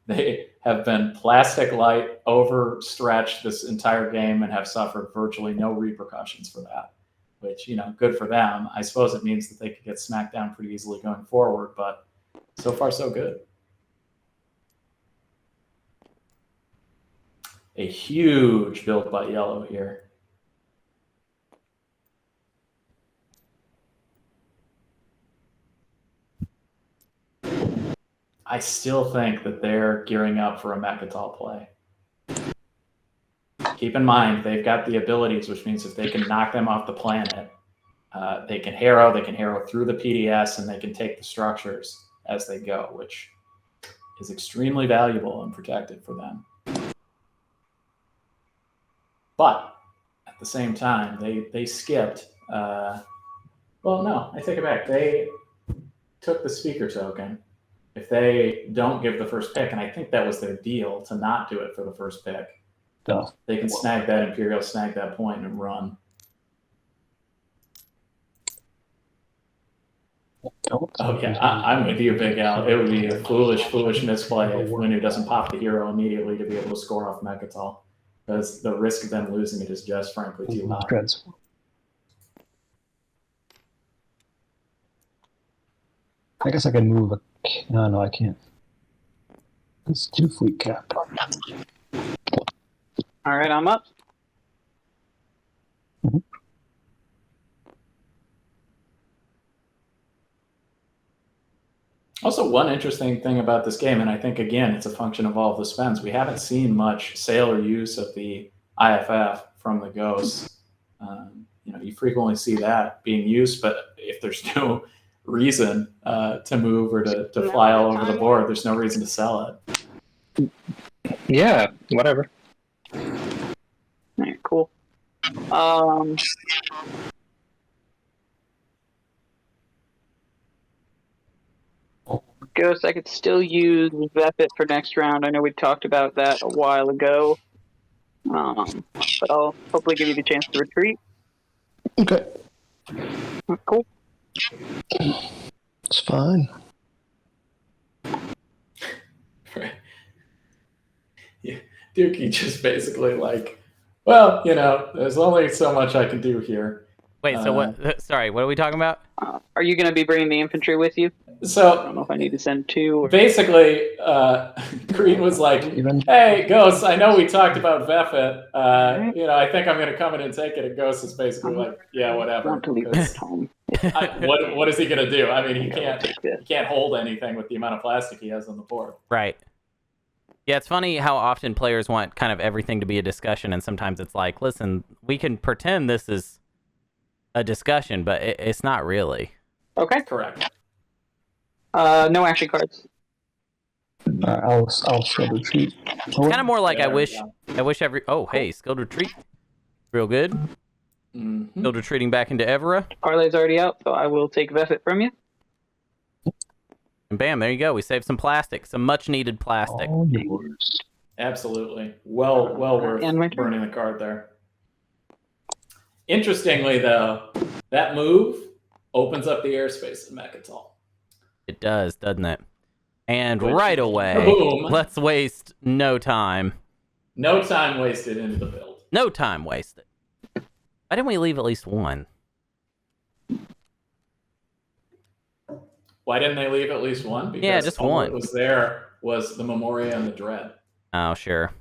They have been plastic light, overstretched this entire game, and have suffered virtually no repercussions for that, which, you know, good for them. I suppose it means that they could get smacked down pretty easily going forward, but so far so good. A huge build by yellow here. I still think that they're gearing up for a Makatal play. Keep in mind, they've got the abilities, which means if they can knock them off the planet, they can harrow through the PDS, and they can take the structures as they go, which is extremely valuable and protected for them. But at the same time, they skipped. Well, no, I take it back. They took the speaker token. If they don't give the first pick, and I think that was their deal to not do it for the first pick, they can snag that Imperial, snag that point, and run. Oh yeah, I'm with you, Big Al. It would be a foolish misplay if Winu doesn't pop the hero immediately to be able to score off Makatal, because the risk of them losing it is just frankly too high. I guess I can move a... No, I can't. It's 2 fleet cap. All right, I'm up. Mm-hmm. Also, one interesting thing about this game, and I think, again, it's a function of all of the spends, we haven't seen much sale or use of the IFF from the Ghosts. You know, you frequently see that being used, but if there's no reason to move or to fly all over the board, there's no reason to sell it. Yeah, whatever. All right, cool. Ghost, I could still use Vepit for next round. I know we talked about that a while ago. But I'll hopefully give you the chance to retreat. Okay. Cool. It's fine. Yeah, Dookie just basically like, well, you know, there's only so much I can do here. Wait, so what? Sorry, what are we talking about? Are you going to be bringing the infantry with you? So I don't know if I need to send 2. Or... Basically, Green was like, "Hey, Ghost, I know we talked about Vepit. You know, I think I'm going to come in and take it." And Ghost is basically like, "Yeah, whatever." I want to leave this home. What is he going to do? I mean, he can't hold anything with the amount of plastic he has on the board. Right. Yeah, it's funny how often players want kind of everything to be a discussion, and sometimes it's like, listen, we can pretend this is a discussion, but it's not really. Okay. Correct. No action cards. I'll skilled retreat. It's kind of more like I wish every. Oh, hey, skilled retreat, real good. Mm-hmm. Skilled retreating back into Evera. Parlay's already out, so I will take Vefit from you. And bam, there you go. We saved some plastic, some much needed plastic. All yours. Absolutely. Well worth And my turn. burning the card there. Interestingly, though, that move opens up the airspace in Mechatol. It does, doesn't it? And Which- right away, Boom. let's waste no time. No time wasted into the build. No time wasted. Why didn't we leave at least one? Why didn't they leave at least one? Because Yeah, just all one. that was there was the Memoria and the Dread. Oh, sure.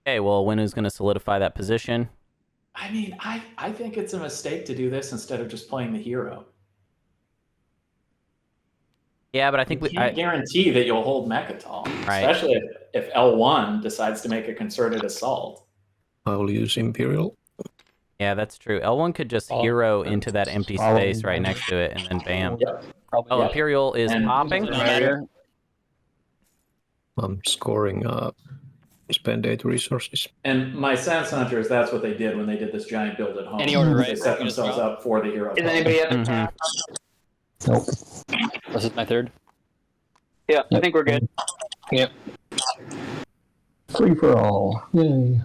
Okay, well, Winu's going to solidify that position. I mean, I think it's a mistake to do this instead of just playing the hero. Yeah, but I think You can't guarantee that you'll hold Mechatol, Right. especially if L1 decides to make a concerted assault. I will use Imperial. Yeah, that's true. L1 could just hero into that empty space right next to it, and then bam. Yep. Oh, Yep. Imperial is And- popping. No matter. I'm scoring spend 8 resources. And my sense, Hunter, is that's what they did when they did this giant build at home. Any order, They right? set You just themselves drop? up for the hero. Is anybody at the Mhm. top? Nope. This is my third. Yeah, I think we're good. Free for all. Yay.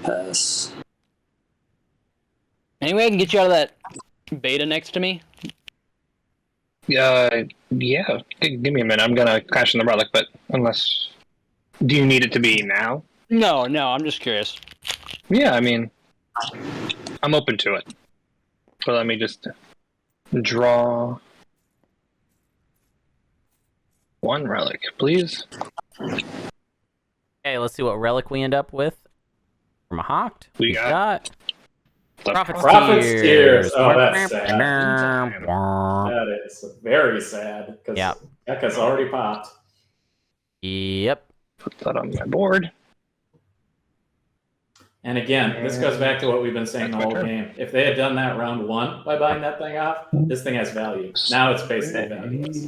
Pass. Any way I can get you out of that beta next to me? Yeah. Give me a minute. I'm gonna crash in the relic, but unless, do you need it to be now? No, I'm just curious. Yeah, I mean, I'm open to it. But let me just draw one relic, please. Okay, let's see what relic we end up with. From a Hawked, We got the Prophet's Prophet's Tears. Tears. Oh, that's sad. sad. That is very sad because Yep. Ekka's already popped. Yep. Put that on my board. And again, this goes back to what we've been saying the That's my whole turn. game. If they had done that round one by buying that thing off, this thing has value. Now it's basically valueless.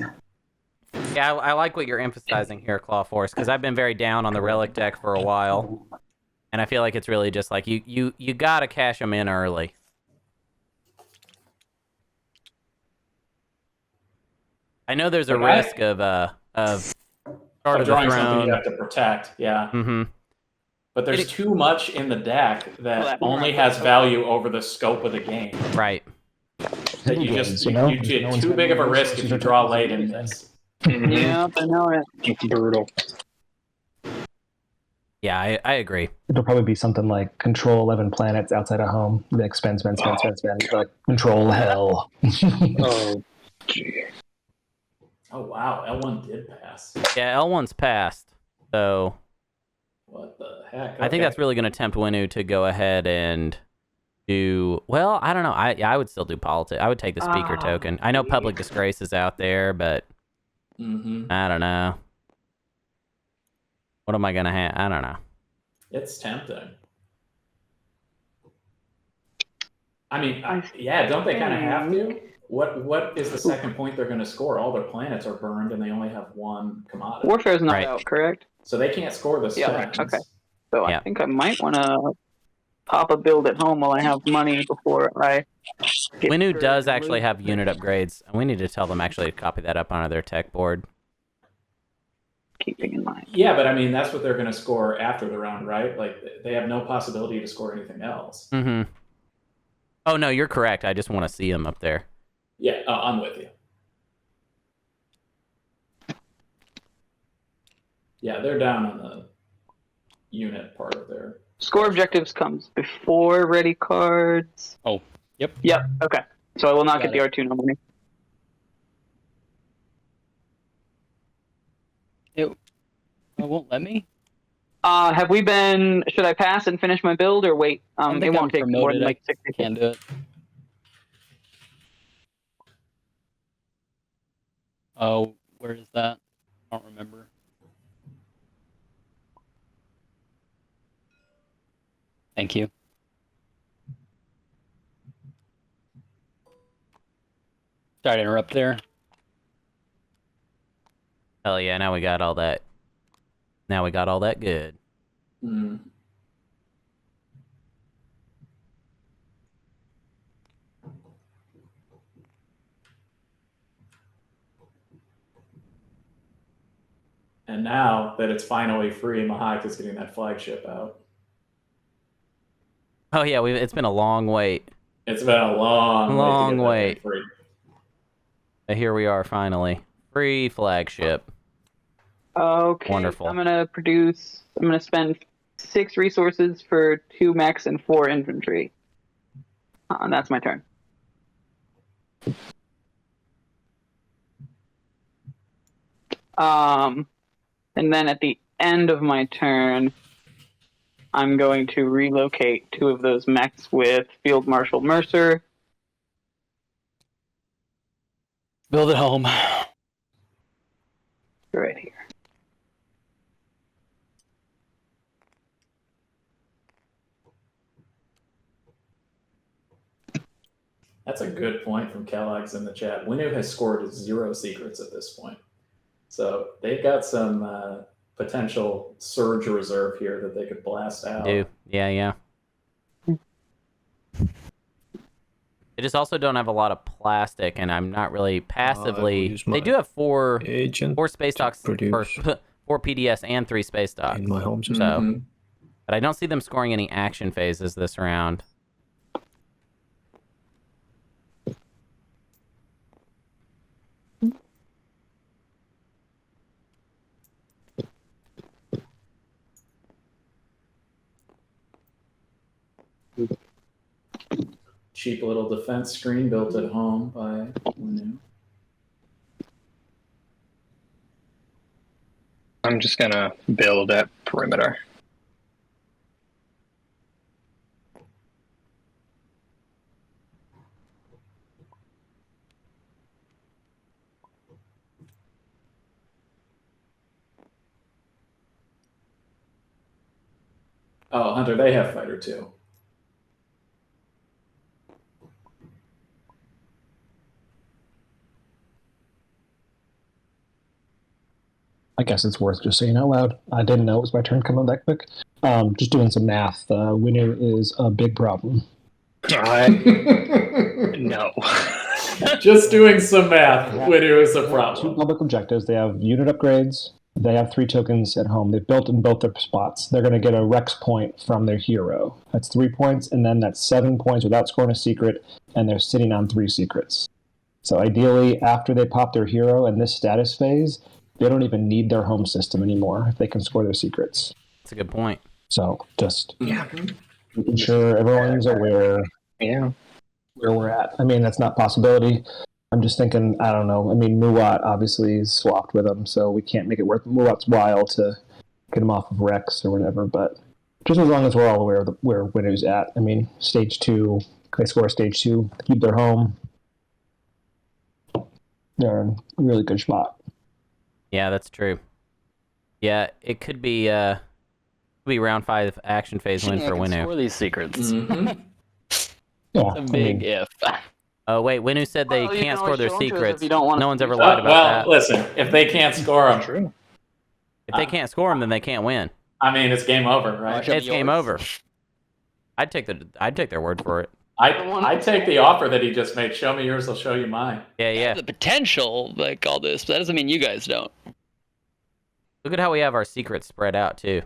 Yeah, I like what you're emphasizing here, Clawforce, because I've been very down on the relic deck for a while. And I feel like it's really just like you gotta cash them in early. I know there's a But I- risk of Start Of of the drawing something Throne. you have to protect, yeah. Mm-hmm. But there's too much in the deck that that- only has value over the scope of the game. Right. That you just You know, you did no one's too big of a having risk if resources you to draw talk late about. in this. Yeah, I know it. It's brutal. Yeah, I agree. It'll probably be something like control 11 planets outside of home. Like spend. Like control hell. Oh, gee. Oh wow, L1 did pass. Yeah, L1's passed. So What the heck? I think Okay. that's really going to tempt Winu to go ahead and do... Well, I don't know. I would still do politics. I would take the speaker token. I know Public Disgrace is out there, but Mhm. I don't know. What am I going to have? I don't know. It's tempting. I mean, yeah, don't they kind of have to? What is the second point they're going to score? All their planets are burned, and they only have one commodity, Warfare's not Right. out, correct? so they can't score the Yeah, spends. okay. So Yeah. I think I might want to pop a build at home while I have money before I get Winu through does and actually lose. have unit upgrades, and we need to tell them actually to copy that up onto their tech board. Keeping in mind. Yeah, but I mean, that's what they're going to score after the round, right? Like, they have no possibility to score anything else. Mm-hmm. Oh, no, you're correct. I just want to see them up there. Yeah, I'm with you. Yeah, they're down on the unit part of their... Score objectives comes before ready cards. Oh, yep. Yep, okay. So I will not Got get the R2 no money. It won't let me? Have we been... Should I pass and finish my build or wait? I don't It think won't I'm take more than promoted. like 60 I can't do it. Oh, where is that? I don't remember. Thank you. Sorry to interrupt there. Hell yeah, now we got all that. Now we got all that good. Mm. And now that it's finally free, Mahak is getting that flagship out. Oh yeah, it's been a long wait. It's been a long wait. To get that thing free. But here we are finally. Free flagship. Okay. Wonderful. I'm gonna spend 6 resources for 2 mechs and 4 infantry. And that's my turn. And then at the end of my turn, I'm going to relocate 2 of those mechs with Field Marshal Mercer. Build it home. Right here. That's a good point from Kellogg's in the chat. Winu has scored 0 secrets at this point. So they've got some potential surge reserve here that they could blast out. Yeah. They just also don't have a lot of plastic, and I'm not really passively... They do have 4 space docks, or 4 PDS and 3 space docks. In my home system. So, but I don't see them scoring any action phases this round. Cheap little defense screen built at home by Winu. I'm just gonna build at perimeter. Oh, Hunter, they have fighter too. I guess it's worth just saying out loud. I didn't know it was my turn coming that quick. Just doing some math. Winner is a big problem. No. Just doing some math. Winu is a 2 problem. public objectives. They have unit upgrades. They have 3 tokens at home. They've built in both their spots. They're going to get a Rex point from their hero. That's 3 points, and then that's 7 points without scoring a secret, and they're sitting on 3 secrets. So ideally, after they pop their hero in this status phase, they don't even need their home system anymore if they can score their secrets. That's a good point. So just making sure everyone's aware Yeah. where we're at. I mean, that's not a possibility. I'm just thinking, I don't know. I mean, Muwat obviously is swapped with him, so we can't make it worth Muwat's while to get him off of Rex or whatever. But just as long as we're all aware of where Winu's at. I mean, stage 2, they score stage 2, keep their home. They're in a really good spot. Yeah, that's true. Yeah, it could be round 5 action phase win for Winu. Score these secrets. Mm-hmm. Yeah, It's a big if. Oh wait, Winu said they Well, you can't can score always their show 'em to us if secrets. you don't want No to one's do ever so. lied about Well, that. listen, if they can't score them, True. If they can't score them, then they can't win. I mean, it's game over, right? Show me It's game yours. over. I'd take their word for it. I'd take the offer that he just made. Show me yours, I'll show you mine. Yeah. The potential, like all this, but that doesn't mean you guys don't. Look at how we have our secrets spread out too.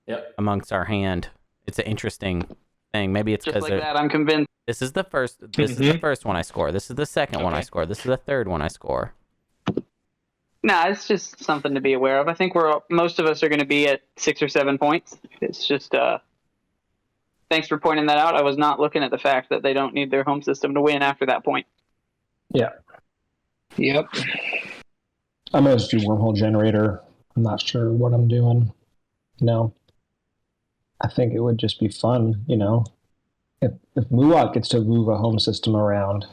Yep. Amongst our hand, it's an interesting thing. Maybe it's Just because like that, I'm convinced. this is the first. This is the first one I score. This is the second one I score. This is the third one I score. Nah, it's just something to be aware of. I think most of us are going to be at 6 or 7 points. It's just thanks for pointing that out. I was not looking at the fact that they don't need their home system to win after that point. Yeah. Yep. I'm going to do wormhole generator. I'm not sure what I'm doing. I think it would just be fun, If Muat gets to move a home system around,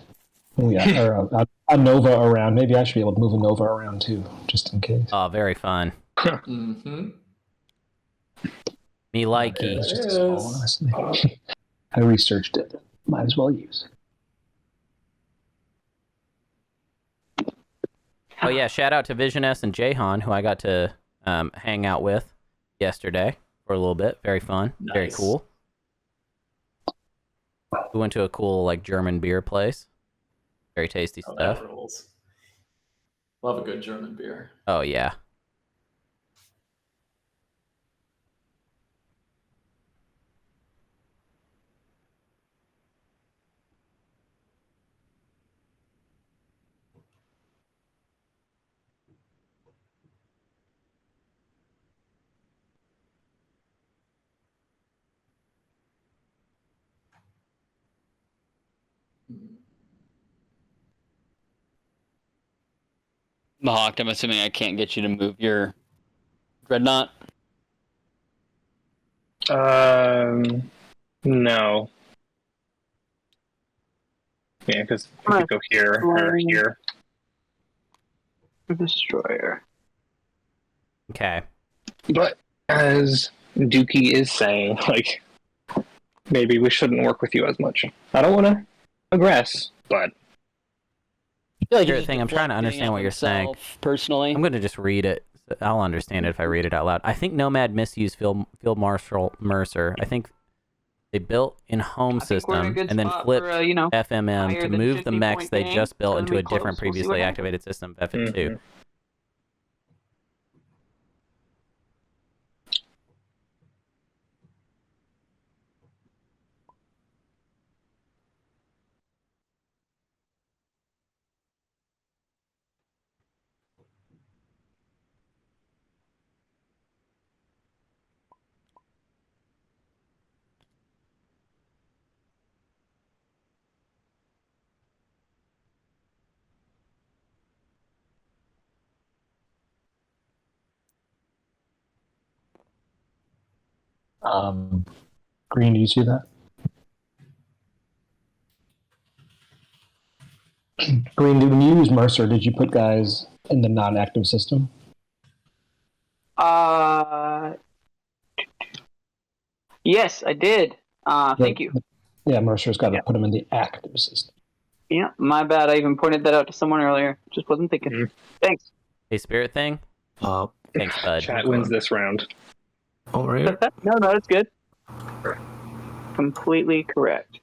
or a Nova around, maybe I should be able to move a Nova around too, just in case. Oh, very fun. Mm-hmm. Me likey. It's just a small one, honestly. I researched it. Might as well use it. Oh yeah, shout out to Vision S and Jahan, who I got to hang out with yesterday for a little bit. Very fun. Nice. Very cool. We went to a cool German beer place. Very tasty stuff. That rules. Love a good German beer. Oh yeah. Mahawk, I'm assuming I can't get you to move your dreadnought. No. Yeah, because we could go here or here. Destroyer. Okay. But as Dookie is saying, maybe we shouldn't work with you as much. I don't want to aggress, but Spirit thing, I'm trying to understand what you're saying. Personally, I'm going to just read it. I'll understand it if I read it out loud. I think Nomad misused Field Marshal Mercer. I think they built in home system and then flipped FMM to move the mechs they just built into a different previously activated system of FN2. Mm-hmm. Green, do you see that? Green, when you use Mercer, did you put guys in the non-active system? Yes, I did. Thank you. Yeah, Mercer's got to put them in the active system. Yeah, my bad. I even pointed that out to someone earlier. Just wasn't thinking. Mm-hmm. Thanks. Hey, Spirit thing? Thanks, bud. Chat wins this round. All right. No, that's good. Completely correct.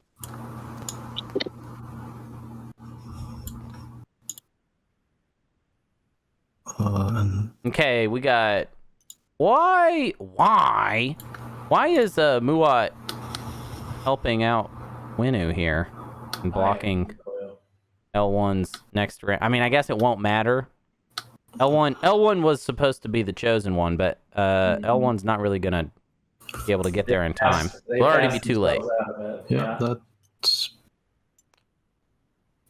Okay, we got... Why is Muat helping out Winu here and blocking L1's next round? I mean, I guess it won't matter. L1 was supposed to be the chosen one, but L1's not really gonna be able to get there in time. We'll already be too late. Yeah,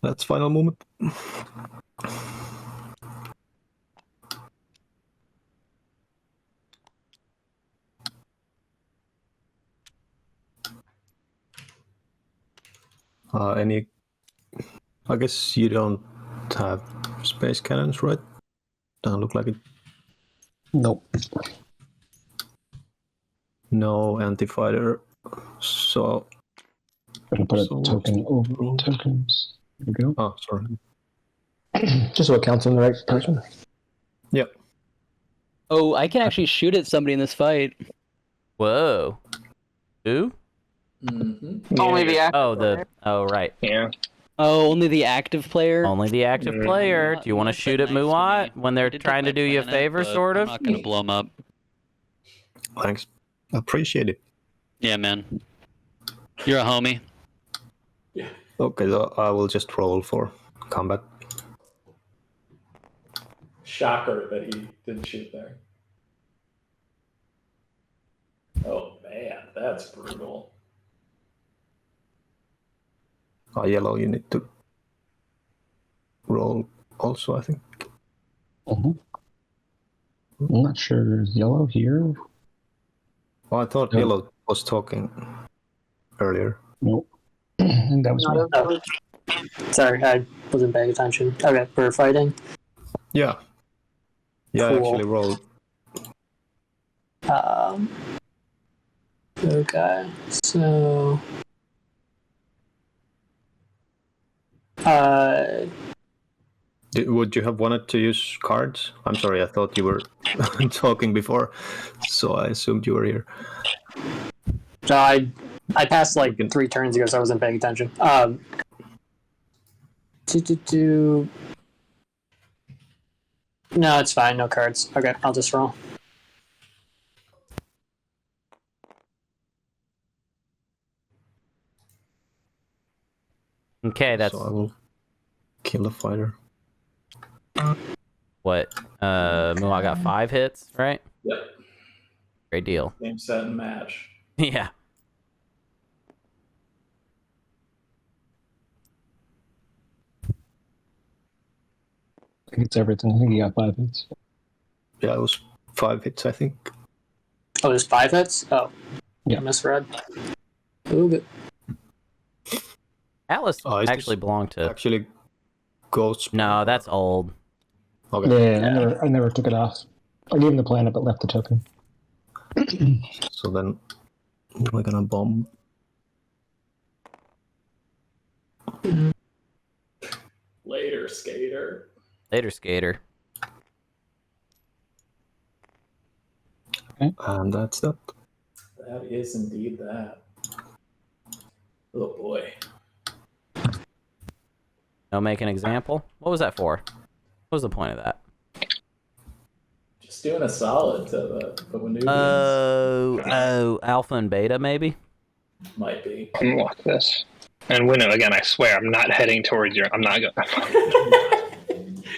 that's final moment. I guess you don't have space cannons, right? Doesn't look like it. Nope. No anti-fighter, so... I'm going to put a token over tokens. There we go. Oh, sorry. Just so it counts on the right person. Yep. Oh, I can actually shoot at somebody in this fight. Whoa. Who? Mm-hmm. Only the active. Right. Yeah. Oh, only the active player. Only the active player. Do you want to shoot at Muat when they're trying to do you a favor, sort I'm of? not gonna blow him up. Thanks. Appreciate it. Yeah, man. You're a homie. Okay, so I will just roll for combat. Shocker that he didn't shoot there. Oh man, that's brutal. Yellow, you need to roll also, I think. I'm not sure. Is yellow here? Oh, I thought No. Yellow was talking earlier. Nope. And that was me. Oh. Sorry, I wasn't paying attention. Okay, we're fighting. Yeah. Yeah, I Cool. actually rolled. Okay, so Would you have wanted to use cards? I'm sorry, I thought you were talking before, so I assumed you were here. so I passed like 3 turns ago, so I wasn't paying attention. No, it's fine. No cards. Okay, I'll just roll. Okay, that's So I will kill a fighter. what? Muat got 5 hits, right? Yep. Great deal. Game, set, and match. Yeah. I think it's everything. I think he got 5 hits. Yeah, it was 5 hits, I think. Oh, there's 5 hits? Oh. Yeah. I misread. Ooh, good. Atlas Is actually this belonged to. actually Ghost? No, that's old. Okay. Yeah, I never took it off. I gave him the planet, but left the token. So then we're gonna bomb. Later, skater. Later, skater. And that's that. That is indeed that. Oh boy. No, make an example. What was that for? What was the point of that? Just doing a solid to the Nubians. Oh, alpha and beta, maybe? Might be. Unlock this. And Winnow, again, I swear, I'm not heading towards you. I'm not going.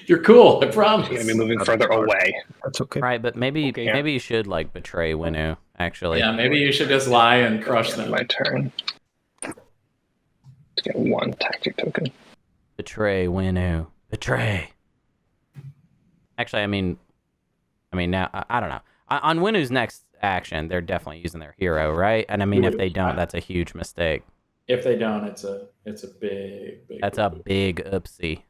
You're cool, I promise. You're going to be moving further away. That's okay. Right, but maybe Okay. maybe you should like betray Winnu, actually. Yeah, maybe you should just lie and crush them. My turn. Let's get 1 tactic token. Betray Winnu. Betray. Actually, I mean now I don't know. On Winnu's next action, they're definitely using their hero, right? And I mean, if they don't, that's a huge mistake. If they don't, it's a big. That's a big oopsie.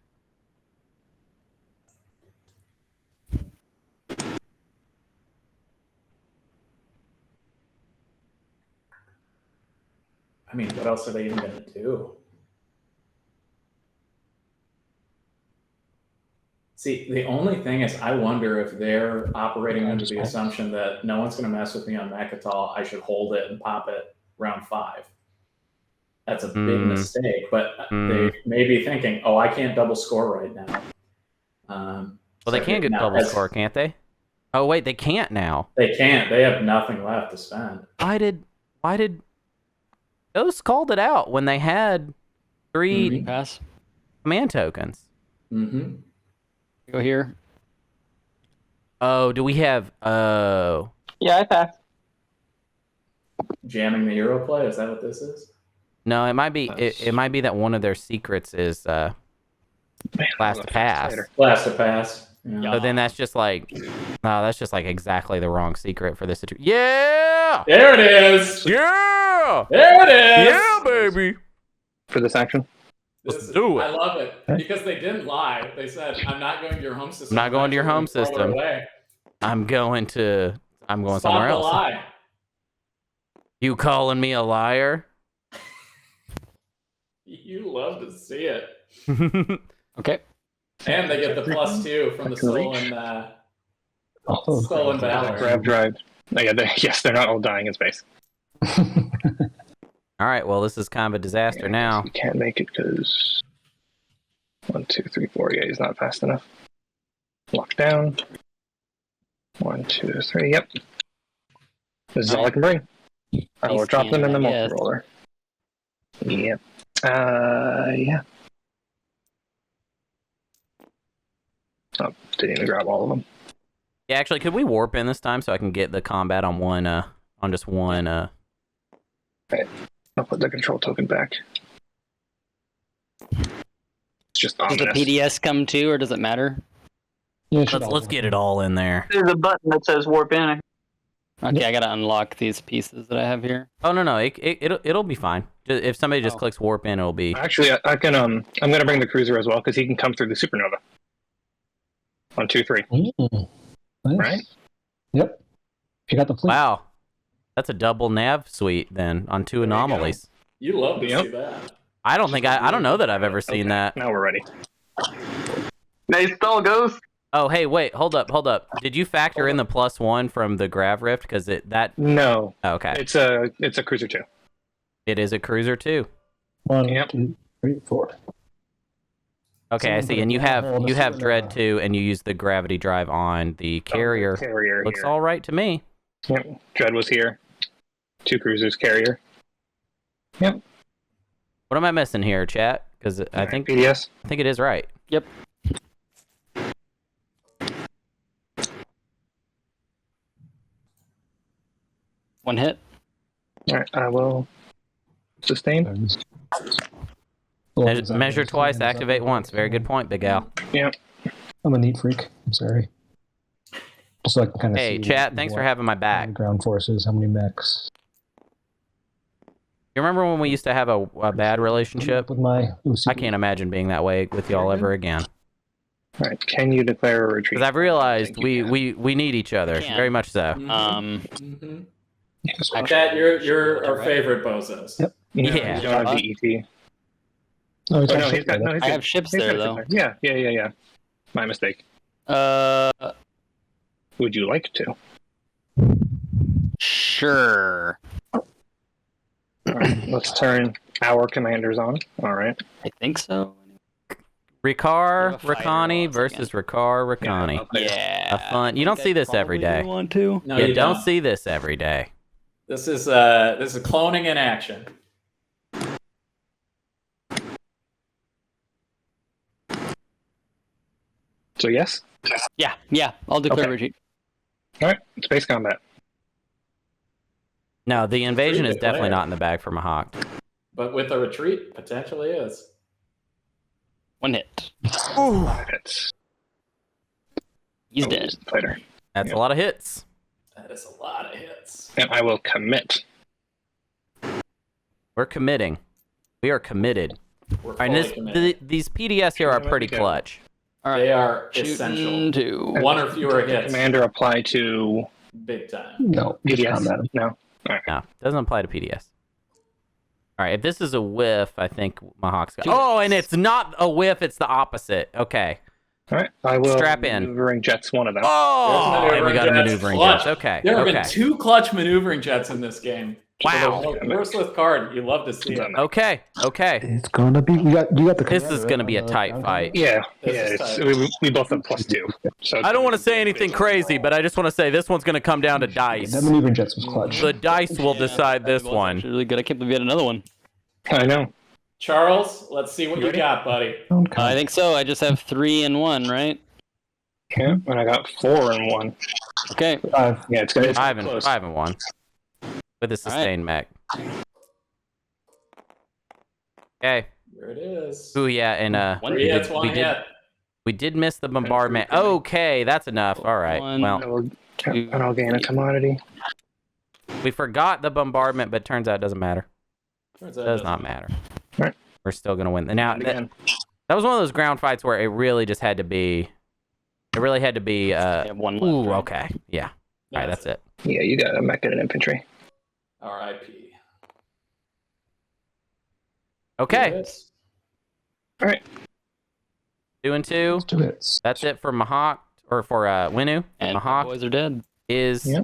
I mean, what else are they even going to do? See, the only thing is, I wonder if they're operating under the assumption that no one's going to mess with me on Mechatol. I should hold it and pop it round 5. That's a big mistake, but they may be thinking, "Oh, I can't double score right now." Well, they can get double score, can't they? Oh wait, they can't now. They can't. They have nothing left to spend. Why did Ghost called it out when they had 3 pass command tokens? Mm-hmm. Go here. Oh, do we have? Oh, Yeah, I passed. Jamming the hero play. Is that what this is? no, it might be. It might be that one of their secrets is last to pass. Last to pass. Yeah. So then that's just like, exactly the wrong secret for this situation. Yeah, There it is. yeah, There it is. yeah, baby. For this action? Let's do it. I love it because they didn't lie. They said, "I'm not going to your home system. I'm not going to your home Throw it system. away." I'm going Stop somewhere the else. lie. You calling me a liar? You love to see it. Okay. And they get the +2 from the stolen stolen valor. Grab drive. Oh, yeah, yes, they're not all dying in space. All right, well, this is kind of a disaster now. He can't make it because 1, 2, 3, 4. Yeah, he's not fast enough. Lock down. 1, 2, 3. Yep. This is all I can bring. I will drop them in the multi-roller. Yep. Yeah. Oh, didn't even grab all of them. Yeah, actually, could we warp in this time so I can get the combat on one, on just one, Right. I'll put the control token back. It's just Does ominous. the PDS come too, or does it matter? Yeah, let's get it all in there. There's a button that says warp in. Okay, I gotta unlock these pieces that I have here. Oh no, it'll be fine. If somebody just clicks warp in, it'll be. Actually, I can. I'm gonna bring the cruiser as well because he can come through the supernova. 1, 2, 3. Nice. Right? Yep. You got the fleet. Wow, that's a double nav suite then on 2 anomalies. You love to Yep. see that. I don't know that I've ever seen that. Now we're ready. Nice spell, Ghost. Oh, hey, wait, hold up. Did you factor in the +1 from the grav rift? Because No. Okay. It's a cruiser 2. It is a cruiser too. 1, Yep. 2, 3, 4. Okay, I see. And you have Dread 2, and you use the gravity drive on the carrier. Carrier Looks here. all right to me. Yep. Dread was here. 2 cruisers, carrier. Yep. What am I missing here, chat? Because I think PDS. it is right. Yep. One hit. All right. I will sustain. Measure twice, activate once. Very good point, Big Al. Yep. I'm a neat freak. I'm sorry. Just so I can kind of Hey, see chat, thanks for having my back. ground forces, how many mechs. You remember when we used to have a bad relationship? With my I can't imagine being that way with y'all ever again. All right. Can you declare a retreat? Because I've realized we need each other, Can. very much so. Mm-hmm. Yes, Chat, you're our favorite bozos. Yep. No, Yeah. You don't have DET. Oh, it's Oh, no, actually he's got, no, he's I got- have ships he's got there it though. Yeah. My mistake. Would you like to? Sure. All right. Let's turn our commanders on. All right. I think so. Ricard, You have a fighter Ricani once versus Ricard, Ricani. Yeah. A fun. You don't see this every day. Want to? No, You you don't see this every day. This is cloning in action. So yes. Yeah. I'll declare Okay. retreat. All right. Space combat. No, the invasion Free is to definitely play. not in the bag for Mahawk. But with a retreat, potentially is. One hit. Hits. He's I'll dead. use it later. That's a lot of hits. That is a lot of hits. And I will commit. We're committing. We are committed. We're All right, fully this, committed. these PDS here are pretty clutch. All right. They are Shooting essential. to. One or fewer Does the hits, commander apply to big time. No, just PDS? combat. No. No, doesn't apply to PDS. All right, if this is a whiff, I think Mahawk's got. Oh, and it's not a whiff; it's the opposite. Okay. All right. I will Strap in. maneuvering jets one of them. Oh, There's and we got a maneuvering maneuvering jets. jets. Okay. There have Okay. been 2 clutch maneuvering jets in this game. Wow. Merciless card. You love to see it. Okay. Okay. It's gonna be. You got the. This commander, is going to right, be a on the tight ground fight. Yeah. This Yeah. is It's, tight. we both have +2. So I don't want to say anything crazy, but I just want to say this one's going to come down to dice. That maneuvering jets was clutch. The dice will decide this That was one. actually really good. I can't believe you had another one. I know. Charles, let's see what you got, buddy. I think so. I just have 3 and 1, right? Yeah. And I got 4 and 1. Okay. Yeah. It's gonna. It's I haven't close. won with a sustained mech. Okay. Here it is. Ooh, yeah, and One Three hits, one hit. we did miss the bombardment. Okay, that's enough. All right. One. Well, And I'll gain a commodity. we forgot the bombardment, but turns out it doesn't matter. Turns It out does it not matter. Right. We're still gonna win. Now And again. that was one of those ground fights where it really just had to be. It really had to be. I have 1 left. Ooh, right? okay, yeah. All right, that's it. Yeah. You got a mech and an infantry. R.I.P. Okay, Hits. All right. 2 and 2. 2 hits. That's it for Mahawk or for Winu. And my Mahawk boys are dead. is Yeah.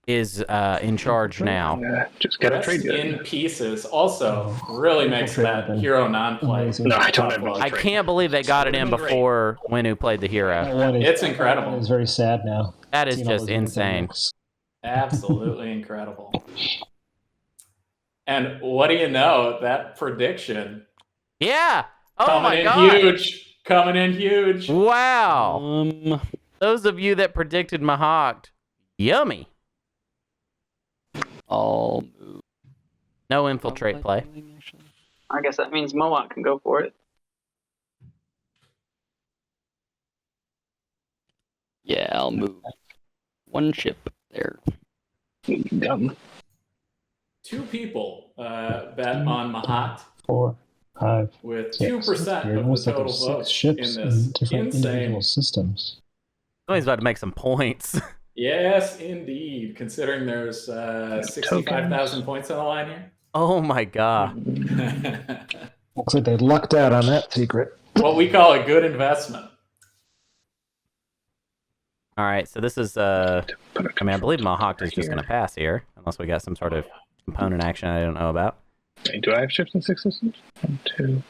is in charge now. Just get a Rest trade good. in pieces also really makes that hero non-play. No, I don't have any I can't believe they got it in before Winu played the hero. It's incredible. It's very sad now. That is Seeing all just those Lincoln insane. looks. Absolutely incredible. And what do you know? That prediction Yeah. Oh coming my in god. huge. Coming in huge. Wow. Those of you that predicted Mahawked, yummy. I'll move. No infiltrate play. I guess that means Mohawk can go for it. Yeah, I'll move. One ship there. Dumb. 2 people bet on Mahat 4, 5, with 6. 2% Weird. of Almost the like total there's 6 votes ships in in this different individual insane. systems. Somebody's about to make some points. Yes, indeed. Considering there's 65,000 points on the line here. Oh my god. Looks like they lucked out on that secret. What we call a good investment. All right, so this is I mean, I believe Mahawk is just going to pass here, unless we got some sort of component action I don't know about. Wait, do I have ships in 6 systems? 1, 2.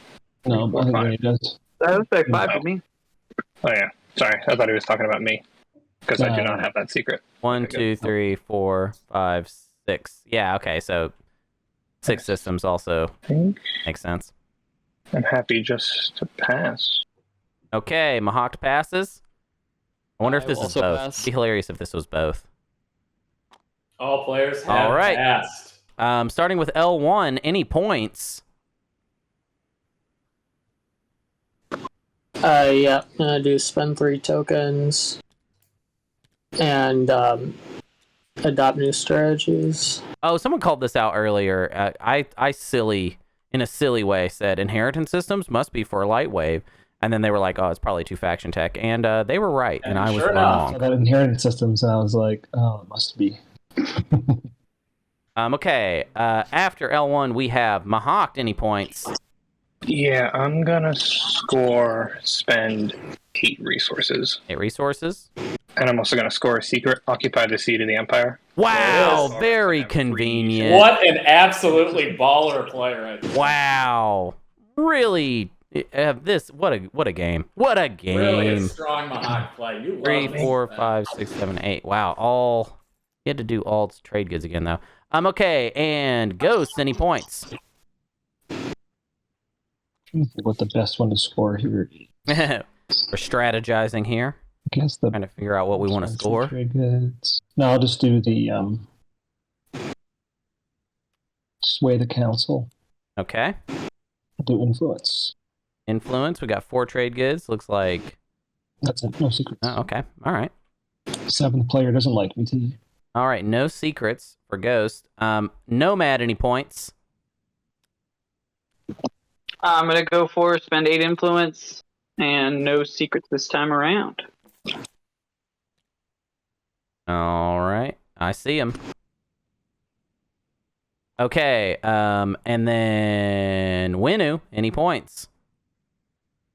No, four, I think five. he does. That looks like 5 to me. Oh yeah, sorry. I thought he was talking about me because I do not have that secret. 1, 2, 3, 4, 5, 6. Yeah, okay, so 6 systems also I think makes sense. I'm happy just to pass. Okay, Mahawk passes. I wonder if I this will is also both. pass. It'd be hilarious if this was both. All players have All right. passed. Starting with L1, any points? Yeah, I'm gonna do spend 3 tokens and adopt new strategies. Oh, someone called this out earlier. I silly, in a silly way, said inheritance systems must be for Lightwave. And then they were like, oh, it's probably 2 faction tech. And they were right, and I was sure wrong. So that inheritance systems, and I was like, oh, it must be. Okay, after L1, we have Mahawked, any points? Yeah, I'm gonna spend 8 resources. 8 resources. And I'm also gonna score a secret, occupy the seat of the Empire. Wow, There it is. very convenient. What an absolutely baller player. Right there. Wow. Really, what a game. What a game. Really a strong Mahawk play. You love 3, this 4, stuff. 5, 6, 7, 8. Wow, you had to do all trade goods again, though. Okay, and Ghosts, any points? What the best one to score here? We're strategizing here. I guess the Trying to figure out what we want to score. trade goods. No, I'll just do the sway the council. Okay. I'll do influence. Influence, we got 4 trade goods. Looks like... That's it. No secrets. Oh, okay, all right. 7th player doesn't like me today. All right, no secrets for Ghost. Nomad, any points? I'm gonna go for spend 8 influence and no secrets this time around. All right, I see him. Okay, and then Winu, any points?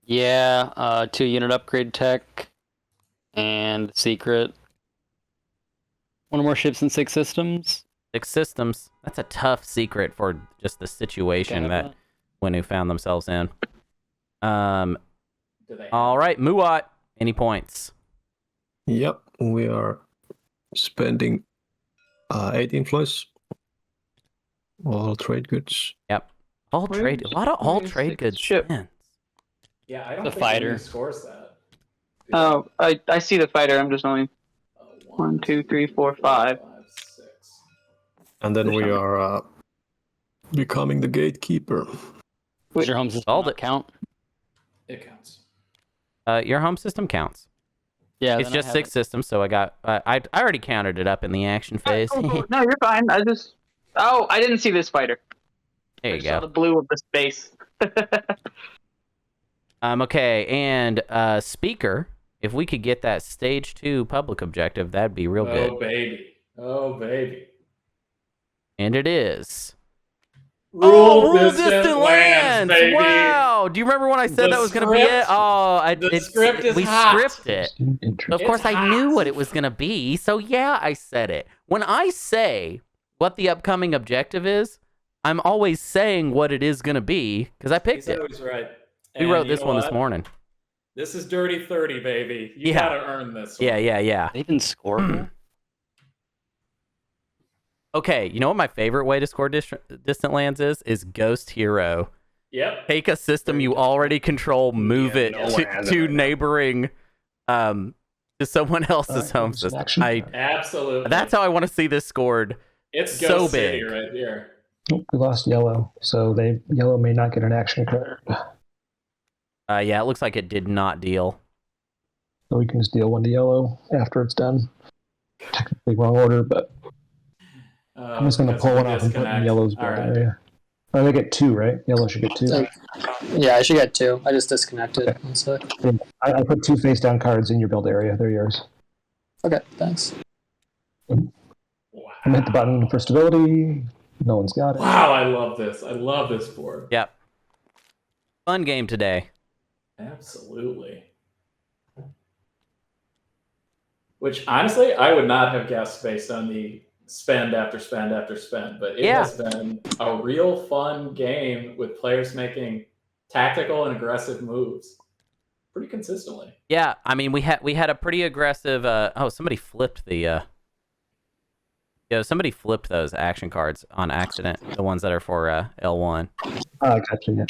Yeah, 2 unit upgrade tech and secret. 1 more ships and 6 systems. 6 systems. That's a tough secret for just the situation that Winu found themselves in. All right, Muat, any points? Yep, we are spending 8 influence. All trade goods. Yep. A lot of all trade goods spins. Yeah, I don't The think fighter. he scores that. Oh, I see the fighter. I'm just only 1, 2, 3, 4, 5. 6. And then we are becoming the gatekeeper. Does your home system Solved not it. count? It counts. Your home system counts. Yeah, It's then I just have 6 it. systems, so I got. I already counted it up in the action phase. Oh, no, you're fine. Oh, I didn't see this fighter. There you I saw go. the blue of the space. Okay, and speaker. If we could get that stage 2 public objective, that'd be real good. Oh, baby. Oh, baby. And it is. Rule distant lands, baby. Wow. Do you remember when I said The that was going to be it? script- Oh, the script is we hot. script it. Interesting. Of course, It's I knew hot. what it was going to be. So, yeah, I said it. When I say what the upcoming objective is, I'm always saying what it is going to be because I picked He's it. always right. We And wrote you this know one what? this morning. This is Dirty 30, baby. You Yeah. gotta earn this one. Yeah. They even score here? Okay, you know what my favorite way to score distant lands is Ghost Hero. Yep. Take a system you already control, move Yeah, it no one has it to right now. neighboring, to someone else's home There's an system. action card. Absolutely. That's how I want to see this scored. It's so Ghost City big. right here. Oh, we lost yellow, so yellow may not get an action card. Yeah, it looks like it did not deal. So we can just deal one to yellow after it's done. Technically wrong order, but I'm just going to because pull of one the off and put it in disconnect. yellow's All build right. area. Oh, they get 2, right? Yellow should get 2. Yeah, I should get 2. I just disconnected. Okay. One sec. I put 2 face down cards in your build area. They're yours. Okay, thanks. I'm gonna hit the button for stability. No one's got it. Wow, I love this. I love this board. Yep. Fun game today. Absolutely. Which honestly, I would not have guessed based on the spend after spend after spend, but it Yeah. has been a real fun game with players making tactical and aggressive moves pretty consistently. Yeah, I mean we had a pretty aggressive. Somebody flipped the. Somebody flipped those action cards on accident. The ones that are for L1. I got you. Yeah.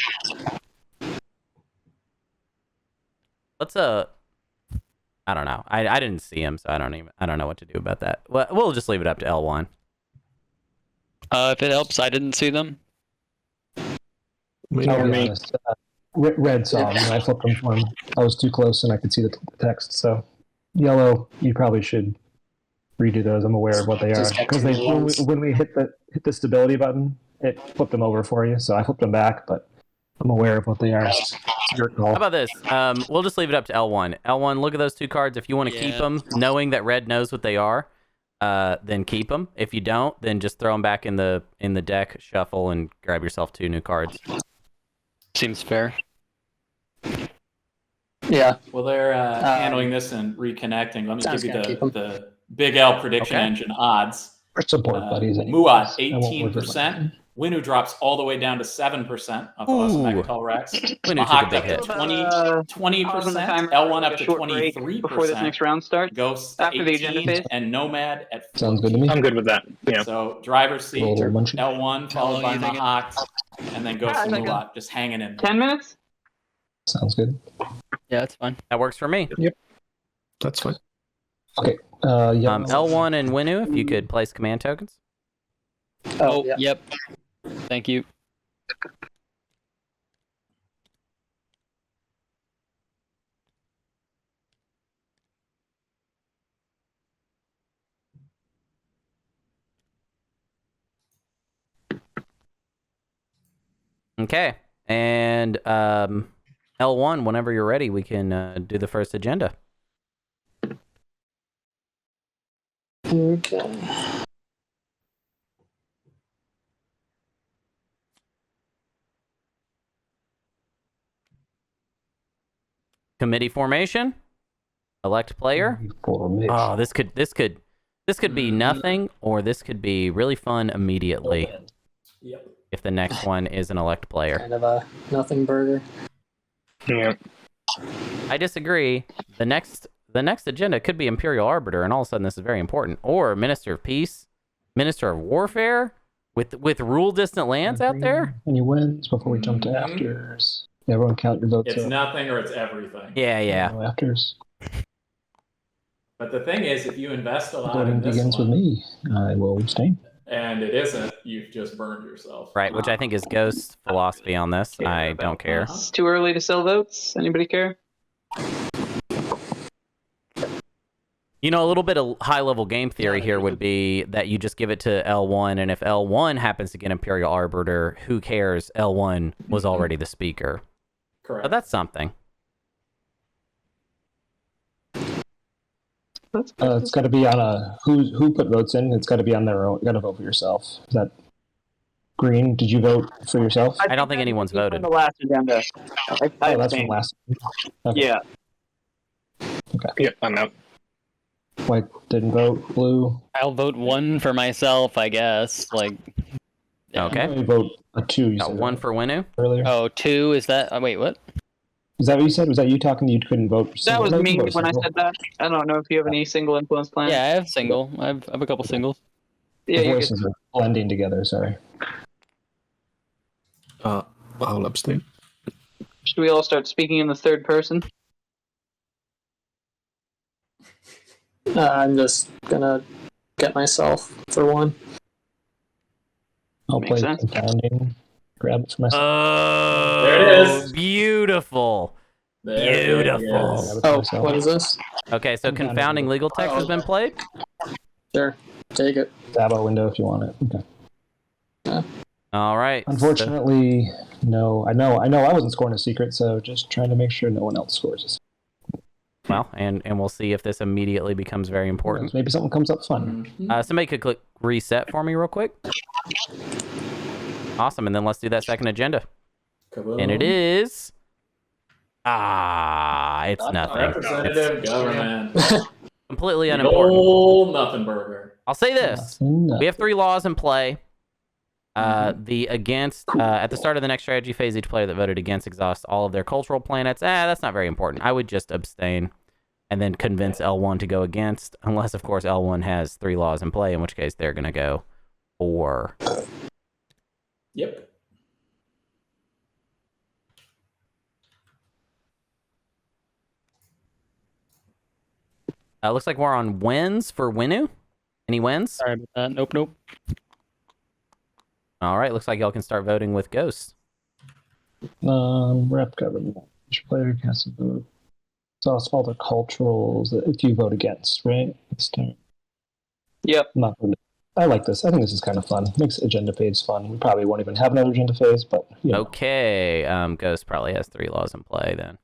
Let's I don't know. I didn't see him, so I don't know what to do about that. Well, we'll just leave it up to L1. If it helps, I didn't see them. I'll be honest. Red saw them when I flipped them for him. I was too close and I could see the text. So yellow, you probably should redo those. I'm aware of what they are Just because get to when we hit the stability button, it flipped them over for you. So I flipped them back, but I'm aware of what they are. It's your call. How about this? We'll just leave it up to L1. L1, look at those 2 cards. If you want to keep them, knowing that red knows what they are, then keep them. If you don't, then just throw them back in the deck, shuffle, and grab yourself 2 new cards. Seems fair. Yeah. Well, they're handling this and reconnecting. Let me Sounds give you good. Keep 'em. the Big L prediction Okay. engine odds. We're support buddies. anyways. Muad, I won't work with 18%. Winu drops all the way down to 7% of Awesome Ooh. Megatal Rex. Winu took a Mahawk big up to hit. 20%. L1 up to Short break 23%. before this next round starts. Ghost After the agenda 18, phase. and Nomad at 14. Sounds good to me. I'm good with that. Yeah. So driver's seat, Roll a little munchy. L1 How followed long by are you thinking? Mahawk, and then Ghost I and think Muad just hanging in. 10 minutes? Sounds good. Yeah, that's fine. That works for me. That's fine. Okay. Yellow. L1 and Winu, if you could place command tokens. Oh, yeah. yep. Thank you. Okay. And L1, whenever you're ready, we can do the first agenda. Okay. Committee formation. Elect player. Formation. Oh, this could be nothing, or this could be really fun immediately. Yep. If the next one is an elect player. Kind of a nothing burger. Yeah. I disagree. The next agenda could be Imperial Arbiter, and all of a sudden this is very important. Or Minister of Peace, Minister of Warfare, with rule distant lands out there. Any wins before we jump to afters? Yeah, everyone count your votes. It's up. nothing or it's everything. Yeah. No afters. But the thing is, if you invest a lot Voting in this begins one, with me. I will abstain. and it isn't, you've just burned yourself. Right, which I think is Ghost's philosophy on this. I don't care. It's too early to sell votes. Anybody care? You know, a little bit of high-level game theory here would be that you just give it to L1, and if L1 happens to get Imperial Arbiter, who cares? L1 was already the speaker. Correct. So that's something. It's got to be on a who put votes in. It's got to be on their own. You got to vote for yourself. Is that Green, did you vote for yourself? I don't think anyone's From voted. the last agenda. Oh, that's from last. Okay. Yeah. Yep, I'm out. White didn't vote. Blue. I'll vote 1 for myself, I guess. Like, Okay. You vote a 2. You Got said 1 right? for Winu. Earlier. oh, 2 is that? Wait, what? Is that what you said? Was that you talking? You couldn't vote. That single? was No, you me can vote when I single. said that. I don't know if you have any single influence plans. Yeah, I have single. I have a couple singles. Yeah, The you voices are blending together. Sorry. I'll abstain. should we all start speaking in the third person? I'm just gonna get myself for 1. I'll Makes play sense. confounding. Grab it for myself. Oh, There it is. Beautiful. There it Beautiful. is. Grab it for Oh, myself. what is this? Okay, so confounding legal text has been played. Sure, take it. Dabo window if you want it. Okay. All right. Unfortunately, no. I know. I wasn't scoring a secret, so just trying to make sure no one else scores a secret. Well, and we'll see if this immediately becomes very important. Maybe something comes up fun. Somebody could click reset for me real quick. Awesome, and then let's do that second agenda. Kaboom. And it is... it's nothing. Representative government. Completely The unimportant. old nothing burger. I'll say this. We have 3 laws in play. The against, at the start of the next strategy phase, each player that voted against exhausts all of their cultural planets. That's not very important. I would just abstain and then convince L1 to go against, unless, of course, L1 has 3 laws in play, in which case they're going to go 4. Yep. Looks like we're on wins for Winu. Any wins? Sorry about that. Nope. All right, looks like y'all can start voting with Ghost. Rep government. Each player casts a vote. So it's all the culturals that if you vote against, right? This turn. Yep. Not really. I like this. I think this is kind of fun. Makes agenda phase fun. We probably won't even have another agenda phase, but you know. Okay, Ghost probably has 3 laws in play then.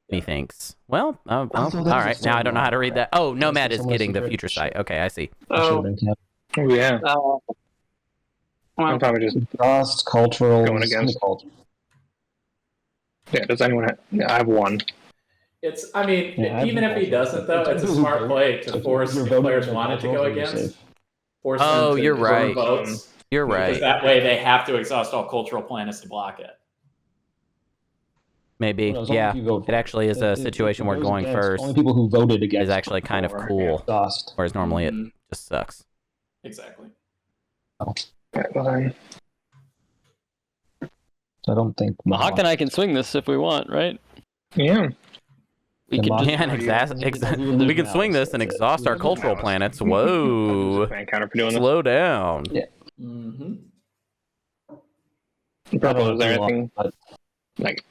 He thinks. Well, all right. Now I don't know how to read that. Oh, Nomad is getting the future sight. Okay, I see. Oh, Yeah. well, I'm probably just Lost cultural. going against. Yeah, does anyone have... Yeah, I have 1. It's, I mean, Yeah, even if he doesn't, though, it's a smart play to force, if players wanted to go against, force them to you're burn right. votes. You're Because right. that way they have to exhaust all cultural planets to block it. Maybe. As long as Yeah. you vote for It actually is a situation where Those going against, first Only people who voted against is actually kind of cool, exhaust. whereas normally it just sucks. Exactly. Okay, well then... So I don't think. Hawk and I can swing this if we want, right? Yeah. We can just... Yeah, and we can swing this and exhaust our cultural planets. Whoa. Counter for doing Slow down. Yeah. Mm-hmm. Purple, is there anything like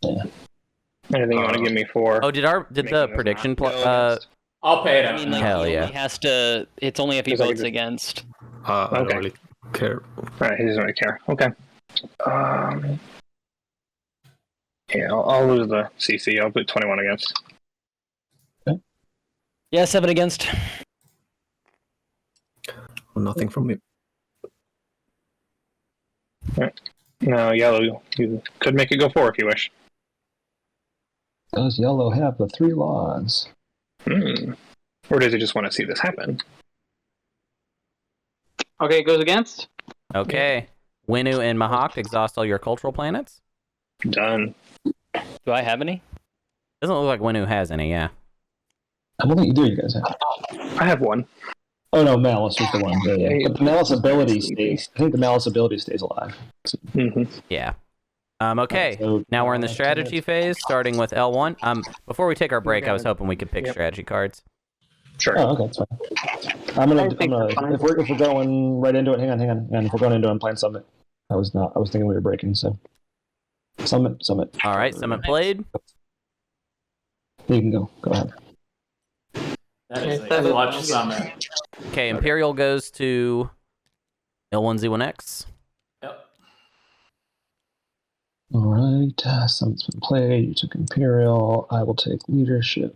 anything you want to give me for? Oh, did the prediction I'll pay it I out. mean, like, Hell he yeah. only has to... It's only if he Because I votes could- against. I don't really care. Right, he doesn't really care. Okay. Yeah, I'll lose the CC. I'll put 21 against. Yeah, 7 against. Nothing from me. No, yellow. You could make it go 4 if you wish. Does yellow have the 3 laws? Or does he just want to see this happen? okay, it goes against. Okay. Winu and Mahawk exhaust all your cultural planets? Done. Do I have any? Doesn't look like Winu has any, yeah. I don't think either of you guys have. I have 1. Oh no, Malice was the one. Yeah. But the Malice ability stays. I think the Malice ability stays alive. Yeah. Okay. So, Now we're in the strategy phase, starting with L1. Before we take our break, I was hoping we could pick strategy cards. Sure. Oh, okay, that's fine. I'm gonna if we're going right into it, hang on. And if we're going into it, I'm playing Summit. I was thinking we were breaking, so Summit. All right, Summit played. You can go. Go ahead. That is a clutch summit. Okay, Imperial goes to L1Z1X. Yep. All right, Summit's been played. You took Imperial. I will take leadership.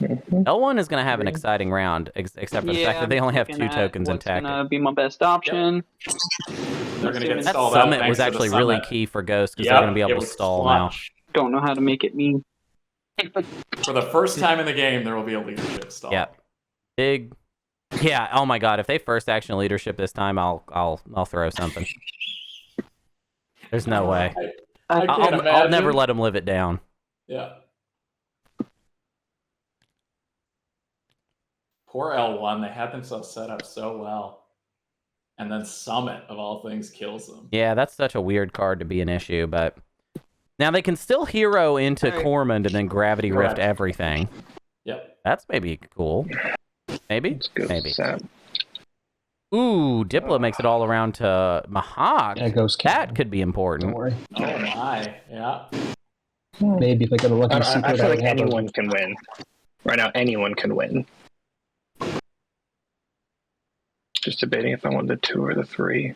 L1 is going to have an exciting round, except for the fact that they only have 2 tokens in tactic. Gonna be my best option. They're going to get That stalled out. summit thanks was to the actually really summit. key for Ghost because Yep, they're going to be it able to was stall clutch. Don't know how to make it mean. For the first time in the game, there will be a leadership stall. now. Yeah, big. Yeah. Oh my God! If they first action leadership this time, I'll throw something. There's no way. I can't I'll imagine. never let them live it down. Yeah. Poor L1, they had themselves set up so well. And then Summit, of all things, kills them. Yeah, that's such a weird card to be an issue, but now they can still hero into Cormond and then Gravity Rift Correct. everything. Yep. That's maybe cool. Maybe? Let's go Maybe. Sam. Ooh, Diplo makes it all around to Mahawk. Yeah, Ghost That can. could be important. Don't worry. Oh my, yeah. Maybe if I get a lucky secret, I feel like would have anyone can win. Right now, anyone can win. Just debating if I want the 2 or the 3.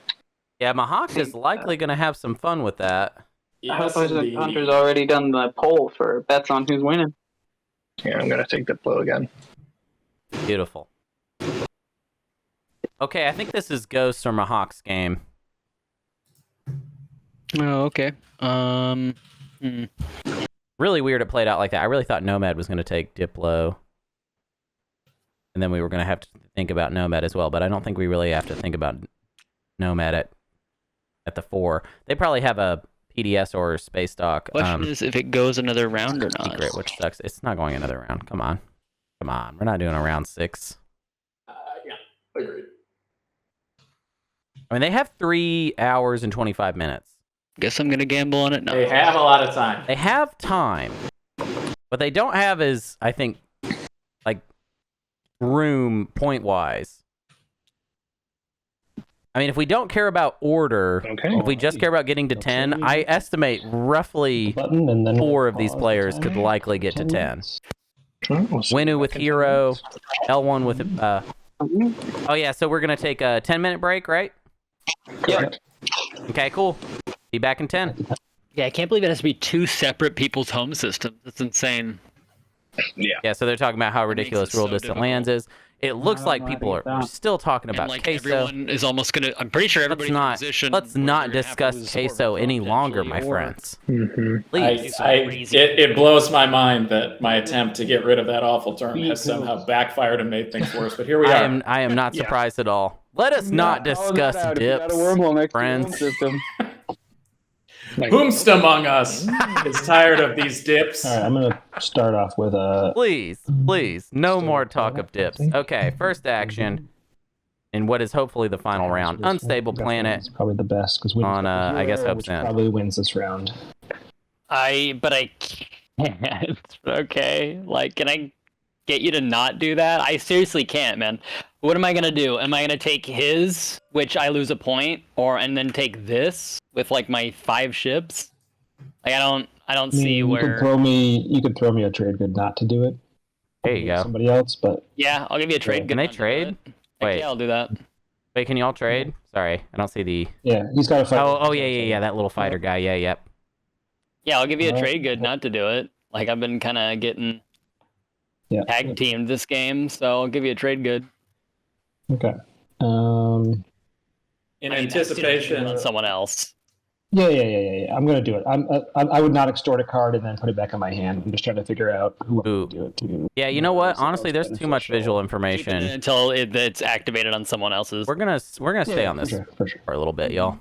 Yeah, Mahawk is likely going to have some fun with that. Yes, Hunter's indeed. already done the poll for bets on who's winning. Yeah, I'm gonna take Diplo again. Beautiful. Okay, I think this is Ghost or Mahawk's game. Oh, okay. Really weird it played out like that. I really thought Nomad was going to take Diplo. And then we were going to have to think about Nomad as well, but I don't think we really have to think about Nomad at the 4. They probably have a PDS or Space Dock. Question is if it goes another round or not. Secret, which sucks. It's not going another round. Come on. Come on. We're not doing a round 6. Yeah, agreed. I mean, they have 3 hours and 25 minutes. Guess I'm gonna gamble on it now. They have a lot of time. They have time. What they don't have is, I think, like, room point-wise. I mean, if we don't care about order, if we just care about getting to 10, I estimate roughly 4 of these players could likely get to 10. Winu with Hero, L1 with... oh, yeah, so we're going to take a 10-minute break, right? Yeah. Okay, cool. Be back in 10. Yeah, I can't believe it has to be 2 separate people's home systems. That's insane. Yeah, so they're talking about how ridiculous Rule Distant Lands is. It looks like people are still talking about like queso. everyone is almost gonna. I'm pretty sure everybody's in a position. Let's not discuss queso any longer, my friends. Please. It blows my mind that my attempt to get rid of that awful term has somehow backfired and made things worse. But here we are. I am not surprised at all. Let us not discuss dips, friends. Whomst among us is tired of these dips? All right, I'm going to start off with a... Please, no more talk of dips. Okay, first action in what is hopefully the final round. Unstable Planet. It's probably the best because on, I guess, Hope's End. Probably wins this round. But I can't. Okay, like, can I get you to not do that? I seriously can't, man. What am I gonna do? Am I gonna take his, which I lose a point, and then take this with like my 5 ships? Like I don't see where. You could throw me a trade good not to do it. There you go. Somebody else, but yeah, I'll give you a trade good. Can they trade? Wait, yeah, I'll do that. Wait, can y'all trade? Sorry, I don't see the. Yeah, he's got a fighter. Oh yeah, that little fighter guy. Yeah, yep. Yeah, I'll give you a trade good not to do it. Like I've been kind of getting tag teamed this game, so I'll give you a trade good. Okay. In anticipation on someone else. Yeah. I'm gonna do it. I would not extort a card and then put it back in my hand. I'm just trying to figure out who to do it to. Yeah, you know what? Honestly, there's too much visual information until it's activated on someone else's. We're gonna stay on this for sure. for a little bit, y'all,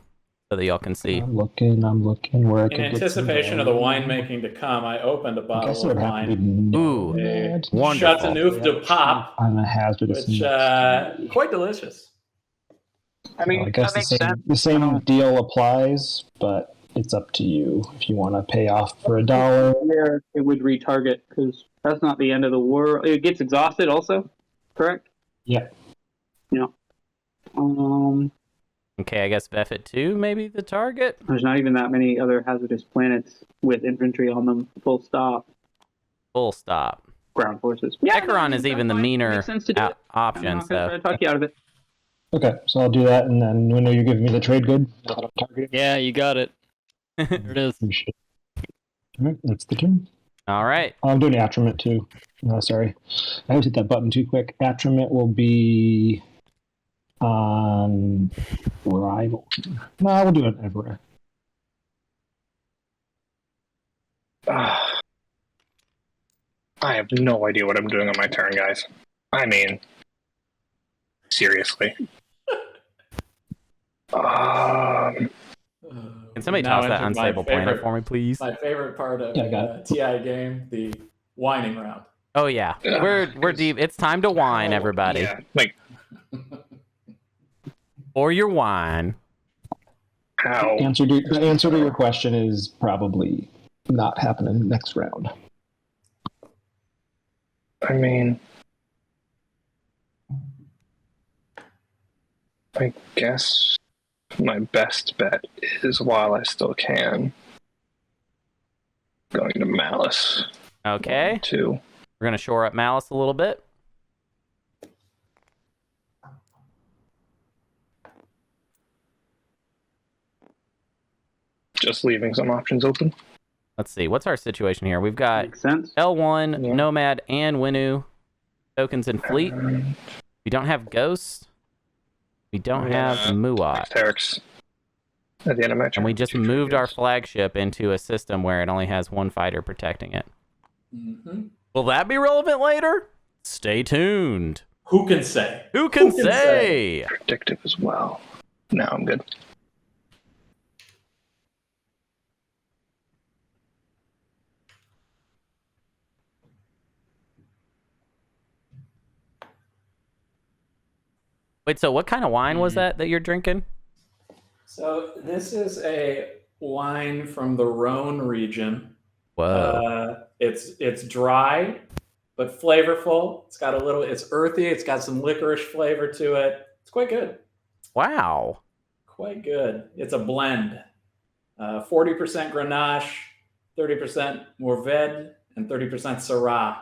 so that y'all can see. I'm looking where I In can anticipation of the winemaking to come, I opened a bottle of wine. Ooh, wonderful. Chateauneuf de Pape, I'm a hazardous. which quite delicious. I mean, I guess that makes sense. the same deal applies, but it's up to you if you want to pay off for $1. Where it would retarget because that's not the end of the world. It gets exhausted, also, correct? Yeah. Yeah. Okay, I guess Buffett 2 maybe the target. There's not even that many other hazardous planets with infantry on them. Full stop. Full stop. Ground forces. Echeron is even the meaner option. I'm not gonna try to talk you out of it. Okay, so I'll do that, and then when you give me the trade good, Yeah, you got it. There it is. All right, that's the turn. All right. Oh, I'm doing Attrament too. Sorry. I always hit that button too quick. Attrament will be on Rival. No, we'll do it everywhere. I have no idea what I'm doing on my turn, guys. I mean, seriously. Can somebody Now toss that entered my unstable planet favorite- for me, please? My favorite part of Yeah, I got the TI game, the whining round. Oh yeah, we're deep. It's time to whine, everybody. Yeah, like Or your wine. how? The answer to your question is probably not happening next round. I mean, I guess my best bet is, while I still can, going to Malice. Okay. 1, 2. We're gonna shore up Malice a little bit. Just leaving some options open. Let's see. What's our situation here? We've got Makes sense. L1, Yeah. Nomad, and Winu tokens in fleet. We don't have Ghost. We don't have Muat. Terex at the end of my turn. And we just moved our flagship into a system where it only has one fighter protecting it. Mm-hmm. Will that be relevant later? Stay tuned. Who can say? Who can Who can say? predictive as well. No, I'm good. Wait, so what kind of wine was that you're drinking? So this is a wine from the Rhone region. Whoa. It's dry, but flavorful. It's got a little. It's earthy. It's got some licorice flavor to it. It's quite good. Wow. Quite good. It's a blend. 40% Grenache, 30% Mourvèdre, and 30% Syrah.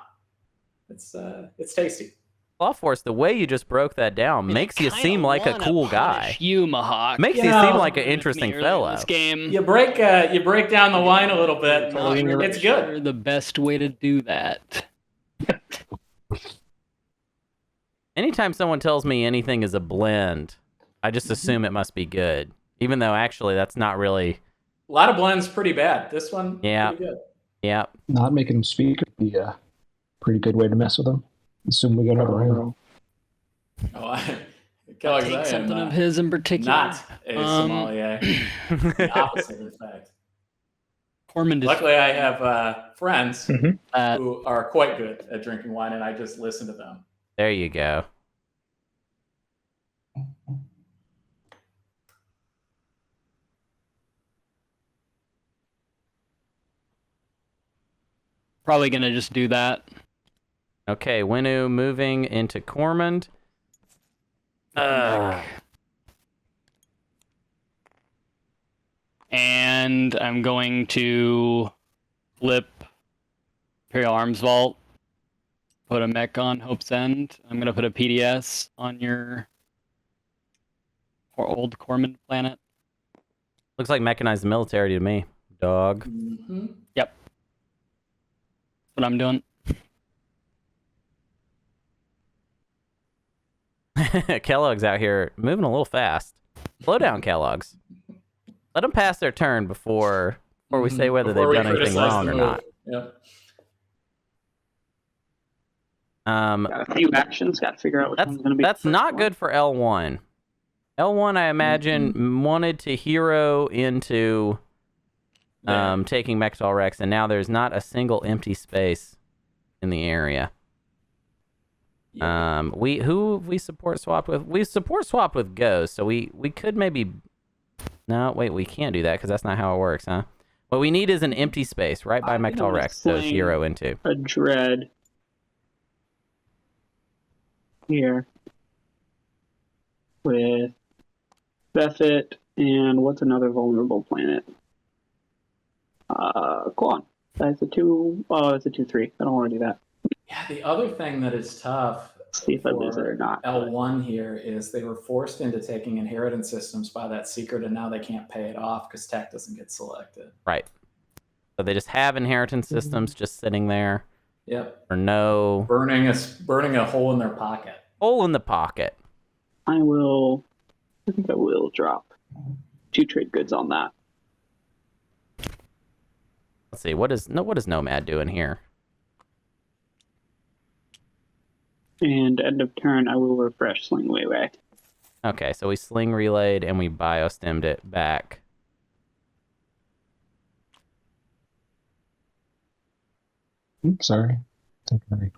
It's tasty. Clawforce, the way you just broke that down makes you seem like a cool guy. You, Mahawk. Makes you seem like an interesting fellow. This game. You break down the wine a little bit. Not really It's good. sure the best way to do that. Anytime someone tells me anything is a blend, I just assume it must be good. Even though actually that's not really. A lot of blends pretty bad. This one, Yeah. pretty good. Yeah. Not making them speak would be a pretty good way to mess with them. Assume we go another round. Kellogg's Take I am something of his in particular. not a sommelier. The opposite, in fact. Cormand is Luckily, I have friends Mm-hmm. who are quite good at drinking wine, and I just listen to them. There you go. probably gonna just do that. Okay, Winu moving into Cormand. And I'm going to flip Imperial Arms Vault, put a mech on Hope's End. I'm going to put a PDS on your old Cormand planet. Looks like mechanized military to me. Dog. Mm-hmm. Yep. That's what I'm doing. Kellogg's out here moving a little fast. Slow down, Kellogg's. Let them pass their turn before we say whether Before we they've done anything criticize wrong the or move. not. Yep. Got a few actions. Got to figure out which one's going to be. That's not good for L1. L1, I imagine, wanted to hero into taking Mechtal Rex, and now there's not a single empty space in the area. We support swapped with? We support swapped with Ghost, so we could maybe. No, wait, we can't do that because that's not how it works, huh? What we need is an empty space right by Mechtal Rex to hero into. A dread here with Buffett and what's another vulnerable planet? Quan. That's a 2. Oh, it's a 2/3. I don't want to do that. Yeah, the other thing that is tough See if I lose it or not. L1 here is they were forced into taking inheritance systems by that secret, and now they can't pay it off because tech doesn't get selected. Right. So they just have inheritance systems just sitting there. Yep. Or no Burning a hole in their pocket. hole in the pocket. I think I will drop 2 trade goods on that. Let's see. What is Nomad doing here? And end of turn, I will refresh Sling Wayway. Okay, so we sling relayed and we biostemmed it back. Oops, sorry. I think I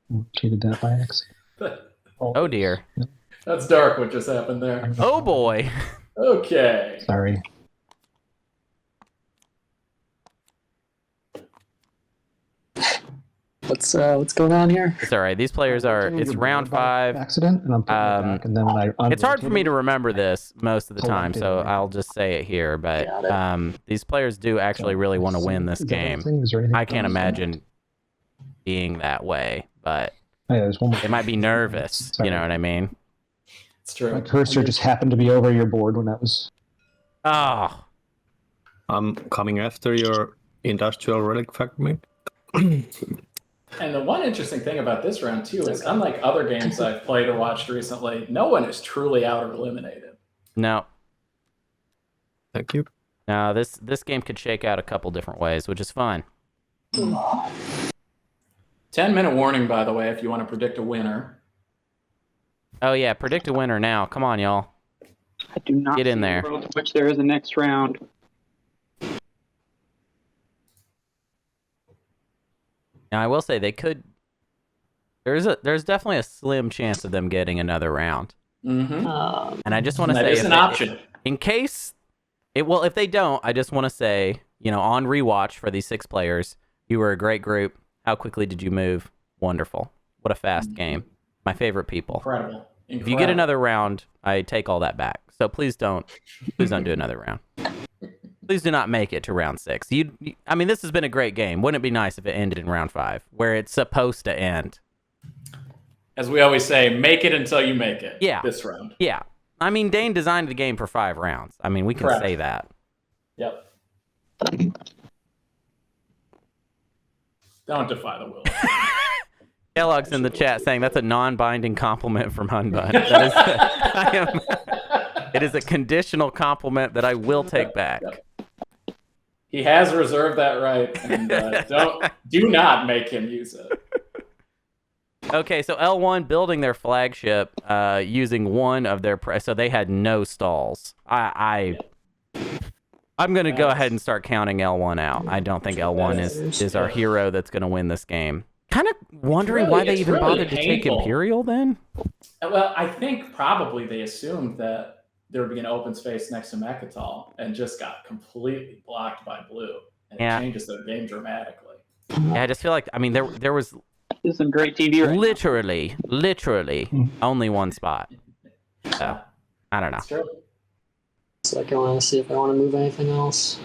rotated that by accident. Oh dear. That's dark what just happened there. Oh boy. Okay. Sorry. What's going on here? It's all right. These players are. It's round 5. Accident, and I'm putting it back, and then when I it's hard for me to remember this most of the time, so I'll just say it here. But these players do actually really want to win this game. I can't imagine being that way, but they might be nervous. You know what I mean? It's true. My cursor just happened to be over your board when that was. Oh. I'm coming after your industrial relic fragment. And the one interesting thing about this round, too, is unlike other games I've played or watched recently, no one is truly out or eliminated. No. Thank you. No, this game could shake out a couple different ways, which is fun. 10-minute warning, by the way, if you want to predict a winner. Oh, yeah, predict a winner now. Come on, y'all. I do not get in see there. a world in which there is a next round. Now, I will say they could. There's definitely a slim chance of them getting another round. Mm-hmm. And I just want to say, that is an option. In case if they don't, I just want to say, on rewatch for these 6 players, you were a great group. How quickly did you move? Wonderful. What a fast game. My favorite people. Incredible. If you get another round, I take all that back. So please don't do another round. Please do not make it to round 6. I mean, this has been a great game. Wouldn't it be nice if it ended in round 5, where it's supposed to end? As we always say, make it until you make it. Yeah. This round. Yeah. I mean, Dane designed the game for 5 rounds. I mean, we can say that. Yep. Don't defy the will. Kellogg's in the chat saying that's a non-binding compliment from Hunbud. It is a conditional compliment that I will take back. Yep. He has reserved that right, and do not make him use it. Okay, so L1 building their flagship using one of their so they had no stalls. I'm going to go ahead and start counting L1 out. I don't think L1 is our hero that's going to win this game. Kind of wondering why they even bothered to take Imperial then? Well, I think probably they assumed that there would be an open space next to Mechatol and just got completely blocked by blue. And it changes their game dramatically. Yeah, I just feel like, I mean, there was some great TV right literally only one spot. So, I don't know. It's true. It's like I want to see if I want to move anything else.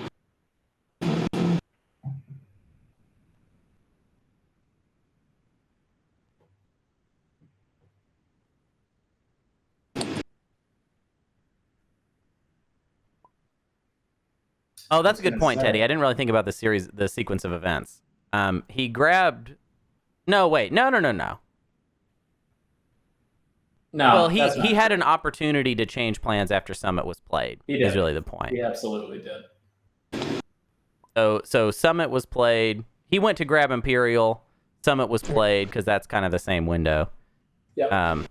Oh, that's a good point, Teddy. I didn't really think about the sequence of events. He grabbed. No, wait, no. No. Well, he had an opportunity to change plans after Summit was played. He did. Is really the point. He absolutely did. So Summit was played. He went to grab Imperial. Summit was played because that's kind of the same window. Yep.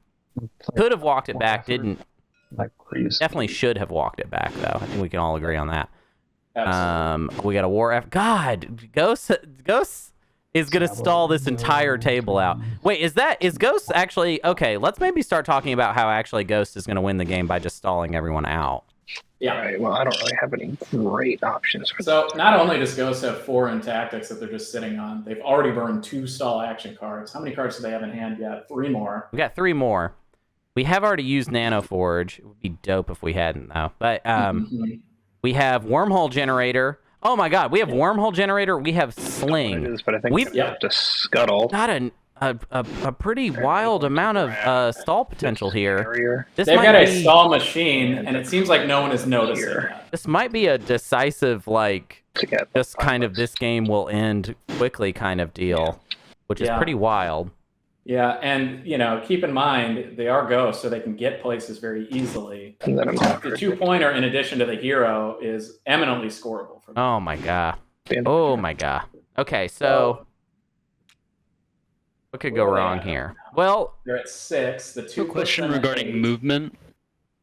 Could have walked it back. Didn't. Like crazy. Definitely should have walked it back though. I think we can all agree on that. Absolutely. We got a war after. God, Ghost is gonna stall this entire table out. Wait, is Ghost actually okay? Let's maybe start talking about how actually Ghost is gonna win the game by just stalling everyone out. Yeah. Right, well, I don't really have any great options for So not only does Ghost have 4 in tactics that they're just sitting on, they've already burned 2 stall action cards. How many cards do they have in hand yet? 3 more. We got 3 more. We have already used Nano Forge. It would be dope if we hadn't though. But we have Wormhole Generator. Oh my God, we have Wormhole Generator. We have Sling. it is, but I think we have to scuttle. Got a pretty wild amount of stall potential here. They've got a stall machine, and it seems like no one is noticing that. This might be a decisive to get. Just kind of this game will end quickly kind of deal, which is pretty wild. Yeah, and keep in mind they are ghosts, so they can get places very easily. And then The 2-pointer, in addition to the hero, is eminently scoreable for me. Oh my god. Oh my god. Okay, so what could go wrong here? Well, they're at 6. The 2 question regarding movement.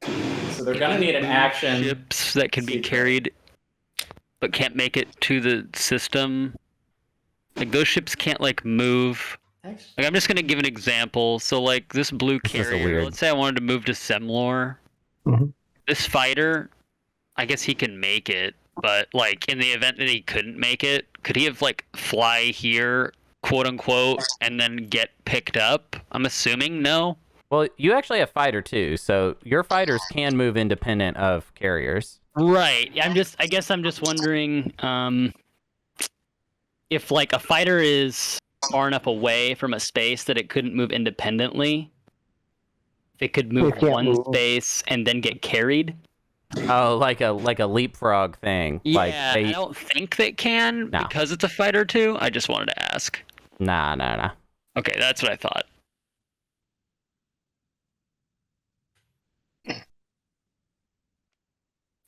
So they're going to need an action. Ships that can be carried, but can't make it to the system. Like those ships can't move. Like I'm just gonna give an example. So this blue carrier. Let's say I wanted to move to Semlor. This fighter, I guess he can make it, but in the event that he couldn't make it, could he have fly here, quote unquote, and then get picked up? I'm assuming no. Well, you actually have fighter too, so your fighters can move independent of carriers. Right. I guess I'm just wondering if a fighter is far enough away from a space that it couldn't move independently. If it could move one space and then get carried. Oh, like a leapfrog thing. Yeah, I don't think they can because it's a fighter too. I just wanted to ask. Nah. Okay, that's what I thought.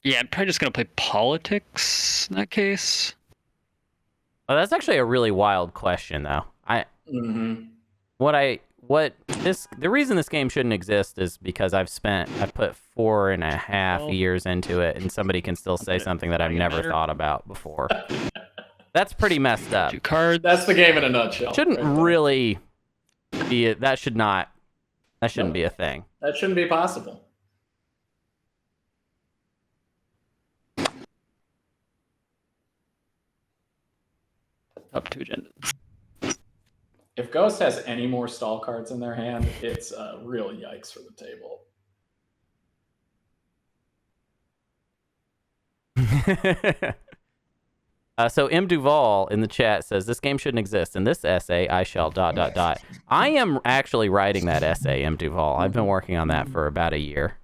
Yeah, I'm probably just gonna play politics in that case. Oh, that's actually a really wild question, though. The reason this game shouldn't exist is because I've put 4.5 years into it, and somebody can still say something that I've never thought about before. That's pretty messed up. 2 cards. That's the game in a nutshell. Shouldn't really be. That shouldn't be a thing. That shouldn't be possible. Up 2 agendas. If Ghost has any more stall cards in their hand, it's a real yikes for the table. So M. Duval in the chat says, this game shouldn't exist. In this essay, I shall ... I am actually writing that essay, M. Duval. I've been working on that for about a year.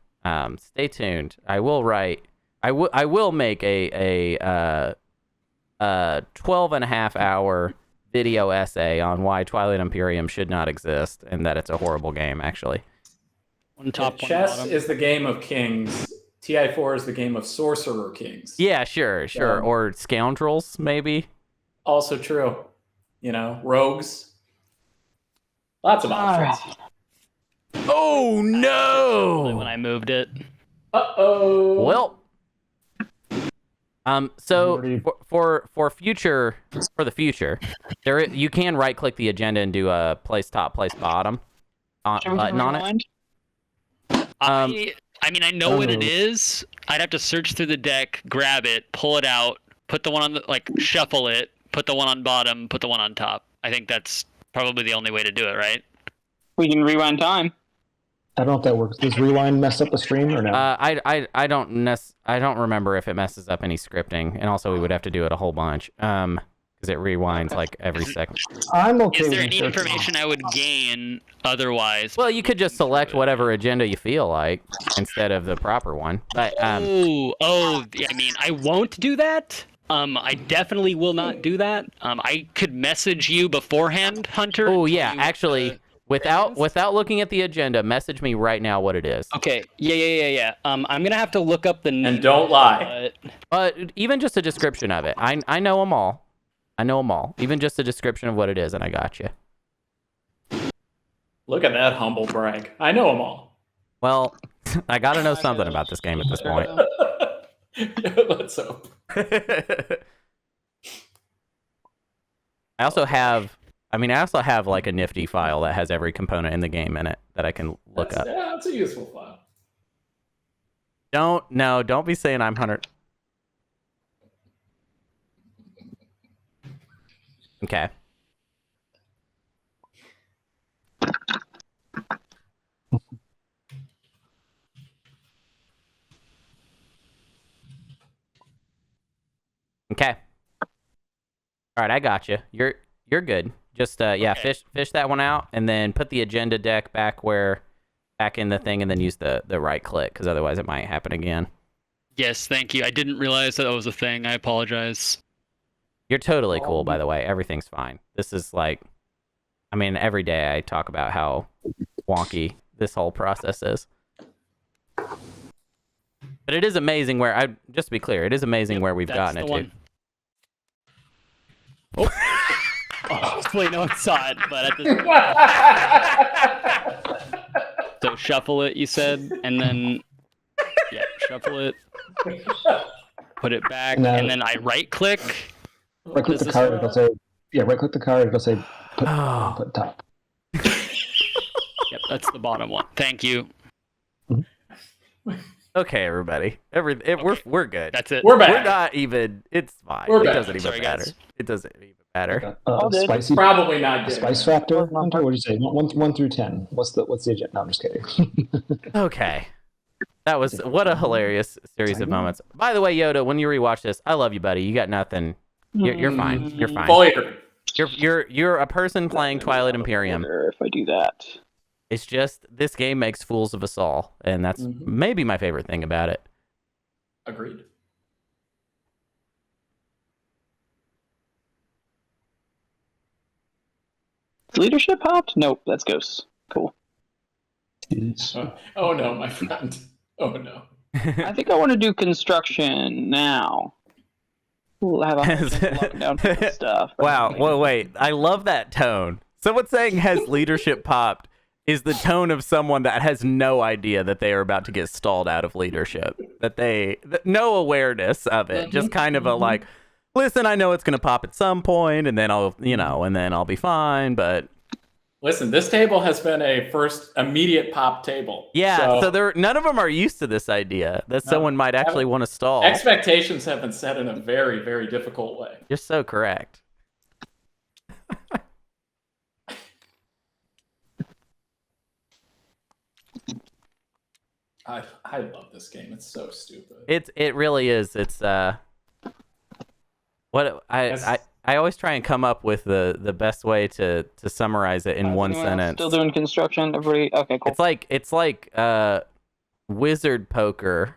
Stay tuned. I will write. I will make a 12.5-hour video essay on why Twilight Imperium should not exist and that it's a horrible game, actually. Chess is the game of kings. TI4 is the game of sorcerer kings. Yeah, sure. Or scoundrels, maybe. Also true. Rogues. Lots of options. Oh, no! When I moved it. Uh-oh. Well... So for the future, you can right click the agenda and do a place top, place bottom button on it. I mean, I know what it is. I'd have to search through the deck, grab it, pull it out, put the one on the shuffle it, put the one on bottom, put the one on top. I think that's probably the only way to do it, right? We can rewind time. I don't know if that works. Does rewind mess up the stream or no? I don't remember if it messes up any scripting, and also we would have to do it a whole bunch, because it rewinds every second. I'm okay. Is there any information I would gain otherwise? Well, you could just select whatever agenda you feel like instead of the proper one. But I mean, I won't do that. I definitely will not do that. I could message you beforehand, Hunter. Oh yeah, actually. Without looking at the agenda, message me right now what it is. Okay. Yeah. I'm gonna have to look up the name. And don't lie. Even just a description of it. I know them all. Even just a description of what it is, and I got you. Look at that humble brag. I know them all. Well, I gotta know something about this game at this point. Let's hope. I also have a nifty file that has every component in the game in it that I can look up. Yeah, that's a useful file. Don't be saying I'm Hunter. Okay. Okay. All right, I got you. You're good. Just okay. Fish that one out, and then put the agenda deck back in the thing, and then use the right click, because otherwise it might happen again. Yes, thank you. I didn't realize that was a thing. I apologize. You're totally cool, by the way. Everything's fine. This is like, I mean, every day I talk about how wonky this whole process is. But it is amazing just to be clear, it is amazing where we've gotten it to. Oh. Hopefully no one saw it, but at this So shuffle it, you said, and then shuffle it, put it back, and then I right click. Right click the card, it'll say right click the card, it'll say put top. Yep, that's the bottom one. Thank you. Okay, everybody. We're good. That's it. We're back. We're not even. It's fine. We're it back. doesn't even Sorry, matter. guys. It doesn't even matter. Spicy. Probably not good. Spice factor, Hunter. What did you say? 1 through 10. What's the agenda? No, I'm just kidding. Okay. That was what a hilarious series of moments. By the way, Yoda, when you rewatch this, I love you, buddy. You got nothing. You're fine. You're fine. Fully agree. You're a person playing Twilight Imperium. If I do that. It's just this game makes fools of us all, and that's maybe my favorite thing about it. Agreed. Leadership hopped? Nope, that's Ghosts. Cool. Oh no, my friend. Oh no. I think I want to do construction now. We'll have a lock down stuff. Wow. Well, wait. I love that tone. Someone saying has leadership popped is the tone of someone that has no idea that they are about to get stalled out of leadership. No awareness of it. Just kind of a like, listen, I know it's going to pop at some point, and then I'll be fine, but... Listen, this table has been a first immediate pop table. Yeah, so none of them are used to this idea that someone might actually want to stall. Expectations have been set in a very, very difficult way. You're so correct. I love this game. It's so stupid. It really is. It's what I always try and come up with the best way to summarize it in one sentence. Still doing construction? Everybody? Okay, cool. It's like wizard poker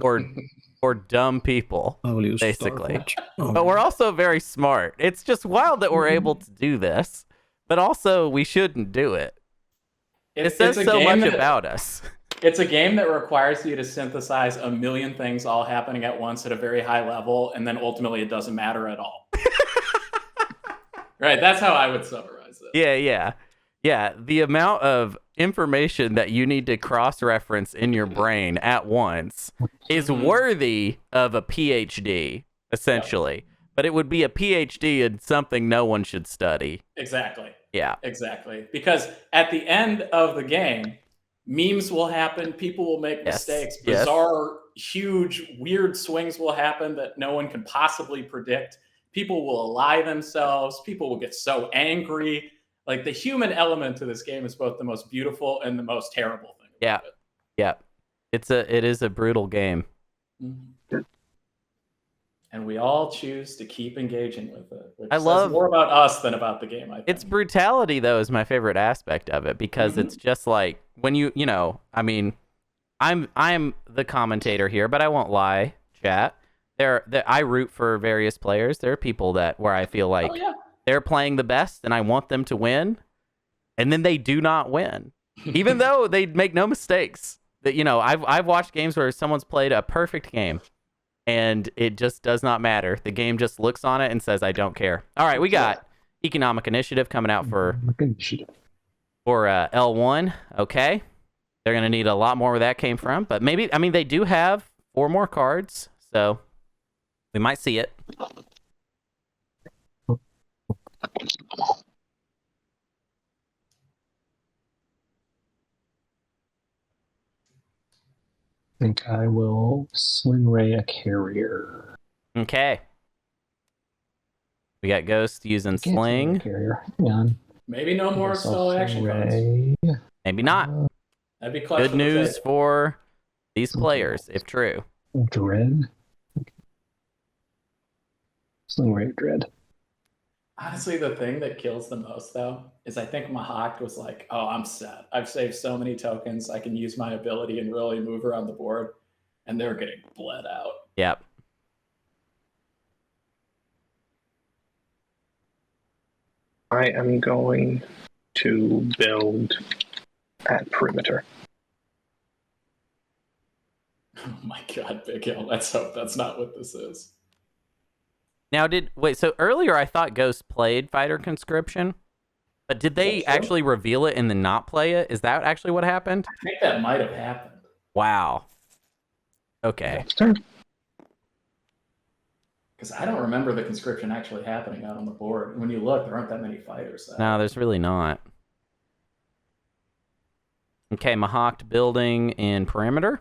or dumb people, basically. But we're also very smart. It's just wild that we're able to do this, but also we shouldn't do it. It says so much about us. It's a game that requires you to synthesize a million things all happening at once at a very high level, and then ultimately it doesn't matter at all. Right, that's how I would summarize it. Yeah. The amount of information that you need to cross-reference in your brain at once is worthy of a PhD, essentially. Yeah. But it would be a PhD in something no one should study. Exactly. Yeah. Exactly. Because at the end of the game, memes will happen, people will make mistakes, bizarre, huge, weird swings will happen that no one can possibly predict. People will lie themselves. People will get so angry. Like, the human element to this game is both the most beautiful and the most terrible thing. Yeah. It is a brutal game. Mm-hmm. And we all choose to keep engaging with it, which says more about us than about the game, I think. Its brutality, though, is my favorite aspect of it, because it's just like, when I mean, I'm the commentator here, but I won't lie, chat. I root for various players. There are people where I feel like they're playing the best and I want them to win, and then they do not win, even though they make no mistakes. That I've watched games where someone's played a perfect game, and it just does not matter. The game just looks on it and says, "I don't care." All right, we got Economic Initiative coming out for L1. Okay, they're gonna need a lot more where that came from, but maybe they do have 4 more cards, so. We might see it. I think I will Sling Ray a carrier. Okay. We got Ghost using Sling. Carrier. Hang on. Maybe no more solo action cards. Maybe not. That'd be clutch. Good news for these players, if true. Dread. Sling Ray Dread. Honestly, the thing that kills the most, though, is I think Mahak was like, oh, I'm set. I've saved so many tokens. I can use my ability and really move around the board. And they're getting bled out. Yep. I am going to build at perimeter. Oh my god, Big Hill. Let's hope that's not what this is. Now, so earlier I thought Ghost played Fighter Conscription, but did they actually reveal it and then not play it? Is that actually what happened? I think that might have happened. Wow. Okay. Because I don't remember the conscription actually happening out on the board. When you look, there aren't that many fighters. No, there's really not. Okay, Mahawked building in perimeter.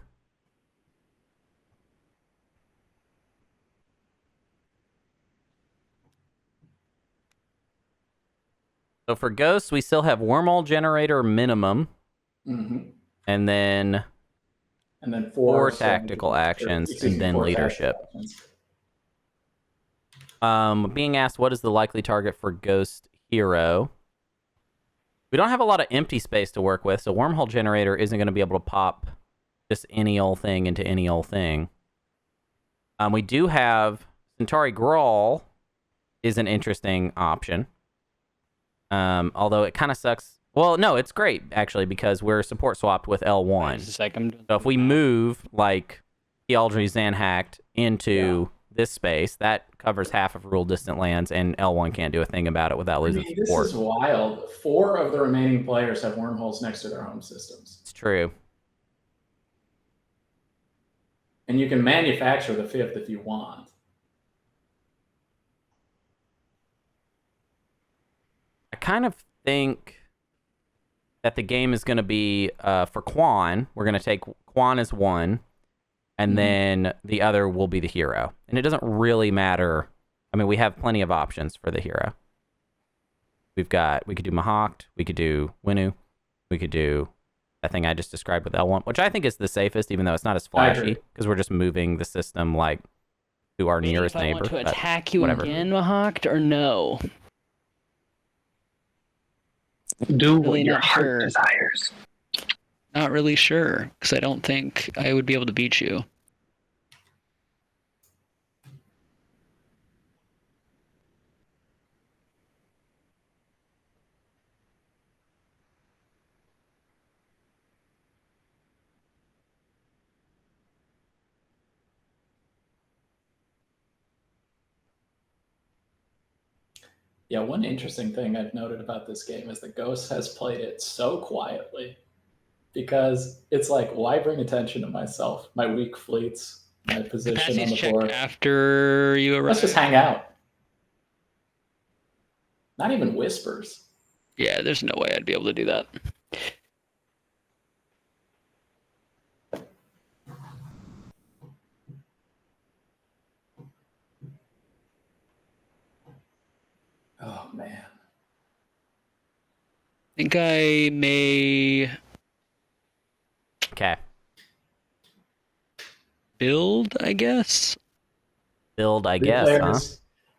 So for Ghosts, we still have Wormhole Generator minimum. Mm-hmm. And then four tactical actions, and then leadership. Being asked, what is the likely target for Ghost Hero? We don't have a lot of empty space to work with, so Wormhole Generator isn't going to be able to pop just any old thing into any old thing. We do have Centauri Grawl is an interesting option. Although it kind of sucks. Well, no, it's great, actually, because we're support swapped with L1. So if we move, like, Ealdri Zanhacked into this space, that covers half of rule distant lands, and L1 can't do a thing about it without losing support. This is wild. 4 of the remaining players have wormholes next to their home systems. It's true. And you can manufacture the 5th if you want. I kind of think that the game is going to be, for Quan, we're going to take Quan as 1, and then the other will be the hero. And it doesn't really matter. I mean, we have plenty of options for the hero. We could do Mahawked, we could do Winu, we could do that thing I just described with L1, which I think is the safest, even though it's not as flashy, because we're just moving the system, like, to our nearest neighbor. Want to attack you again, Mahawked, or no? Do what your heart desires. Not really sure, because I don't think I would be able to beat you. Yeah, one interesting thing I've noted about this game is that Ghost has played it so quietly, because it's like, why bring attention to myself, my weak fleets, my position on the board? After you arrive. Let's just hang out. Not even whispers. Yeah, there's no way I'd be able to do that. Oh, man. I think I may... Okay. Build, I guess? Build, I guess, huh?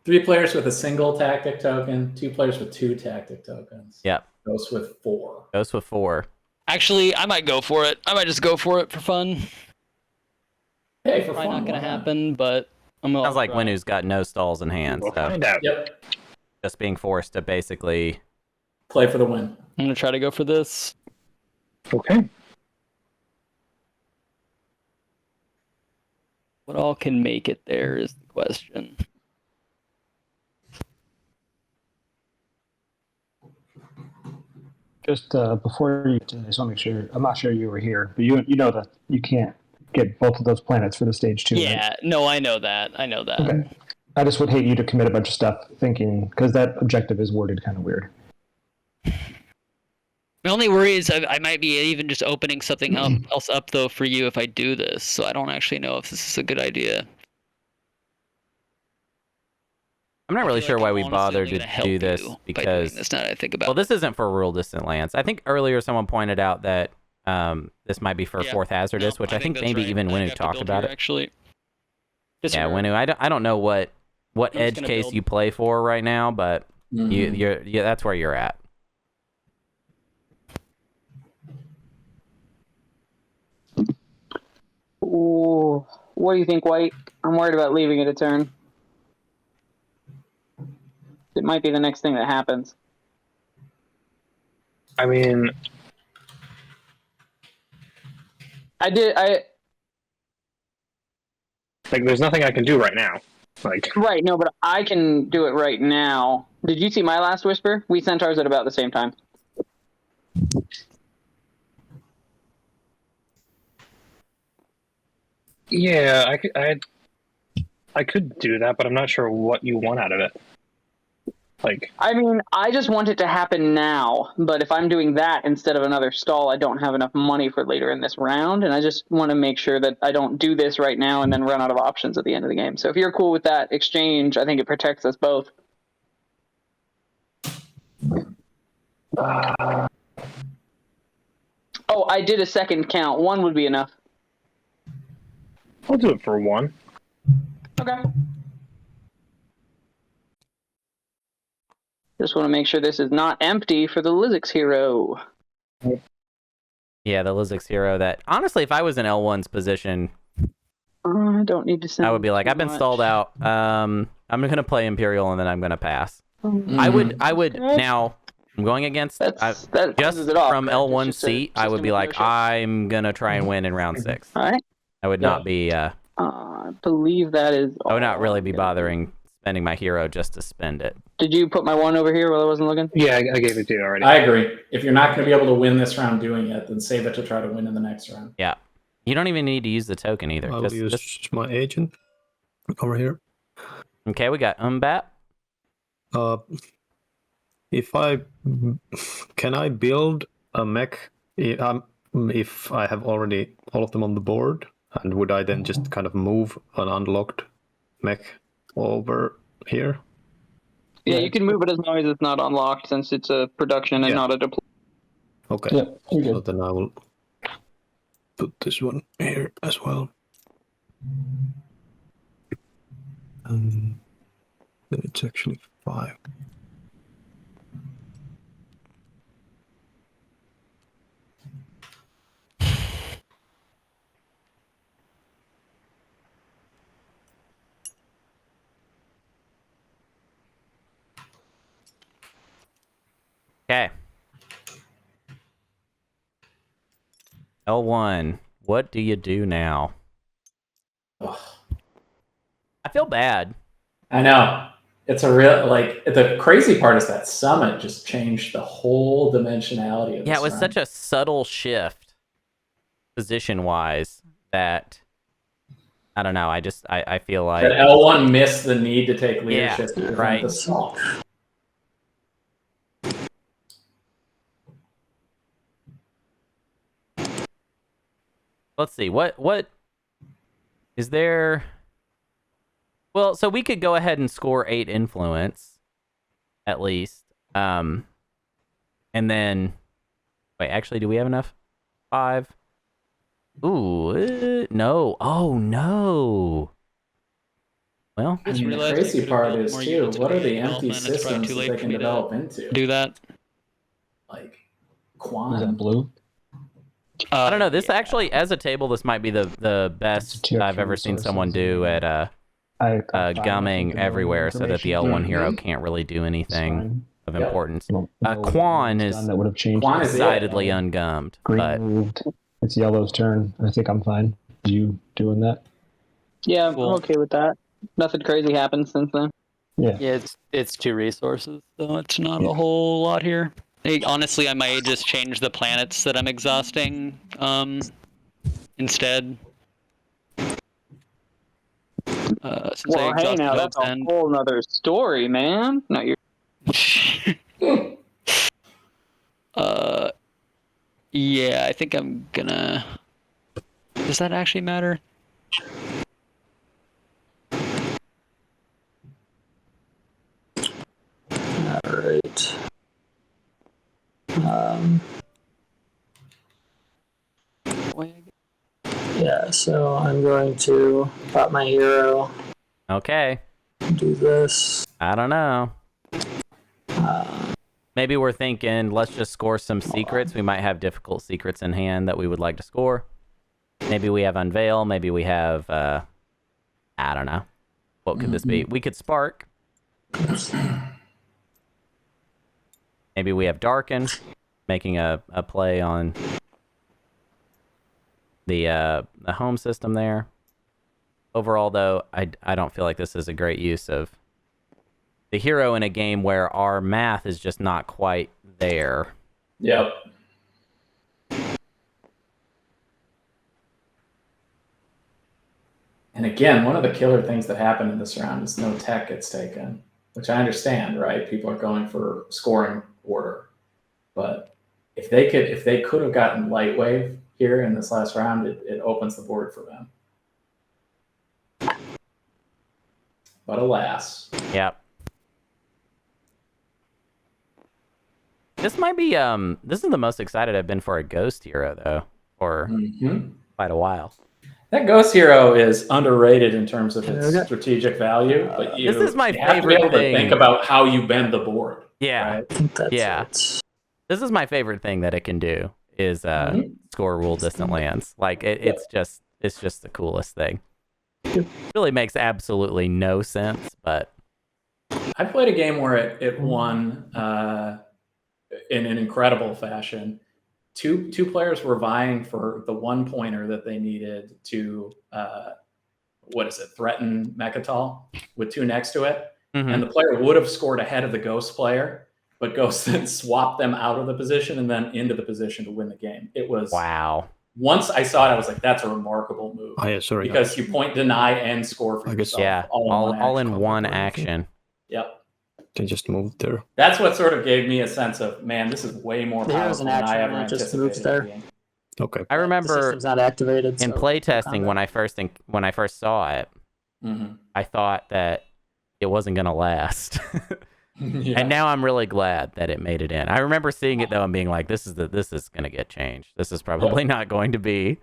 3 players with a single tactic token, 2 players with 2 tactic tokens. Yep. Ghost with 4. Ghost with 4. Actually, I might go for it. I might just go for it for fun. Hey, for Probably fun. not going to happen, but I'm going to Sounds like Winu's got no stalls in hand. We'll so find out. Yep. just being forced to basically play for the win. I'm going to try to go for this. Okay. What all can make it there is the question. Just before you, I just want to make sure. I'm not sure you were here, but you know that you can't get both of those planets for the stage 2. Yeah, right? no, I know that. Okay. I just would hate you to commit a bunch of stuff thinking, because that objective is worded kind of weird. My only worry is I might be even just opening something else up, though, for you if I do this. So I don't actually know if this is a good idea. I'm not really sure why we bothered to do this, because this, now that I think about this isn't for rule distant lands. I think earlier someone pointed out that this might be for 4th hazardous, which I think maybe even Winu talked about it. Actually, yeah, Winu. I don't know what edge case you play for right now, but you're that's where you're at. Ooh, what do you think, White? I'm worried about leaving it a turn. It might be the next thing that happens. I mean, I like, there's nothing I can do right now. Like, right, no, but I can do it right now. Did you see my last whisper? We sent ours at about the same time. yeah, I could do that, but I'm not sure what you want out of it. Like, I mean, I just want it to happen now, but if I'm doing that instead of another stall, I don't have enough money for later in this round, and I just want to make sure that I don't do this right now and then run out of options at the end of the game. So if you're cool with that exchange, I think it protects us both. Oh, I did a second count. 1 would be enough. I'll do it for 1. Okay. Just want to make sure this is not empty for the Lizix hero. Yeah, the Lizix hero that, honestly, if I was in L1's position, I don't need to send I would be like, I've been stalled out. I'm going to play Imperial and then I'm going to pass. I would now, I'm going against, just pushes from it off, right? L1's It's just seat, I would be like, I'm going to try and win in round 6. All right. I would not be, I believe that is all I would not really be bothering spending my hero just to spend it. Did you put my 1 over here while I wasn't looking? Yeah, I gave it to you already. I agree. If you're not going to be able to win this round doing it, then save it to try to win in the next round. Yeah. You don't even need to use the token either. I'll use my agent over here. Okay, we got Umbat. If can I build a mech if I have already all of them on the board, and would I then just kind of move an unlocked mech over here? Yeah, you can move it as long as it's not unlocked, since it's a production and not a deploy. Okay. Yeah, you're So good. then I will put this one here as well. Then it's actually 5. Okay. L1, what do you do now? Ugh. I feel bad. I know. It's a real, like, the crazy part is that summit just changed the whole dimensionality of this Yeah, it was round. such a subtle shift position-wise that, I don't know, I feel like... That L1 missed the need to take leadership to prevent right. the stall. Let's see, what is there? Well, so we could go ahead and score 8 influence, at least. And then, wait, actually, do we have enough? 5. Ooh, no. Oh, no. Well, I mean, the crazy part is, too, what are the empty systems that they can develop into? Do that. Like, Quan. Is that blue? I don't know. This actually, as a table, this might be the best I've ever seen someone do at gumming everywhere, so that the L1 hero can't really do anything of importance. Quan is that would have changed. Quan is decidedly ungummed. Green But moved. It's yellow's turn. I think I'm fine. You doing that? Yeah, Cool. I'm okay with that. Nothing crazy happened since then. Yeah. Yeah, it's 2 resources, so it's not a whole lot here. Hey, honestly, I might just change the planets that I'm exhausting instead. Since I Well, hey, exhausted now that's a Open. whole nother story, man. No, you're. Yeah, I think I'm gonna. Does that actually matter? Alright. Yeah, so I'm going to pop my hero, okay, do this. I don't know. Maybe we're thinking, let's just score some secrets. We might have difficult secrets in hand that we would like to score. Maybe we have Unveil. Maybe we have, I don't know. What could this be? We could Spark. Maybe we have Darken. making a play on the home system there. Overall, though, I don't feel like this is a great use of the hero in a game where our math is just not quite there. Yep. And again, one of the killer things that happened in this round is no tech gets taken, which I understand, right? People are going for scoring order. But if they could have gotten light wave here in this last round, it opens the board for them. But alas. Yep. This might be this is the most excited I've been for a ghost hero though for quite a while. That ghost hero is underrated in terms of its strategic value, but this is my you have to be favorite able thing. to think about how you bend the board. Yeah. Right? Yeah. This is my favorite thing that it can do is score rule distant lands. Like it's just the coolest thing. It really makes absolutely no sense, but I played a game where it won in an incredible fashion. Two players were vying for the 1-pointer that they needed to threaten Mechatol with 2 next to it. And the player would have scored ahead of the ghost player, but Ghost then swapped them out of the position and then into the position to win the game. It was wow. Once I saw it, I was like, that's a remarkable move. Oh, yeah, sorry. Because you point, deny, and score for yourself. Yeah, all in one action. Yep. They just moved there. That's what sort of gave me a sense of, man, this is way more powerful than I ever just anticipated. moved there. Okay. I remember the system's not activated in playtesting when I first saw it, I thought that it wasn't gonna last. And now I'm really glad that it made it in. I remember seeing it though and being like, this is gonna get changed. This is probably not going to be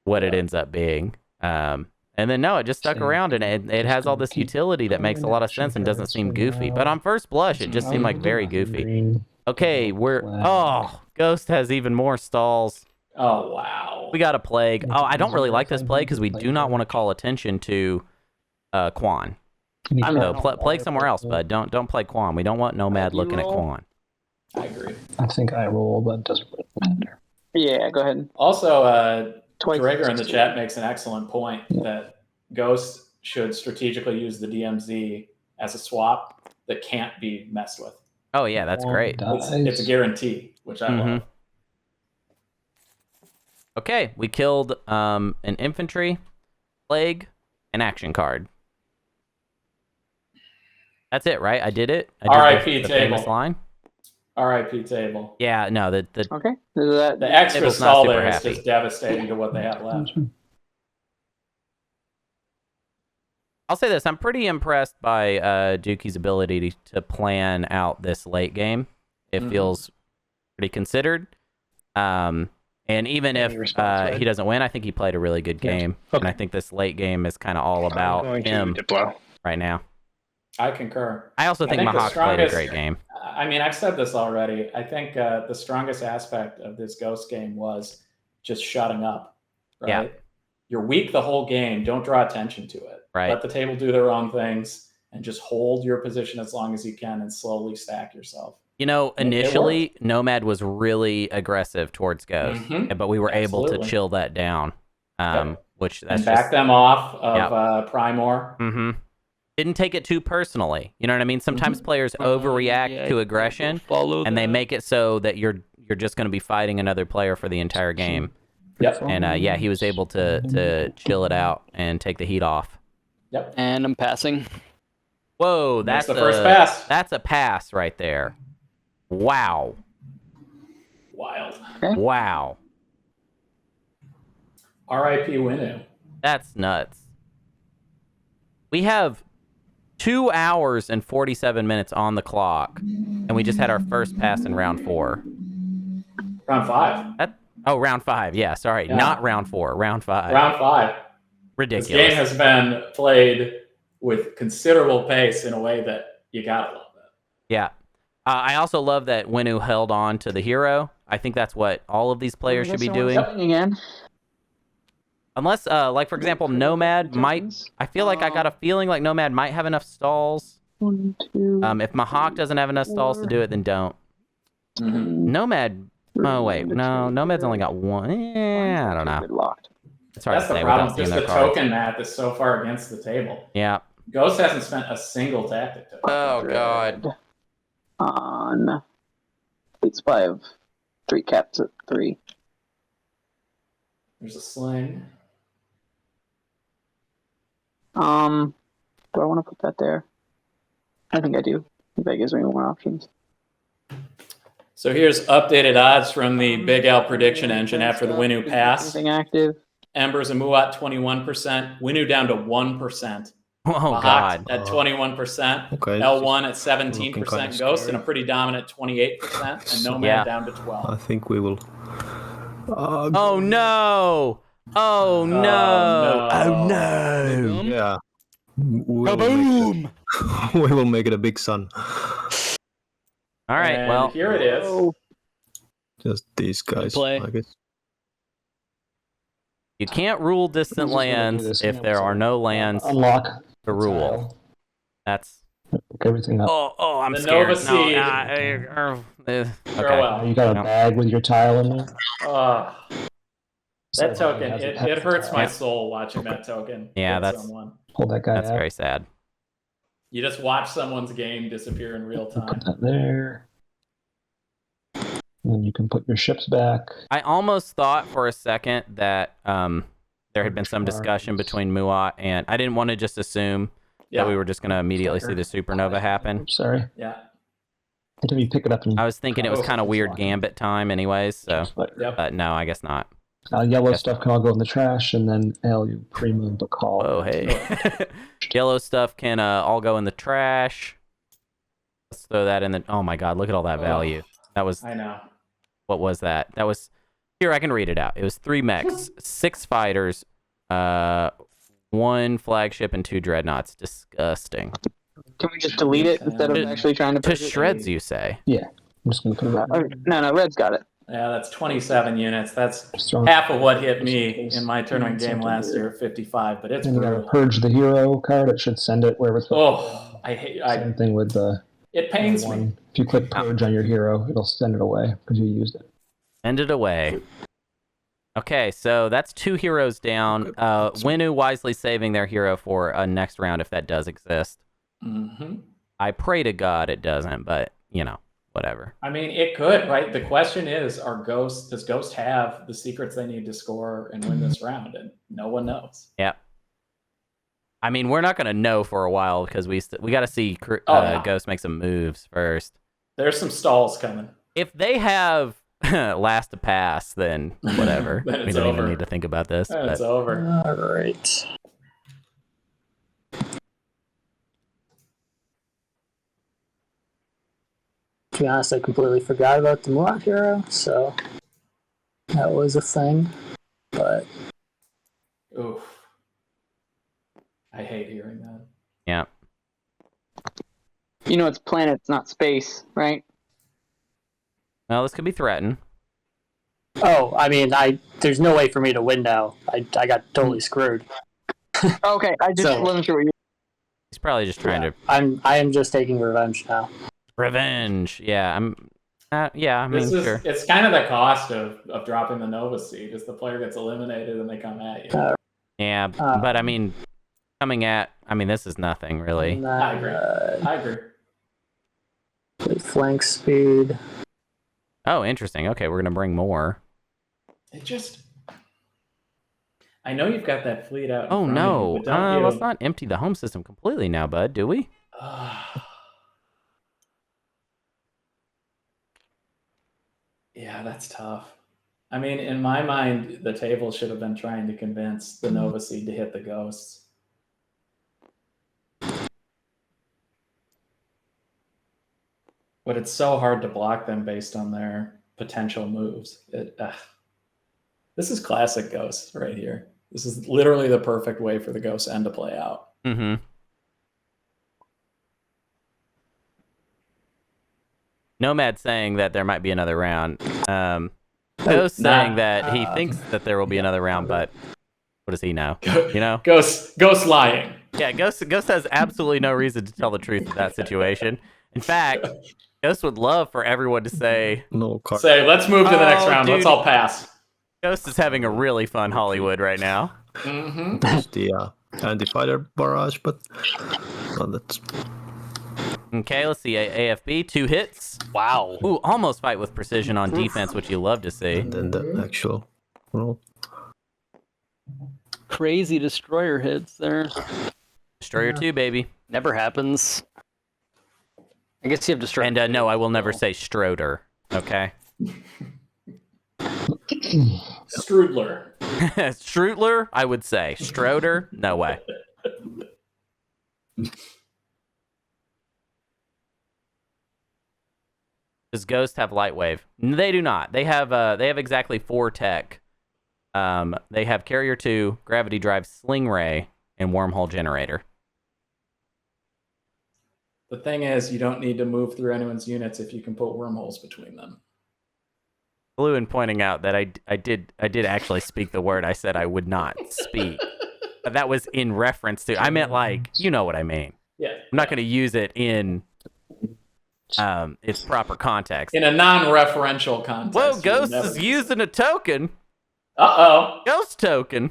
what it ends up being. And then no, it just stuck around and it has all this utility that makes a lot of sense and doesn't seem goofy. But on first blush, it just seemed like very goofy. Okay, Ghost has even more stalls. Oh wow. We got a plague. Oh, I don't really like this play because we do not want to call attention to Quan. So play somewhere else, bud. Don't play Quan. We don't want Nomad looking at Quan. I agree. I think I roll, but it doesn't really matter. Yeah, go ahead. Also, Drager in the chat makes an excellent point that Ghost should strategically use the DMZ as a swap that can't be messed with. Oh yeah, that's great. It's a guarantee, which I love. Okay, we killed an infantry, plague, an action card. That's it, right? I did it. R.I.P. the table. famous line. R.I.P. table. Yeah, no, the okay. The extra table's stall not there super is happy. just devastating to what they have left. I'll say this: I'm pretty impressed by Dukey's ability to plan out this late game. It feels pretty considered. And even if he doesn't win, I think he played a really good game. And I think this late game is kind of all about him right now. I concur. I also think Mahawk played a great game. I mean, I've said this already. I think the strongest aspect of this Ghost game was just shutting up. Right? Yeah. You're weak the whole game. Don't draw attention to it. Right. Let the table do their own things and just hold your position as long as you can and slowly stack yourself. You know, initially, Nomad was really aggressive towards Ghost, but we were able to chill that down. Which that's and back them off of Primor. Didn't take it too personally. You know what I mean? Sometimes players overreact to aggression, and they make it so that you're just going to be fighting another player for the entire game. Yep. And he was able to chill it out and take the heat off. Yep. And I'm passing. Whoa, that's the first pass. That's a pass right there. Wow. Wild. Okay. Wow. R.I.P. Winu. That's nuts. We have 2 hours and 47 minutes on the clock, and we just had our first pass in round 4. Round 5. Round 5. Yeah, sorry. Yeah. Not round 4. Round 5. Round 5. Ridiculous. This game has been played with considerable pace in a way that you gotta love it. Yeah. I also love that Winu held on to the hero. I think that's what all of these players should be doing. Again. Unless, like, for example, Nomad might... I feel like I got a feeling like Nomad might have enough stalls. 1, 2. If Mahawk doesn't have enough stalls to do it, then don't. Nomad Oh wait, no, Nomad's only got one. I don't know. Locked. It's hard That's to the say problem. without seeing Just their the cards. token math is so far against the table. Yeah. Ghost hasn't spent a single tactic token. Oh god. On fleet supply of 3 caps at 3. There's a sling. Do I want to put that there? I think I do. That gives me more options. So here's updated odds from the Big Al prediction engine after the Winu pass. Anything active? Embers and Muat 21%. Winu down to 1%. Oh Mahak god. at 21%. Okay. L1 at Looking 17%. kinda Ghost scary. and a pretty dominant 28%. And Nomad Yeah. down to 12. I think we will. Oh no! Oh no! Oh no! Yeah. Kaboom! We will make it a big sun. All right, And well, here it is. Just these guys, play. I guess. you can't rule distant Just wanna do lands this, if there are no lands Unlock to rule. That's. Pick everything up. Oh, I'm The scared. Nova Seed. Okay. Farewell. You got a No. bag with your tile in there? That So token, has it has a hurts my tile. soul watching that token. Yeah, hit that's- someone. Pull that guy That's out. very sad. You just watch someone's game disappear in real Put time. that there. And then you can put your ships back. I almost thought for a second that there had been some discussion between Muat and I didn't want to just assume Yeah, that we were just going to immediately see the supernova happen. Oops, sorry. yeah. Until you pick it up and I was thinking it was kind of weird gambit time anyways, so Yep. but no, I guess not. yellow Guess stuff can all go in the trash, and then you primo the call. Oh, hey. Yellow stuff can all go in the trash. Let's throw that in the... Oh, my God. Look at all that value. That was... I know. What was that? That was... Here, I can read it out. It was 3 mechs, 6 fighters, 1 flagship, and 2 dreadnoughts. Disgusting. Can we just delete it instead of To- actually trying to To purge it? shreds, you say? Yeah, I'm just gonna put it right. No, Red's got it. Yeah, that's 27 units. That's Just throw it. half of what hit me in my tournament game last year, 55, but it's And you gotta brutal. purge the hero card. It should send it wherever it's supposed Oh, I hate Same thing with the it pains me. one. If you click purge on your hero, it'll send it away because you used it. Send it away. Okay, so that's 2 heroes down. Winu wisely saving their hero for a next round if that does exist. Mm-hmm. I pray to God it doesn't, but, you know, whatever. I mean, it could, right? The question is, does Ghost have the secrets they need to score and win this round? And no one knows. Yeah. I mean, we're not going to know for a while because we got to see Yeah. Ghost make some moves first. There's some stalls coming. If they have last to pass, then whatever. Then We it's don't over. even need to think about this. Then But it's over. All right. To be honest, I completely forgot about the Muat hero, so that was a thing. But Oof. I hate hearing that. yeah. You know, it's planets, not space, right? Well, this could be threatened. oh, I mean, there's no way for me to win now. I got totally screwed. Okay, I just So- wasn't sure what you. He's probably just trying to I am just taking revenge now. revenge. Yeah, I mean, This is sure. it's kind of the cost of dropping the Nova Seed is the player gets eliminated and they come at you. Yeah, but I mean, this is nothing really. And I then, agree. I agree. flank speed. Oh, interesting. Okay, we're gonna bring more. It just I know you've got that fleet out. in Oh front of no, you, but don't you? let's not empty the home system completely now, bud. Do we? Yeah, that's tough. I mean, in my mind, the table should have been trying to convince the Nova Seed to hit the ghosts. But it's so hard to block them based on their potential moves. This is classic Ghosts right here. This is literally the perfect way for the Ghost end to play out. Mm-hmm. Nomad saying that there might be another round. Ghost saying that he thinks that there will be another round, but what does he know? You know? Ghost lying. Yeah, Ghost has absolutely no reason to tell the truth in that situation. In fact, Ghost would love for everyone to say, No card. Say, let's move to the next Oh, round. Let's dude. all pass. Ghost is having a really fun Hollywood right now. Mm-hmm. There's the anti-fighter barrage, but that's Okay, let's see. AFB, 2 hits. Wow. Ooh, almost fight with precision on defense, which you love to see. and then the actual roll. Crazy destroyer hits there. Destroyer 2, baby. Never happens. I guess you have destroyer. And no, I will never say Stroder. Okay? Strudler. Strutler, I would say. Stroder, no way. Does Ghost have Light Wave? They do not. They have exactly 4 tech. They have Carrier 2, Gravity Drive, Sling Ray, and Wormhole Generator. The thing is, you don't need to move through anyone's units if you can put wormholes between them. Fluin pointing out that I did actually speak the word I said I would not speak. But that was in reference to, I meant like, you know what I mean. Yeah. I'm not going to use it in its proper context. In a non-referential context. Whoa, you Ghost never- is using a token. Uh-oh. Ghost token.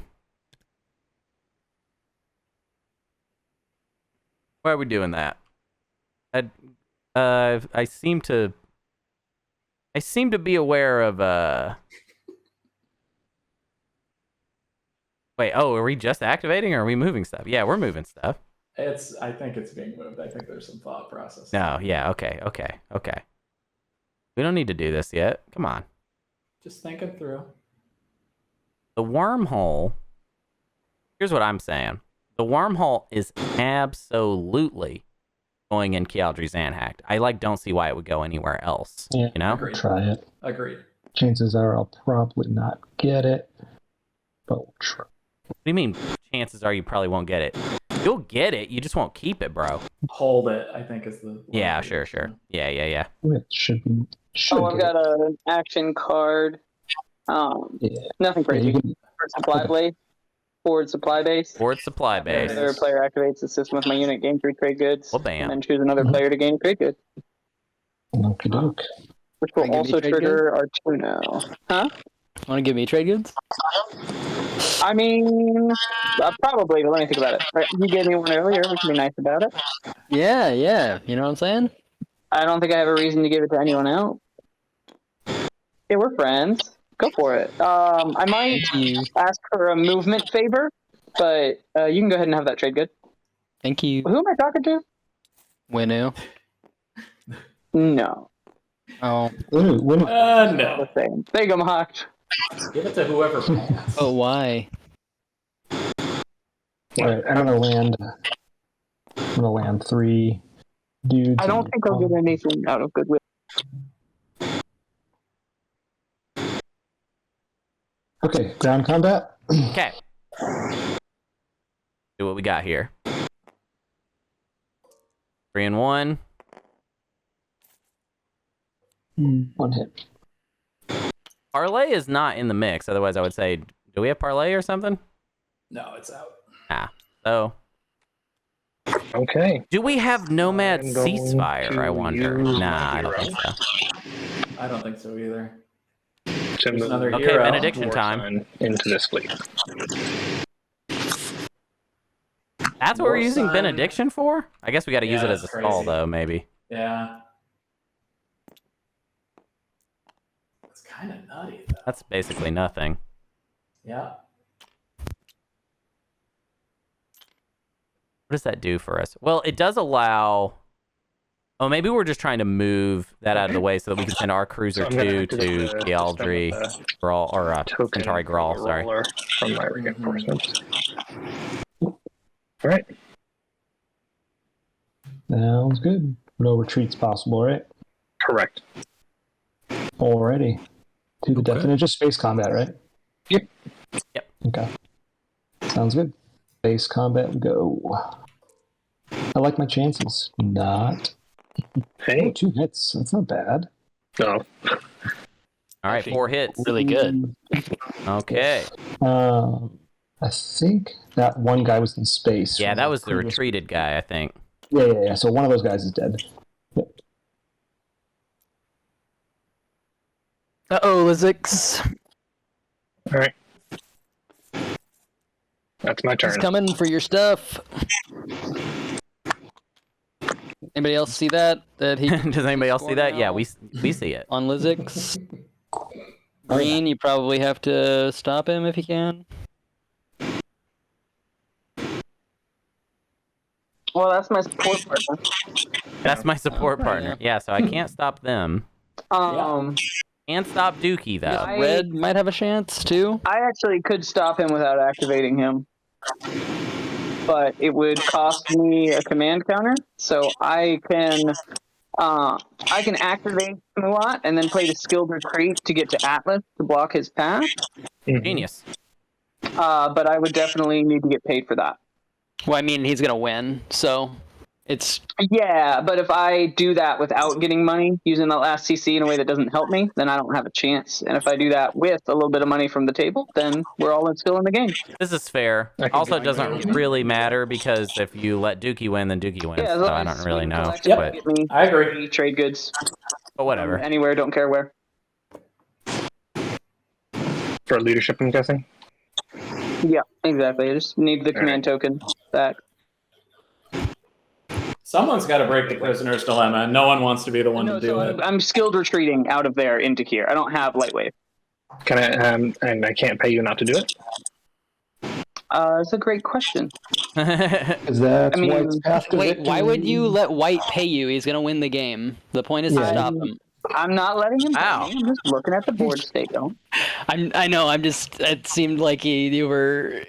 Why are we doing that? I seem to be aware of Wait, are we just activating or are we moving stuff? Yeah, we're moving stuff. I think it's being moved. I think there's some thought process. No, yeah, okay. We don't need to do this yet. Come on. Just thinking through. The wormhole. Here's what I'm saying. The wormhole is absolutely going in Kialdry Zanhact. I don't see why it would go anywhere else. Yeah, you know? Agreed. Try it. Agreed. Chances are I'll probably not get it, but we'll try. What do you mean? Chances are you probably won't get it. You'll get it. You just won't keep it, bro. Hold it, I think is the... Yeah, sure. Yeah. It should be. I've got an action card. Nothing crazy. Yeah, you can- Supply blade. Forward supply base. Forward supply base. Another player activates the system with my unit, gain 3 trade goods. Well, bam. And then choose another player to gain a trade good. Okie doke. Which will Can I give you also trade trigger Artuno. Huh? Want to give me trade goods? I mean, probably, but let me think about it. Right, you gave me one earlier, we can be nice about it. Yeah. You know what I'm saying? I don't think I have a reason to give it to anyone else. Yeah, we're friends. Go for it. I might ask for a movement favor, but you can go ahead and have that trade good. Thank you. Who am I talking to? Winu. No. Oh. No. The same. There you go, Mahak. Give it to whoever passed. Oh, why? Alright, I'm gonna land 3 dudes. I don't think I'll get anything out of goodwill. Okay, ground combat. Okay. See what we got here. 3 and 1. 1 hit. Parlay is not in the mix. Otherwise, I would say, do we have parlay or something? No, it's out. So, Okay. do we have Nomad I'm going Ceasefire, to I wonder? use Nah, my I don't hero. think so. I don't think so either. To move another Okay, hero. benediction time. into this fleet. That's what we're using Warsign. benediction for? I guess we got to use Yeah, it as a that's stall, crazy. though, maybe. Yeah. It's kind of nutty, though. That's basically nothing. Yeah. What does that do for us? Well, it does allow... Oh, maybe we're just trying to move that out of the way so that we can send our Cruiser So I'm gonna 2 activate to the Kialdry system with Grawl, or Token Centauri Grawl, sorry. roller from my reinforcements. Alright. Sounds good. No retreats possible, right? Correct. Already. To the death. And it's just space combat, right? Yep. Okay. Sounds good. Space combat, we go. I like my chances. Not. Hey. 2 hits. That's not bad. No. All right, 4 hits. Really good. Okay. I think that one guy was in space. Yeah, from that was the previous- retreated guy, I think. Yeah. So one of those guys is dead. Yep. Uh-oh, Lizix. All right. That's my turn. He's coming for your stuff. Anybody else see that? That he Does anybody else see that? Yeah, we see it. on Lizix. Green, you probably have to stop him if you can. Well, that's my support partner. That's my support partner. Yeah, so I can't stop them. Can't stop Dookie, though. Red might have a chance, too. I actually could stop him without activating him, but it would cost me a command counter. So I can activate Muat and then play the skilled retreat to get to Atlas to block his path. Genius. But I would definitely need to get paid for that. Well, I mean, he's going to win, so it's... Yeah, but if I do that without getting money, using that last CC in a way that doesn't help me, then I don't have a chance. And if I do that with a little bit of money from the table, then we're all still in the game. This is fair. Also, it doesn't really matter because if you let Dookie win, then Dookie wins. Yeah, so I don't really know. But I agree. Trade goods. But whatever. Anywhere, don't care where. For leadership, I'm guessing. Yeah, exactly. I just need the command token back. Someone's got to break the prisoner's dilemma, and no one wants to be the one to do it. I'm skilled retreating out of there into here. I don't have light wave. Can I? And I can't pay you not to do it. It's a great question. Is that White's path to Wait, victory? why would you let White pay you? He's going to win the game. The point is to stop him. I'm not letting him. I'm just looking at the board state, though. I know. I'm just. It seemed like you were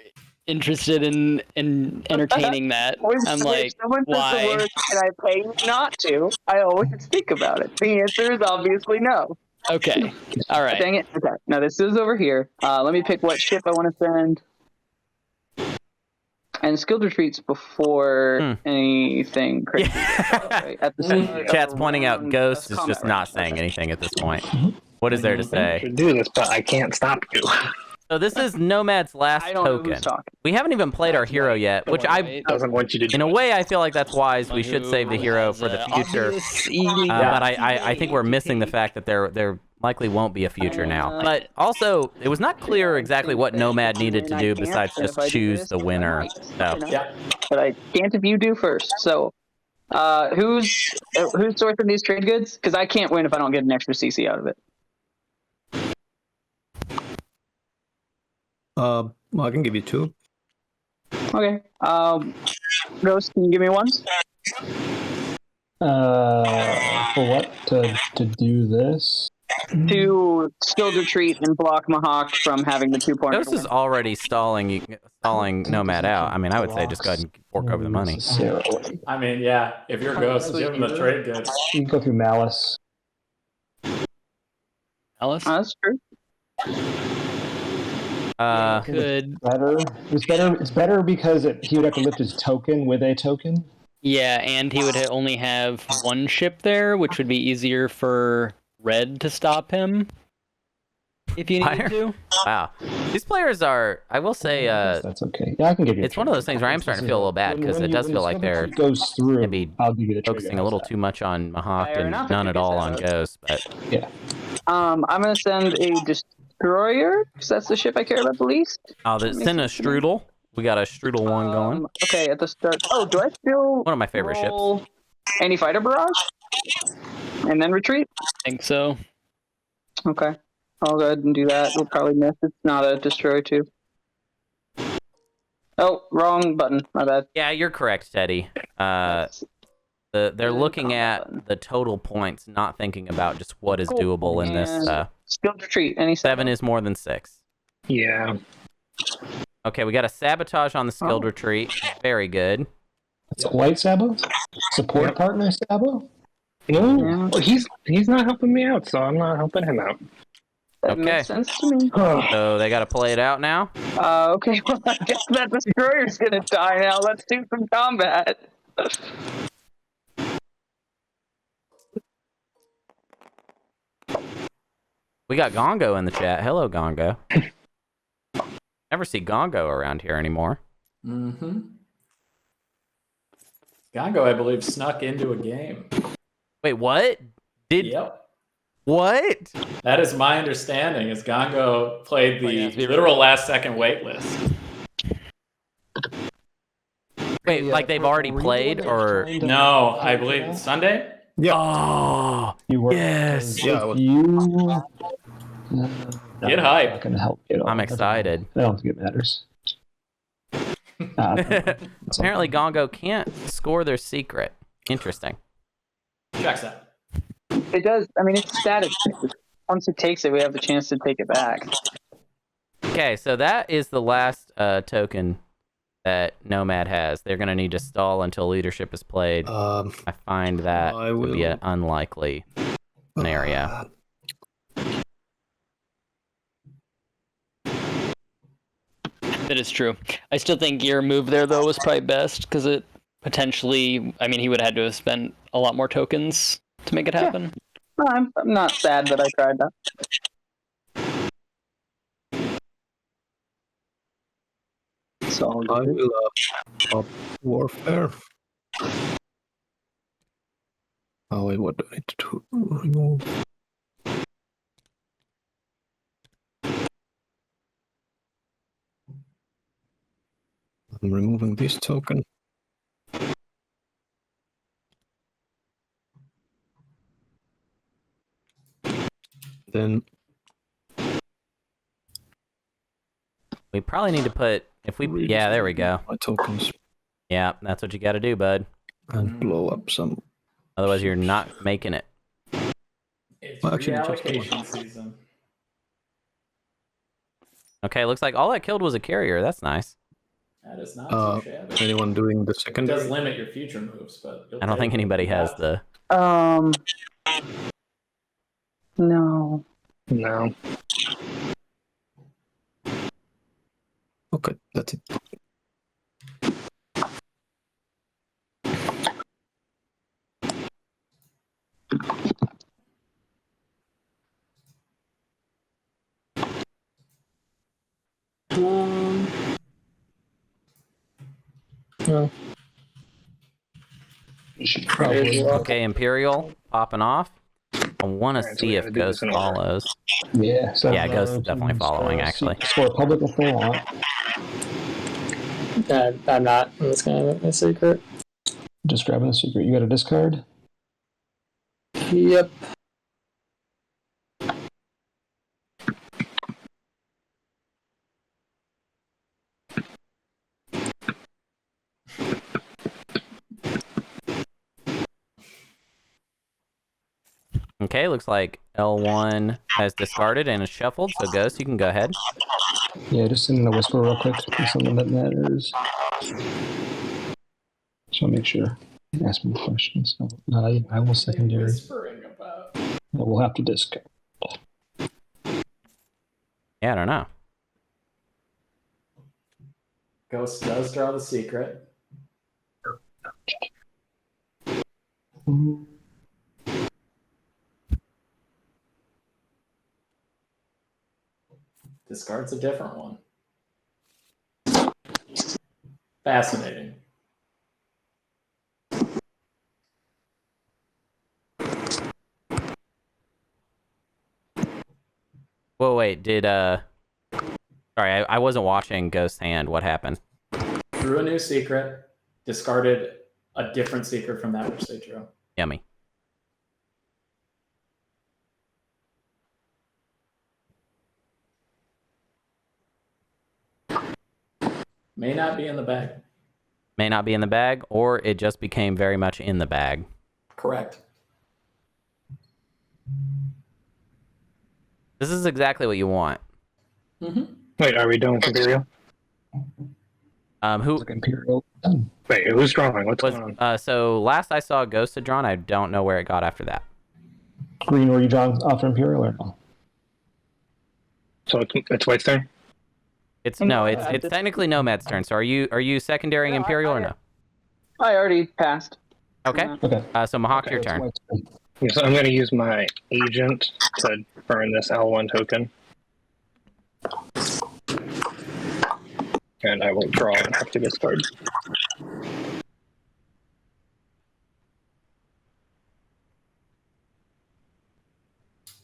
interested in entertaining that. I'm like, someone says why? the word, can I pay you not to? I always think about it. The answer is obviously no. Okay. All right. Dang it. Okay. Now this is over here. Let me pick what ship I want to send. And skilled retreats before anything crazy. Right? At the start Chat's of pointing out round, Ghost that's is just combat not saying anything at this point. What is there to I say? should do this, but I can't stop you. So this is Nomad's last I don't know token. who's talking. We haven't even played our hero yet, which Doesn't want you to do. in a way, I feel like that's wise. We should save the hero for the future. But I think we're missing the fact that there likely won't be a future now. But also, it was not clear exactly what Nomad needed to do besides just choose the winner. So But I can't if you do first. So, who's sourcing these trade goods? Because I can't win if I don't get an extra CC out of it. I can give you 2. Okay. Ghost, can you give me ones? For what? To do this? To skilled retreat and block Mahawk from having the 2 pointer. Ghost is already stalling Nomad out. I mean, I would say just go ahead and fork over the money. I mean, yeah, if you're Ghost, give him the trade goods. You can go through Malice. Alice? That's true. Could. It's better because he would have to lift his token with a token. Yeah, and he would only have one ship there, which would be easier for Red to stop him. If you needed to. Wow. These players are, I will say, that's okay. Yeah, I can give you. It's one of those things where I'm starting to feel a little bad because it does feel like they're goes through. maybe I'll give you the focusing a little too much on Mahawk and enough. none at all on Ghost. But yeah. I'm gonna send a destroyer because that's the ship I care about the least. Send a Strudel. We got a Strudel one going. Okay, at the start. Oh, do I still one of my favorite ships? Anti-fighter barrage, and then retreat. I think so. Okay, I'll go ahead and do that. We'll probably miss. It's not a destroyer too. Oh, wrong button. My bad. Yeah, you're correct, Teddy. They're looking at the total points, not thinking about just what is doable in this. Skilled retreat. Any 7 is more than 6. Yeah. Okay, we got a sabotage on the skilled retreat. Very good. That's White Sabo? Support partner Sabo? No, well, he's not helping me out, so I'm not helping him out. That makes sense to me. So they got to play it out now? Okay, well, I guess that destroyer's gonna die now. Let's do some combat. We got Gongo in the chat. Hello, Gongo. Never see Gongo around here anymore. Mm-hmm. Gongo, I believe, snuck into a game. Wait, what? Yep. What? That is my understanding. Is Gongo played yeah, the literal last second wait list. Wait, like they've already played, or No, I believe Sunday. Yeah. oh, You were. yes. Yeah, If you. Get hype. Not going to help you at all. I'm excited. I don't think it matters. Apparently, Gongo can't score their secret. Interesting. Checks out. It does. I mean, it's static. Once it takes it, we have the chance to take it back. Okay, so that is the last token that Nomad has. They're going to need to stall until leadership is played. I find that to be an unlikely scenario. That is true. I still think your move there, though, was probably best because it potentially, I mean, he would have had to have spent a lot more tokens to make it happen. No, I'm not sad that I tried that. So I will up warfare. Oh wait, what do I need to remove? I'm removing this token. Then We probably need to put, if we, yeah, there we go. my tokens Yeah, that's what you got to do, bud. and blow up some. Otherwise, you're not making it. It's Actually, just the reallocation season. Okay, looks like all that killed was a carrier. That's nice. That is not too shabby. Anyone doing the It second? does limit your future moves, but I don't think anybody has the. No. No. Okay, that's it. Okay, Imperial popping off. I want to see if Ghost follows. Yeah, so Yeah, Ghost is definitely following, actually. Score public if they want. I'm not. I'm just gonna have a secret. Just grabbing a secret. You got a discard? Yep. Okay, looks like L1 has discarded and is shuffled, so Ghost, you can go ahead. Yeah, just send in a whisper real quick for something that matters. Just want to make sure. Ask me questions. I will secondary. Whispering about. We'll have to discard. Yeah, I don't know. Ghost does draw the secret. Discards a different one. Fascinating. Whoa, wait, did, sorry, I wasn't watching Ghost's hand. What happened? Drew a new secret, discarded a different secret from that which they drew. Yummy. May not be in the bag. May not be in the bag, or it just became very much in the bag. Correct. This is exactly what you want. Mm-hmm. Wait, are we done with Imperial? Who Imperial? Wait, who's drawing? What's going on? so last I saw Ghost had drawn, I don't know where it got after that. Green, were you drawing off for Imperial or no? So it's White's turn? It's technically Nomad's turn. So are you secondarying Imperial or no? I already passed. Okay. Okay. So Mahawk, your turn. So I'm going to use my agent to burn this L1 token. And I will draw and have to discard.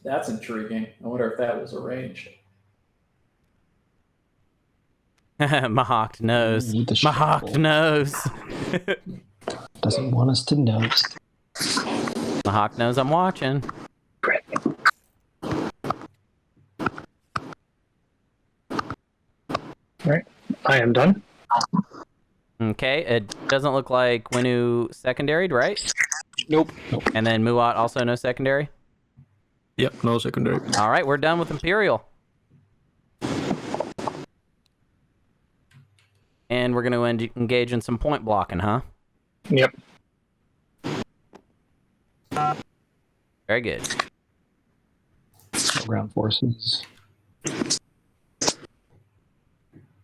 That's intriguing. I wonder if that was arranged. Mahawk knows. Need the Mahawk shovel. knows. Doesn't want us to know. Mahawk knows I'm watching. Great. Alright, I am done. Okay, it doesn't look like Winu secondaried, right? Nope. And then Muat also no secondary? Yep, no secondary. All right, we're done with Imperial. And we're going to engage in some point blocking, huh? Yep. Very good. Ground forces.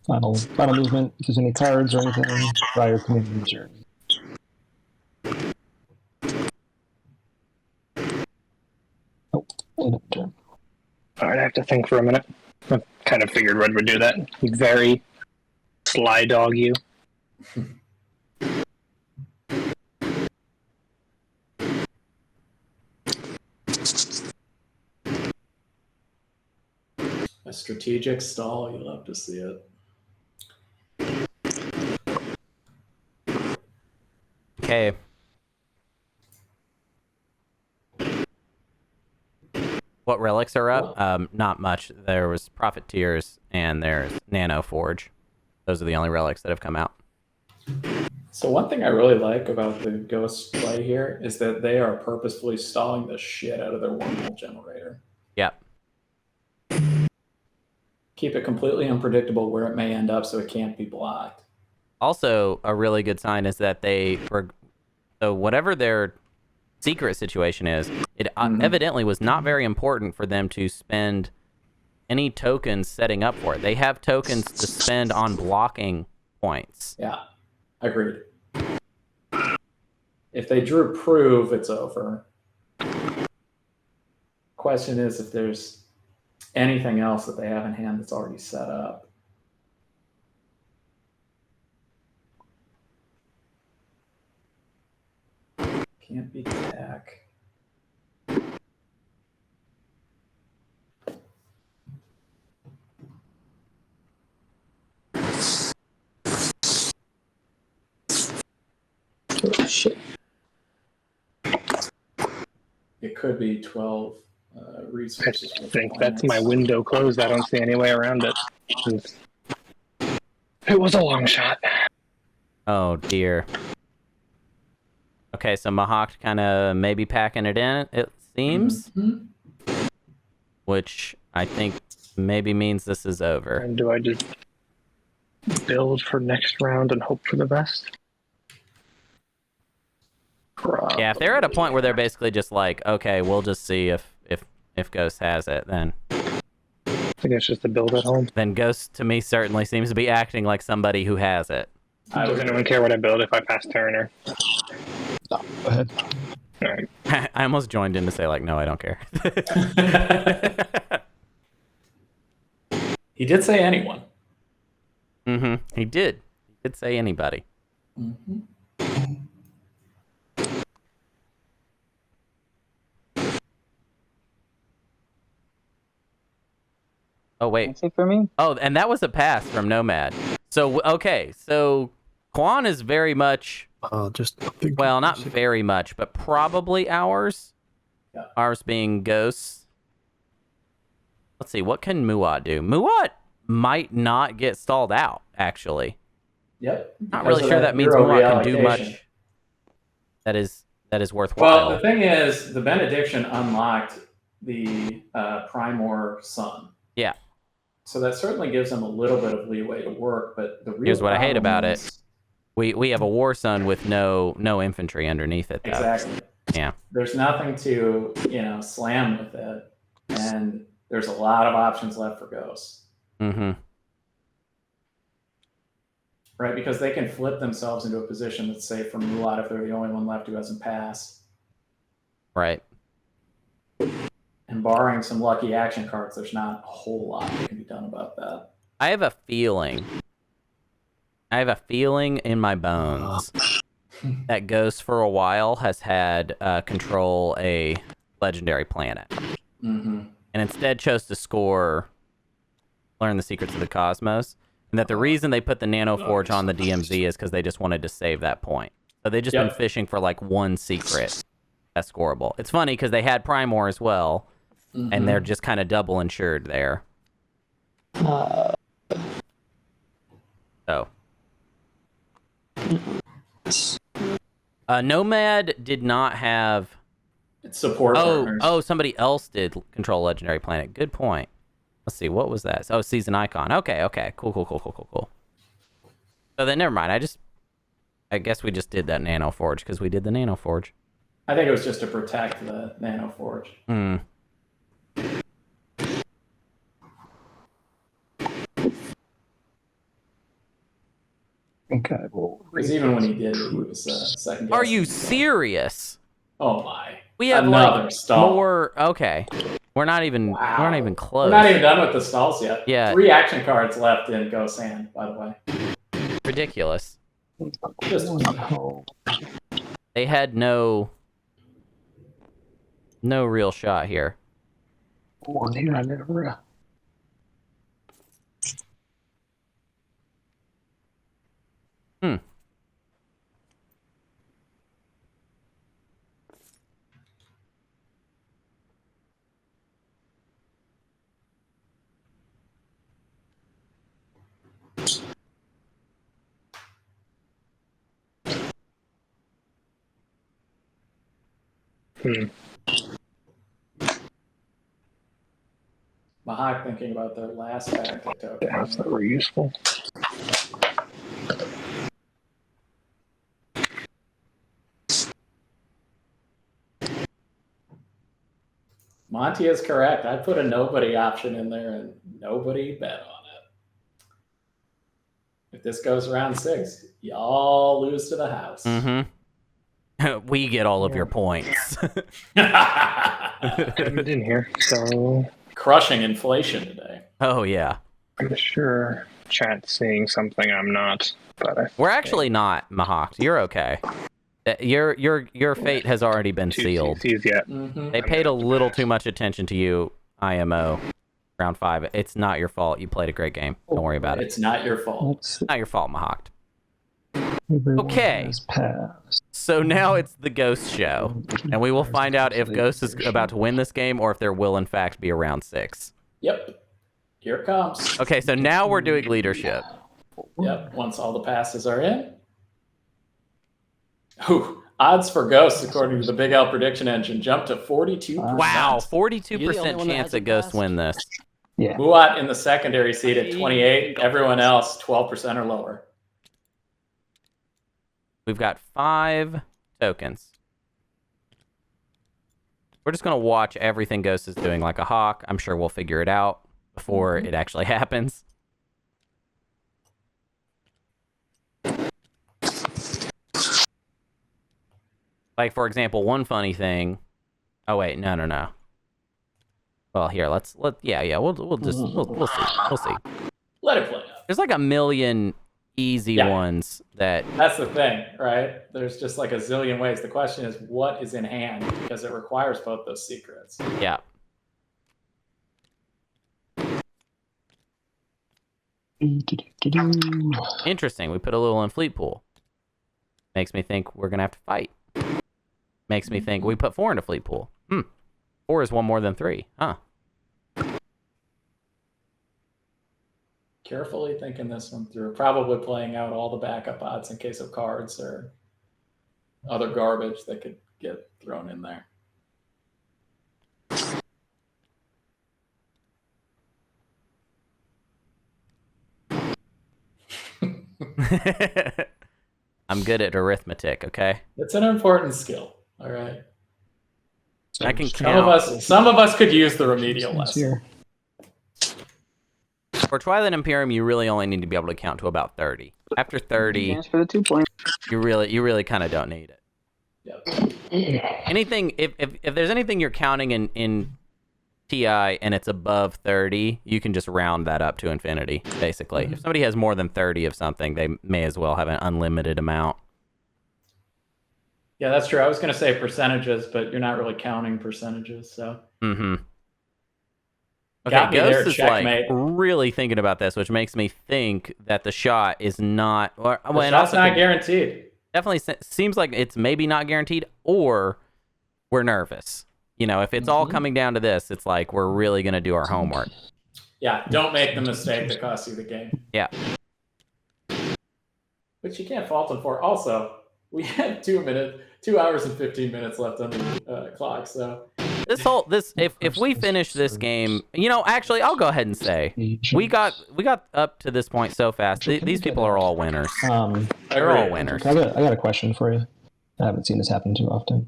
Final movement. If there's any cards or anything, prior committing turn. Oh, end of turn. Alright, I have to think for a minute. I kind of figured Red would do that. He'd very sly dog you. A strategic stall, you love to see it. Okay. What relics are up? Not much. There was Profiteers and there's Nano Forge. Those are the only relics that have come out. So one thing I really like about the Ghost play here is that they are purposefully stalling the shit out of their wormhole generator. Yep. Keep it completely unpredictable where it may end up so it can't be blocked. Also, a really good sign is that so whatever their secret situation is, it evidently was not very important for them to spend any tokens setting up for it. They have tokens to spend on blocking points. Yeah, agreed. If they drew prove, it's over. Question is if there's anything else that they have in hand that's already set up. Can't be attack. Oh, shit. It could be 12 resources. I think that's my window closed. I don't see any way around it. It was a long shot. Oh, dear. Okay, so Mahawk kind of maybe packing it in, it seems. Mm-hmm. Which I think maybe means this is over. And do I just build for next round and hope for the best? Probably. Yeah, if they're at a point where they're basically just like, okay, we'll just see if Ghost has it, then I think it's just a build at home. then Ghost to me certainly seems to be acting like somebody who has it. Does anyone care what I build if I pass turn or? No, go ahead. All right. I almost joined in to say like, no, I don't care. He did say anyone. Mm-hmm. He did. He did say anybody. Mm-hmm. Oh wait. That's it for me. Oh, and that was a pass from Nomad. So okay, so Quan is very much well, not very much, but probably ours. Yeah. Ours being Ghosts. Let's see, what can Muat do? Muat might not get stalled out, actually. Yep. Not really sure that means hero Muat can do reallocation. much that is worthwhile. Well, the thing is, the benediction unlocked the Primor Sun. Yeah. So that certainly gives them a little bit of leeway to work, but the real Here's what I hate problem about is- it. We have a War Sun with no infantry underneath it, though. Exactly. Yeah. There's nothing to, slam with it, and there's a lot of options left for Ghosts, Mm-hmm. right? Because they can flip themselves into a position that's safe from Mulat if they're the only one left who hasn't passed. Right. And barring some lucky action cards, there's not a whole lot that can be done about that. I have a feeling in my bones that Ghost for a while has had control a legendary planet. Mm-hmm. instead chose to score Learn the Secrets of the Cosmos, and that the reason they put the Nano Forge on the DMZ is because they just wanted to save that point. So they've just been fishing for like one secret that's scoreable. It's funny because they had Primor as well, and they're just kind of double insured there. So. Nomad did not have support partners. Oh, somebody else did control Legendary Planet. Good point. Let's see, what was that? Oh, Season Icon. Okay. Cool. So then, never mind. I guess we just did that Nano Forge because we did the Nano Forge. I think it was just to protect the Nano Forge. Okay, well, Because even when he did it, he was second. Are you serious? Oh my! We have another like stall. more. Okay, we're not even close. We're not even done with the stalls yet. Yeah. 3 action cards left in Ghost Hand, by the way. Ridiculous. Just They had no real shot here. one here I never. Mahak thinking about their last tactic token. That's that were useful. Monty is correct. I put a nobody option in there and nobody bet on it. If this goes round 6, y'all lose to the house. Mm-hmm. We get all of your points. I'm in here, so Crushing inflation today. Oh yeah. I'm sure chat's seeing something I'm not, but We're actually not, Mahak. You're okay. Your fate has already been sealed. Yet. They paid a little too much attention to you, IMO. Round 5. It's not your fault. You played a great game. Don't worry about it. It's not your fault. Not your fault, Mahak. Everyone Okay. has passed. So now it's the Ghost show, and we will find out if Ghost is about to win this game or if there will in fact be a round 6. Yep. Here it comes. Okay, so now we're doing leadership. Yep. Once all the passes are in. Ooh, odds for Ghosts, according to the Big L prediction engine, jumped to 42%. Wow, You're the 42% only one that chance that hasn't Ghost passed. win this. Yeah. Muat in the secondary seat at 28. Everyone else 12% or lower. We've got 5 tokens. We're just going to watch everything Ghost is doing like a hawk. I'm sure we'll figure it out before it actually happens. Like, for example, one funny thing. Oh, wait, no. Well, here, we'll see. We'll see. Let it play out. There's like a million easy ones that... That's the thing, right? There's just like a zillion ways. The question is, what is in hand? Because it requires both those secrets. Yeah. Interesting. We put a little in Fleet Pool. Makes me think we're going to have to fight. Makes me think we put 4 into Fleet Pool. 4 is 1 more than 3. Huh. Carefully thinking this one through. Probably playing out all the backup odds in case of cards or other garbage that could get thrown in there. I'm good at arithmetic, okay? It's an important skill, all right? I can Some count. of us could use the remedial lesson. For Twilight Imperium, you really only need to be able to count to about 30. After 30, Chance for the 2 points. you really kind of don't need it. Yep. Anything, if there's anything you're counting in TI and it's above 30, you can just round that up to infinity, basically. If somebody has more than 30 of something, they may as well have an unlimited amount. Yeah, that's true. I was going to say percentages, but you're not really counting percentages, so. Okay, Got me Ghost there, is checkmate. like really thinking about this, which makes me think that the shot is not. Or, The well, and shot's also not could- guaranteed. definitely seems like it's maybe not guaranteed, or we're nervous. You know, if it's all coming down to this, it's like we're really going to do our homework. Yeah, don't make the mistake that costs you the game. Yeah. Which you can't fault him for. Also, we have 2 hours and 15 minutes left on the clock, so If we finish this game, you know, actually, I'll go ahead and say we got up to this point so fast. These people are all winners. They're all winners. I got a question for you. I haven't seen this happen too often.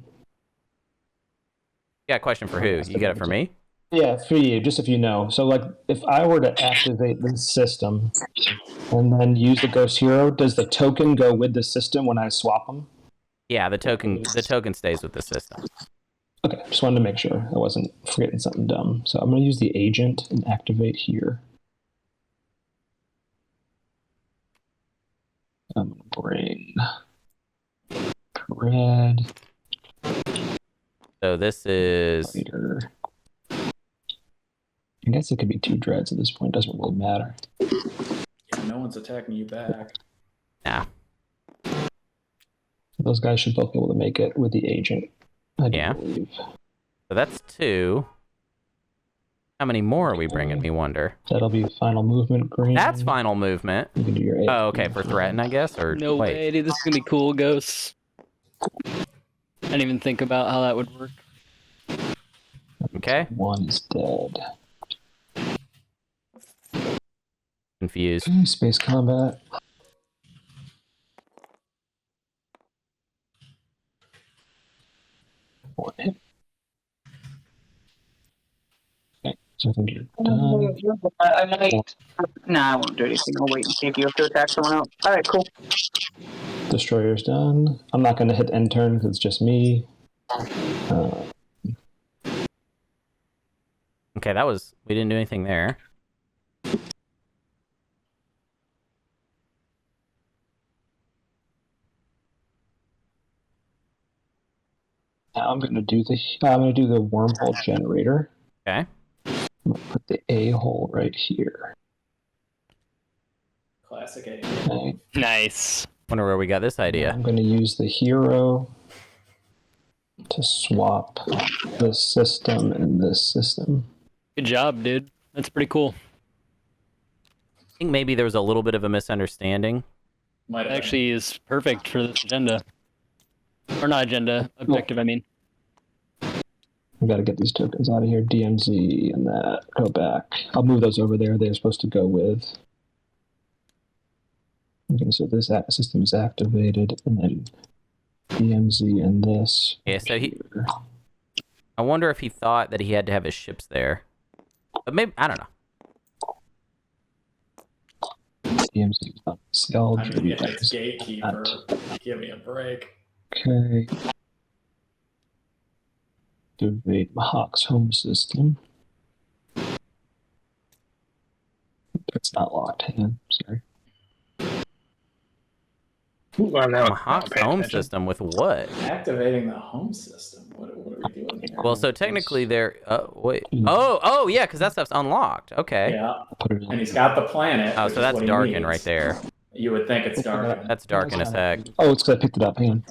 You got a question for who? You got it for me? Yeah, for you, just if you know. So, like, if I were to activate this system and then use the Ghost Hero, does the token go with the system when I swap them? Yeah, the token stays with the system. Okay, just wanted to make sure I wasn't forgetting something dumb. So I'm going to use the agent and activate here. I'm going to bring red. So this is. Later. I guess it could be 2 dreads at this point. Doesn't really matter. yeah, no one's attacking you back. Nah. Those guys should both be able to make it with the agent. I do believe. So that's 2. How many more are we bringing, me wonder? That'll be final movement green. That's final movement. You can do your Oh, okay, for threaten, I guess? Or No wait. way, dude. This is gonna be cool, Ghosts. I didn't even think about how that would work. Okay. 1 is dead. Confused. Okay, space combat. One hit. Okay, so I think you're done. I might. Nah, I won't do anything. I'll wait and see if you have to attack someone else. All right, cool. Destroyer's done. I'm not going to hit end turn because it's just me. Okay, we didn't do anything there. Now I'm going to do the wormhole generator. Okay. I'm going to put the A-hole right here. Classic A. Okay. Nice. Wonder where we got this idea. I'm going to use the hero to swap this system and this system. Good job, dude. That's pretty cool. I think maybe there was a little bit of a misunderstanding. Might have Actually, is perfect for this agenda. Or not agenda, objective, I mean. We got to get these tokens out of here. DMZ and that. Go back. I'll move those over there. They're supposed to go with. Okay, so this system is activated, and then DMZ and this. Yeah, so I wonder if he thought that he had to have his ships there. But maybe, I don't know. DMZ is not CL. I mean, it's Gatekeeper. Give me a break. Okay. Activate Mahawk's home system. It's not locked in. Sorry. Mahawk's home system with what? Activating the home system. What are we doing here? Well, so technically they're... wait. Oh, yeah, because that stuff's unlocked. Okay. Yeah. And he's got the planet. Oh, which so is that's what he Darken needs. right there. You would think it's Darken. That's Darken as heck. Oh, it's because I picked it up. Hang on.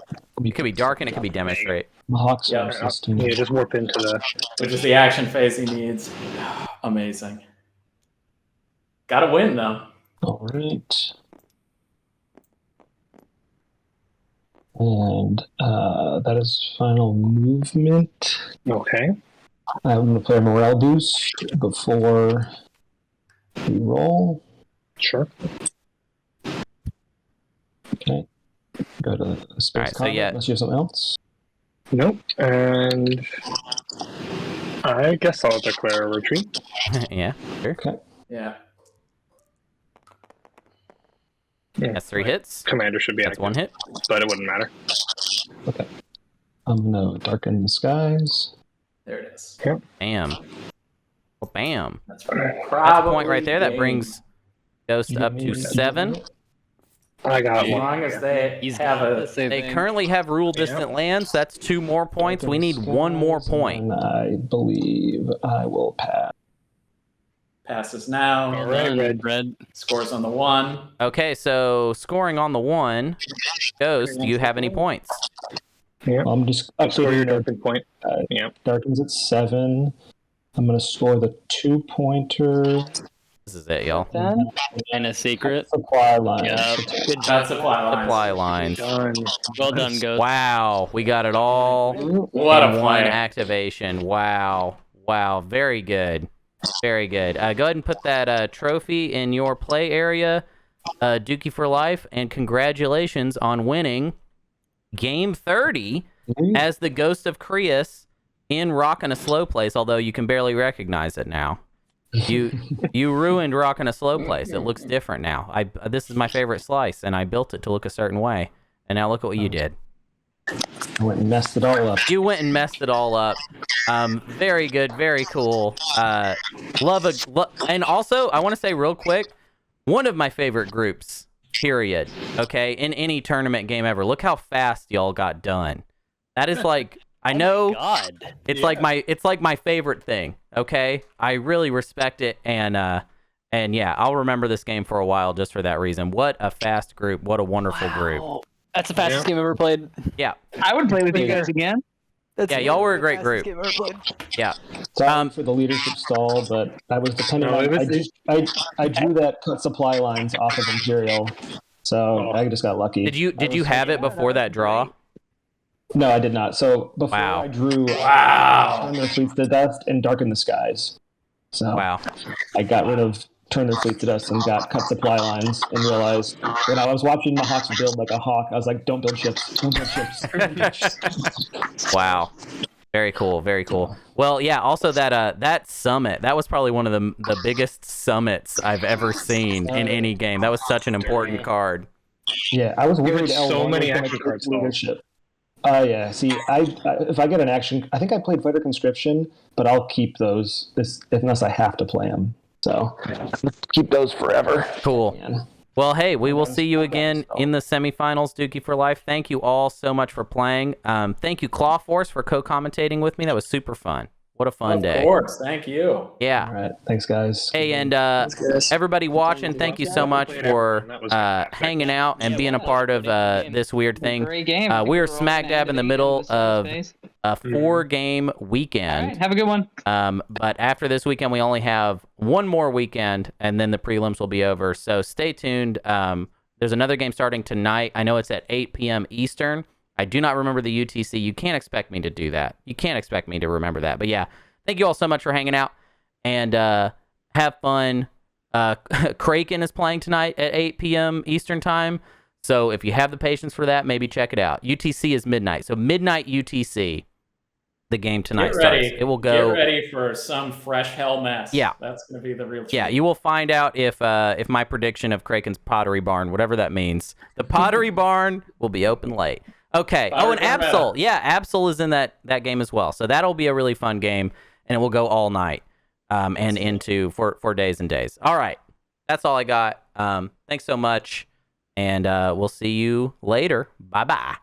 It could be Darken, it could be Demonstrate. Mahawk's Yeah, home system. Yeah, just warp into the. Which is the action phase he needs. Amazing. Gotta win, though. All right. And that is final movement. Okay. I'm going to play a morale boost before we roll. Sure. Okay. Go to space All right, so combat yeah. unless you have something else. Nope. And I guess I'll declare a retreat. Yeah, sure. Okay. Yeah. That's 3 hits. Commander should be That's active, 1 hit. but it wouldn't matter. Okay. I'm going to darken the skies. There it is. Bam. Oh, bam. That's That's a point right there. That brings Ghost up to 7. I got As one. long as they He's have got a. the same They thing. currently have rule distant lands. That's 2 more points. We need 1 more point. And I believe I will pass. passes now. All right, Red. Scores on the 1. Okay, so scoring on the 1. Ghost, do you have any points? Yeah. I'm just Score your updating darkened point. Yeah. Darken's at 7. I'm going to score the 2-pointer. This is it, y'all. And a secret. Supply line. Yep. Good job. That's supply lines. Supply lines. Done. Well done, Ghost. Wow, we got it all What in a one play. activation. Wow. Wow, very good. Very good. Go ahead and put that trophy in your play area, Dookie for life, and congratulations on winning Game 30 as the Ghost of Creus in Rockin' a Slow Place, although you can barely recognize it now. You ruined Rockin' a Slow Place. It looks different now. This is my favorite slice, and I built it to look a certain way. And now look at what you did. I went and messed it all up. You went and messed it all up. Very good, very cool. And also, I want to say real quick, one of my favorite groups, period. Okay, in any tournament game ever. Look how fast y'all got done. That is like, I know, God. it's like my favorite thing. Okay, I really respect it, and yeah, I'll remember this game for a while just for that reason. What a fast group! What a wonderful group! That's the fastest game I've ever played. Yeah. I would play with you guys again. Yeah, y'all were a great group. Yeah. Sorry for the leadership stall, but I was depending on. I drew that cut supply lines off of Imperial, so I just got lucky. Did you have it before that draw? No, I did not. So before Wow. I drew Turn Their Fleets to Dust and Darken the Skies. So Wow. I got rid of Turn Their Fleets to Dust and got cut supply lines and realized when I was watching the Hawks build like a hawk, I was like, don't build ships. Don't build ships. Don't build ships. Wow. Very cool. Very cool. Well, yeah, also that summit, that was probably one of the biggest summits I've ever seen in any game. That was such an important card. Yeah, I was worried. Given so L1 many was gonna extra get cards, leadership. Yeah. See, if I get an action, I think I played Fighter Conscription, but I'll keep those unless I have to play them. So keep those forever. Cool. Man. Well, hey, we will see you again in the semifinals, Dookie for life. Thank you all so much for playing. Thank you, Clawforce, for co-commentating with me. That was super fun. What a fun day. Of course. Thank you. Yeah. All right. Thanks, guys. Hey, and everybody watching, thank you so much for hanging out and being a part of this weird thing. Great game. We are smack dab in the middle of a 4-game weekend. All right, have a good one. But after this weekend, we only have one more weekend, and then the prelims will be over. So stay tuned. There's another game starting tonight. I know it's at 8 p.m. Eastern. I do not remember the UTC. You can't expect me to do that. You can't expect me to remember that. But yeah, thank you all so much for hanging out, and have fun. Kraken is playing tonight at 8 p.m. Eastern time. So if you have the patience for that, maybe check it out. UTC is midnight. So midnight UTC, the game tonight starts. It will go. Get ready for some fresh hell mess. Yeah. That's going to be the real treat. Yeah, you will find out if my prediction of Kraken's Pottery Barn, whatever that means, the Pottery Barn will be open late. Okay. Oh, and Absol. Yeah, Absol is in that game as well. So that'll be a really fun game, and it will go all night and into for days and days. All right. That's all I got. Thanks so much, and we'll see you later. Bye-bye.